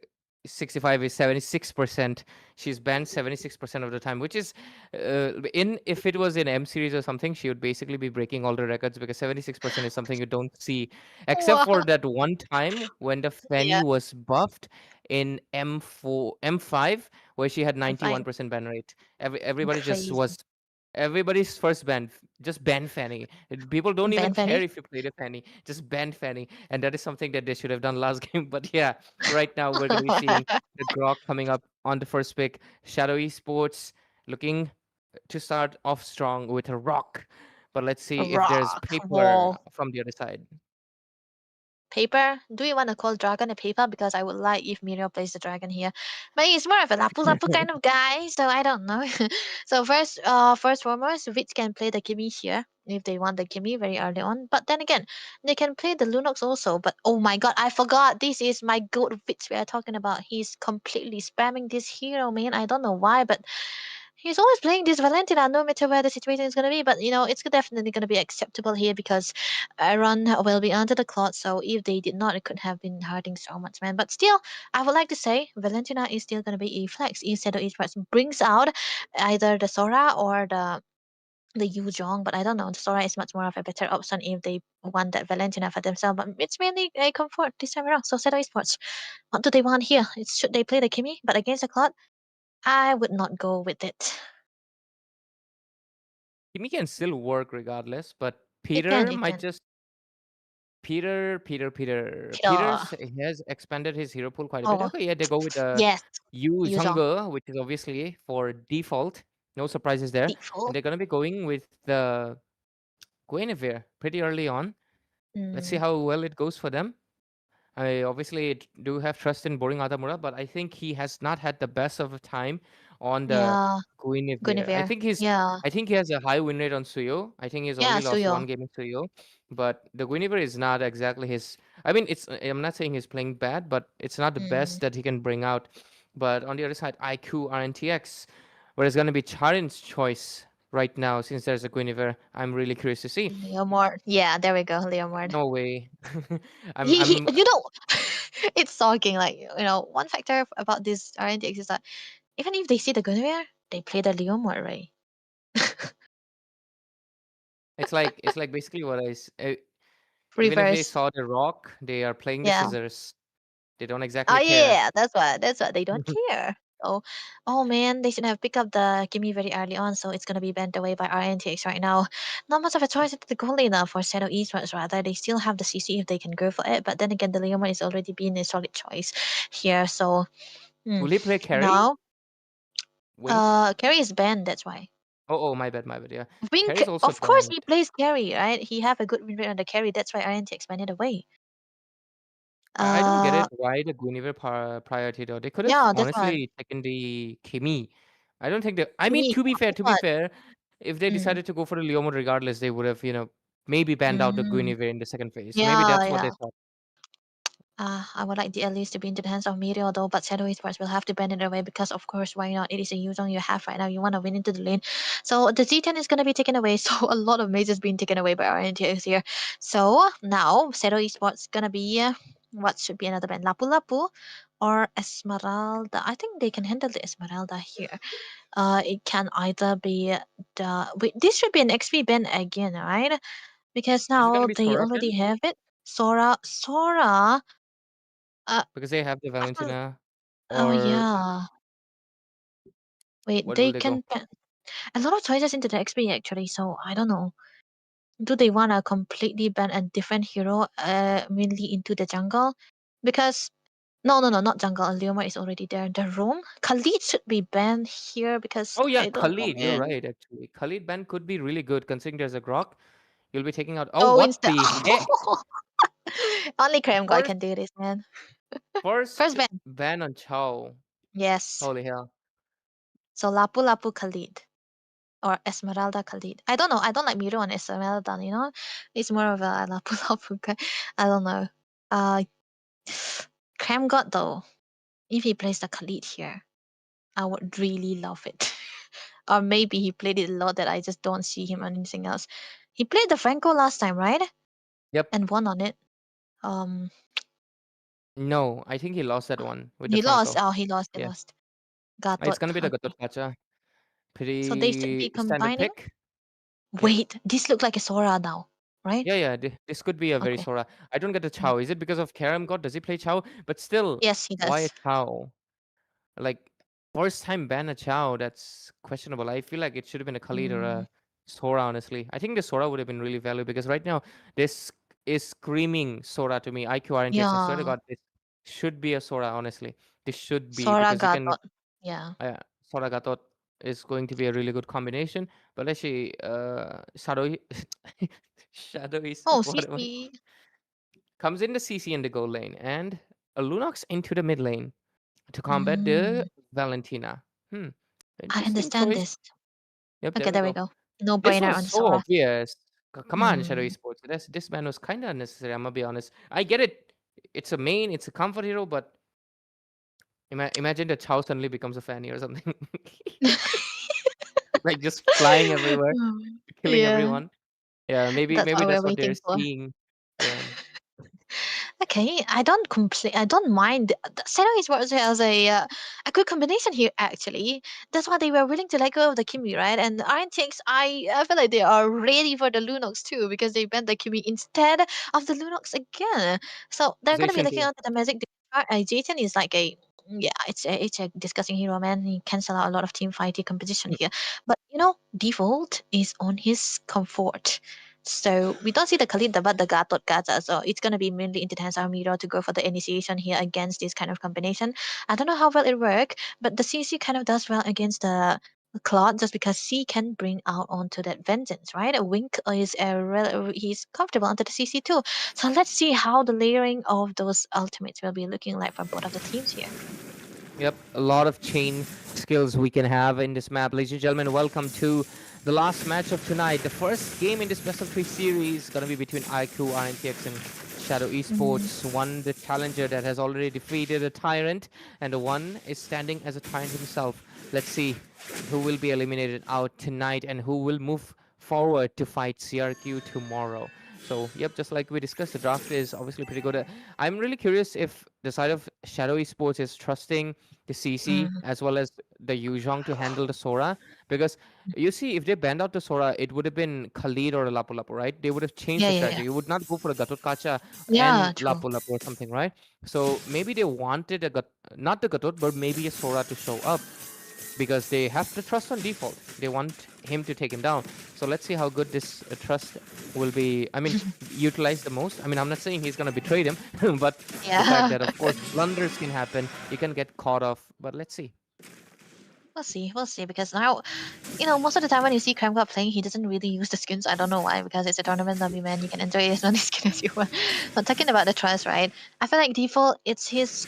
65 is 76%. She's banned 76% of the time, which is if it was in M series or something, she would basically be breaking all the records because 76% is something you don't see, except wow. for that one time when the Fanny Yeah, was buffed in M5, where she had I'm fine. 91% ban rate. Everybody just Crazy. was everybody's first ban, just ban Fanny. People don't even Ban care Fanny? if you played a Fanny, just ban Fanny. And that is something that they should have done last game. But yeah, right now we're going to be seeing the Grok coming up on the first pick. Shadow Esports looking to start off strong with a rock. But let's see if there's Rock paper wall. from the other side. Paper? Do you want to call dragon a paper? Because I would like if Muriel plays the dragon here. But he's more of a lapu lapu kind of guy, so I don't know. So first foremost, Wits can play the Kimi here if they want the Kimi very early on. But then again, they can play the Lunox also. But oh my god, I forgot. This is my goat Wits we are talking about. He's completely spamming this hero, man. I don't know why, but he's always playing this Valentina, no matter where the situation is going to be. But it's definitely going to be acceptable here because Aaron will be under the clock. So if they did not, it could have been hurting so much, man. But still, I would like to say Valentina is still going to be a flex instead of Esports brings out either the Sora or the Yu Zhong, but I don't know. The Sora is much more of a better option if they want that Valentina for themselves. But it's mainly a comfort this time around. So Seto Esports, what do they want here? Should they play the Kimi? But against the clock, I would not go with it. Kimi can still work regardless, but It can, Peter it might can. just Peter. Peter. He has expanded his hero pool quite a bit. Oh, Okay, yeah, they go with yes. Yu Yu Zhong. Zhonge, which is obviously for default. No surprises there. And Default. they're gonna be going with the Guinevere pretty early on. Let's see Mm, how well it goes for them. I obviously do have trust in Boring Atamura, but I think he has not had the best of a time on the yeah. Guinevere. Guinevere. Yeah. I think he has a high win rate on Suyo. I think he's Yeah, only lost Suyo. one game in Suyo. but the Guinevere is not exactly his. I mean, I'm not saying he's playing bad, but it's not the Mm. best that he can bring out. But on the other side, IQ, RNTX, where it's going to be Charin's choice right now, since there's a Guinevere. I'm really curious to see. Leomord. Yeah, there we go, Leomord. No way. I'm He I'm you know, it's shocking. Like, one factor about this RNTX is that even if they see the Guinevere, they play the Leomord, right? it's like basically even if they Reverse. saw the rock, they are playing the Yeah. scissors. They don't Oh exactly care. yeah, that's what they don't care. So, oh man, they should have picked up the Gimme very early on, so it's gonna be bent away by RNTX right now. Not much of a choice into the goalie now for Shadow Esports. Rather, they still have the CC if they can go for it, but then again, the Leomord is already been a solid choice here. So, hmm. Will he play carry? Now, Wink? Carry is banned. That's why. Oh, my bad, my bad. Yeah, Wink, carry's also of course, banned. he plays carry, right? He have a good win rate on the carry. That's why RNTX banned it away. I don't get Uh, it. Why the Guinevere priority though? They could have yeah, that's why. honestly taken the Kimi. I don't think that. I mean, Kimmy, to be what? fair, if they Mm, decided to go for the Leomord regardless, they would have, maybe banned out the mm, Guinevere in the second phase. Maybe yeah, that's what yeah. they thought. I would like the Elise to be into the hands of Miriel though, but Shadow Esports will have to bend it away because of course why not? It is a Yuzong you have right now. You want to win into the lane. So the Z10 is gonna be taken away. So a lot of mazes being taken away by RNTX here. So now Shadow Esports gonna be what should be another band? Lapu Lapu or Esmeralda. I think they can handle the Esmeralda here. It can either be this should be an XP band again, right? Because Is it gonna now be they Sora already then? have it. Sora. Uh, Because they have the I thought, Valentina, oh or yeah. Wait, what will they they go? can ban a lot of choices into the XP actually, so I don't know. Do they wanna completely ban a different hero mainly into the jungle? Because no, not jungle. Leomar is already there. The roam? Khalid should be banned here because Oh yeah, I don't know, Khalid. You're man. right. Actually, Khalid ban could be really good considering there's a Grok. You'll be taking out. Oh, Oh, what instead the heck? only Krem guy First, can do this, man. first First ban. ban on Chao. Yes. Holy hell. So Lapu Lapu Khalid. Or Esmeralda Khalid. I don't know. I don't like Miro and Esmeralda, you know? It's more of a Lapu Lapu guy. I don't know. Uh, Cram God, though, if he plays the Khalid here, I would really love it. Or maybe he played it a lot that I just don't see him on anything else. He played the Franco last time, right? Yep. And won on it. Um, No, I think he lost that one with the he lost. Franco. Oh, he lost. He Yeah. lost. It's Gatot. gonna be the Gatot Okay. Kacha. So they should be Pretty standard combining. pick. Yep. Wait, this looks like a Sora now, right? Yeah, yeah. This could be a very Okay. Sora. I don't get the Mm. Chow. Is it because of Karam God? Does he play Chow? But still, Yes, he why a does. Chow? Like first time ban a Chow, that's questionable. I feel like it should have been a Khalid or Mm. a Sora, honestly. I think the Sora would have been really valuable because right now this is screaming Sora to me. IQ RNTX. I swear to Yeah. God, this should be a Sora, honestly. This should be Sora because you can Gatot. Yeah. Sora Gatot is going to be a really good combination. But let's see, Shadow Shadowy Oh, what am I CC. comes in the CC in the goal lane and a Lunox into the mid lane to combat the Mm, Valentina. I Interesting understand choice. this. Yep, there Okay, we there we go. go. No This brainer was on so Sora. obvious. Come on, Shadow Mm. Esports. This ban was kind of unnecessary. I'm gonna be honest. I get it. It's a main. It's a comfort hero, but imagine that Chow suddenly becomes a fanny or something, like just flying everywhere, Mm. killing Yeah, everyone. Yeah, that's maybe what we're that's what they're waiting for. seeing. Yeah. Okay, I don't mind. Senna is what as a good combination here. Actually, that's why they were willing to let go of the Kimi, right? And RNTX, I feel like they are ready for the Lunox too because they banned the Kimi instead of the Lunox again. So they're gonna be Zation looking too. onto the Magic. Jason is like a yeah, it's a disgusting hero, man. He cancel out a lot of team fighting competition here. But default is on his comfort. So we don't see the Khalid but the Gatot Gaza. So it's gonna be mainly into the hands of Miro to go for the initiation here against this kind of combination. I don't know how well it work, but the CC kind of does well against the Claude just because C can bring out onto that vengeance, right? A Wink is he's comfortable onto the CC too. So let's see how the layering of those ultimates will be looking like for both of the teams here. Yep, a lot of chain skills we can have in this map. Ladies and gentlemen, welcome to the last match of tonight. The first game in this best of 3 series gonna be between IQ, RNTX, and Shadow Esports. One, the challenger that has already defeated a tyrant, and the one is standing as a tyrant himself. Let's see who will be eliminated out tonight and who will move forward to fight CRQ tomorrow. So, yep, just like we discussed, the draft is obviously pretty good. I'm really curious if the side of Shadow Esports is trusting the CC Mm, as well as the Yuzhong to handle the Sora, because you see, if they banned out the Sora, it would have been Khalid or Lapu Lapu, right? They would have changed yeah, the yeah, yeah. strategy. You would not go for a Gatot Kacha Yeah, and true. Lapu Lapu or something, right? So maybe they wanted not the Gatot, but maybe a Sora to show up because they have the trust on default. They want him to take him down. So let's see how good this trust will be. I mean, utilized the most. I mean, I'm not saying he's gonna betray them, but the fact Yeah. that of course blunders can happen, you can get caught off. But let's see. We'll see, because now, most of the time when you see Kremgod playing, he doesn't really use the skins. I don't know why, because it's a tournament W, man. You can enjoy as many skins as you want. But talking about the trust, right? I feel like default, it's his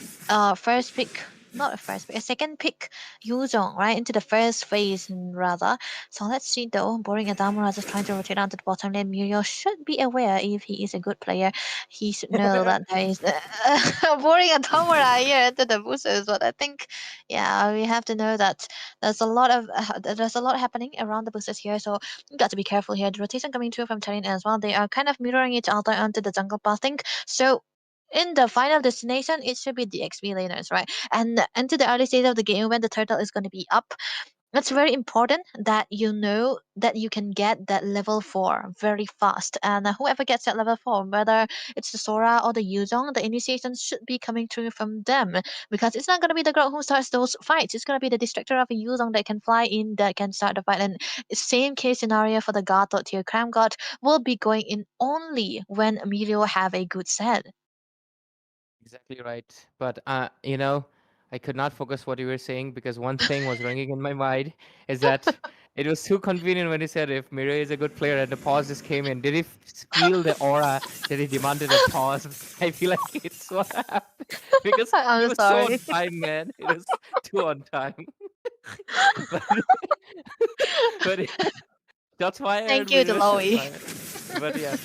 first pick, not a first pick, a second pick, Yuzhong, right? Into the first phase, rather. So let's see though. Boring Adamura just trying to rotate down to the bottom lane. Muriel should be aware if he is a good player. He should know that there is boring Adamura here into the boosters. But I think, yeah, we have to know that there's a lot happening around the boosters here, so you got to be careful here. The rotation coming through from Terrain as well. They are kind of mirroring each other onto the jungle pathing. So in the final destination, it should be the XP laners, right? And into the early stage of the game when the turtle is going to be up, it's very important that you know that you can get that level 4 very fast. And whoever gets that level 4, whether it's the Sora or the Yuzong, the initiation should be coming through from them. Because it's not going to be the girl who starts those fights. It's going to be the distractor of a Yuzong that can fly in, that can start the fight. And same case scenario for the Gatot here. Cram God will be going in only when Emilio have a good set. Exactly right. But I could not focus what you were saying because one thing was ringing in my mind is that it was too convenient when he said if Miro is a good player and the pause just came in. Did he feel the aura that he demanded a pause? I feel like it's what happened because he I'm was so on sorry. time, man. It was too on time. but but shots fired, Thank you, Miro. Shots Deloy. fired. But yeah.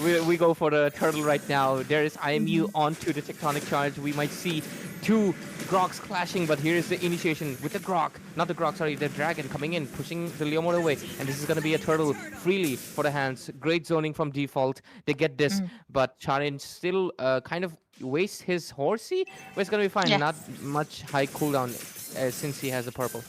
We go for the turtle right now. There is IMU onto the tectonic charge. We might see two Groks clashing, but here is the initiation with the Grok. Not the Grok, sorry, the dragon coming in, pushing the Leomord away. And this is going to be a turtle freely for the hands. Great zoning from default. They get this, but Charin still kind of wastes his horsey, but it's going to be fine. Yeah. Not much high cooldown since he has the purple.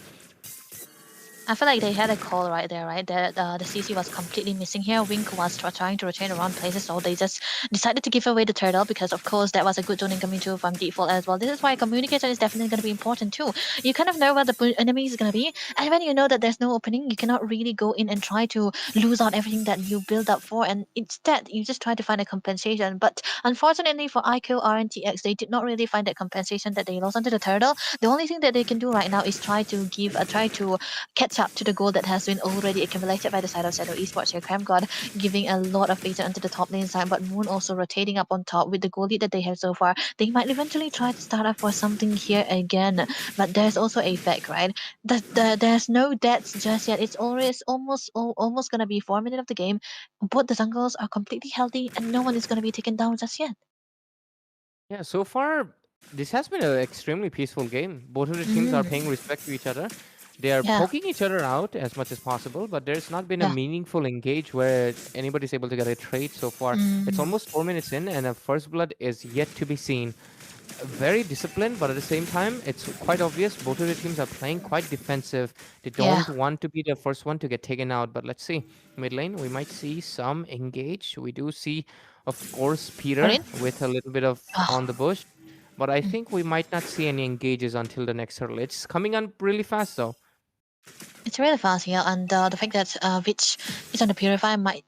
I feel like they had a call right there, right? The CC was completely missing here. Wink was trying to rotate around places, so they just decided to give away the turtle because, of course, that was a good zoning coming through from default as well. This is why communication is definitely going to be important too. You kind of know where the enemy is going to be, and when you know that there's no opening, you cannot really go in and try to lose out everything that you build up for, and instead, you just try to find a compensation. But unfortunately for IQ RNTX, they did not really find that compensation that they lost onto the turtle. The only thing that they can do right now is try to catch up to the goal that has been already accumulated by the side of Shadow Esports here. Cram God giving a lot of beta onto the top lane side, but Moon also rotating up on top with the goal lead that they have so far. They might eventually try to start up for something here again, but there's also a fact, right? There's no deaths just yet. It's almost gonna be 4 minutes of the game. Both the jungles are completely healthy, and no one is gonna be taken down just yet. Yeah, so far, this has been an extremely peaceful game. Both of the teams are paying respect to each other. They are Yeah, poking each other out as much as possible, but there's not been a yeah. meaningful engage where anybody's able to get a trade so far. It's Mm, almost 4 minutes in, and a first blood is yet to be seen. Very disciplined, but at the same time, it's quite obvious both of the teams are playing quite defensive. They yeah. don't want to be the first one to get taken out, but let's see. Mid lane, we might see some engage. We do see, of course, Peter Corinne? with a little bit of on Oh, the bush, but I think we might not see any engages until the next hurdle. It's coming on really fast, though. it's really fast here, and the fact that Witch is on the Purify might,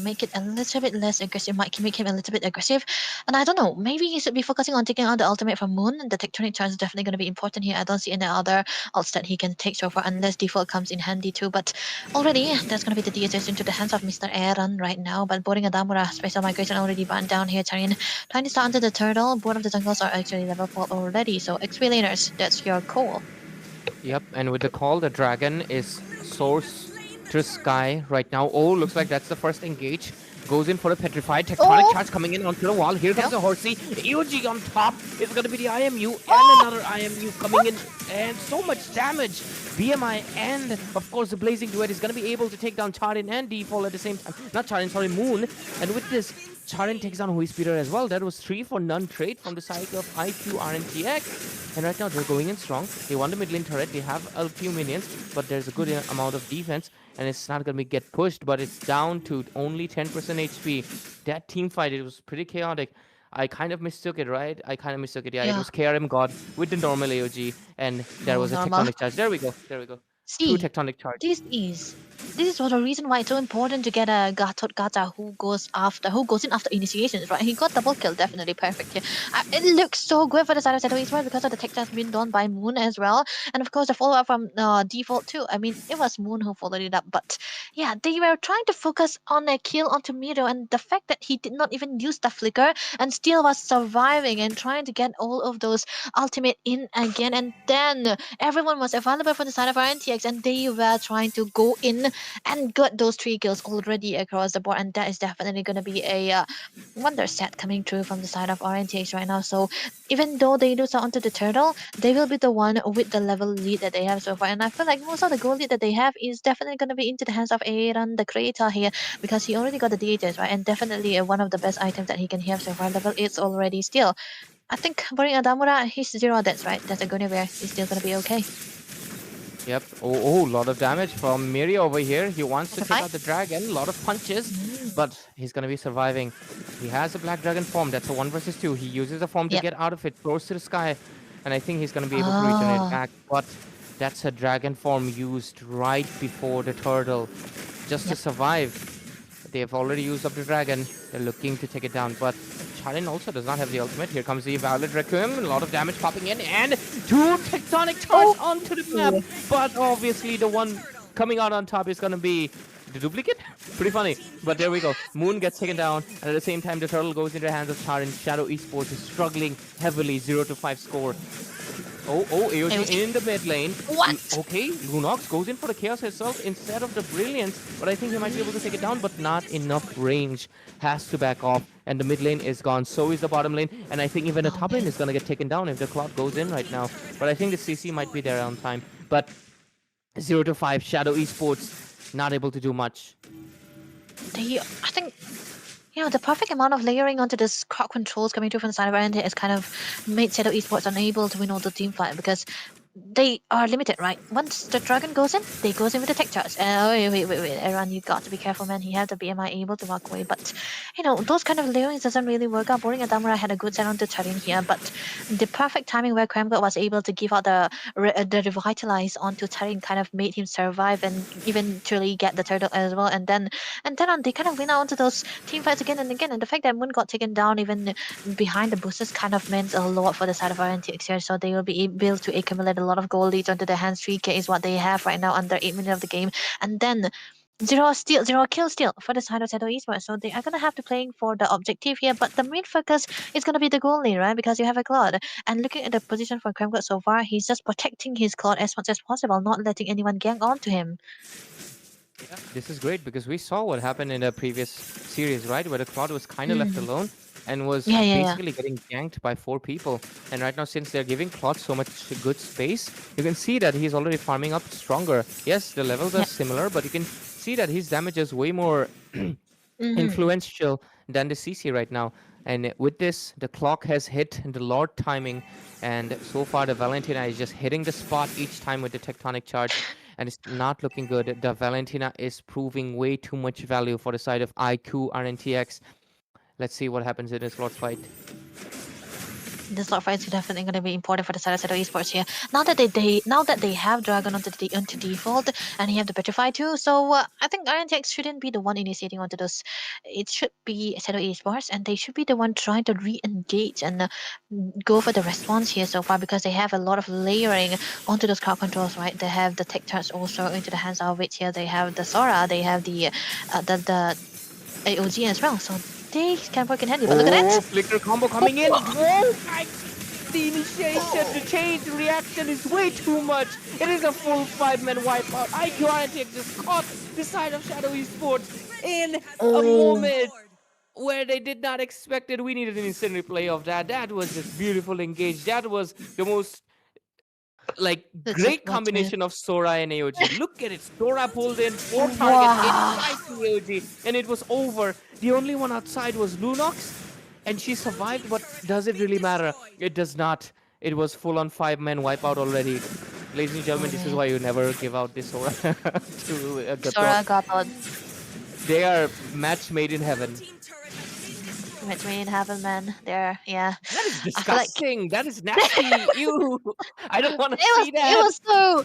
make it a little bit less aggressive, might make him a little bit aggressive. And I don't know, maybe he should be focusing on taking out the ultimate from Moon. The Tectonic Charge is definitely going to be important here. I don't see any other ults that he can take so far, unless default comes in handy too. But already, that's going to be the DHS into the hands of Mr. Aaron right now. But boarding a Damura, Special Migration already banned down here. Charin trying to start onto the turtle. Both of the jungles are actually level 4 already. So XP laners, that's your call. Yep, and with the call, the dragon is source to Sky right now. Oh, looks like that's the first engage. Goes in for a petrified tectonic Oh, charge coming in onto the wall. Here comes yeah. the horsey. AOG on top. It's going to be the IMU and another IMU coming in. And so much damage. BMI and, of course, the Blazing Duet is going to be able to take down Charin and Default at the same time. Not Charin, sorry, Moon. And with this, Charin takes down Speeder as well. That was 3 for none trade from the side of IQ RNTX. And right now they're going in strong. They want the mid lane turret. They have a few minions, but there's a good amount of defense. And it's not going to get pushed, but it's down to only 10% HP. That team fight, it was pretty chaotic. I kind of mistook it, right? I kind of mistook it. Yeah, it Yeah. was KRM God with the normal AOG, and there No, was a normal. tectonic charge. There we go. There we go. True See, tectonic charge. this is what the reason why it's so important to get a Gata who goes in after initiations, right? He got double kill, definitely perfect here. It looks so good for the side of Zutsu Esports because of the tech that's been done by Moon as well, and of course the follow up from Default too. I mean, it was Moon who followed it up, but yeah, they were trying to focus on a kill onto Miro, and the fact that he did not even use the flicker and still was surviving and trying to get all of those ultimate in again, and then everyone was available from the side of RNTX, and they were trying to go in and got those 3 kills already across the board, and that is definitely going to be a wonder set coming through from the side of RNTX right now. So even though they lose out onto the turtle, they will be the one with the level lead that they have so far, and I feel like most of the goal lead that they have is definitely going to be into the hands of Aaron, the creator here, because he already got the DHS, right? And definitely one of the best items that he can have so far. Level is already still. I think Boring Adamura, he's 0 deaths, right? That's a Guinevere. He's still gonna be okay. Yep. Oh, lot of damage from Miri over here. He wants to That's take fine. out the dragon. A lot of punches, but he's going to be surviving. He has a black dragon form. That's a 1 versus 2. He uses the form to Yep. get out of it, throws to the sky, and I think he's going to be able to regenerate Oh, back. But that's a dragon form used right before the turtle, just to yep. survive. They have already used up the dragon. They're looking to take it down, but Charin also does not have the ultimate. Here comes the Violet Requiem. A lot of damage popping in, and 2 tectonic charge onto the map. But obviously the one coming out on top is going to be the duplicate. Pretty funny, but there we go. Moon gets taken down, and at the same time the turtle goes into the hands of Charin. Shadow Esports is struggling heavily. 0-5 score. Oh, AOG in the mid lane. What? Okay, Lunox goes in for the Chaos herself instead of the Brilliance, but I think he might be able to take it down, but not enough range. Has to back off, and the mid lane is gone. So is the bottom lane, and I think even the top lane is going to get taken down if the cloud goes in right now. But I think the CC might be there on time. But 0-5, Shadow Esports not able to do much. I think, the perfect amount of layering onto this crowd controls coming through from the side of RNT has kind of made Shadow Esports unable to win all the team fight because they are limited, right? Once the dragon goes in, they goes in with the tech charge. Wait, Aaron, you got to be careful, man. He had the BMI able to walk away, but those kind of layerings doesn't really work out. Boring Adamura had a good set on to Charin here, but the perfect timing where Kremgott was able to give out the revitalize onto Charin kind of made him survive and eventually get the turtle as well. And then on, they kind of win out onto those team fights again and again. And the fact that Moon got taken down even behind the boosters kind of meant a lot for the side of RNTX here, so they will be able to accumulate a lot of gold leads onto their hands. 3k is what they have right now under 8 minutes of the game, and then 0 kill steal for the side of Shadow Esports. So they are gonna have to playing for the objective here, but the main focus is gonna be the goal lead, right? Because you have a Claude, and looking at the position for Kremgott so far, he's just protecting his Claude as much as possible, not letting anyone gang onto him. Yeah, this is great because we saw what happened in the previous series, right? Where the Claude was kind of left alone and was Yeah. basically getting ganked by 4 people. And right now, since they're giving Claude so much good space, you can see that he's already farming up stronger. Yes, the levels are similar, but you can see that his damage is way more influential than the CC right now. And with this, the clock has hit the Lord timing, and so far the Valentina is just hitting the spot each time with the tectonic charge, and it's not looking good. The Valentina is proving way too much value for the side of IQ RNTX. Let's see what happens in this Lord fight. This slot fight is definitely going to be important for the side of Zutsu Esports here. Now that they have Dragon onto default, and he have the Petrify too, so I think RNTX shouldn't be the one initiating onto those. It should be Zutsu Esports, and they should be the one trying to re-engage and go for the response here so far, because they have a lot of layering onto those crowd controls, right? They have the tech charge also into the hands of it here. They have the Sora, they have the AOG as well. So they can work in handy, but look at that. Flicker combo coming in. Oh my! the initiation, the change, the reaction is way too much. It is a full 5-man wipeout. IQ RNTX just caught the side of Shadow Esports in a Oh, moment where they did not expect it. We needed an instant replay of that. That was just beautiful engage. That was the most like that's a great what man. combination of Sora and AOG. Look at it. Sora pulled in 4 targets, hit Wow. twice to AOG, and it was over. The only one outside was Lunox, and she survived, but does it really matter? It does not. It was full on 5-man wipeout already. Ladies and gentlemen, Oh this is man. why you never give out this Sora to Sora Gatot. got on. They are match made in heaven. Met me in heaven, man. There, yeah. That is I feel like disgusting. That is nasty. Ew. I don't want to see it that. was so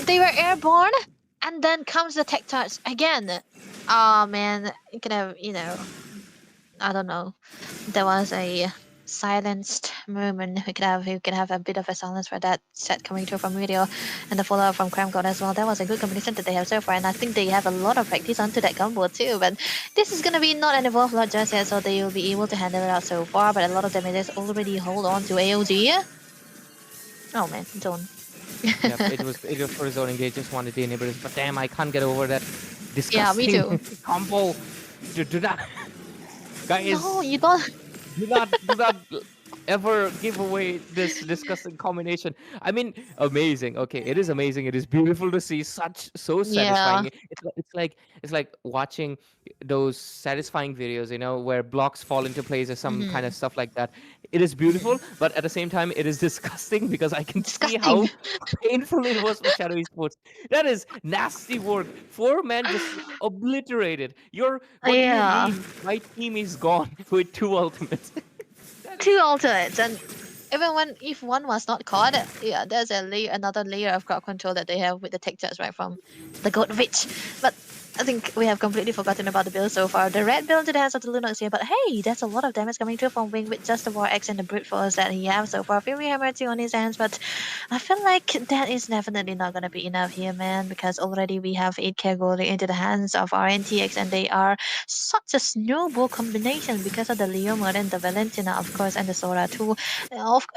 they were airborne, and then comes the tech touch again. Oh man, you could have, I don't know. There was a silenced moment. We could have a bit of a silence for that set coming through from video, and the follow up from Cram God as well. That was a good combination that they have so far, and I think they have a lot of practice onto that combo too. But this is gonna be not an evolved lot just yet, so they will be able to handle it out so far. But a lot of damages already hold on to AOG. Oh man, zone. Yep, it was for his own engage. Just wanted the inhibitors, but damn, I can't get over that Yeah, me disgusting too. combo. Do not, guys, No, you don't. do not ever give away this disgusting combination. I mean, amazing. Okay, it is amazing. It is beautiful to see. So Yeah. satisfying. It's like watching those satisfying videos, where blocks fall into place or some kind Mm-hmm. of stuff like that. It is Mm-hmm. beautiful, but at the same time, it is disgusting because I can see Disgusting. how painful it was for Shadow Esports. That is nasty work. 4 men just obliterated. What do you Yeah. mean? My team is gone with 2 ultimates. That is Two alternates, and even when if one was not caught, yeah, there's another layer of crowd control that they have with the tech judge right from the goat witch. But I think we have completely forgotten about the build so far. The red build to the hands of the Lunox here, but hey, that's a lot of damage coming through from Wing with just the War X and the Brute Force that he has so far. Fury Hammer 2 on his hands, but I feel like that is definitely not gonna be enough here, man, because already we have 8k going into the hands of RNTX, and they are such a snowball combination because of the Leo mode and the Valentina, of course, and the Sora too.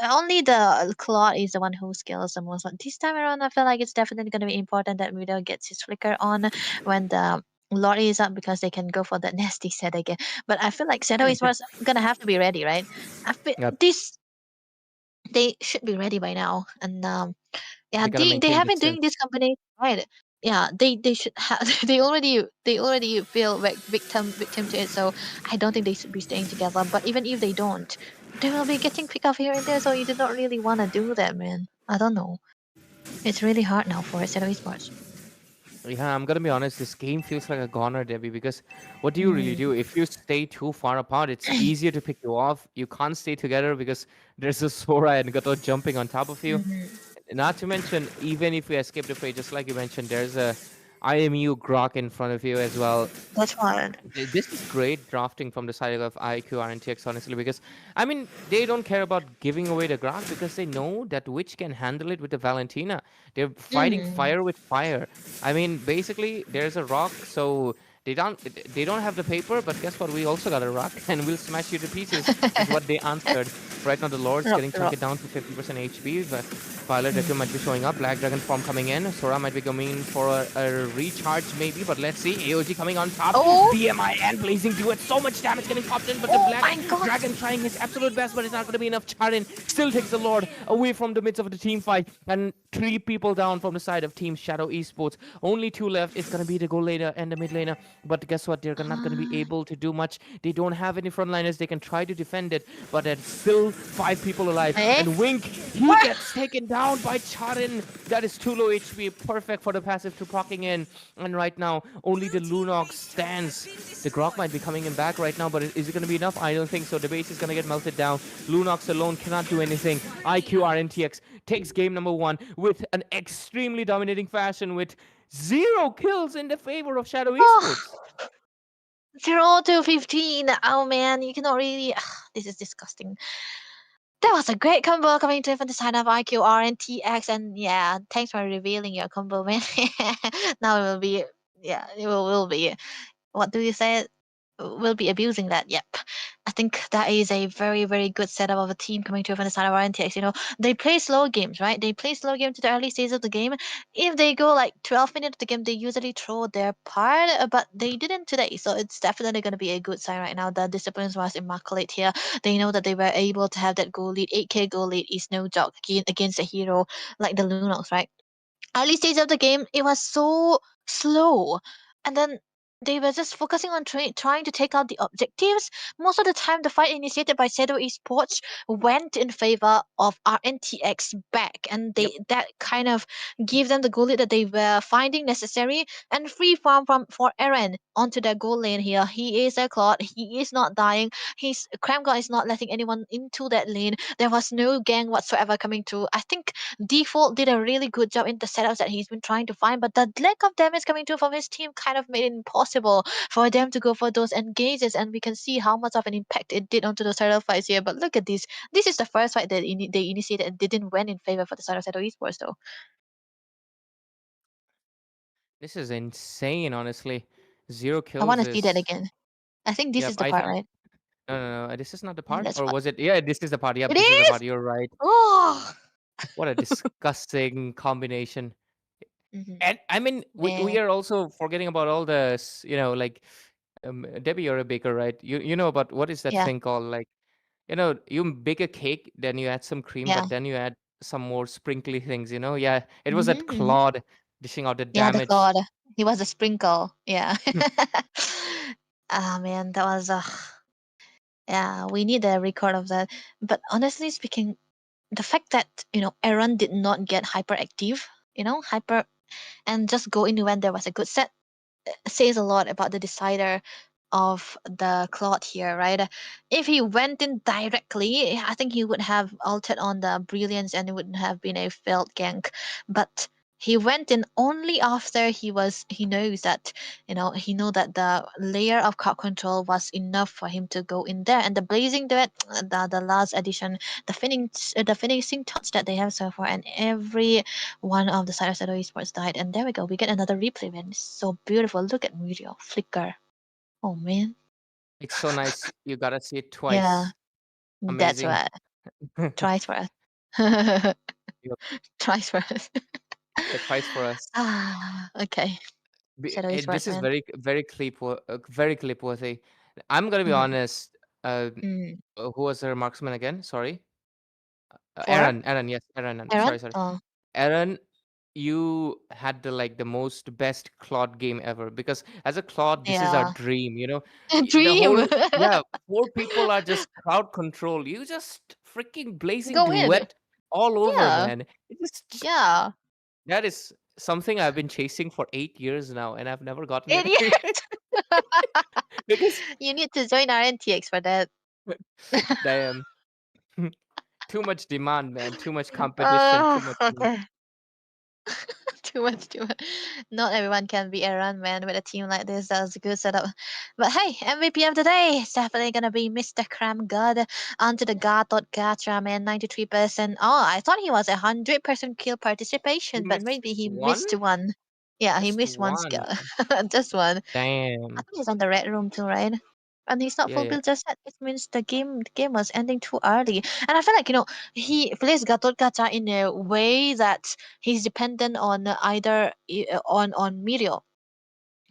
Only the Claude is the one who scales the most. But this time around, I feel like it's definitely going to be important that Video gets his flicker on when the Lottie is up because they can go for that nasty set again. But I feel like Shadow is what's gonna have to be ready, right? I feel Yep. this they should be ready by now, and yeah, They gotta they maintain have been doing distance. this company right. Yeah, they should have. They already feel victim to it. So I don't think they should be staying together. But even if they don't, they will be getting picked up here and there. So you do not really want to do that, man. I don't know. It's really hard now for Zero Esports. Yeah, I'm gonna be honest. This game feels like a goner, Debbie, because what do you really Mm. do? If you stay too far apart, it's easier to pick you off. You can't stay together because there's a Sora and Gato jumping on top of you. Mhm. Not to mention, even if we escape the prey, just like you mentioned, there's a IMU Grok in front of you as well. That's hard. This is great drafting from the side of IQ RNTX, honestly, because I mean they don't care about giving away the Grok because they know that Witch can handle it with the Valentina. They're fighting Mm. fire with fire. I mean, basically, there's a rock, so they don't have the paper, but guess what? We also got a rock, and we'll smash you to pieces. Is what they answered. Right now, the Lord's Rock, getting rock. chunky down to 50% HP. But Violet Deku Mm. might be showing up. Black Dragon form coming in. Sora might be coming in for a recharge, maybe. But let's see. AOG coming on top. Oh, BMI and Blazing Duet. So much damage getting popped in. But the oh Black my God. Dragon trying his absolute best, but it's not going to be enough. Charin still takes the Lord away from the midst of the team fight. And 3 people down from the side of Team Shadow Esports. Only 2 left. It's going to be the goal laner and the mid laner. But guess what? They're not going to be able to do much. They don't have any frontliners. They can try to defend it, but there's still 5 people alive. Eh? And Wink, he gets taken down by Charin. That is too low HP. Perfect for the passive to procking in. And right now, only the Lunox stands. The Grok might be coming in back right now, but is it going to be enough? I don't think so. The base is going to get melted down. Lunox alone cannot do anything. IQ RNTX takes game number 1 with an extremely dominating fashion with 0 kills in the favor of Shadow Oh, Esports. 0 to 15. Oh man, you cannot really. This is disgusting. That was a great combo coming to from the side of IQR and TX, and yeah, thanks for revealing your combo, man. Now it will be, yeah, it will be. What do you say? will be abusing that. Yep. I think that is a very, very good setup of a team coming to from the side of RNTX. They play slow games, right? They play slow games to the early stages of the game. If they go like 12 minutes of the game, they usually throw their part, but they didn't today. So it's definitely going to be a good sign right now. The discipline was immaculate here. They know that they were able to have that goal lead. 8K goal lead is no joke against a hero like the Lunos, right? Early stage of the game, it was so slow. And then they were just focusing on trying to take out the objectives. Most of the time, the fight initiated by Shadow Esports went in favor of RNTX back, and Yep. that kind of gave them the goal lead that they were finding necessary. And free farm for Eren onto their goal lane here. He is a clot. He is not dying. His Cramgod is not letting anyone into that lane. There was no gang whatsoever coming through. I think Default did a really good job in the setups that he's been trying to find, but the lack of damage coming through from his team kind of made it impossible for them to go for those engages, and we can see how much of an impact it did onto the title fights here. But look at this. This is the first fight that they initiated and didn't win in favor for the side of Seto Esports, though. This is insane, honestly. 0 I want kills to see that is. again. I think this Yep. is the part, right? No. This is not the Yeah, part, that's or part. was it? Yeah, this is the part. Yep, It this is the is! part. You're right. Oh! What a disgusting combination. Mm-hmm. And I mean, we Man. are also forgetting about all the like Debbie, you're a baker, right? You know about what is that Yeah, thing called? Like, you bake a cake, then you add some cream, yeah. but then you add some more sprinkly things. Yeah, it was that Mm-hmm. Claude dishing out the Yeah, the damage. Claude. He was a sprinkle. Yeah. Ah, man, that was yeah, we need a record of that. But honestly speaking, the fact that Aaron did not get hyperactive, hyper and just go in when there was a good set says a lot about the decider of the Claude here, right? If he went in directly, I think he would have altered on the brilliance and it wouldn't have been a failed gank. But he went in only after he knows that he know that the layer of crowd control was enough for him to go in there, and the blazing duet, the last edition, the finishing touch that they have so far, and every one of the side of Shadow Esports died, and there we go. We get another replay, man. It's so beautiful. Look at Muriel flicker. Oh man. It's so nice. You gotta see it Yeah, twice. that's Amazing. what. Tries for us. Yep. Tries for us. Yeah, twice for us. Okay. Shadow This Esports, is man. very clip worthy. I'm gonna be Mm-hmm. honest. Mm. Who was her marksman again? Sorry, For Aaron. Yes, Aaron. Aaron? Sorry. Oh. Aaron, you had the most best Claude game ever, because as a Claude, this is our Yeah. dream. The Dream. whole, yeah, four people are just crowd control. You just freaking blazing Go in. duet all over, Yeah. man. Just Yeah. that is something I've been chasing for 8 years now, and I've never gotten it. Idiot. Because You need to join RNTX for that. damn, too much demand, man. Too much competition. Too much. Okay. Too much, too much. Not everyone can be a run man with a team like this. That was a good setup. But hey, MVP of the day is definitely gonna be Mr. Cram God. Onto the Gatot Gacha man, 93%. Oh, I thought he was 100% kill He participation, but missed maybe he one. missed one. Yeah, he Just missed one one. skill. Just one. I Damn. think he's on the red room too, right? And he's not Yeah, full yeah. build just yet. It means the game was ending too early. And I feel like he plays Gatot Gacha in a way that he's dependent on either on Mirio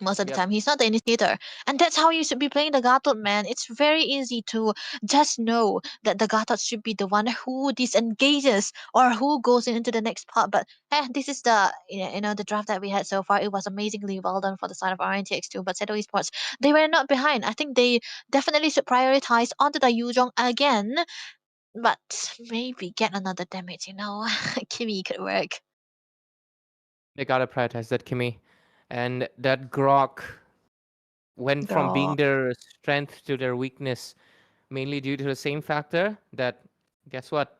most of the Yep. time. He's not the initiator. And that's how you should be playing the Gatot, man. It's very easy to just know that the Gatot should be the one who disengages or who goes into the next part. But this is the the draft that we had so far. It was amazingly well done for the side of RNTX2. But Seto Esports, they were not behind. I think they definitely should prioritize onto the Yuzhong again. But maybe get another damage. Kimi could work. They gotta prioritize that, Kimmy. And that Grok went from being Girl. their strength to their weakness, mainly due to the same factor that, guess what?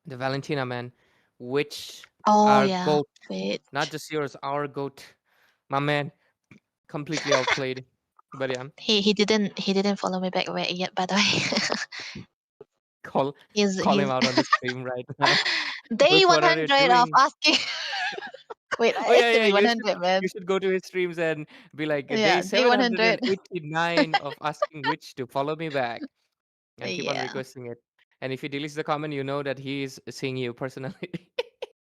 The Valentina, man, which Oh our yeah. goat, Wait. not just yours, our goat, my man, completely outplayed. But yeah, He didn't follow me back yet, by the way. call he's call him he's out on the stream right now. day With what are you 100 of doing? asking Wait, Oh it yeah, should yeah. be You should 100, man. you should go to his streams and be like day Yeah, day 100. 789 of asking which to follow me back and keep on Yeah. requesting it. And if he deletes the comment, you know that he's seeing you personally.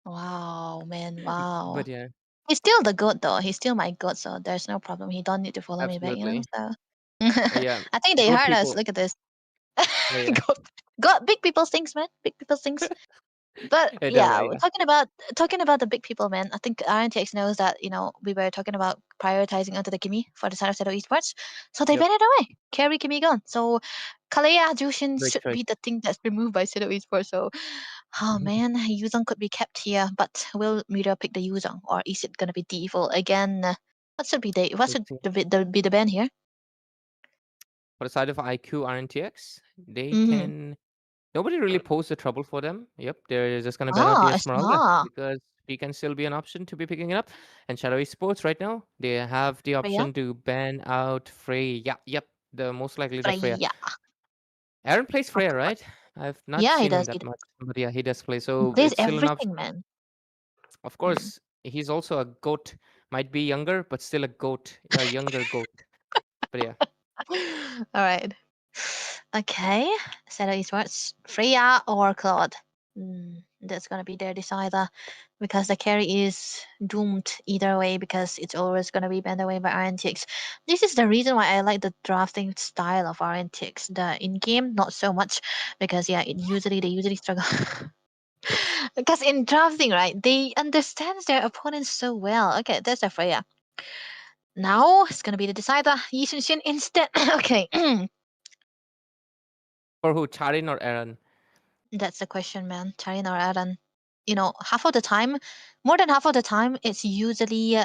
Wow, man. But Wow. yeah, He's still the goat though. He's still my goat, so there's no problem. He don't need to follow me back, you know. absolutely. So Yeah, I think they good heard us. people. Look at this. Yeah, yeah. goat, goat, big people things, man. Big people things. But Hey, don't yeah, worry. we're Yeah, talking about the big people, man. I think RNTX knows that we were talking about prioritizing onto the Kimi for the side of Seto Esports, so they yep. banned it away. Carry Kimi gone. So Kalea Jushin Great should choice. be the thing that's removed by Seto Esports. So, oh man, Yuzong could be kept here, but will Mira pick the Yuzong, or is it gonna be Devil again? What should be the what Let's should see. be the ban here? For the side of IQ RNTX, they Mm-hmm. can. Nobody really posed a trouble for them. Yep, they're just gonna ban out the Ah, Esmeralda Esma. because she can still be an option to be picking it up. And Shadow Esports right now, they have the Freya. option to ban out Frey. Yeah, yep, the most likely the Freya. Freya. Aaron plays Of Freya, course. right? I've not Yeah, he seen him does. He that does. much, but yeah, he does play. He So plays it's still an option. everything, man. Of Mm. course, he's also a goat. Might be younger, but still a goat, a younger goat. But yeah, All right. Okay. Seto Esports. Freya or Claude? That's gonna be their decider because the carry is doomed either way because it's always gonna be banned away by RNTX. This is the reason why I like the drafting style of RNTX. The in game, not so much because yeah, they usually struggle. Because in drafting, right, they understand their opponents so well. Okay, that's a Freya. Now it's gonna be the decider. Yi Sun Shin instead. Okay. for who? Charin or Aaron? That's the question, man. Charin or Aaron? Half of the time, more than half of the time, it's usually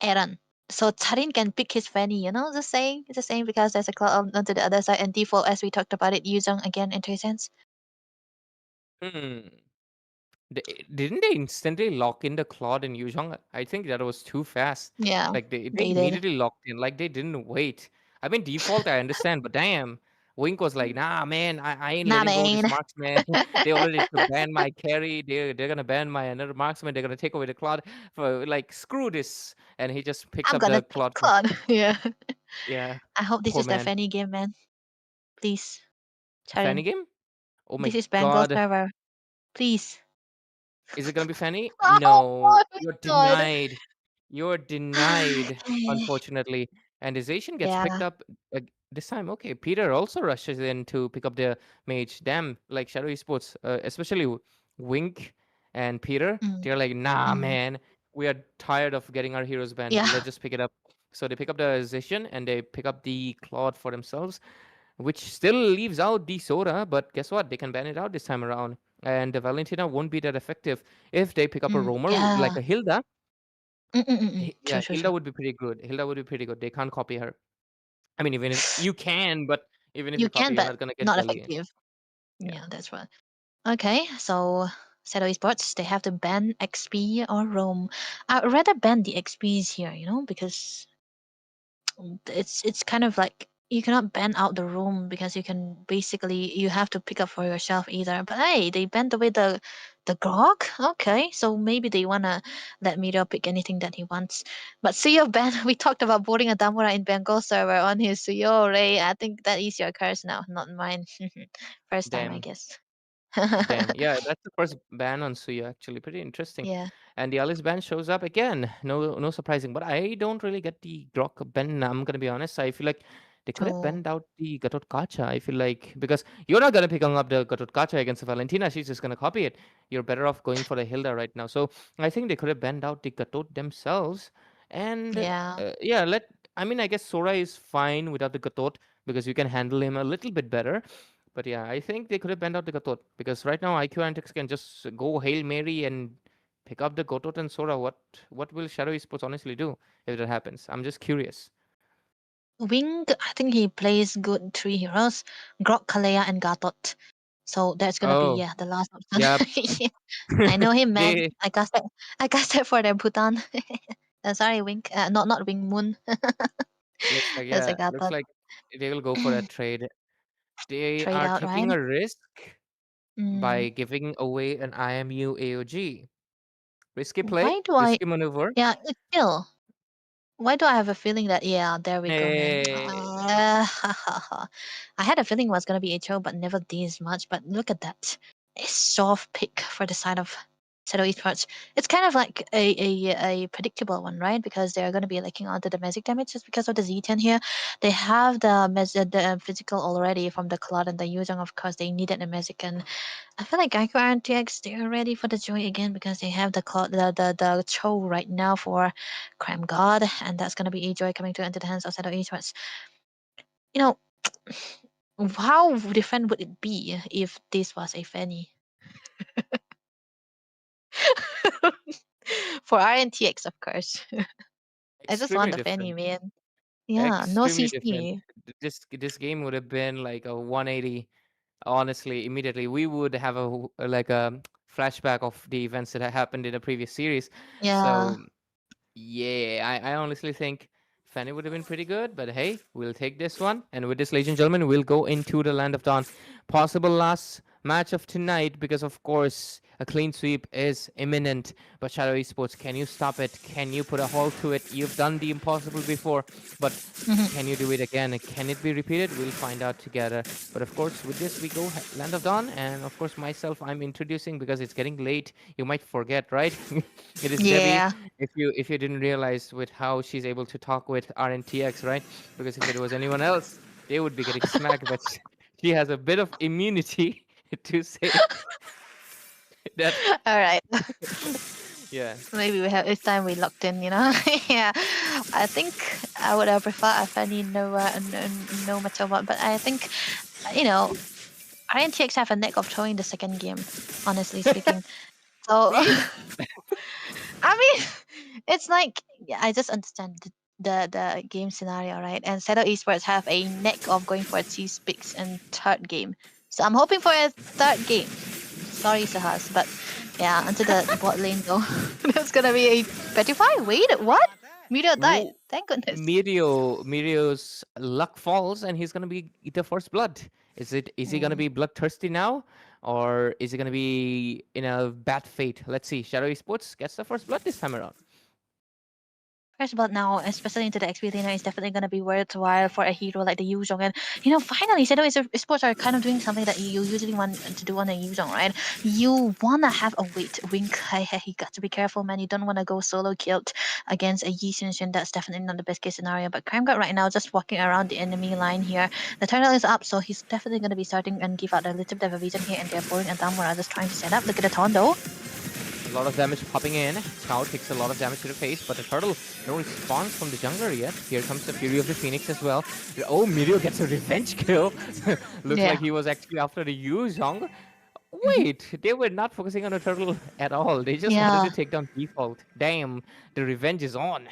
Aaron. So Charin can pick his Fanny, the same because there's a cloud onto the other side and default as we talked about it, Yuzong again into his hands. Hmm. Didn't they instantly lock in the Claude and Yuzhong? I think that was too fast. Yeah, Like they they did. immediately locked in. Like they didn't wait. I mean, default I understand, but damn, Wink was like, nah, man, I ain't Nah, letting go of this man. marksman. They already ban my carry. They're gonna ban my another marksman. They're gonna take away the Claude. For like, screw this. And he just picks I'm up gonna the take Claude. Claude. Yeah. Yeah, I hope this poor is their man. Fanny game, man. Please, Fanny Charin. game? Oh my This is Bengal god. server. Please. Is it gonna be Fanny? Oh No, my you're god. denied. You're denied, unfortunately. And the Asian gets picked Yeah. up this time. Okay, Peter also rushes in to pick up the mage. Damn, like Shadow Esports, especially Wink and Peter, Mm, they're like, nah, mm. man, we are tired of getting our heroes banned. Yeah. Let's just pick it up. So they pick up the Zishan and they pick up the Claude for themselves, which still leaves out the Sora, but guess what? They can ban it out this time around. And the Valentina won't be that effective if they pick up a roamer like Yeah. a Hilda. True, Yeah, true, Hilda true. would be pretty good. Hilda would be pretty good. They can't copy her. I mean, even if you can, but even if You you can, copy, you're but not gonna get not Belly. effective. Yeah. Yeah, that's right. Okay, so Seto Esports, they have to ban XP or roam. I'd rather ban the XPs here, because it's kind of like you cannot ban out the room because you have to pick up for yourself either. But hey, they banned away the grog. Okay, so maybe they wanna let Miro pick anything that he wants. But Suyo ban, we talked about boarding a Damura in Bengal server on his Suyo Ray. I think that is your curse now, not mine. First time, I Damn. guess. Damn. Yeah, that's the first ban on Suya, actually. Pretty interesting. Yeah. And the Alice ban shows up again. No surprising. But I don't really get the Grok ban. I'm gonna be honest. I feel like they could have Oh, banned out the Gatot Kacha. I feel like because you're not gonna pick up the Gatot Kacha against Valentina. She's just gonna copy it. You're better off going for the Hilda right now. So I think they could have banned out the Gatot themselves. And yeah. yeah, I mean, I guess Sora is fine without the Gatot because you can handle him a little bit better. But yeah, I think they could have banned out the Gatot because right now IQ Antics can just go Hail Mary and pick up the Gatot and Sora. What will Shadow Esports honestly do if that happens? I'm just curious. Wing, I think he plays good three heroes, Grok, Kalea, and Gatot. So that's gonna be, Oh, yeah, the last option. yeah. Yeah, I know him, man. They I casted for the Bhutan. Sorry, Wink. Not Wing Moon. That's a looks Gatot. like they will go for that trade. They Trade are out, right? taking a risk Mm, by giving away an IMU AOG. Risky play, Why do I? risky maneuver. Yeah, it's still. Why do I have a feeling that yeah, there we go, man. I had a feeling it was gonna be HO, but never this much. But look at that, a soft pick for the side of Shadow Esports. It's kind of like a predictable one, right? Because they're gonna be lacking onto the magic damage just because of the Z10 here. They have the physical already from the Cloud and the Yuzong. Of course, they needed a magic, and I feel like Geico RTX they're ready for the joy again because they have the Cho right now for Crime God, and that's gonna be a joy coming into the hands of Shadow Esports. You know, how different would it be if this was a Fanny? For RNTX, of course. I just want Extremely the Fanny, different. man. Yeah, no Extremely different. CC. This game would have been like a 180. Honestly, immediately we would have like a flashback of the events that had happened in the previous series. Yeah. So yeah, I honestly think Fanny would have been pretty good, but hey, we'll take this one. And with this, ladies and gentlemen, we'll go into the Land of Dawn. Possible last match of tonight, because of course a clean sweep is imminent. But Shadow Esports, can you stop it? Can you put a halt to it? You've done the impossible before, but can you do it again? Can it be repeated? We'll find out together. But of course, with this, we go Land of Dawn. And of course, myself, I'm introducing because it's getting late. You might forget, right? It is Debbie. Yeah. If you didn't realize with how she's able to talk with RNTX, right? Because if it was anyone else, they would be getting smacked. But she has a bit of immunity to say that. All right. Yeah. Maybe we have it's time we locked in, you know. Yeah, I think I would have preferred a Fanny no matter what, but I think you know RNTX have a knack of throwing the second game. Honestly speaking, so I mean, it's like yeah, I just understand the game scenario, right? And Shadow Esports have a knack of going for cheese picks in third game, so I'm hoping for a third game. Sorry, Sahas, but yeah, onto the bot lane though. That's gonna be a Petrify. Wait, what? Meteor died. Wo- Thank goodness. Mirio's luck falls, and he's gonna be the first blood. Is he gonna Mm. be bloodthirsty now, or is he gonna be in a bad fate? Let's see. Shadow Esports gets the first blood this time around. First blood now, especially into the XP laner, is definitely gonna be worthwhile for a hero like the Yuzhong. And you know, finally, Shadow Esports are kind of doing something that you usually want to do on a Yuzhong, right? You wanna have a wait wink. Hey, you got to be careful, man. You don't wanna go solo killed against a Yi Xin. That's definitely not the best case scenario. But Crime God right now just walking around the enemy line here. The turtle is up, so he's definitely gonna be starting and give out a little bit of a vision here. And they're boring and Damwara just trying to set up. Look at the Ton though. A lot of damage popping in. Scout takes a lot of damage to the face, but the turtle, no response from the jungler yet. Here comes the Fury of the Phoenix as well. Oh, Mirio gets a revenge kill. Looks Yeah. like he was actually after the Yuzhong. Wait, they were not focusing on the turtle at all. They just Yeah. wanted to take down default. Damn, the revenge is on.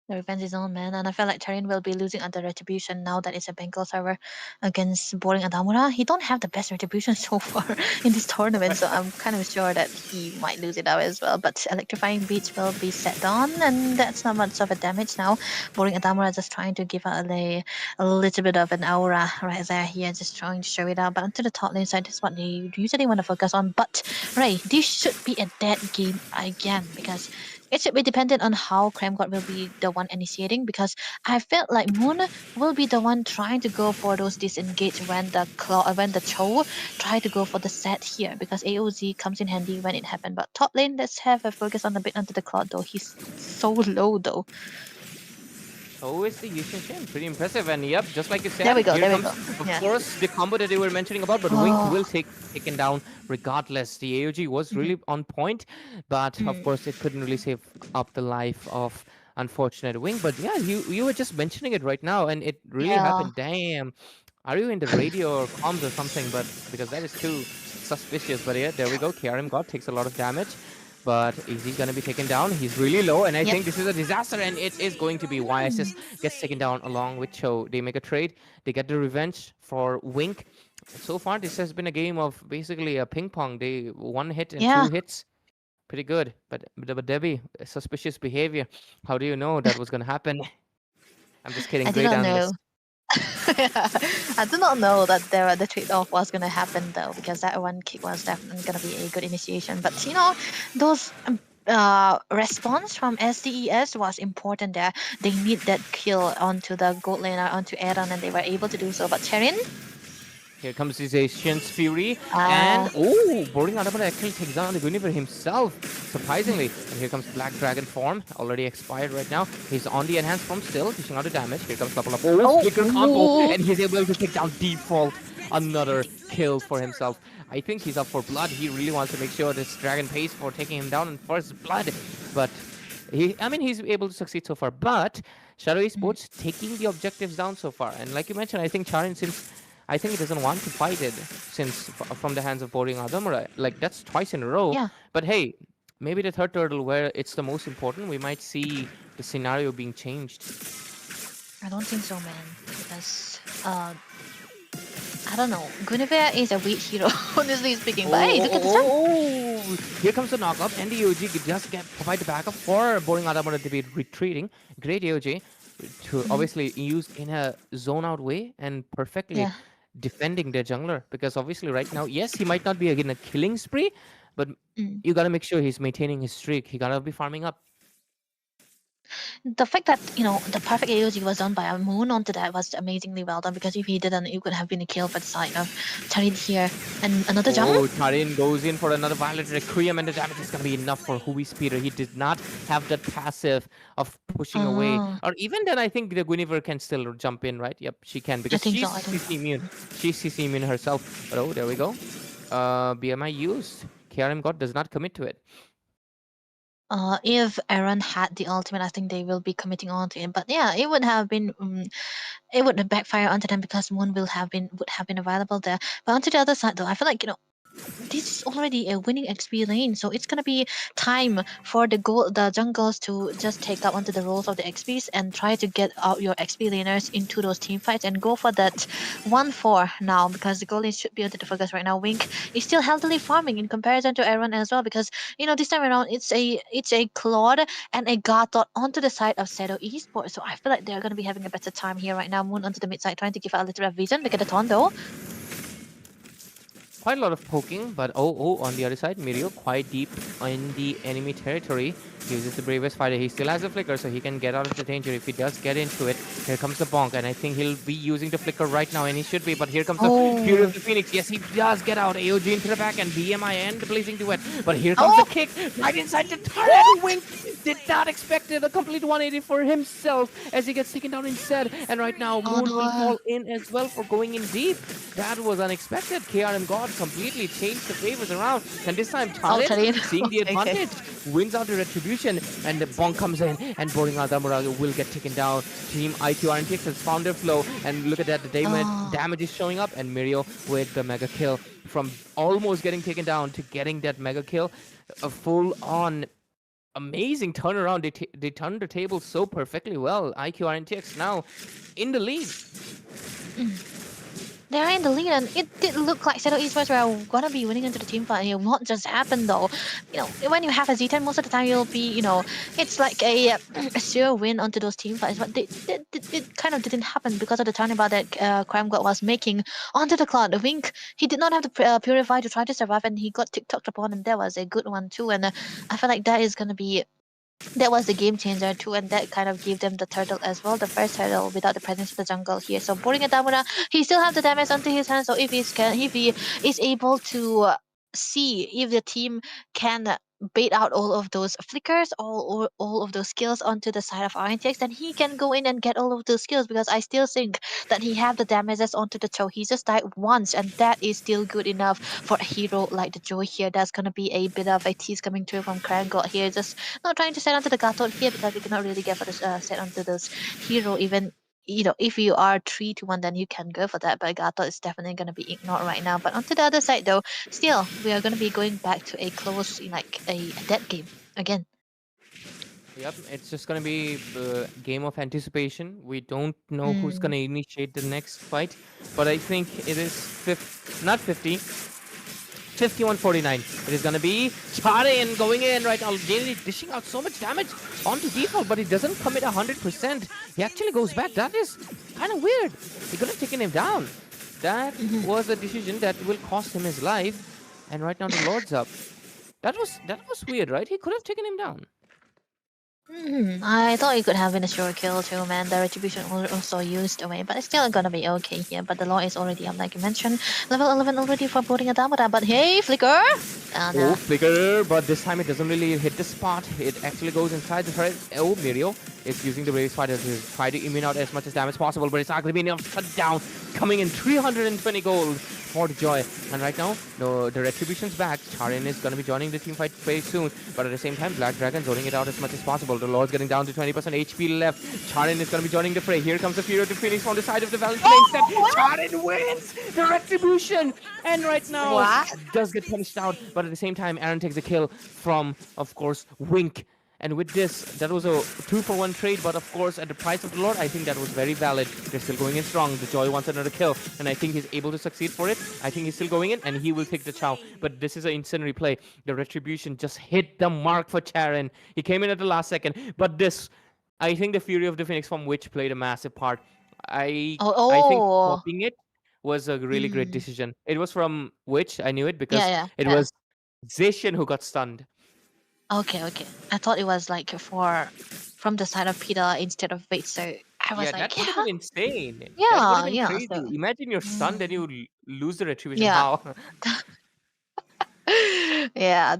The revenge is on, man, and I feel like Terran will be losing under retribution now that it's a Bengal server against Boring Adamura. He don't have the best retribution so far in this tournament, so I'm kind of sure that he might lose it out as well. But electrifying beats will be set on, and that's not much of a damage now. Boring Adamura just trying to give out a little bit of an aura right there here, just trying to show it out. But onto the top lane side, this is what they usually want to focus on. But Ray, this should be a dead game again because it should be dependent on how Crime God will be the one initiating because I felt like Moon will be the one trying to go for those disengage when the Cho try to go for the set here because AOZ comes in handy when it happened. But top lane, let's have a focus on a bit onto the Cloud though. He's so low though. So is the Yushin Shin. Pretty impressive. And yep, just like you said, There we go, here there we comes, go. of Yeah. course, the combo that they were mentioning about, but Wink will take taken down regardless. The AOG was really on point, but of course, it couldn't really save up the life of unfortunate Wink. But yeah, you were just mentioning it right now, and it really Yeah. happened. Damn. Are you in the radio or comms or something? But because that is too suspicious. But yeah, there we go. KRM God takes a lot of damage. But is he going to be taken down? He's really low, and I think this is a disaster, and it is going to be YSS gets taken down along with Cho. They make a trade. They get the revenge for Wink. So far, this has been a game of basically a ping pong. They one hit and two hits. Pretty good. But Debbie, suspicious behavior. How do you know that was going to happen? I'm just kidding. I Great do not know. analyst. I do not know that the trade-off was gonna happen though, because that one kick was definitely gonna be a good initiation. But you know, those response from SDES was important there. They need that kill onto the gold laner, onto Aaron, and they were able to do so. But Cherin, Here comes his Asian's Fury, and uh, boarding Adamant actually takes down the Guinevere himself, surprisingly. And here comes Black Dragon form, already expired right now. He's on the enhanced form still, dishing out the damage. Here comes Level Up. Flicker combo, and he's able to take down Default. Another kill for himself. I think he's up for blood. He really wants to make sure this Dragon pays for taking him down in first blood. But he's able to succeed so far. But Shadow Esports taking the objectives down so far. And like you mentioned, I think Charin, since I think he doesn't want to fight it since from the hands of Boring Adamura. Like, that's twice in a row. yeah. But hey, maybe the third turtle where it's the most important, we might see the scenario being changed. I don't think so, man. Because I don't know. Guinevere is a weak hero, honestly speaking. But hey, look at the sun. Here comes the knockup, and the AOG could just provide the backup for Boring Adamura to be retreating. Great AOG to obviously used in a zone out way and perfectly defending their jungler, because obviously right now, yes, he might not be in a killing spree, but you gotta make sure he's maintaining his streak. He gotta be farming up. The fact that the perfect AOG was done by a Moon onto that was amazingly well done, because if he didn't, it could have been a kill by the side of Tarin here. And another jump. Tarin goes in for another Violet Requiem, and the damage is gonna be enough for Hui Speeder. He did not have that passive of pushing away, or even then I think the Guinevere can still jump in, right? Yep, she can, because she's CC immune. She's CC immune herself. But there we go. BMI used. KRM God does not commit to it. If Aaron had the ultimate, I think they will be committing on to him. But yeah, it would have been it would backfire onto them, because Moon would have been available there. But onto the other side though, I feel like this is already a winning XP lane, so it's gonna be time for the jungles to just take up onto the roles of the XPs and try to get out your XP laners into those team fights and go for that 1-4 now, because the goal should be onto the focus right now. Wink is still healthily farming in comparison to Aaron as well, because this time around it's a Claude and a Gatot onto the side of Shadow Esports, so I feel like they're gonna be having a better time here right now. Moon onto the mid side trying to give out a little bit of vision. Look at the taunt though. Quite a lot of poking, but on the other side, Mirio quite deep in the enemy territory. He uses the bravest fighter. He still has a flicker, so he can get out of the danger if he does get into it. Here comes the bonk, and I think he'll be using the flicker right now, and he should be, but here comes the Fury of the Phoenix. Yes, he does get out. AOG into the back, and BMI and the Blazing Duet. But here comes the kick right inside the turret. Wink did not expect it. A complete 180 for himself as he gets taken down instead. And right now, Moon will fall in as well for going in deep. That was unexpected. KRM God completely changed the favors around, and this time Tarin, seeing the advantage, wins out the retribution, and the bonk comes in, and Boring Adamura will get taken down. Team IQ RNTX has found their flow, and look at that, the damage is showing up, and Mirio with the mega kill, from almost getting taken down to getting that mega kill. A full-on amazing turnaround. They turned the table so perfectly well. IQ RNTX now in the lead. They're in the lead, and it did look like Shadow Esports were gonna be winning into the team fight here. What just happened though? When you have a Z10, most of the time you'll be, it's like a sure win onto those team fights. But it kind of didn't happen because of the turnabout that Crime God was making onto the Cloud. The Wink, he did not have the Purify to try to survive, and he got TikToked upon, and that was a good one too. And I feel like that was the game changer too, and that kind of gave them the turtle as well, the first turtle without the presence of the jungle here. So Boring Adamura, he still have the damage onto his hands, so if he is able to see if the team can bait out all of those flickers, all of those skills onto the side of RNTX, then he can go in and get all of those skills, because I still think that he have the damages onto the Cho. He just died once, and that is still good enough for a hero like the Joy here. That's gonna be a bit of a tease coming through from Cran God here, just not trying to set onto the Gatot here, because we cannot really get for the set onto this hero. Even if you are 3-1, then you can go for that, but Gatot is definitely going to be ignored right now. But onto the other side though, still we are going to be going back to a close, like a dead game again. Yep, it's just going to be a game of anticipation. We don't know who's going to initiate the next fight, but I think it is 51-49. It is going to be Charin going in right now, dishing out so much damage onto default, but he doesn't commit 100%. He actually goes back. That is kind of weird. He could have taken him down. That was a decision that will cost him his life. And right now the Lord's up. That was weird, right? He could have taken him down. I thought it could have been a sure kill too, man. The retribution also used away, but it's still gonna be okay here. But the law is already up, like you mentioned. Level 11 already for boarding a Damara, but hey, Flicker! Oh, Nah. flicker, but this time it doesn't really hit the spot. It actually goes inside the turret. Oh, Mirio is using the race fighter to try to immune out as much as damage possible, but it's not going to be enough to shut down. Coming in 320 gold for the Joy. And right now, the Retribution's back. Charin is going to be joining the team fight very soon, but at the same time, Black Dragon zoning it out as much as possible. The Lord's getting down to 20% HP left. Charin is going to be joining the fray. Here comes the Fury of the Phoenix from the side of the Valentine. Instead, Charin wins the Retribution, and right now What? does get punished out, but at the same time, Aaron takes a kill from, of course, Wink. And with this, that was a 2-for-1 trade, but of course, at the price of the Lord, I think that was very valid. They're still going in strong. The Joy wants another kill, and I think he's able to succeed for it. I think he's still going in, and he will take the Chow. But this is an instant replay. The Retribution just hit the mark for Charon. He came in at the last second, but this, I think the Fury of the Phoenix from Witch played a massive part. I think Oh. popping it was a really great decision. It was from Witch, I knew it because Yeah. it was Zacian who got stunned. Okay. I thought it was like from the side of Peter instead of Vate, so I was Yeah, like, that would have been insane. That would have been yeah. crazy. So, Imagine you're stunned and you lose the retribution. yeah. How? Yeah,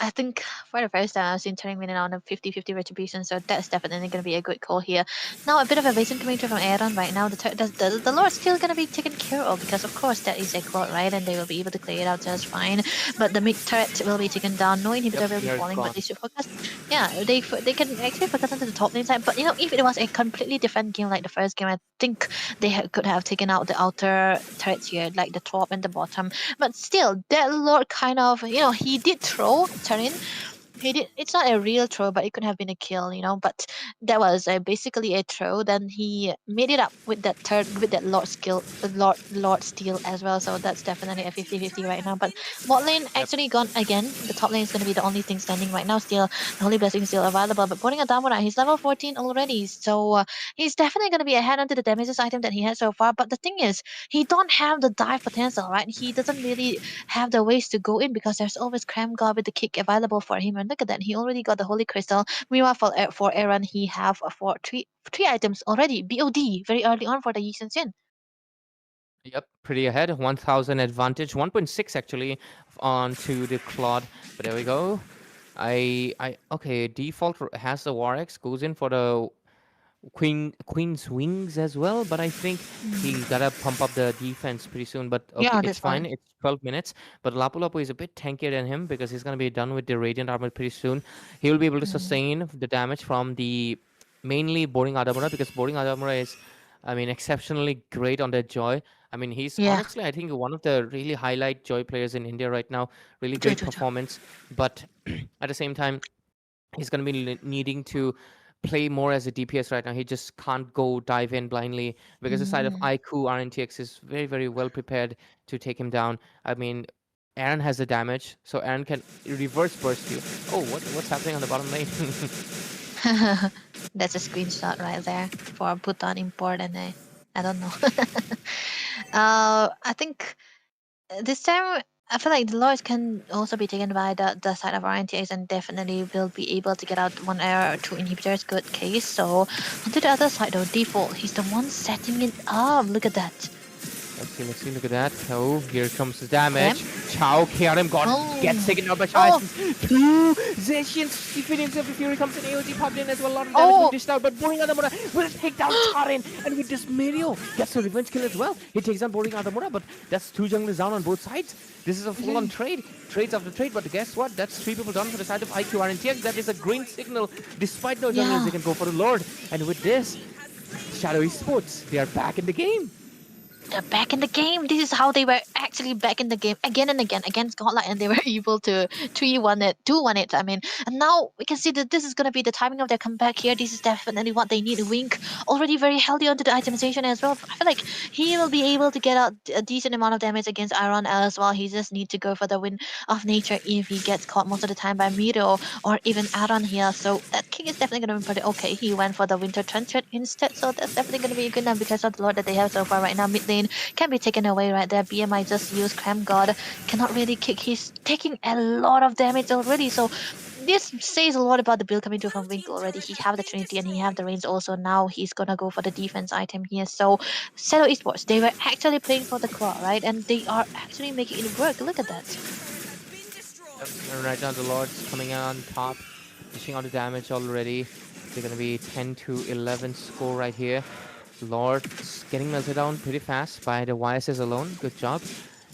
I think for the first time I've seen turning Minion on a 50-50 retribution, so that's definitely going to be a good call here. Now a bit of evasion coming through from Aaron right now. The Lord's still going to be taken care of because of course that is a cloud, right? And they will be able to clear it out just fine. But the mid turret will be taken down. No inhibitor will be Yep, falling, gone. but they should focus. Yeah, they can actually focus onto the top lane side. But you know, if it was a completely different game like the first game, I think they could have taken out the outer turrets here, like the top and the bottom. But still, that Lord kind of, you know, he did throw Tarin. He did. It's not a real throw, but it could have been a kill, you know. But that was basically a throw. Then he made it up with that with that Lord skill, Lord steal as well. So that's definitely a 50-50 right now. But bot lane actually gone again. The top lane is gonna be the only thing standing right now. Still, the Holy Blessing is still available. But putting a Damura, he's level 14 already, so he's definitely gonna be ahead onto the damages item that he has so far. But the thing is, he don't have the dive potential, right? He doesn't really have the ways to go in because there's always Cram God with the kick available for him. And look at that, he already got the Holy Crystal. Meanwhile, for Aaron, he have for three items already. BOD very early on for the Yi Sin. Yep, pretty ahead. 1,000 advantage. 1.6 actually onto the Claude. But there we go. Okay. Default has the War Axe. Goes in for the Queen's Wings as well, but I think he gotta pump up the defense pretty soon. But okay, Yeah, it's that's fine. fine. It's 12 minutes. But Lapu Lapu is a bit tankier than him because he's gonna be done with the Radiant Armor pretty soon. He will be able to sustain the damage from the mainly Boarding Adamura because Boarding Adamura is, I mean, exceptionally great on that Joy. I mean, he's Yeah, honestly, I think, one of the really highlight Joy players in India right now. Really true, great true, true. performance, but at the same time he's going to be needing to play more as a DPS right now. He just can't go dive in blindly because the side of IQ RNTX is very, very well prepared to take him down. I mean, Aaron has the damage, so Aaron can reverse burst you. Oh, what's happening on the bottom lane? That's a screenshot right there for Bhutan import, and I don't know. I think this time I feel like the Lords can also be taken by the side of RNTX and definitely will be able to get out one error or two inhibitors. Good case. So onto the other side though, default. He's the one setting it up. Look at that. Let's see, look at that. Oh, here comes the damage. Chow, KRM gets taken out by Oh. Chai. Two Zacians defeating himself. The Fury comes in, AOC popped in as well. A lot of damage being dished out, but Boring Adamura will take down Charin. And with this, Mirio gets a revenge kill as well. He takes down Boring Adamura, but that's two junglers down on both sides. This is a full-on trade. Trades after trade, but guess what? That's three people down for the side of IQ RNTX. That is a green signal. Despite no junglers, they can go for the Lord. And with this, Shadow Esports, they are back in the game. They're back in the game. This is how they were actually back in the game again and again against Godlight, and they were able to 3-1 it, 2-1 it. I mean, and now we can see that this is gonna be the timing of their comeback here. This is definitely what they need. Wink already very healthy onto the itemization as well. I feel like he will be able to get out a decent amount of damage against Iron as well. He just need to go for the win of nature if he gets caught most of the time by Miro or even Aaron here. So that think it's definitely gonna be pretty okay. He went for the winter trenchant instead, so that's definitely gonna be good enough because of the lord that they have so far right now. Mid lane can be taken away right there. BMI just used Cram God, cannot really kick. He's taking a lot of damage already, so this says a lot about the build coming to from Winkle already. He have the Trinity and he have the Reigns also. Now he's gonna go for the defense item here. So Shadow Esports, they were actually playing for the claw, right? And they are actually making it work. Look at that. Yep. And right now the Lord's coming on top, dishing out the damage already. They're gonna be 10 to 11 score right here. Lord's getting melted down pretty fast by the YSS alone. Good job.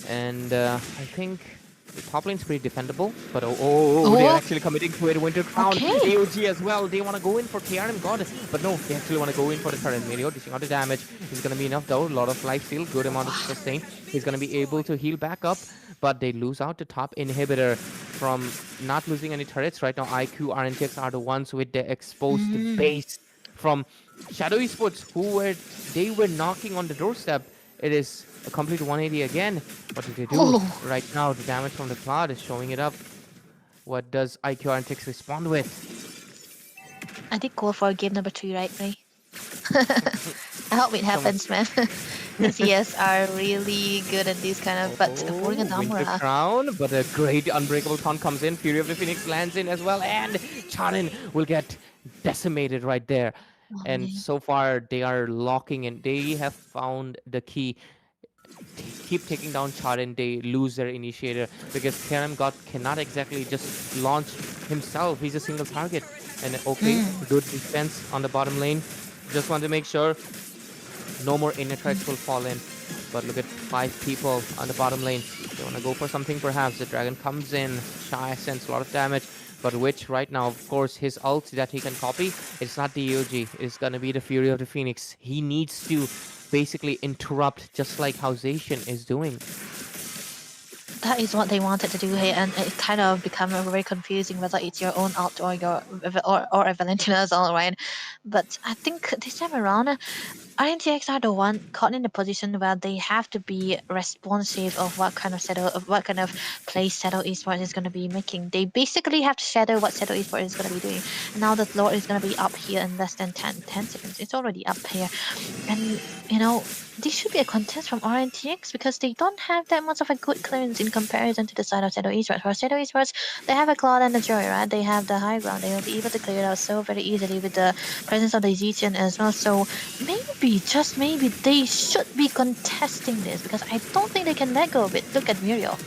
And I think the top lane's pretty defendable. But they're Oh, actually committing to it. Winter Crown, okay. AOG as well. They want to go in for KRM God. But no, they actually want to go in for the current Mario. Dishing out the damage is going to be enough though. A lot of life steal, good amount of sustain. He's going to be able to heal back up. But they lose out the top inhibitor from not losing any turrets. Right now, IQ, RNTX are the ones with the exposed base from Shadow Esports, they were knocking on the doorstep. It is a complete 180 again. What did they do? Oh, Right now, the damage from the cloud is showing it up. What does IQ Antics respond with? I did go for game number 3, right, Ray? I hope it Someone- happens, man. The CS are really good at these kind of, but pulling a Winter Damura. Crown, but a great Unbreakable Taunt comes in. Fury of the Phoenix lands in as well, and Charin will get decimated right there. Oh, And man. so far, they are locking in. They have found the key. Keep taking down Charin, they lose their initiator because Kerem God cannot exactly just launch himself. He's a single target. And okay, good defense on the bottom lane. Just want to make sure no more inner threats will fall in. But look at 5 people on the bottom lane. They want to go for something perhaps. The dragon comes in. Shy sends a lot of damage. But Witch right now, of course, his ult that he can copy, it's not the EOG. It's going to be the Fury of the Phoenix. He needs to basically interrupt just like how Zacian is doing. That is what they wanted to do here, and it kind of become very confusing whether it's your own ult or or a Valentina's ult, right? But I think this time around, INTX are the one caught in the position where they have to be responsive of what kind of play Shadow Esports is going to be making. They basically have to shadow what Shadow Esports is going to be doing. And now that Lord is going to be up here in less than 10 seconds. It's already up here, and this should be a contest from RNTX because they don't have that much of a good clearance in comparison to the side of Shadow Esports. For Shadow Esports, they have a Cloud and a Joy, right? They have the high ground. They will be able to clear it out so very easily with the presence of the Zetian as well. So maybe, just maybe, they should be contesting this because I don't think they can let go of it. Look at Muriel.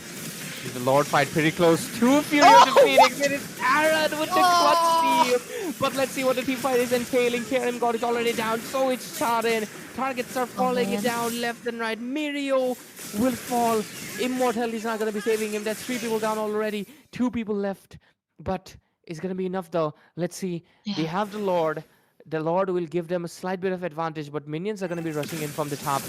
The Lord fight pretty close to Fury of the Phoenix. It is Aaron with the clutch steal. But let's see what the team fight is entailing. Karen God is already down. So it's Charin. Targets are falling man. down left and right. Mirio will fall. Immortal is not going to be saving him. That's 3 people down already. 2 people left. But it's going to be enough though. Let's see. They Yeah. have the Lord. The Lord will give them a slight bit of advantage, but minions are going to be rushing in from the top.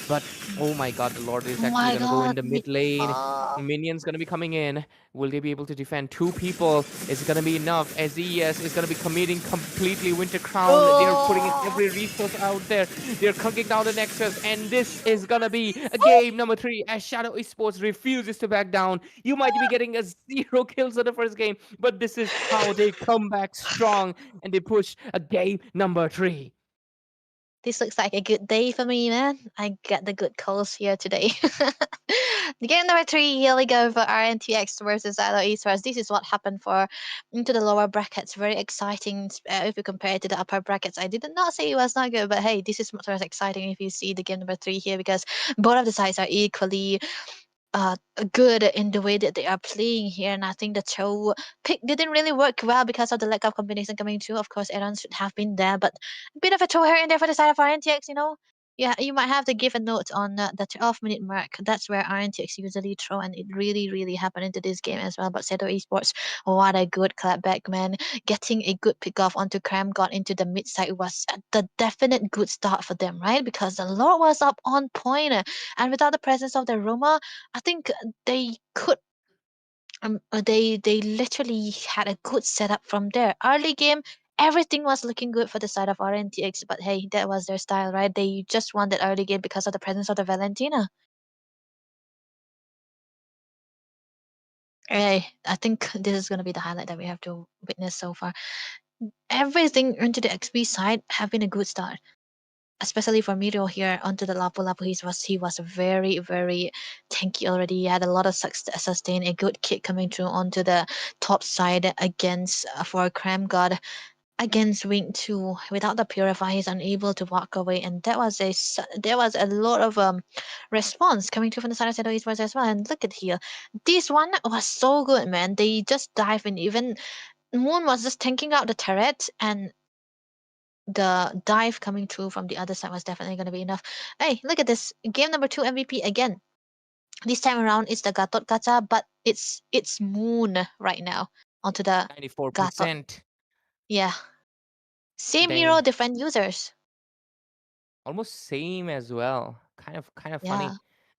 But oh my god, the Lord is Oh actually my going to go in god. the mid lane. Uh, Minions going to be coming in. Will they be able to defend 2 people? Is it going to be enough? SES is going to be committing completely Winter Crown. They're putting in every resource out there. They're cooking down the Nexus. And this is going to be a game number 3 as Shadow Esports refuses to back down. You might be getting a 0 kills on the first game, but this is how they come back strong and they push a game number 3. This looks like a good day for me, man. I get the good calls here today. Game number 3, here we go for RNTX versus Alo Esports. This is what happened for into the lower brackets. Very exciting if you compare it to the upper brackets. I did not say it was not good, but hey, this is much more exciting if you see the game number 3 here because both of the sides are equally good in the way that they are playing here. And I think the show pick didn't really work well because of the lack of combination coming through. Of course, Aaron should have been there, but a bit of a throw here and there for the side of RNTX. Yeah, you might have to give a note on the 12-minute mark. That's where RNTX usually throw, and it really, really happened into this game as well. But Seto Esports, what a good clapback, man. Getting a good pick off onto Cram got into the mid side was the definite good start for them, right? Because the Lord was up on point, and without the presence of the Roma, I think they could they literally had a good setup from there. Early game, everything was looking good for the side of RNTX, but hey, that was their style, right? They just won that early game because of the presence of the Valentina. Hey, I think this is gonna be the highlight that we have to witness so far. everything into the XP side have been a good start. Especially for Miro here onto the Lapu Lapu, he was very tanky already. He had a lot of sustain, a good kick coming through onto the top side against for Cram God against Wing 2. Without the Purify, he's unable to walk away, and there was a lot of response coming through from the side of Shadow Esports as well. And look at here, this one was so good, man. They just dive in. Even Moon was just tanking out the turret, and the dive coming through from the other side was definitely going to be enough. Hey, look at this. Game number 2 MVP again. This time around it's the Gatot Kacha, but it's Moon right now onto the Gatot. 94%. Yeah. Same hero, Dang. different users. Almost same as well. Kind of Yeah. funny.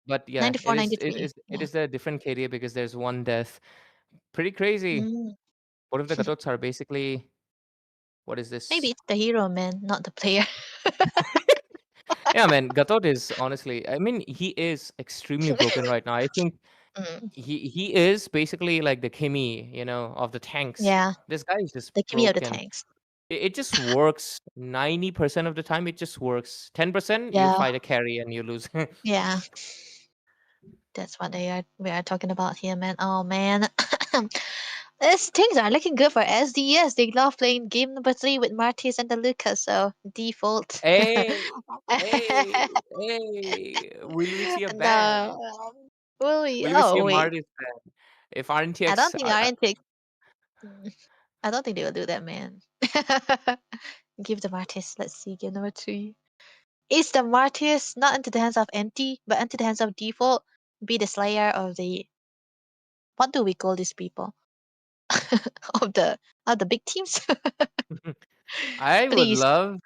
But yeah, 94, 93. it Yeah. is a different KDA because there's one death. Pretty crazy. Mm. Both of the Gatots are basically, what is Maybe this? it's the hero, man, not the player. Yeah, man, Gatot is honestly, I mean, he is extremely broken right now. I think Mm. he is basically like the Kimi, of the tanks. Yeah. This guy is just The Kimi of the broken. tanks. It just works 90% of the time. It just works. 10% you Yeah. fight a carry and you lose. Yeah. That's what we are talking about here, man. Oh man. Things are looking good for SDS. They love playing game number 3 with Martis and the Lucas, so default. Hey, hey, hey! Will we see a ban? No. Will we? Will we see Oh a wait. Martis ban? If I don't RNTX think are, RNTX. I don't think they will do that, man. Give the Martis. Let's see. Game number 3. Is the Martis not into the hands of NT, but into the hands of default? Be the slayer of the, what do we call these people? of the big teams? I would Please. love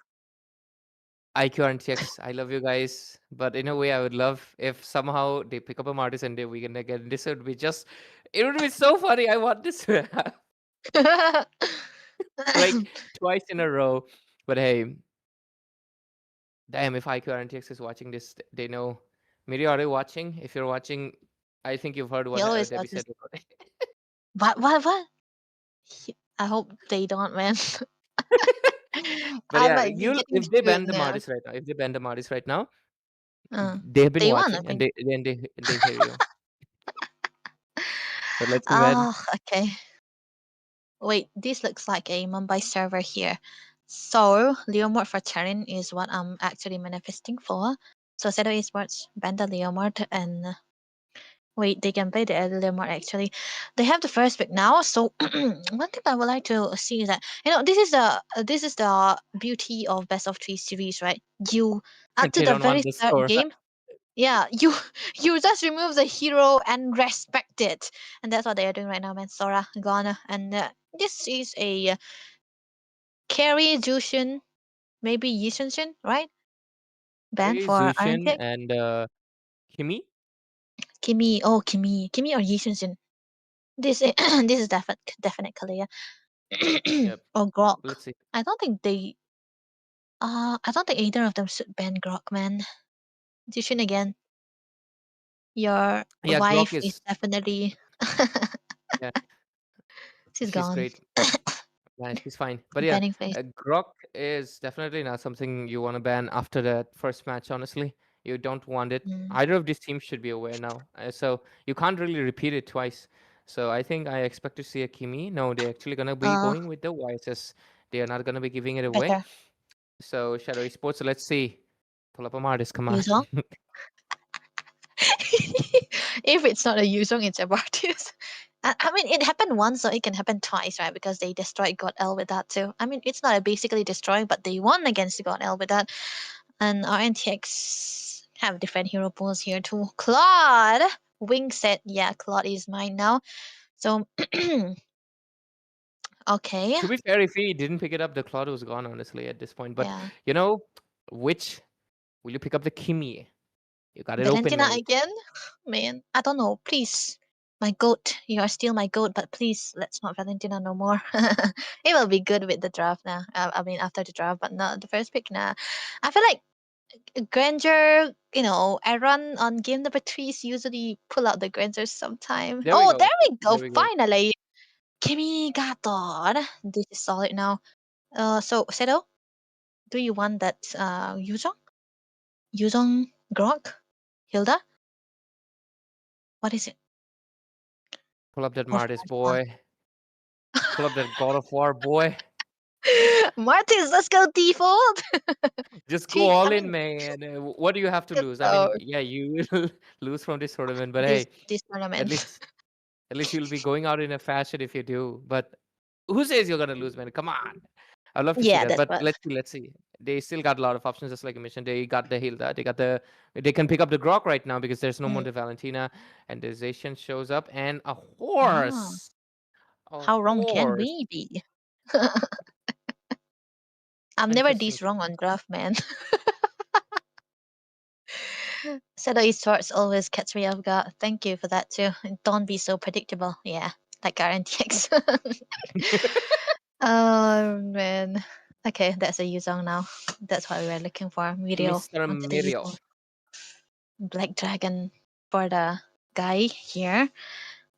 IQ RNTX. I love you guys, but in a way, I would love if somehow they pick up a Martis and we can again. This would be just, it would be so funny. I want this to happen like twice in a row. But hey, damn, if IQ RNTX is watching this, they know. Miri, are you watching? If you're watching, I think you've heard He what always Debbie watches. said about it. What? I hope they don't, man. But I yeah, might be you'll getting if they screwed ban the now. Martis right now, if they ban the Martis right now, Uh, they have been they won, I watching and think. they hear you. But let's see, man. Oh, okay. Wait, this looks like a Mumbai server here. So, Leo mode for Terran is what I'm actually manifesting for. So, Shadow Esports ban the Leo mode, and wait, they can play the Leo mode actually. They have the first pick now. So, one thing I would like to see is that, this is the beauty of best of 3 series, right? You, up to They the don't very want the third score. game, yeah, you you just remove the hero and respect it, and that's what they are doing right now, man. Sora gone, and this is a carry Jushin, maybe Yishunshin, right? Ban Carry for Iron Zushin Pick. and Kimi. Kimi or Yishunshin. This is this is definitely Yep. or Grok. Let's see. I don't think they. I don't think either of them should ban Grok, man. Jushin again. Your Yeah, Grok wife is is, definitely. yeah, She's she's gone. great. Yeah, she's fine. But yeah, Banning face. Grok is definitely not something you want to ban after that first match. Honestly, you don't want it. Mm. Either of these teams should be aware now. So you can't really repeat it twice. So I think I expect to see a Kimi. No, they're actually gonna be Uh, going with the YSS. They are not gonna be giving it away. better. So Shadow Esports. Let's see. Pull up a Martis. Come on. Yuzong? If it's not a Yuzong, it's a Bartius. I mean, it happened once, so it can happen twice, right? Because they destroyed God L with that too. I mean, it's not a basically destroying, but they won against God L with that. And RNTX have different hero pools here too. Claude! Wing said, yeah, Claude is mine now. So, okay. To be fair, if he didn't pick it up, the Claude was gone, honestly, at this point. But, Yeah. you know, which will you pick up the Kimi? You got it open, Valentina man. again? Man, I don't know. Please. My goat. You are still my goat, but please, let's not Valentina no more. It will be good with the draft now. I mean, after the draft, but not the first pick now. I feel like Granger, Aaron on game number 3s usually pull out the Granger sometime. There we Oh, go. there we go. There we go. Finally. Kimi Gator. This is solid now. So Seto, do you want that Yuzong? Yuzong Grok? Hilda? What is it? Pull up that Or Martis Francois? boy. Pull up that God of War boy. Martins, let's go default. Just go all I in, mean, man. What do you have to let's lose? I go mean, yeah, you will lose from this tournament, but this hey, this at tournament. least at least you'll be going out in a fashion if you do. But who says you're gonna lose, man? Come on. I'd love to see Yeah, that. that's But what. let's see, let's see. They still got a lot of options, just like you mentioned. They got the Hilda, they can pick up the Grok right now because there's no more Mm. the Valentina, and the Zacian shows up and a Ah, horse. A how wrong can horse. we be? I'm never Interesting. this wrong on draft, man. So the esports always catch me off guard. Thank you for that too. And don't be so predictable. Yeah, like RNTX. Oh man. Okay, that's a Yuzong now. That's what we were looking for. Muriel Mr. onto the Miriel. evil Black Dragon for the guy here.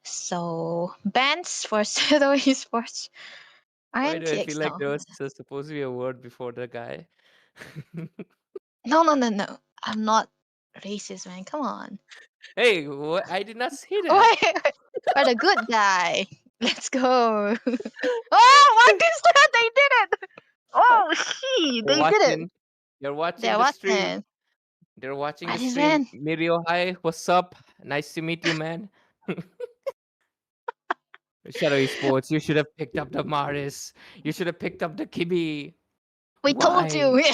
So bans for Shadow Esports. Why do I feel RNTX like no. there was supposed to be a word before the guy? No. I'm not racist, man. Come on. Hey, what? I did not say that. Wait, for the good guy. Let's go. Oh, what is that? They did it. Oh, she. You're They did it. watching. You're watching They're the what stream. then? They're watching the What is stream. man? Mirio, hi. What's up? Nice to meet you, man. Shadow Esports, you should have picked up the Maris. You should have picked up the Kibi. We told Why? you. We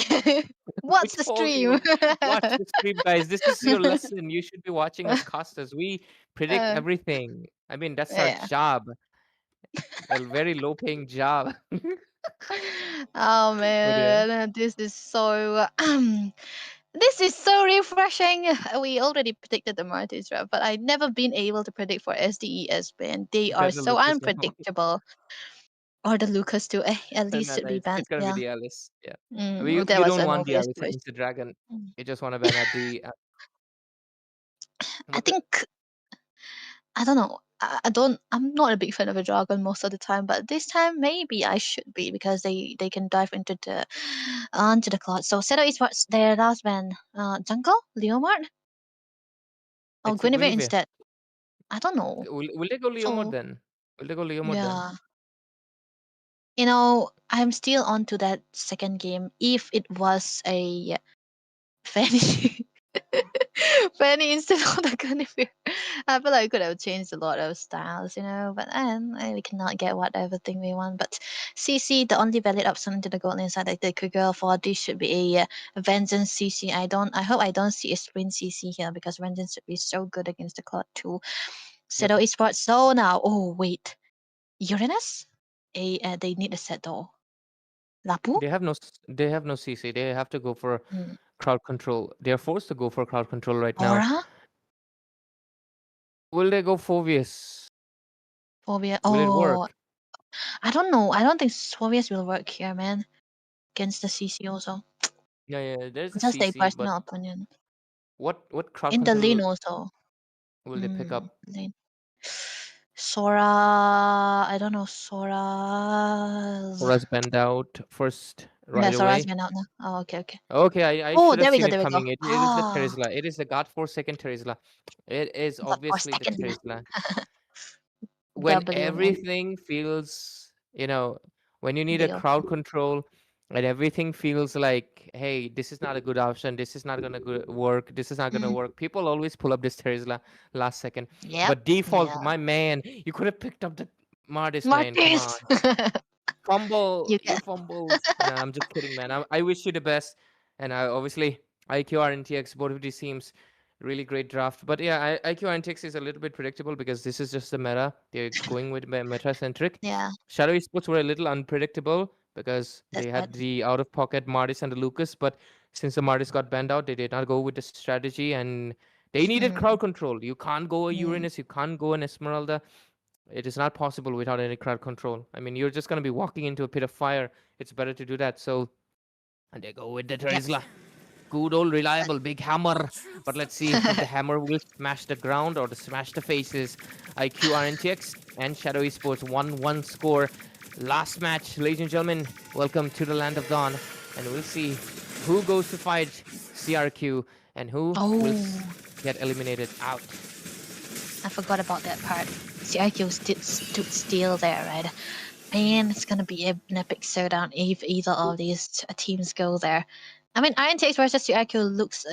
What's the told stream? you. Watch the stream, guys. This is your lesson. You should be watching us casters. We predict Uh, everything. I mean, that's our yeah. job. A very low paying job. Oh But yeah, man, this is so this is so refreshing. We already predicted the Martyrs, right? But I've never been able to predict for SDES band. They are better so Lucas now. unpredictable. Or the Lucas too. At No, least no, should no, be banned. it's gonna be Yeah. the Alice. Yeah. Well, that You was don't an want the obvious Alice choice. against the Dragon. Mm. You just want to ban at the. I What the, think I don't know. I don't. I'm not a big fan of a dragon most of the time, but this time maybe I should be because they can dive into the onto the cloud. So Seto Esports their last band, Jungle Leomord. Oh, it's a Guinevere Guinevere. instead. I don't know. Will they go Leo mode So then? Will they go Leo mode then? yeah, I'm still on to that second game. If it was a Fanny, Fanny instead of the Guinevere, I feel like we could have changed a lot of styles, but then we cannot get whatever thing we want. But CC, the only valid option to the gold inside that they could go for this should be a Vengeance CC. I hope I don't see a Sprint CC here because Vengeance should be so good against the Cloud 2. Yep. Seto Esports, so now, oh wait, Uranus? They need a Seto. Lapu? They have no CC. They have to go for Mm. crowd control. They are forced to go for crowd control right now. Aura? Will they go Phobius? Phobia? Will it Oh, work? I don't know. I don't think Phobias will work here, man. Against the CC also. Yeah. There's a Just a CC, but personal opinion. what crowd In the lane control also. will they pick up? Lane. Sora. I don't know. Sora's. Sora's banned out first Yeah, right Sora's away. been out now. Oh, okay. Okay, I Oh, should have there we seen go. it There we go. coming. It is the Ah, Terizla. It is the God Forsaken Terizla. It is but for obviously the second, Terizla. When W, man. everything feels, when you need a Deal. crowd control and everything feels like, hey, this is not a good option. This is not gonna work. This is not gonna Mm. work. People always pull up this Terizla last second. Yep. But default, Yeah. my man, you could have picked up the Martis, man. Come on. Marcus. Fumble, You you can. fumbled. No, I'm just kidding, man. I wish you the best. And obviously, IQR and TX, both of these teams, really great draft. But yeah, IQR and TX is a little bit predictable because this is just the meta. They're going with meta centric. Yeah, Shadow Esports were a little unpredictable because that's they what. had the out of pocket Martis and the Lucas. But since the Martis got banned out, they did not go with the strategy and they needed Mm, crowd control. You can't go a mm, Uranus, you can't go an Esmeralda. It is not possible without any crowd control. I mean, you're just going to be walking into a pit of fire. It's better to do that. So, and they go with the yep. Terizla. Good old reliable big hammer. But let's see if the hammer will smash the ground or to smash the faces. IQ RNTX and Shadow Esports 1-1 score. Last match, ladies and gentlemen. Welcome to the land of dawn, and we'll see who goes to fight CRQ and who will Oh, get eliminated out. I forgot about that part. CIQ stood still there, right? And it's gonna be an epic showdown if either of these teams go there. I mean, INTX versus CIQ looks,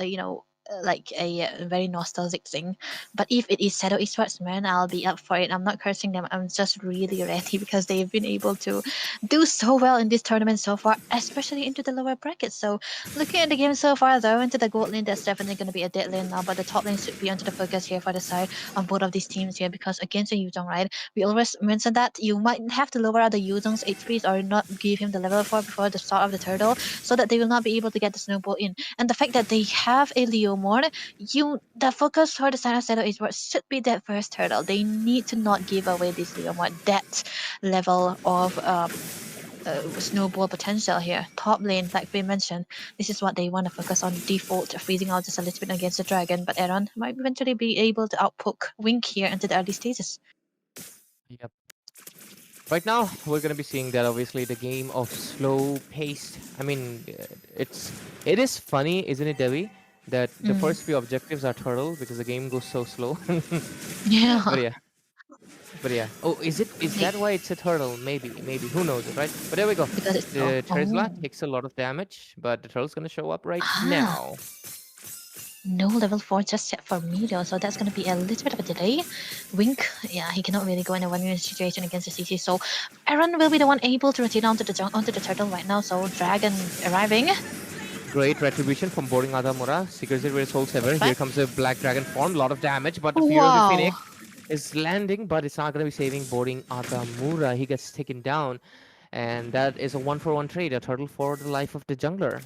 like a very nostalgic thing. But if it is Shadow Esports, man, I'll be up for it. I'm not cursing them. I'm just really ready because they've been able to do so well in this tournament so far, especially into the lower brackets. So looking at the game so far, though, into the gold lane, that's definitely going to be a dead lane now. But the top lane should be under the focus here for the side on both of these teams here because against the Yuzong, right? We always mention that you might have to lower the Yuzong's HPs or not give him the level 4 before the start of the turtle so that they will not be able to get the snowball in. And the fact that they have a Leomord, the focus for the side of Shadow Esports should be that first turtle. They need to not give away this Leomord, that level of snowball potential here. Top lane, like we mentioned, this is what they want to focus on default, freezing out just a little bit against the dragon, but Aaron might eventually be able to outpoke Wink here into the early stages. Yep. Right now, we're gonna be seeing that obviously the game of slow paced. I mean, it is funny, isn't it, Debbie? That the first few objectives are turtle because the game goes so slow. Yeah. But yeah. But yeah. Oh, is They- that why it's a turtle? Maybe. Who knows it, right? But there we go. because it's The Tesla oh. takes a lot of damage, but the turtle's gonna show up right Ah. now. No level 4 just set for Miro, so that's going to be a little bit of a delay. Wink, yeah, he cannot really go in a 1-minute situation against the CC, so Aaron will be the one able to rotate onto the turtle right now, so Dragon arriving. Great retribution from boarding Adamura. Seekers it with Soul Sever. Here But- comes the Black Dragon form. A lot of damage, but the Fear of the Phoenix is landing, but it's not going to be saving boarding Adamura. He gets taken down, and that is a 1-for-1 trade. A turtle for the life of the jungler.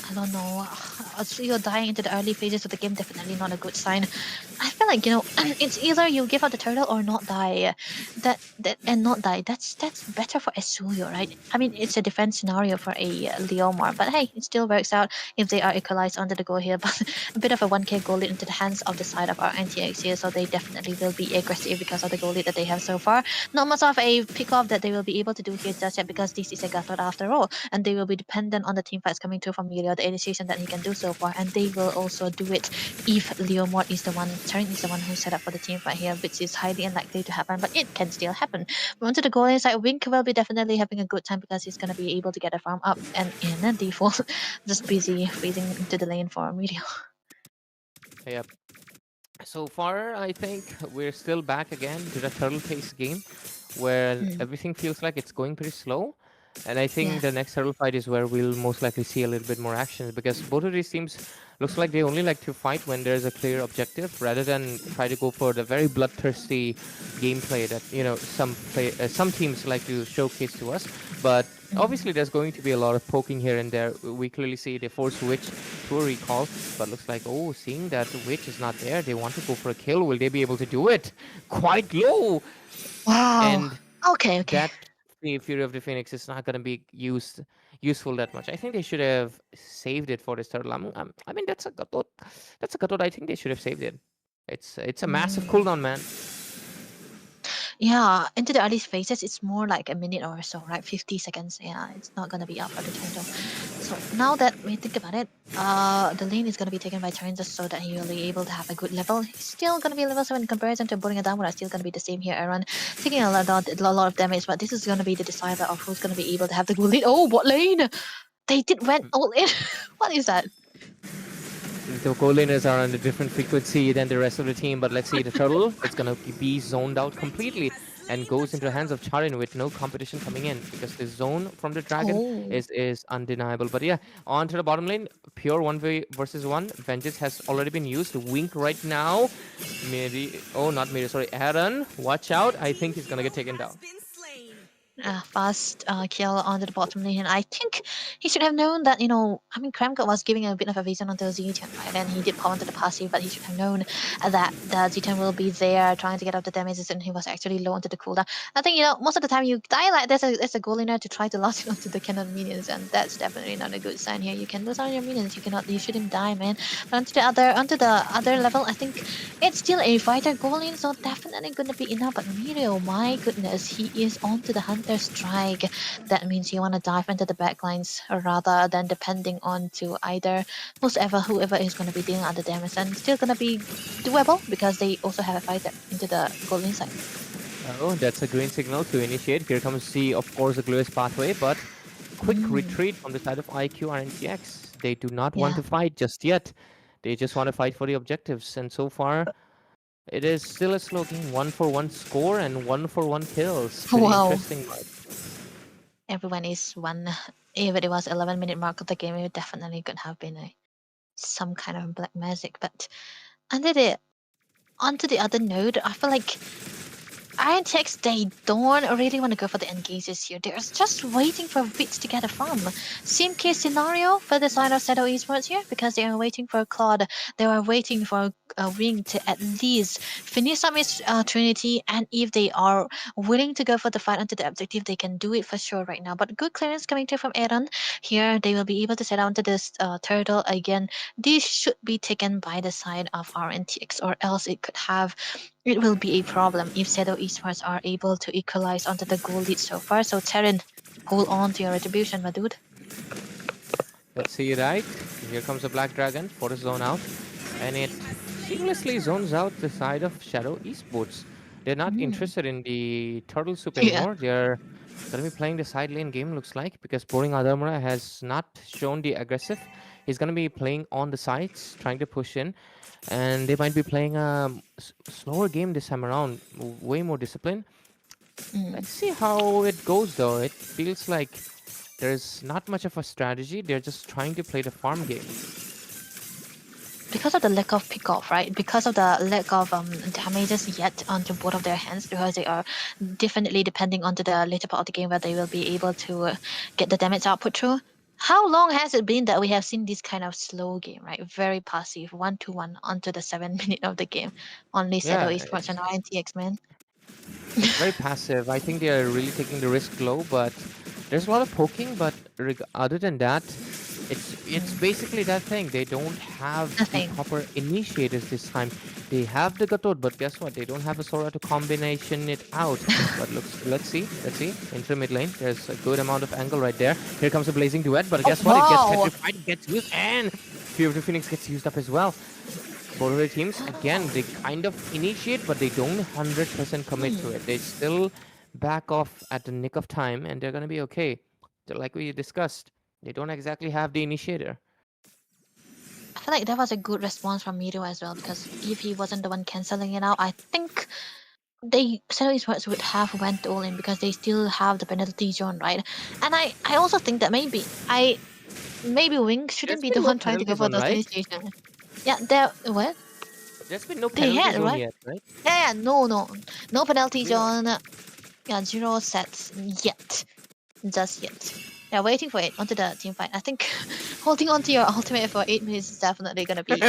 I don't know. So you're dying into the early phases of the game, definitely not a good sign. I feel like it's either you give up the turtle or not die. And not die. That's better for Esulio, right? I mean, it's a defense scenario for a Leomar, but hey, it still works out if they are equalized under the goal here. But a bit of a 1k goal lead into the hands of the side of our NTX here, so they definitely will be aggressive because of the goal lead that they have so far. Not much of a pick off that they will be able to do here just yet because this is a Gathod after all, and they will be dependent on the team fights coming through from Milio, the initiation that he can do so far, and they will also do it if Leomord is the one, Turing is the one who set up for the team fight here, which is highly unlikely to happen, but it can still happen. Onto the goal inside, Wink will be definitely having a good time because he's going to be able to get a farm up and in a default, just busy freezing into the lane for Milio. Yep. So far, I think we're still back again to the turtle-paced game, where everything feels like it's going pretty slow. And I think Yeah. the next turtle fight is where we'll most likely see a little bit more action because both of these teams looks like they only like to fight when there's a clear objective rather than try to go for the very bloodthirsty gameplay that some teams like to showcase to us. But obviously, there's going to be a lot of poking here and there. We clearly see they force Witch to a recall, but looks like, seeing that the Witch is not there, they want to go for a kill. Will they be able to do it? Quite low. Wow. And Okay. that the Fury of the Phoenix is not going to be useful that much. I think they should have saved it for this turtle. I mean, that's a Gatot. That's a Gatot. I think they should have saved it. It's a massive cooldown, man. Yeah, into the early phases, it's more like a minute or so, right? 50 seconds. Yeah, it's not gonna be up for the turtle. So now that we think about it, the lane is gonna be taken by Turin just so that he will be able to have a good level. He's still gonna be level 7 in comparison to Boring Adamura, still gonna be the same here, Aaron. Taking a lot of damage, but this is gonna be the decider of who's gonna be able to have the good lead. Oh, what lane? They went all in. What is that? The goal laners are on a different frequency than the rest of the team, but let's see the turtle. It's gonna be zoned out completely and goes into the hands of Charin with no competition coming in because the zone from the dragon is undeniable. But yeah, on to the bottom lane, pure 1v versus 1. Vengeance has already been used. Wink right now. Not Miri, sorry, Aaron. Watch out. I think he's gonna get taken down. Fast kill onto the bottom lane. And I think he should have known that, I mean, Kremka was giving a bit of a vision onto Z10, right? And he did pop onto the passive, but he should have known that the Z10 will be there trying to get up the damages, and he was actually low onto the cooldown. I think, most of the time you die like there's a goal in there to try to last it onto the cannon minions, and that's definitely not a good sign here. You can lose on your minions, you shouldn't die, man. But onto the other level, I think it's still a fighter goal in, so definitely gonna be enough. But Mirio, my goodness, he is onto the hunt their strike, that means you want to dive into the backlines rather than depending on to either whoever is going to be dealing other damage, and still going to be doable because they also have a fighter into the goal inside. Oh, that's a green signal to initiate. Here comes the, of course, the Glue's pathway, but quick retreat from the side of IQ RNTX. They do not want Yeah. to fight just yet. They just want to fight for the objectives. And so far, it is still a slow game. 1-for-1 score and 1-for-1 kills. Pretty Wow. interesting. Everyone is one. If it was 11-minute mark of the game, it definitely could have been some kind of black magic. But onto the other node, I feel like Iron Text, they don't really want to go for the engages here. They're just waiting for bits to get a farm. Same case scenario for the side of Zutsu Esports here, because they are waiting for Claude. They are waiting for Wing to at least finish up his Trinity, and if they are willing to go for the fight onto the objective, they can do it for sure right now. But good clearance coming through from Aaron. Here, they will be able to set out to this turtle again. This should be taken by the side of RNTX, or else it will be a problem if Zutsu Esports are able to equalize onto the goal lead so far. So Terran, hold on to your retribution, my dude. Let's see it right. Here comes the Black Dragon for the zone out. And it seamlessly zones out the side of Shadow Esports. They're not interested in the Turtle Soup Yeah. anymore. They're going to be playing the side lane game, looks like, because Boring Adamura has not shown the aggressive. He's going to be playing on the sides, trying to push in. And they might be playing a slower game this time around, way more discipline. Let's see how it goes, though. It feels like there's not much of a strategy. They're just trying to play the farm game. Because of the lack of pick-off, right? Because of the lack of damages yet onto both of their hands, because they are definitely depending onto the later part of the game where they will be able to get the damage output through. How long has it been that we have seen this kind of slow game, right? Very passive, 1-1 onto the 7 minute of the game. Only Zutsu Yeah, Esports and RNTX, man. very passive. I think they are really taking the risk low, but there's a lot of poking. But other than that, it's basically that thing. They don't have the Nothing. proper initiators this time. They have the Gatot, but guess what? They don't have a Sora to combination it out. But let's see. Into mid lane. There's a good amount of angle right there. Here comes a blazing duet, but guess what? It gets wow. petrified, it gets used, and Fear of the Phoenix gets used up as well. Both of the teams, again, they kind of initiate, but they don't 100% commit to it. They still back off at the nick of time, and they're going to be okay. So like we discussed, they don't exactly have the initiator. I feel like that was a good response from Miro as well, because if he wasn't the one cancelling it out, I think Zutsu Esports would have went all in, because they still have the penalty zone, right? And I also think that maybe Wing shouldn't be the one trying to go for the initiation. Yeah, what? There's been no They penalty had, zone right? yet, right? Yeah, no penalty zone. Yeah, 0 sets yet, just yet. They're waiting for it onto the team fight. I think holding on to your ultimate for 8 minutes is definitely gonna be.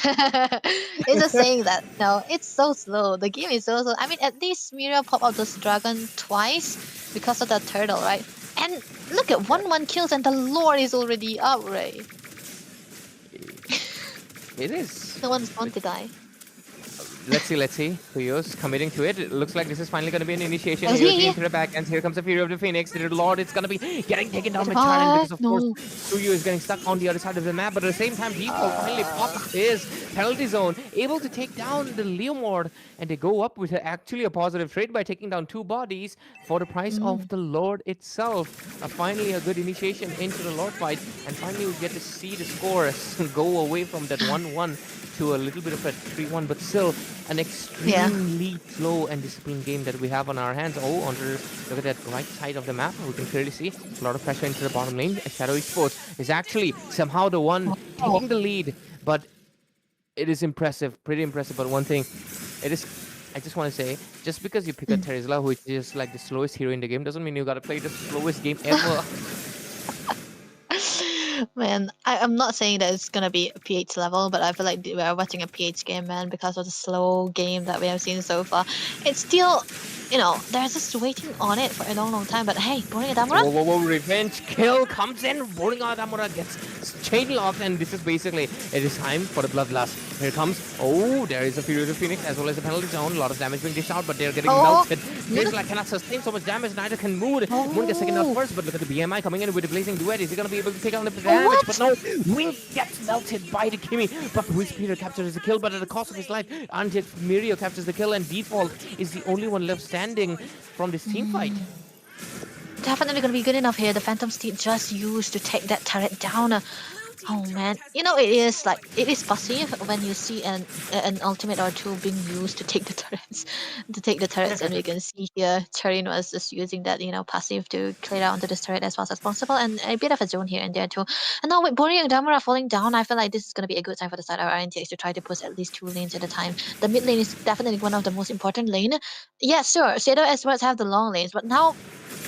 It's just saying that no, it's so slow. The game is so slow. I mean, at least Mira pop out this dragon twice because of that turtle, right? And look at 1-1 kills, and the lord is already up, right? It is. No one's going to die. Let's see. Kuyos committing to it. It looks like this is finally going to be an initiation. Oh, Here yeah. into the back, and here comes the Fury of the Phoenix. The Lord, it's going to be getting taken down by Charan, because of course Suyu is getting stuck on the other side of the map. But at the same time, Default finally pops his penalty zone, able to take down the Leomord, and they go up with actually a positive trade by taking down 2 bodies for the price of the Lord itself. Finally, a good initiation into the Lord fight, and finally we get to see the scores go away from that 1-1 to a little bit of a 3-1, but still an extremely slow and disciplined game that we have on our hands. Look at that right side of the map. We can clearly see a lot of pressure into the bottom lane. Shadow Esports is actually somehow the one taking the lead, but it is impressive, pretty impressive. But one thing, I just want to say, just because you pick a Terizla, which is like the slowest hero in the game, doesn't mean you gotta play the slowest game ever. Man, I'm not saying that it's gonna be PH level, but I feel like we are watching a PH game, man, because of the slow game that we have seen so far. It's still, they're just waiting on it for a long, long time. But hey, Boring Adamura? Whoa, revenge kill comes in. Boring Adamura gets chain locked, and this is basically it is time for the bloodlust. Here comes. Oh, there is a Furious of Phoenix as well as a penalty zone. A lot of damage being dished out, but they're getting Oh, melted. Grizzly cannot sustain so much damage. Neither can Moon. Moon gets taken out first, but look at the BMI coming in with the blazing duet. Is he gonna be able to take on the damage? what? But no, Wing gets melted by the Kimi. But Wiz Peter captures the kill, but at the cost of his life. Until Mirio captures the kill, and Default is the only one left standing from this team fight. Definitely gonna be good enough here. The Phantom Steed just used to take that turret down. Oh man, it is passive when you see an ultimate or two being used to take the turrets, and we can see here Charin was just using that passive to clear out onto this turret as fast as possible, and a bit of a zone here and there too. And now with Boring and Damara falling down, I feel like this is gonna be a good time for the side of RNTX to try to push at least 2 lanes at a time. The mid lane is definitely one of the most important lane. Yeah, sure, Shadow Esports have the long lanes, but now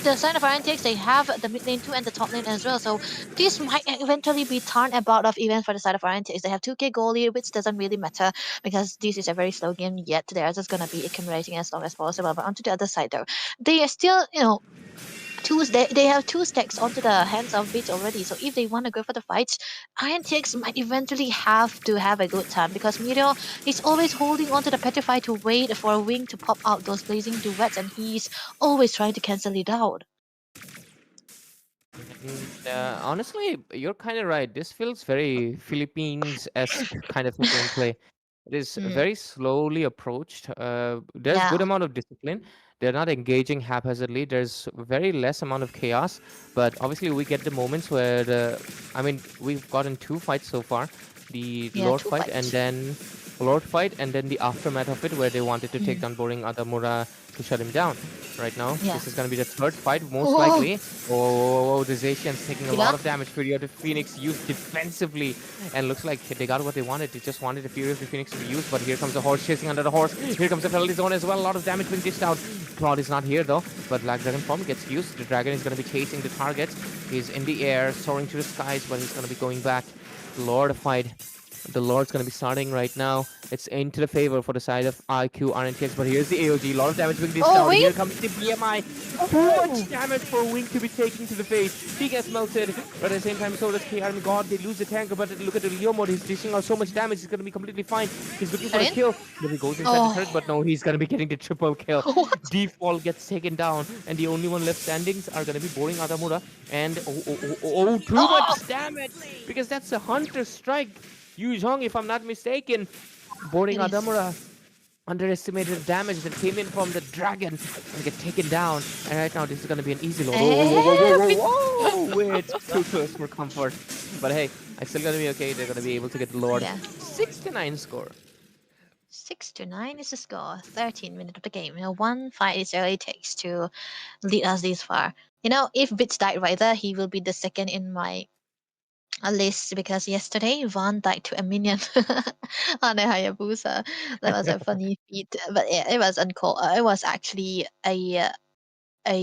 the side of RNTX, they have the mid lane too and the top lane as well. So this might eventually be turnabout of events for the side of RNTX. They have 2k goalie, which doesn't really matter because this is a very slow game yet. They are just gonna be accumulating as long as possible. But onto the other side though, they are still, they have 2 stacks onto the hands of Beats already. So if they want to go for the fights, RNTX might eventually have to have a good time because Mirio is always holding onto the Petrify to wait for a Wing to pop out those blazing duets, and he's always trying to cancel it out. Honestly, you're kind of right. This feels very Philippines-esque kind of a gameplay. It is Mm, very slowly approached. There's yeah, good amount of discipline. They're not engaging haphazardly. There's very less amount of chaos. But obviously, we get the moments where I mean, we've gotten 2 fights so far. The yeah, Lord 2 fight and fights. then the aftermath of it, where they wanted to take Mm, down Boring Adamura to shut him down. Right now, yeah. this is gonna be the 3rd fight, most Oh, likely. Oh, the Zacian's taking a Kila? lot of damage. Fury of the Phoenix used defensively, and looks like they got what they wanted. They just wanted the Fury of the Phoenix to be used, but here comes the horse chasing under the horse. Here comes the penalty zone as well. A lot of damage being dished out. Claude is not here though, but Black Dragon form gets used. The dragon is gonna be chasing the target. He's in the air, soaring to the skies, but he's gonna be going back. Lord fight. The Lord's going to be starting right now. It's into the favor for the side of IQ RNTX, but here's the AOG. A lot of damage being dished oh out. Here wait. comes the BMI. Too much damage for Wing to be taken to the face. He gets melted, but at the same time, so does KR. God, they lose the tanker, but look at the Leo mode. He's dishing out so much damage. He's going to be completely fine. He's looking for a Charin? kill. But he goes inside the turret, Oh, but no, he's going to be getting the triple kill. what? Default gets taken down, and the only one left standings are going to be Boring Adamura. And too Oh, much damage, because that's a Hunter Strike. Yu Zhong, if I'm not mistaken, Boring it is. Adamura underestimated the damage that came in from the dragon and get taken down. And right now, this is going to be an easy load. Whoa, wait, too close for comfort. But hey, I still going to be okay. They're going to be able to get the Lord. Yeah. 69 score. 6-9 is the score. 13 minutes of the game. 1 fight is all it takes to lead us this far. If Bits died right there, he will be the second in my list because yesterday Van died to a minion on a Hayabusa. That was a funny feat, but yeah, it was uncalled. It was actually a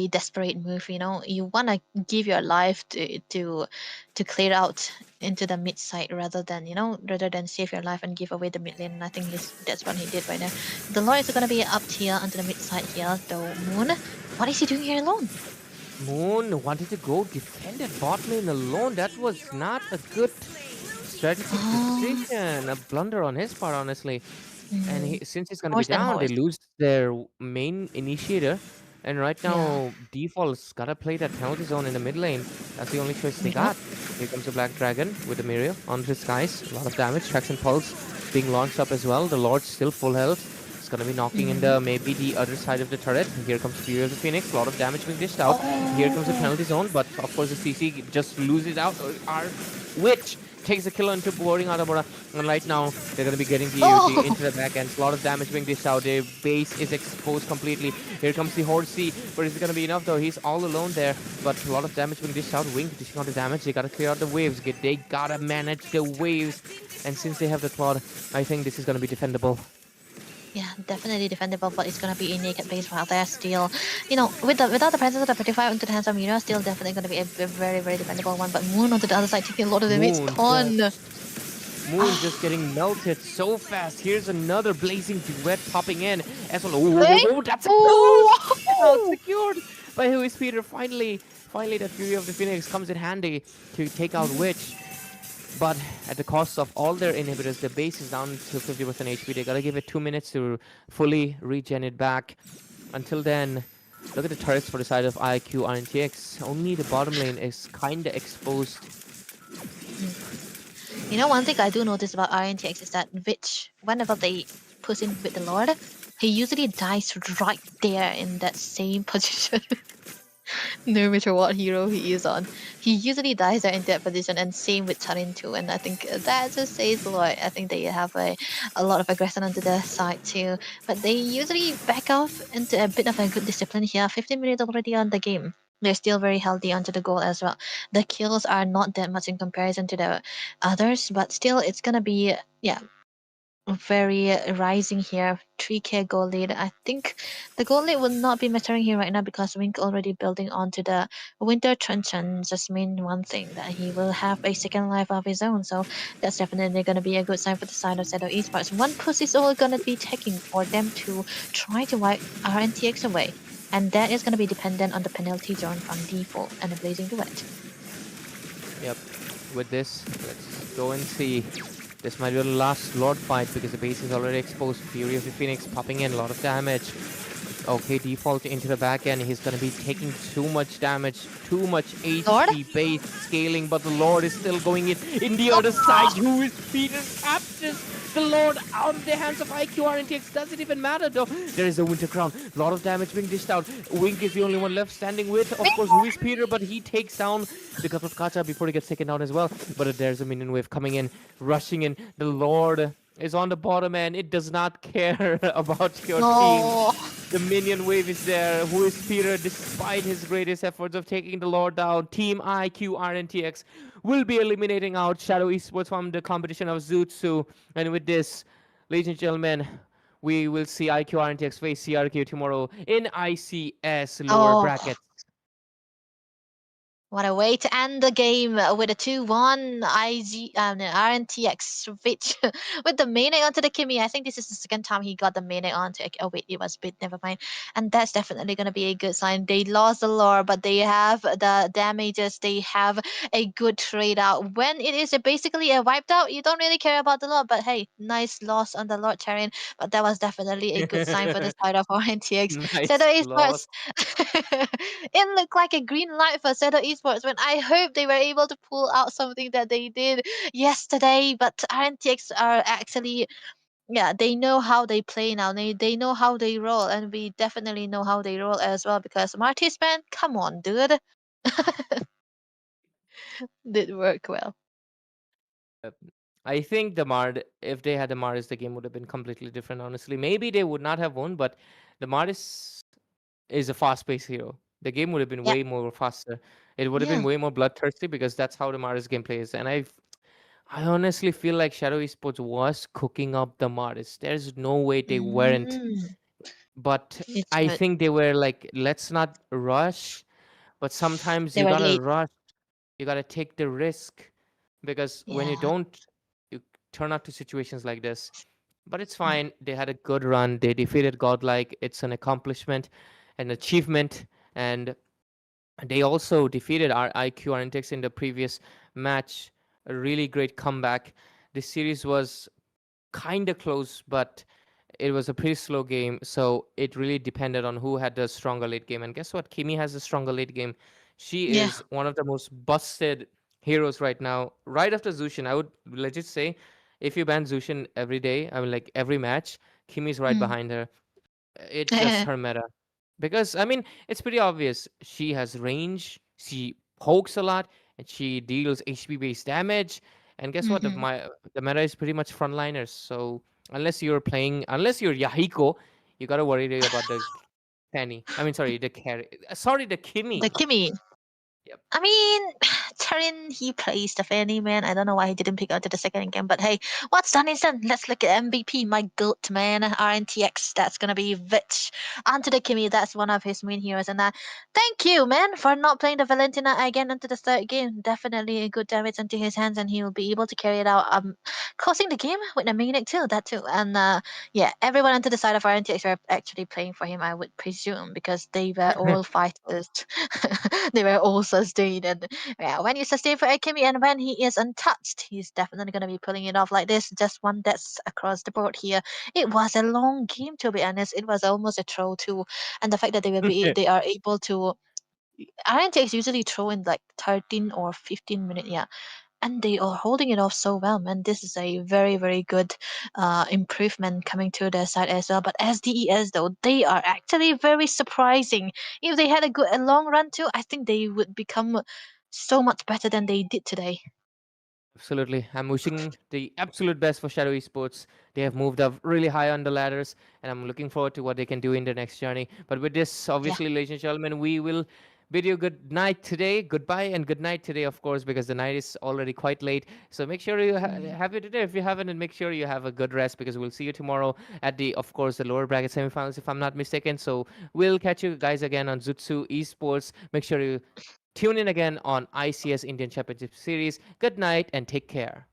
desperate move. You wanna give your life to clear out into the mid side rather than save your life and give away the mid lane. And I think that's what he did right there. The Lord is gonna be up here onto the mid side here. Though Moon, what is he doing here alone? Moon wanted to go defend that bot lane alone. That was not a good strategic Oh, decision. A blunder on his part, honestly. And mm, since he's going to be horse and down, they horse. lose their main initiator. And right Yeah, now, Default's got to play that penalty zone in the mid lane. That's the only choice they mid up. got. Here comes the Black Dragon with the Mirio on his skies. A lot of damage. Traction Pulse being launched up as well. The Lord's still full health. It's going to be knocking in Mm. maybe the other side of the turret. Here comes Fury of the Phoenix. A lot of damage being dished out. Here comes the Oh, penalty zone. But of course, the CC just loses out. Which takes a kill into Boring Adamura. And right now, they're going to be getting the AOG oh, into the back end. A lot of damage being dished out. Their base is exposed completely. Here comes the Horsey. But is it going to be enough though? He's all alone there. But a lot of damage being dished out. Wing dishing out the damage. They got to clear out the waves. They got to manage the waves. And since they have the Claude, I think this is going to be defendable. Yeah, definitely defendable, but it's gonna be a naked base while they're still, without the presence of the 55 into the hands of Mira, still definitely gonna be a very, very defendable one. But Moon onto the other side taking a lot of damage. Moon Con. just Moon just getting melted so fast. Here's another blazing duet popping in as well. Wait. Oh, that's a out Oh! secured by Who is Peter. Finally, that Fury of the Phoenix comes in handy to take out Witch. But at the cost of all their inhibitors, the base is down to 50% HP. They gotta give it 2 minutes to fully regen it back. Until then, look at the turrets for the side of IQ RNTX. Only the bottom lane is kinda exposed. One thing I do notice about RNTX is that Witch, whenever they push in with the Lord, he usually dies right there in that same position. No matter what hero he is on, he usually dies there in that position, and same with Tarin too. And I think that just says a lot. I think they have a lot of aggression onto their side too, but they usually back off into a bit of a good discipline here. 15 minutes already on the game. They're still very healthy onto the goal as well. The kills are not that much in comparison to the others, but still it's gonna be, yeah, very rising here. 3k goal lead. I think the goal lead will not be mattering here right now because Wink already building onto the winter truncheon. Just mean one thing, that he will have a second life of his own. So that's definitely going to be a good sign for the side of Seto Esports. One push is all going to be taking for them to try to wipe RNTX away. And that is going to be dependent on the penalty zone from default and the blazing duet. Yep. With this, let's go and see. This might be the last Lord fight because the base is already exposed. Fury of the Phoenix popping in a lot of damage. Okay, default into the back end. He's gonna be taking too much damage, too much Lord? HP base scaling, but the Lord is still going in the other side. Who is Peter captures the Lord out of the hands of IQ RNTX. Doesn't even matter though. There is a Winter Crown. A lot of damage being dished out. Wink is the only one left standing with, of course, Who is Peter, but he takes down the God of Kacha before he gets taken down as well. But there's a minion wave coming in, rushing in. The Lord is on the bottom end. It does not care about your team. The minion wave is there. Who is Peter, despite his greatest efforts of taking the Lord down? Team IQ RNTX will be eliminating out Shadow Esports from the competition of Zutsu. And with this, ladies and gentlemen, we will see IQ RNTX face CRQ tomorrow in ICS lower bracket. What a way to end the game with a 2-1 RNTX switch with the melee onto the Kimi. I think this is the second time he got the melee onto. Oh wait, it was bit. Never mind. And that's definitely gonna be a good sign. They lost the lore, but they have the damages. They have a good trade out. When it is basically a wiped out, you don't really care about the lore. But hey, nice loss on the Lord terrain. But that was definitely a good sign for the side of RNTX. Nice Seto loss. Esports. It looked like a green light for Seto Esports when I hope they were able to pull out something that they did yesterday. But RNTX are actually, yeah, they know how they play now. They know how they roll, and we definitely know how they roll as well because Marty's band, come on, dude. Did work well. I think the Mard, if they had the Mardis, the game would have been completely different, honestly. Maybe they would not have won, but the Mardis is a fast-paced hero. The game would have been Yeah. way more faster. It would have been Yeah. way more bloodthirsty because that's how the Mardis gameplay is. And I honestly feel like Shadow Esports was cooking up the Mardis. There's no way they weren't. Mm, But it's I good. think they were like, let's not rush. But sometimes They you were gotta late. rush. You gotta take the risk because when you Yeah. don't, you turn out to situations like this. But it's fine. They had a good run. They defeated Godlike. It's an accomplishment, an achievement, and they also defeated our IQ Arntex in the previous match. A really great comeback. This series was kind of close, but it was a pretty slow game, so it really depended on who had the stronger late game. And guess what? Kimi has a stronger late game. She Yeah. is one of the most busted heroes right now. Right after Zushin, I would legit say, if you ban Zushin every day, I mean like every match, Kimi's right Mm. behind her. It's just her meta. Because I mean, it's pretty obvious. She has range, she pokes a lot, and she deals HP based damage. And guess what? Mhm. The meta is pretty much frontliners. So unless you're Yahiko, you gotta worry about the Penny. I mean, sorry, the carry. Sorry, the The Kimi. Kimi. I mean, Tarin, he plays the Fanny, man. I don't know why he didn't pick out to the second game, but hey, what's done is done. Let's look at MVP, my goat, man. RNTX, that's gonna be Vitch. Onto the Kimi, that's one of his main heroes. And thank you, man, for not playing the Valentina again into the third game. Definitely a good damage into his hands, and he will be able to carry it out. Closing the game with a Maniac too, that too. And yeah, everyone onto the side of RNTX are actually playing for him, I would presume, because they were all fighters. They were all sustained. And yeah, when you sustain for Akemi and when he is untouched, he's definitely going to be pulling it off like this. Just one death across the board here. It was a long game, to be honest. It was almost a throw too. And the fact that they are able to. RNTX usually throw in like 13 or 15 minutes, yeah, and they are holding it off so well, man. This is a very, very good improvement coming to their side as well. But SDES, though, they are actually very surprising. If they had a long run too, I think they would become so much better than they did today. Absolutely. I'm wishing the absolute best for Shadow Esports. They have moved up really high on the ladders, and I'm looking forward to what they can do in the next journey. But with this, Yeah. obviously, ladies and gentlemen, we will bid you good night today. Goodbye and good night today, of course, because the night is already quite late. So make sure you Mm. have it today. If you haven't, and make sure you have a good rest because we'll see you tomorrow at the, of course, the lower bracket semifinals, if I'm not mistaken. So we'll catch you guys again on Zutsu Esports. Make sure you tune in again on ICS Indian Championship Series. Good night and take care.